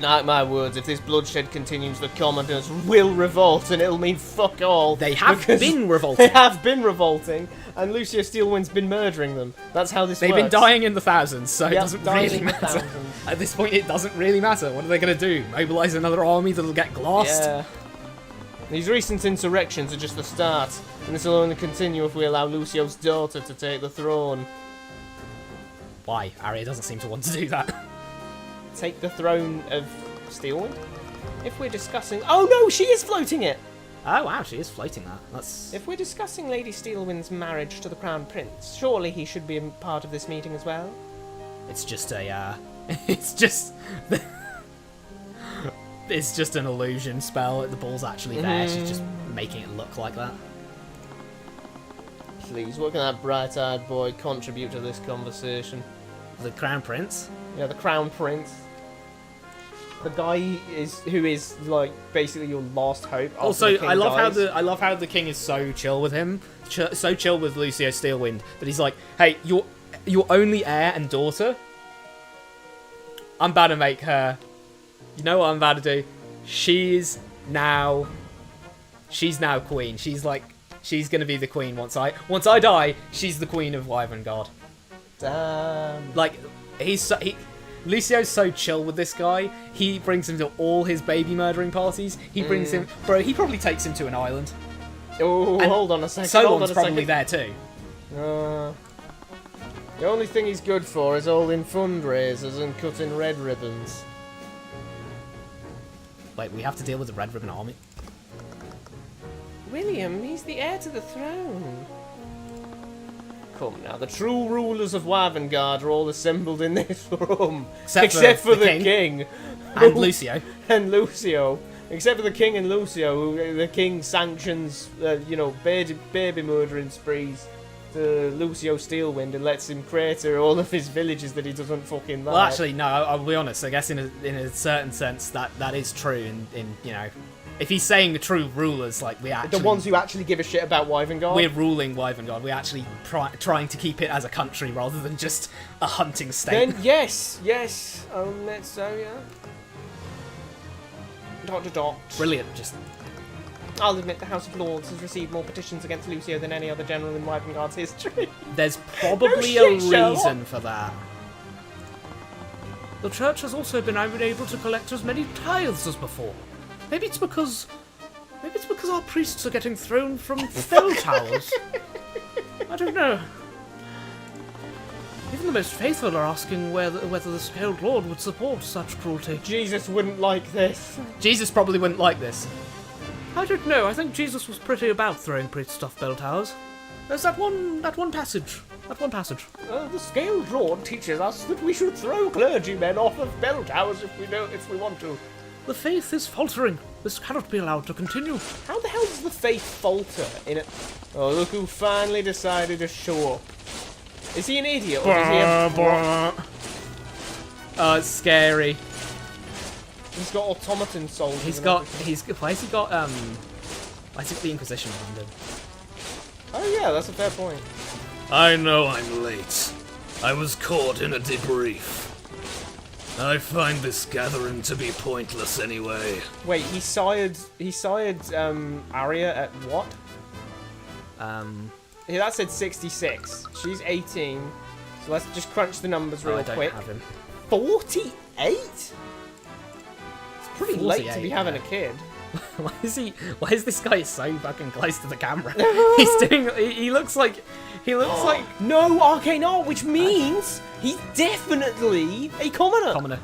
Speaker 1: Mark my words, if this bloodshed continues, the commoners will revolt, and it'll mean fuck all.
Speaker 4: They have
Speaker 1: because
Speaker 4: been
Speaker 1: They
Speaker 4: revolting.
Speaker 1: have been revolting, and Lucio Steelwind's been murdering them. That's how this
Speaker 4: They've
Speaker 1: works.
Speaker 4: been dying in the thousands, so it
Speaker 1: Yep,
Speaker 4: doesn't
Speaker 1: dying
Speaker 4: really
Speaker 1: in the
Speaker 4: matter.
Speaker 1: thousands.
Speaker 4: At this point, it doesn't really matter. What are they going to do? Mobilize another army that'll get glassed?
Speaker 1: Yeah. These recent insurrections are just the start, and this will only continue if we allow Lucio's daughter to take the throne.
Speaker 4: Why? Arya doesn't seem to want to do that.
Speaker 1: Take the throne of Steelwind? If we're discussing... Oh no, she is floating it!
Speaker 4: Oh wow, she is floating that. That's
Speaker 1: If we're discussing Lady Steelwind's marriage to the Crown Prince, surely he should be a part of this meeting as well?
Speaker 4: it's just a it's just it's just an illusion spell. The ball's actually there. She's just making it look like that.
Speaker 1: Please, what can that bright-eyed boy contribute to this conversation?
Speaker 4: The Crown Prince.
Speaker 1: Yeah, the Crown Prince. The guy who is like basically your last hope. after
Speaker 4: Also,
Speaker 1: the king
Speaker 4: I love
Speaker 1: dies.
Speaker 4: how the king is so chill with him, so chill with Lucio Steelwind that he's like, hey, your only heir and daughter. I'm about to make her. You know what I'm about to do? She's now queen. She's gonna be the queen once I die. She's the queen of Wyvern.
Speaker 1: Damn.
Speaker 4: Like Lucio's so chill with this guy. He brings him to all his baby murdering parties. He brings him, bro. He probably takes him to an island.
Speaker 1: Oh,
Speaker 4: And
Speaker 1: hold on a second.
Speaker 4: Solon's probably there too.
Speaker 1: The only thing he's good for is holding fundraisers and cutting red ribbons.
Speaker 4: Wait, we have to deal with the Red Ribbon Army.
Speaker 1: William, he's the heir to the throne. Come now, the true rulers of Wyvern are all assembled in this room.
Speaker 4: Except for
Speaker 1: for
Speaker 4: the
Speaker 1: the king.
Speaker 4: And Lucio.
Speaker 1: And Lucio. Except for the king and Lucio, who the king sanctions, baby murdering sprees to Lucio Steelwind and lets him crater all of his villages that he doesn't fucking like.
Speaker 4: Well, actually, no. I'll be honest. I guess in a certain sense that is true. In if he's saying the true rulers, like we actually
Speaker 1: the ones who actually give a shit about Wyvern.
Speaker 4: we're ruling Wyvern. We're actually trying to keep it as a country rather than just a hunting state.
Speaker 1: Then yes, let's say yeah. Dot.
Speaker 4: Brilliant. Just
Speaker 1: I'll admit the House of Lords has received more petitions against Lucio than any other general in Wyvern history.
Speaker 4: there's probably
Speaker 1: No
Speaker 4: a
Speaker 1: shit, Sherlock.
Speaker 4: reason for that.
Speaker 5: The church has also been unable to collect as many tithes as before. Maybe it's because our priests are getting thrown from bell towers. I don't know. Even the most faithful are asking whether the Scaled Lord would support such cruelty.
Speaker 1: Jesus wouldn't like this.
Speaker 4: Jesus probably wouldn't like this.
Speaker 5: I don't know. I think Jesus was pretty about throwing priest off bell towers. There's that one passage.
Speaker 1: The Scaled Lord teaches us that we should throw clergymen off of bell towers if we want to.
Speaker 5: The faith is faltering. This cannot be allowed to continue.
Speaker 1: How the hell does the faith falter in it? Oh, look who finally decided to show up. Is he an idiot or is he a...
Speaker 4: Oh, it's scary.
Speaker 1: He's got automaton souls.
Speaker 4: Why has he got the Inquisition behind him?
Speaker 1: Oh yeah, that's a fair point.
Speaker 5: I know I'm late. I was caught in a debrief. I find this gathering to be pointless anyway.
Speaker 1: Wait, he sired Arya at what? Yeah, that said 66. She's 18. So let's just crunch the numbers real
Speaker 4: I don't
Speaker 1: quick.
Speaker 4: have him.
Speaker 1: 48? It's pretty late to
Speaker 4: 48,
Speaker 1: be having
Speaker 4: yeah.
Speaker 1: a kid.
Speaker 4: Why is this guy so fucking close to the camera? He looks like
Speaker 1: No Arcane art, which means he's definitely a commoner.
Speaker 4: commoner.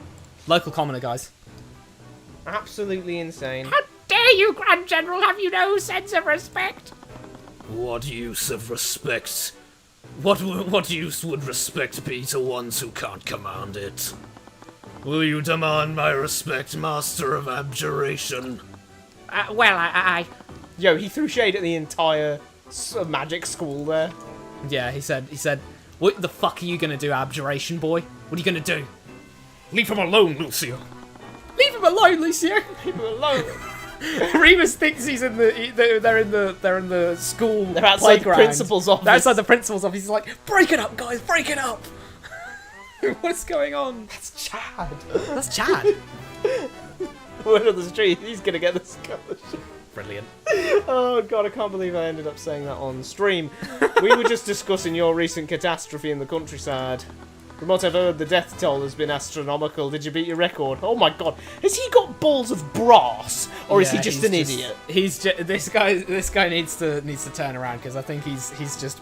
Speaker 4: Local commoner, guys.
Speaker 1: Absolutely insane.
Speaker 3: How dare you, Grand General, have you no sense of respect?
Speaker 5: What use of respect? What use would respect be to ones who can't command it? Will you demand my respect, Master of Abjuration?
Speaker 3: Well, I...
Speaker 1: Yo, he threw shade at the entire magic school there.
Speaker 4: Yeah, he said, what the fuck are you gonna do, Abjuration boy? What are you gonna do?
Speaker 5: Leave him alone, Lucio.
Speaker 4: Leave him alone, Lucio.
Speaker 1: Leave him alone.
Speaker 4: Remus thinks he's in they're in the school.
Speaker 1: They're outside the
Speaker 4: playground.
Speaker 1: principal's office.
Speaker 4: They're outside the principal's office. He's like, break it up, guys, break it up. What's going on?
Speaker 1: That's Chad.
Speaker 4: That's Chad.
Speaker 1: Word on the street, he's gonna get the scholarship.
Speaker 4: Brilliant.
Speaker 1: Oh god, I can't believe I ended up saying that on stream. We were just discussing your recent catastrophe in the countryside. From what I've heard, the death toll has been astronomical. Did you beat your record? Oh my god, has he got balls of brass, or is he just an idiot?
Speaker 4: He's this guy needs to turn around because I think he's just.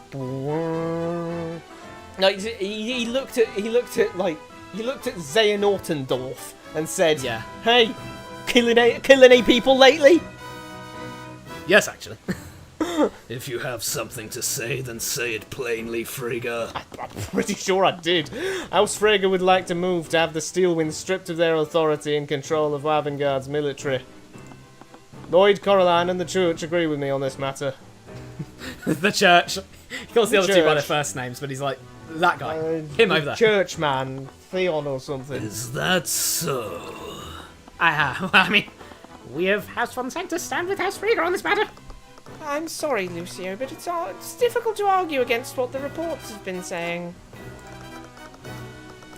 Speaker 1: Like he looked at Xehanort and said,
Speaker 4: Yeah.
Speaker 1: "Hey, killing any people lately?"
Speaker 2: Yes, actually.
Speaker 5: If you have something to say, then say it plainly, Frigga.
Speaker 1: I'm pretty sure I did. House Frege would like to move to have the Steelwind stripped of their authority and control of Ravengard's military. Lloyd, Coraline, and the Church agree with me on this matter.
Speaker 4: The church. He calls the other two by their
Speaker 1: Church.
Speaker 4: first names, but he's like, that guy. Him over there.
Speaker 1: Churchman, Theon or something.
Speaker 5: Is that so?
Speaker 3: I mean, we of House Von Sanctus stand with House Frigga on this matter.
Speaker 1: I'm sorry, Lucio, but it's difficult to argue against what the reports have been saying.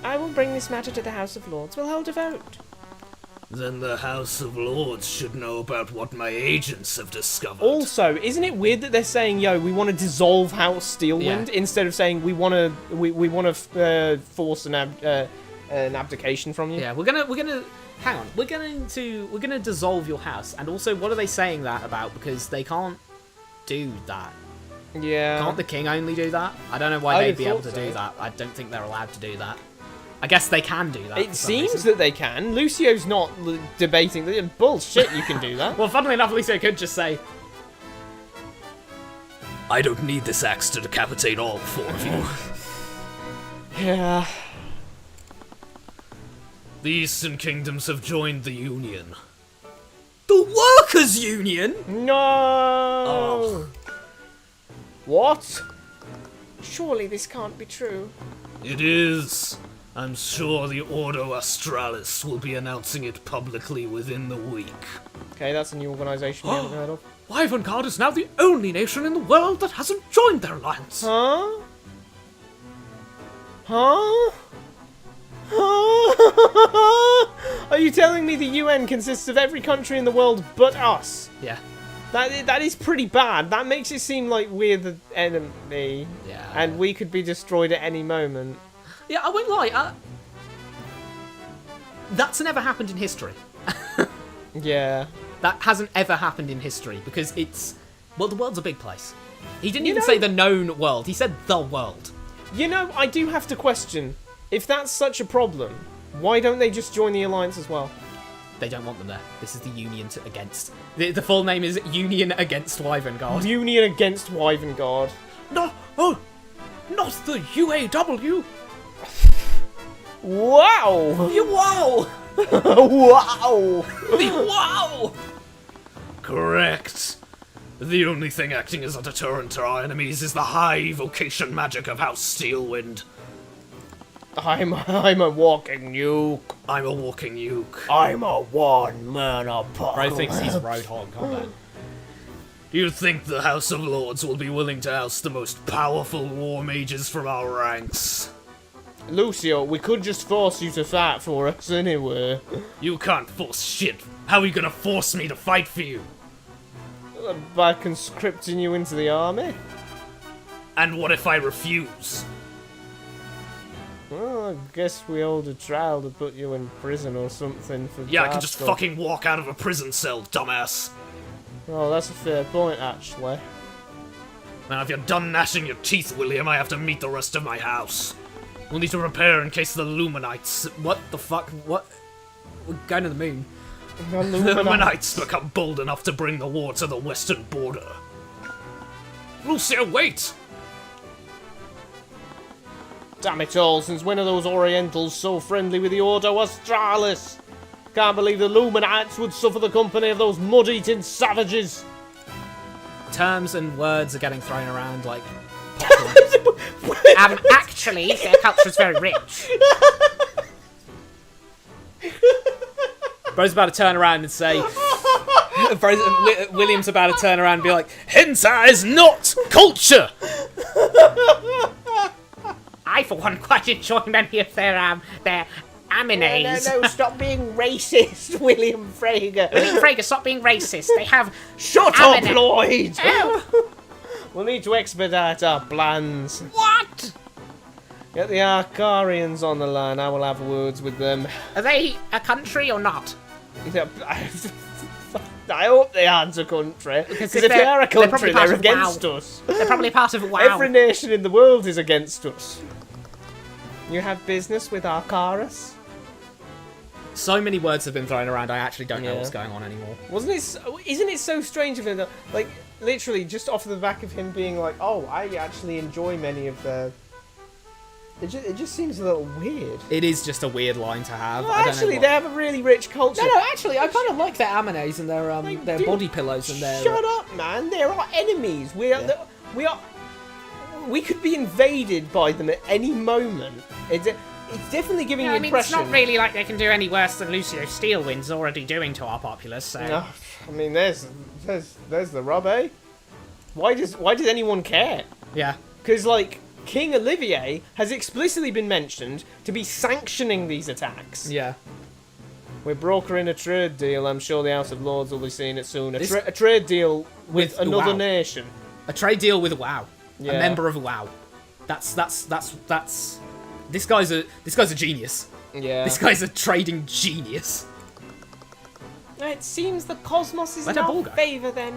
Speaker 1: I will bring this matter to the House of Lords. We'll hold a vote.
Speaker 5: Then the House of Lords should know about what my agents have discovered.
Speaker 1: Also, isn't it weird that they're saying, "Yo, we want to dissolve House Steelwind," instead of saying we want to force an abdication from you?
Speaker 4: Yeah, we're gonna hang on. We're gonna dissolve your house. And also, what are they saying that about? Because they can't do that.
Speaker 1: Yeah.
Speaker 4: Can't the king only do that? I don't know why
Speaker 1: I
Speaker 4: they'd be able
Speaker 1: thought
Speaker 4: to
Speaker 1: so.
Speaker 4: do that. I don't think they're allowed to do that. I guess they can do that.
Speaker 1: It
Speaker 4: for some
Speaker 1: seems
Speaker 4: reason.
Speaker 1: that they can. Lucio's not debating that. Bullshit, you can do that.
Speaker 4: Well, funnily enough, Lucio could just say,
Speaker 5: I don't need this axe to decapitate all four of you.
Speaker 1: Yeah.
Speaker 5: The Eastern Kingdoms have joined the Union.
Speaker 4: the Workers' Union?
Speaker 1: No.
Speaker 5: Oh.
Speaker 1: What? Surely this can't be true.
Speaker 5: It is. I'm sure the Ordo Australis will be announcing it publicly within the week.
Speaker 1: Okay, that's a new organisation we haven't heard of.
Speaker 5: Wyvern is now the only nation in the world that hasn't joined their alliance.
Speaker 1: Huh? Huh? Huh? Are you telling me the UN consists of every country in the world but us?
Speaker 4: Yeah.
Speaker 1: That is pretty bad. That makes it seem like we're the enemy.
Speaker 4: Yeah.
Speaker 1: And we could be destroyed at any moment.
Speaker 4: Yeah, I won't lie. That's never happened in history.
Speaker 1: Yeah.
Speaker 4: That hasn't ever happened in history because it's... Well, the world's a big place. He didn't
Speaker 1: You
Speaker 4: even
Speaker 1: know-
Speaker 4: say the known world. He said the world.
Speaker 1: You know, I do have to question, if that's such a problem, why don't they just join the Alliance as well?
Speaker 4: They don't want them there. This is the Union against... The full name is Union Against Wyverngard.
Speaker 1: Union against Wyvengard.
Speaker 5: No, oh, not the UAW.
Speaker 1: Wow!
Speaker 4: Wow!
Speaker 1: Wow!
Speaker 4: Wow!
Speaker 5: Correct. The only thing acting as a deterrent to our enemies is the high evocation magic of House Steelwind.
Speaker 1: I'm a walking nuke.
Speaker 5: I'm a walking uke.
Speaker 1: I'm a one-man apocalypse.
Speaker 4: Bro thinks he's Roadhog, can't they?
Speaker 5: Do you think the House of Lords will be willing to oust the most powerful war mages from our ranks?
Speaker 1: Lucio, we could just force you to fight for us anyway.
Speaker 5: You can't force shit. How are you gonna force me to fight for you?
Speaker 1: By conscripting you into the army?
Speaker 5: And what if I refuse?
Speaker 1: Well, I guess we hold a trial to put you in prison or something for
Speaker 5: Yeah, I
Speaker 1: bad
Speaker 5: can just
Speaker 1: stuff.
Speaker 5: fucking walk out of a prison cell, dumbass.
Speaker 1: Oh, that's a fair point, actually.
Speaker 5: Now, if you're done gnashing your teeth, William, I have to meet the rest of my house. We'll need to prepare in case the Luminites...
Speaker 4: What the fuck? What? We're going to the moon.
Speaker 5: The Luminites become bold enough to bring the war to the western border. Lucia, wait!
Speaker 1: Damn it all, since when are those Orientals so friendly with the Ordo Australis? Can't believe the Luminites would suffer the company of those mud-eating savages.
Speaker 4: Terms and words are getting thrown around like...
Speaker 3: Actually, their culture's very rich.
Speaker 4: Bro's about to turn around and say... William's about to turn around and be like,
Speaker 5: Hentai is not culture!
Speaker 3: I, for one, quite enjoy many of their amines.
Speaker 1: No, stop being racist, William Frager.
Speaker 3: William Frager, stop being racist. They have...
Speaker 1: Shut
Speaker 3: Amine-
Speaker 1: up, Lloyd!
Speaker 3: Oh,
Speaker 1: We'll need to expedite our plans.
Speaker 3: what?
Speaker 1: Get the Arcarians on the line, I will have words with them.
Speaker 3: Are they a country or not?
Speaker 1: I hope they aren't a country, because if they
Speaker 3: they're-
Speaker 1: are a
Speaker 3: they're
Speaker 1: country,
Speaker 3: probably part
Speaker 1: they're
Speaker 3: of
Speaker 1: against
Speaker 3: WoW.
Speaker 1: us.
Speaker 3: They're probably part of WoW.
Speaker 1: Every nation in the world is against us. You have business with Arcaris?
Speaker 4: So many words have been thrown around, I actually don't know
Speaker 1: Yeah.
Speaker 4: what's going on anymore.
Speaker 1: Isn't it so strange of him that, like, literally just off the back of him being like, oh, I actually enjoy many of the... It just seems a little weird.
Speaker 4: It is just a weird line to have.
Speaker 1: Well,
Speaker 4: I don't
Speaker 1: actually,
Speaker 4: know
Speaker 1: they have a really rich culture.
Speaker 4: No, actually, I kind of like their amanets and their
Speaker 1: Dude,
Speaker 4: body pillows and their...
Speaker 1: Shut up, man! They're our enemies. We could be invaded by them at any moment. It's definitely giving
Speaker 3: Yeah,
Speaker 1: the
Speaker 3: I mean, it's
Speaker 1: impression.
Speaker 3: not really like they can do any worse than Lucio Steelwind's already doing to our populace, so...
Speaker 1: No, I mean, there's the rub, eh? Why does anyone care?
Speaker 4: Yeah.
Speaker 1: Because, like, King Olivier has explicitly been mentioned to be sanctioning these attacks.
Speaker 4: Yeah.
Speaker 1: We're brokering a trade deal. I'm sure the House of Lords will be seeing it soon.
Speaker 4: This-
Speaker 1: A trade deal with
Speaker 4: With
Speaker 1: another
Speaker 4: WoW.
Speaker 1: nation.
Speaker 4: A trade deal with WoW.
Speaker 1: Yeah.
Speaker 4: A member of WoW. That's this guy's a genius.
Speaker 1: Yeah.
Speaker 4: This guy's a trading genius.
Speaker 1: It seems the cosmos is
Speaker 4: Where'd
Speaker 1: in
Speaker 4: her ball
Speaker 1: our
Speaker 4: go?
Speaker 1: favour then.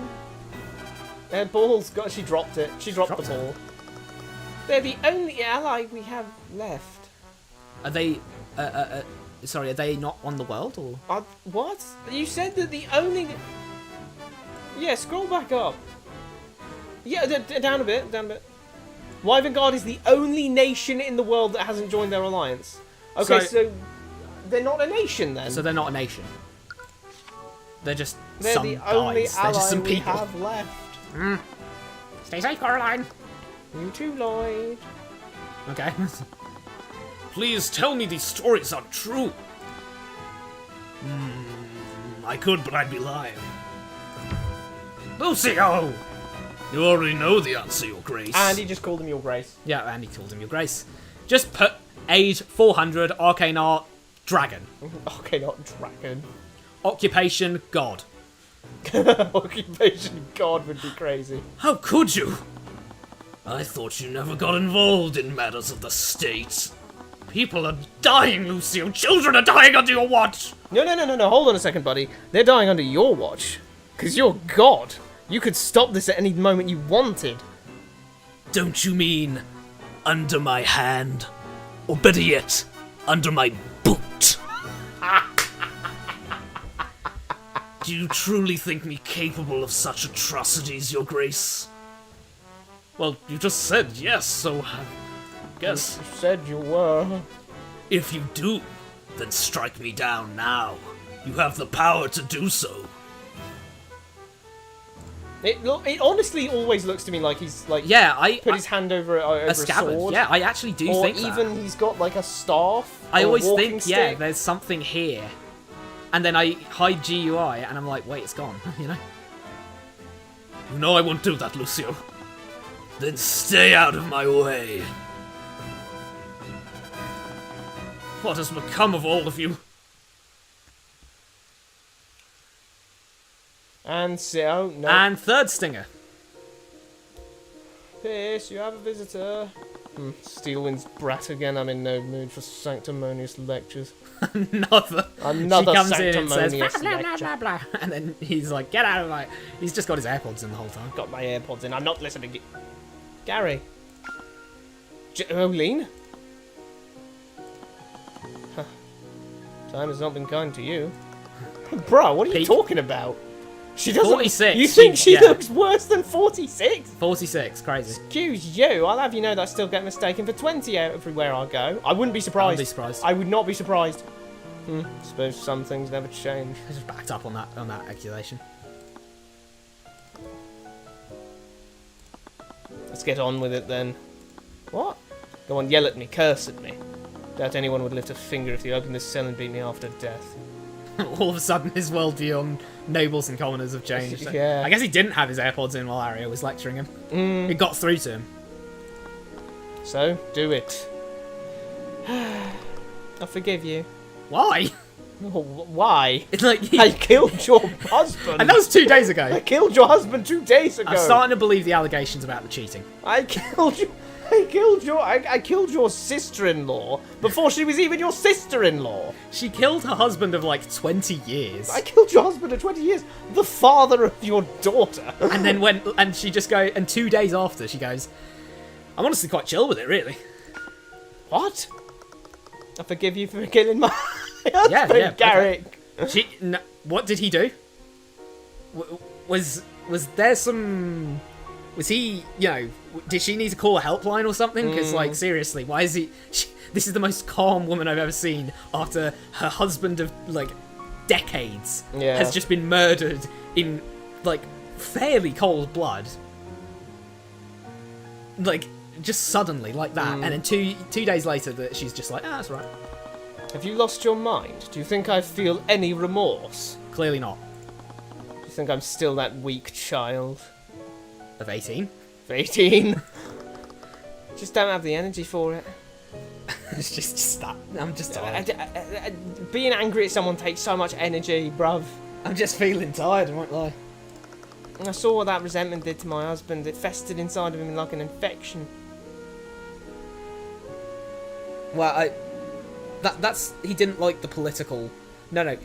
Speaker 1: Her ball's got. She dropped it. She dropped the
Speaker 4: dropped it.
Speaker 1: ball. They're the only ally we have left.
Speaker 4: Are they sorry, are they not on the world or
Speaker 1: What? You said that the only. Yeah, scroll back up. Yeah, down a bit. Down a bit. Wyvern Guard is the only nation in the world that hasn't joined their alliance. Okay, so they're not a nation then.
Speaker 4: so they're not a nation. They're just
Speaker 1: They're
Speaker 4: some
Speaker 1: the only
Speaker 4: guys. They're just
Speaker 1: ally
Speaker 4: some
Speaker 1: we
Speaker 4: people.
Speaker 1: have left.
Speaker 3: Stay safe, Coraline.
Speaker 1: You too, Lloyd.
Speaker 4: Okay.
Speaker 5: Please tell me these stories are true. I could, but I'd be lying. Lucio! You already know the answer, Your Grace.
Speaker 1: And he just called him Your Grace.
Speaker 4: Yeah, and he called him Your Grace. Just put age 400, arcane art, dragon.
Speaker 1: Okay, not dragon.
Speaker 4: Occupation, god.
Speaker 1: Occupation God would be crazy.
Speaker 5: How could you? I thought you never got involved in matters of the state. People are dying, Lucio. Children are dying under your watch.
Speaker 1: No. Hold on a second, buddy. They're dying under your watch. Because you're God. You could stop this at any moment you wanted.
Speaker 5: Don't you mean under my hand? Or better yet, under my boot? Do you truly think me capable of such atrocities, Your Grace? Well, you just said yes, so I guess.
Speaker 1: You said you were.
Speaker 5: If you do, then strike me down now. You have the power to do so.
Speaker 1: It honestly always looks to me like he's like
Speaker 4: Yeah, I
Speaker 1: put his hand over a
Speaker 4: scabbard.
Speaker 1: sword.
Speaker 4: Yeah, I actually do
Speaker 1: or
Speaker 4: think that.
Speaker 1: even he's got like a staff.
Speaker 4: I
Speaker 1: or a
Speaker 4: always
Speaker 1: walking
Speaker 4: think, yeah,
Speaker 1: stick.
Speaker 4: there's something here. And then I hide GUI and I'm like, wait, it's gone, you know?
Speaker 5: You know I won't do that, Lucio. Then stay out of my way. What has become of all of you?
Speaker 1: And so no.
Speaker 4: And third stinger.
Speaker 1: Pierce, you have a visitor. Steelwind's brat again. I'm in no mood for sanctimonious lectures.
Speaker 4: Another.
Speaker 1: Another
Speaker 4: She comes in and says,
Speaker 1: sanctimonious
Speaker 3: Blah, blah,
Speaker 1: lecture.
Speaker 3: blah, blah.
Speaker 4: and then he's like, get out of my... He's just got his AirPods in the whole time.
Speaker 1: Got my AirPods in. I'm not listening to Gary. Jolene? Huh. Time has not been kind to you. Bro, what are you
Speaker 4: Peak.
Speaker 1: talking about? She doesn't.
Speaker 4: 46,
Speaker 1: You think she
Speaker 4: yeah.
Speaker 1: looks worse than 46?
Speaker 4: 46, crazy.
Speaker 1: Excuse you. I'll have you know that I still get mistaken for 20 everywhere I go. I wouldn't be surprised.
Speaker 4: I wouldn't be surprised.
Speaker 1: I would not be surprised. Suppose some things never change.
Speaker 4: I just backed up on that accusation.
Speaker 1: Let's get on with it then. What? Go on, yell at me, curse at me. Doubt anyone would lift a finger if you opened this cell and beat me after death.
Speaker 4: All of a sudden, his worldview on nobles and commoners have changed.
Speaker 1: Yeah.
Speaker 4: I guess he didn't have his AirPods in while Aria was lecturing him. It got through to him.
Speaker 1: So, do it. I forgive you.
Speaker 4: Why?
Speaker 1: Oh, why?
Speaker 4: It's like
Speaker 1: I killed your husband.
Speaker 4: and that was 2 days
Speaker 1: I
Speaker 4: ago.
Speaker 1: killed your husband 2 days ago.
Speaker 4: I'm starting to believe the allegations about the cheating.
Speaker 1: I killed your sister-in-law before she was even your sister-in-law.
Speaker 4: She killed her husband of like 20 years.
Speaker 1: I killed your husband of 20 years. The father of your daughter.
Speaker 4: And then and she just go, and 2 days after she goes, I'm honestly quite chill with it, really.
Speaker 1: What? I forgive you for killing my
Speaker 4: Yeah,
Speaker 1: Garrick.
Speaker 4: What did he do? Was there some? Was he? Did she need to call a helpline or something? Because like seriously, why is he? This is the most calm woman I've ever seen after her husband of like decades has just been murdered in like fairly cold blood. Like just suddenly like that, and then two days later that she's just like, that's right.
Speaker 1: Have you lost your mind? Do you think I feel any remorse?
Speaker 4: Clearly not.
Speaker 1: Do you think I'm still that weak child?
Speaker 4: Of 18.
Speaker 1: Of 18? Just don't have the energy for it.
Speaker 4: It's just that. I'm just tired.
Speaker 1: Being angry at someone takes so much energy, bruv.
Speaker 4: I'm just feeling tired, I won't lie.
Speaker 1: I saw what that resentment did to my husband. It festered inside of him like an infection.
Speaker 4: Well, that's he didn't like the political. No.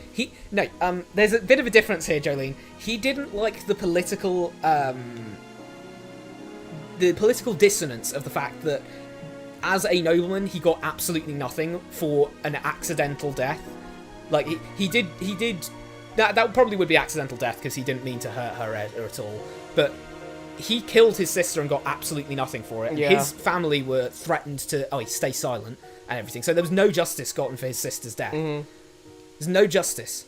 Speaker 4: There's a bit of a difference here, Jolene. He didn't like the political dissonance of the fact that as a nobleman he got absolutely nothing for an accidental death. Like he did that probably would be accidental death because he didn't mean to hurt her at all. But he killed his sister and got absolutely nothing for it.
Speaker 1: Yeah.
Speaker 4: His family were threatened to stay silent and everything. So there was no justice gotten for his sister's death. There's no justice.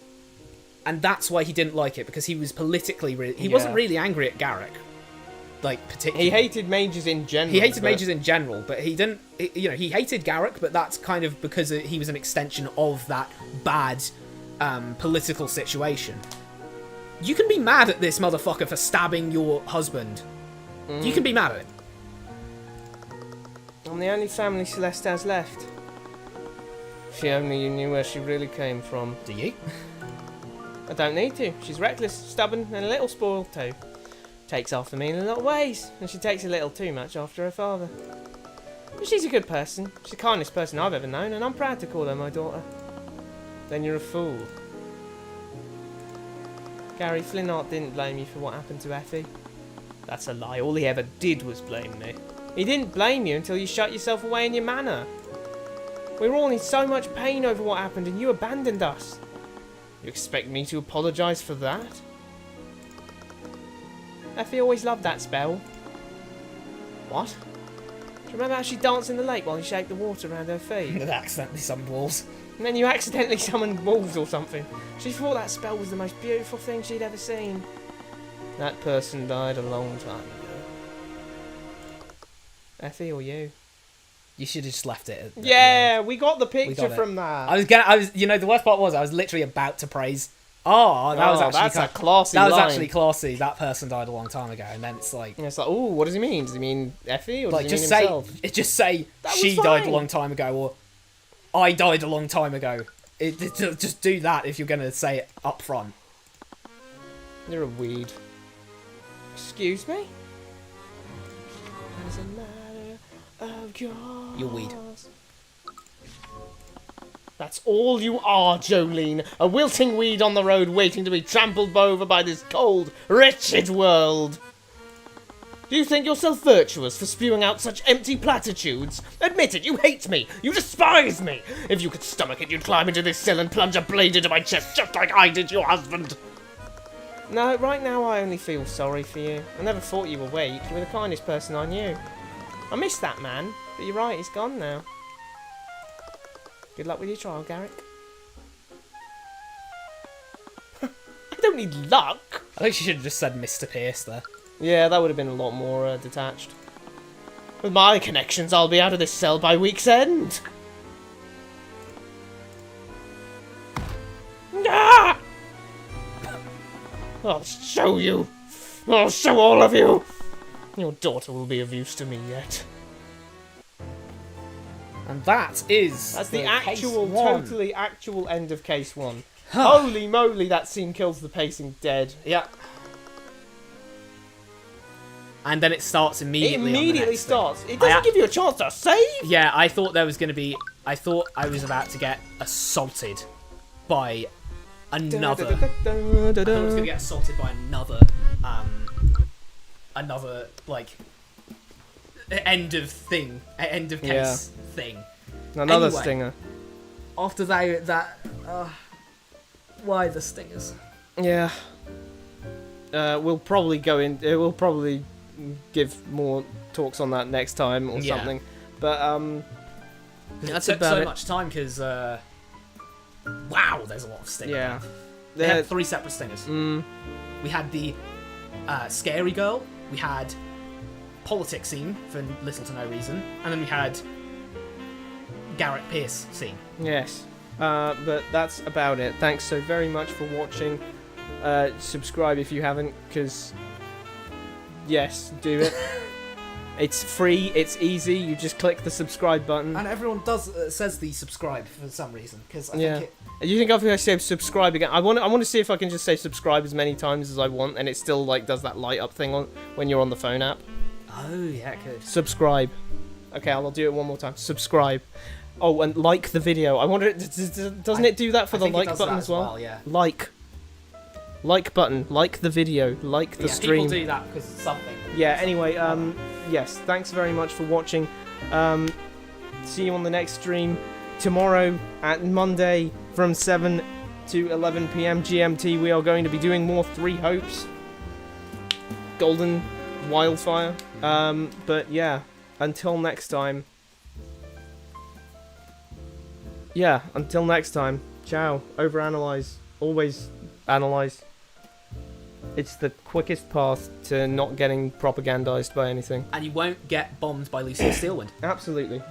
Speaker 4: And that's why he didn't like it, because he was politically... He wasn't really angry at Garrick. Like, particularly.
Speaker 1: He hated mages in general.
Speaker 4: He hated mages in general, but he didn't... he hated Garrick, but that's kind of because he was an extension of that bad political situation. You can be mad at this motherfucker for stabbing your husband. You can be mad at him.
Speaker 1: I'm the only family Celeste has left. If she only knew where she really came from.
Speaker 4: Do you?
Speaker 1: I don't need to. She's reckless, stubborn, and a little spoiled too. Takes after me in a lot of ways, and she takes a little too much after her father. But she's a good person. She's the kindest person I've ever known, and I'm proud to call her my daughter. Then you're a fool. Gary Flinnart didn't blame you for what happened to Effie. That's a lie. All he ever did was blame me. He didn't blame you until you shut yourself away in your manor. We were all in so much pain over what happened, and you abandoned us. You expect me to apologise for that? Effie always loved that spell. What? Do you remember how she danced in the lake while you shake the water around her feet?
Speaker 4: And accidentally summoned wolves.
Speaker 1: And then you accidentally summoned wolves or something. She thought that spell was the most beautiful thing she'd ever seen. That person died a long time ago. Effie or you?
Speaker 4: You should have just left it.
Speaker 1: Yeah, we got the picture
Speaker 4: it.
Speaker 1: from that.
Speaker 4: The worst part was I was literally about to praise.
Speaker 1: That's a classy line.
Speaker 4: That was actually classy. That person died a long time ago, and then it's like,
Speaker 1: oh, what does he mean? Does he mean Effie or
Speaker 4: like
Speaker 1: does he mean himself?
Speaker 4: Just say she died a long time ago, or I died a long time ago. Just do that if you're gonna say it up front.
Speaker 1: You're a weed. Excuse me? As a matter of course.
Speaker 4: You're weed.
Speaker 1: That's all you are, Jolene. A wilting weed on the road waiting to be trampled over by this cold, wretched world. Do you think yourself virtuous for spewing out such empty platitudes? Admit it, you hate me. You despise me. If you could stomach it, you'd climb into this cell and plunge a blade into my chest just like I did your husband. No, right now I only feel sorry for you. I never thought you were weak. You were the kindest person I knew. I miss that man, but you're right, he's gone now. Good luck with your trial, Garrick. I don't need luck.
Speaker 4: I think she should have just said Mr. Pierce there.
Speaker 1: Yeah, that would have been a lot more detached. With my connections, I'll be out of this cell by week's end. Ah! I'll show you. I'll show all of you. Your daughter will be of use to me yet.
Speaker 4: And that's
Speaker 1: the actual,
Speaker 4: case one.
Speaker 1: totally actual end of case one. Holy moly, that scene kills the pacing dead.
Speaker 4: Yeah. And then it starts immediately.
Speaker 1: It immediately
Speaker 4: on the next
Speaker 1: starts.
Speaker 4: thing.
Speaker 1: It doesn't give you a chance to save.
Speaker 4: Yeah, I thought there was going to be. I thought I was about to get assaulted by another. I thought I was going to get assaulted by another like end of case thing.
Speaker 1: Another
Speaker 4: Anyway,
Speaker 1: stinger.
Speaker 4: After that Why the stingers?
Speaker 1: Yeah. We'll probably go in. We'll probably give more talks on that next time or
Speaker 2: Yeah.
Speaker 1: something. But that's
Speaker 4: It took
Speaker 1: about
Speaker 4: so
Speaker 1: it.
Speaker 4: much time because wow, there's a lot of stingers.
Speaker 1: Yeah.
Speaker 4: They had 3 separate stingers.
Speaker 1: Mm,
Speaker 4: We had the scary girl. We had politics scene for little to no reason, and then we had Garrett Pierce scene.
Speaker 1: yes. But that's about it. Thanks so very much for watching. Subscribe if you haven't, because yes, do it. It's free. It's easy. You just click the subscribe button.
Speaker 4: And everyone does says the subscribe for some reason because I
Speaker 1: Yeah.
Speaker 4: think
Speaker 1: You think I say subscribe again? I want to see if I can just say subscribe as many times as I want, and it still like does that light up thing on when you're on the phone app.
Speaker 4: oh yeah, it could.
Speaker 1: Subscribe. Okay, I'll do it one more time. Subscribe. Oh, and like the video. I wonder, doesn't it do that for
Speaker 4: I
Speaker 1: the
Speaker 4: think it
Speaker 1: like
Speaker 4: does
Speaker 1: button
Speaker 4: that
Speaker 1: as well?
Speaker 4: Yeah.
Speaker 1: Like button. Like the video. Like the
Speaker 4: Yeah,
Speaker 1: stream.
Speaker 4: people do that because something.
Speaker 1: Yeah. Anyway, yes. Thanks very much for watching. See you on the next stream tomorrow at Monday from 7 to 11 p.m. GMT. We are going to be doing more Three Hopes. Golden Wildfire. But yeah, until next time. Yeah, until next time. Ciao. Overanalyze. Always analyze. It's the quickest path to not getting propagandized by anything.
Speaker 4: And you won't get bombed by Lucia Steelwind.
Speaker 1: Absolutely.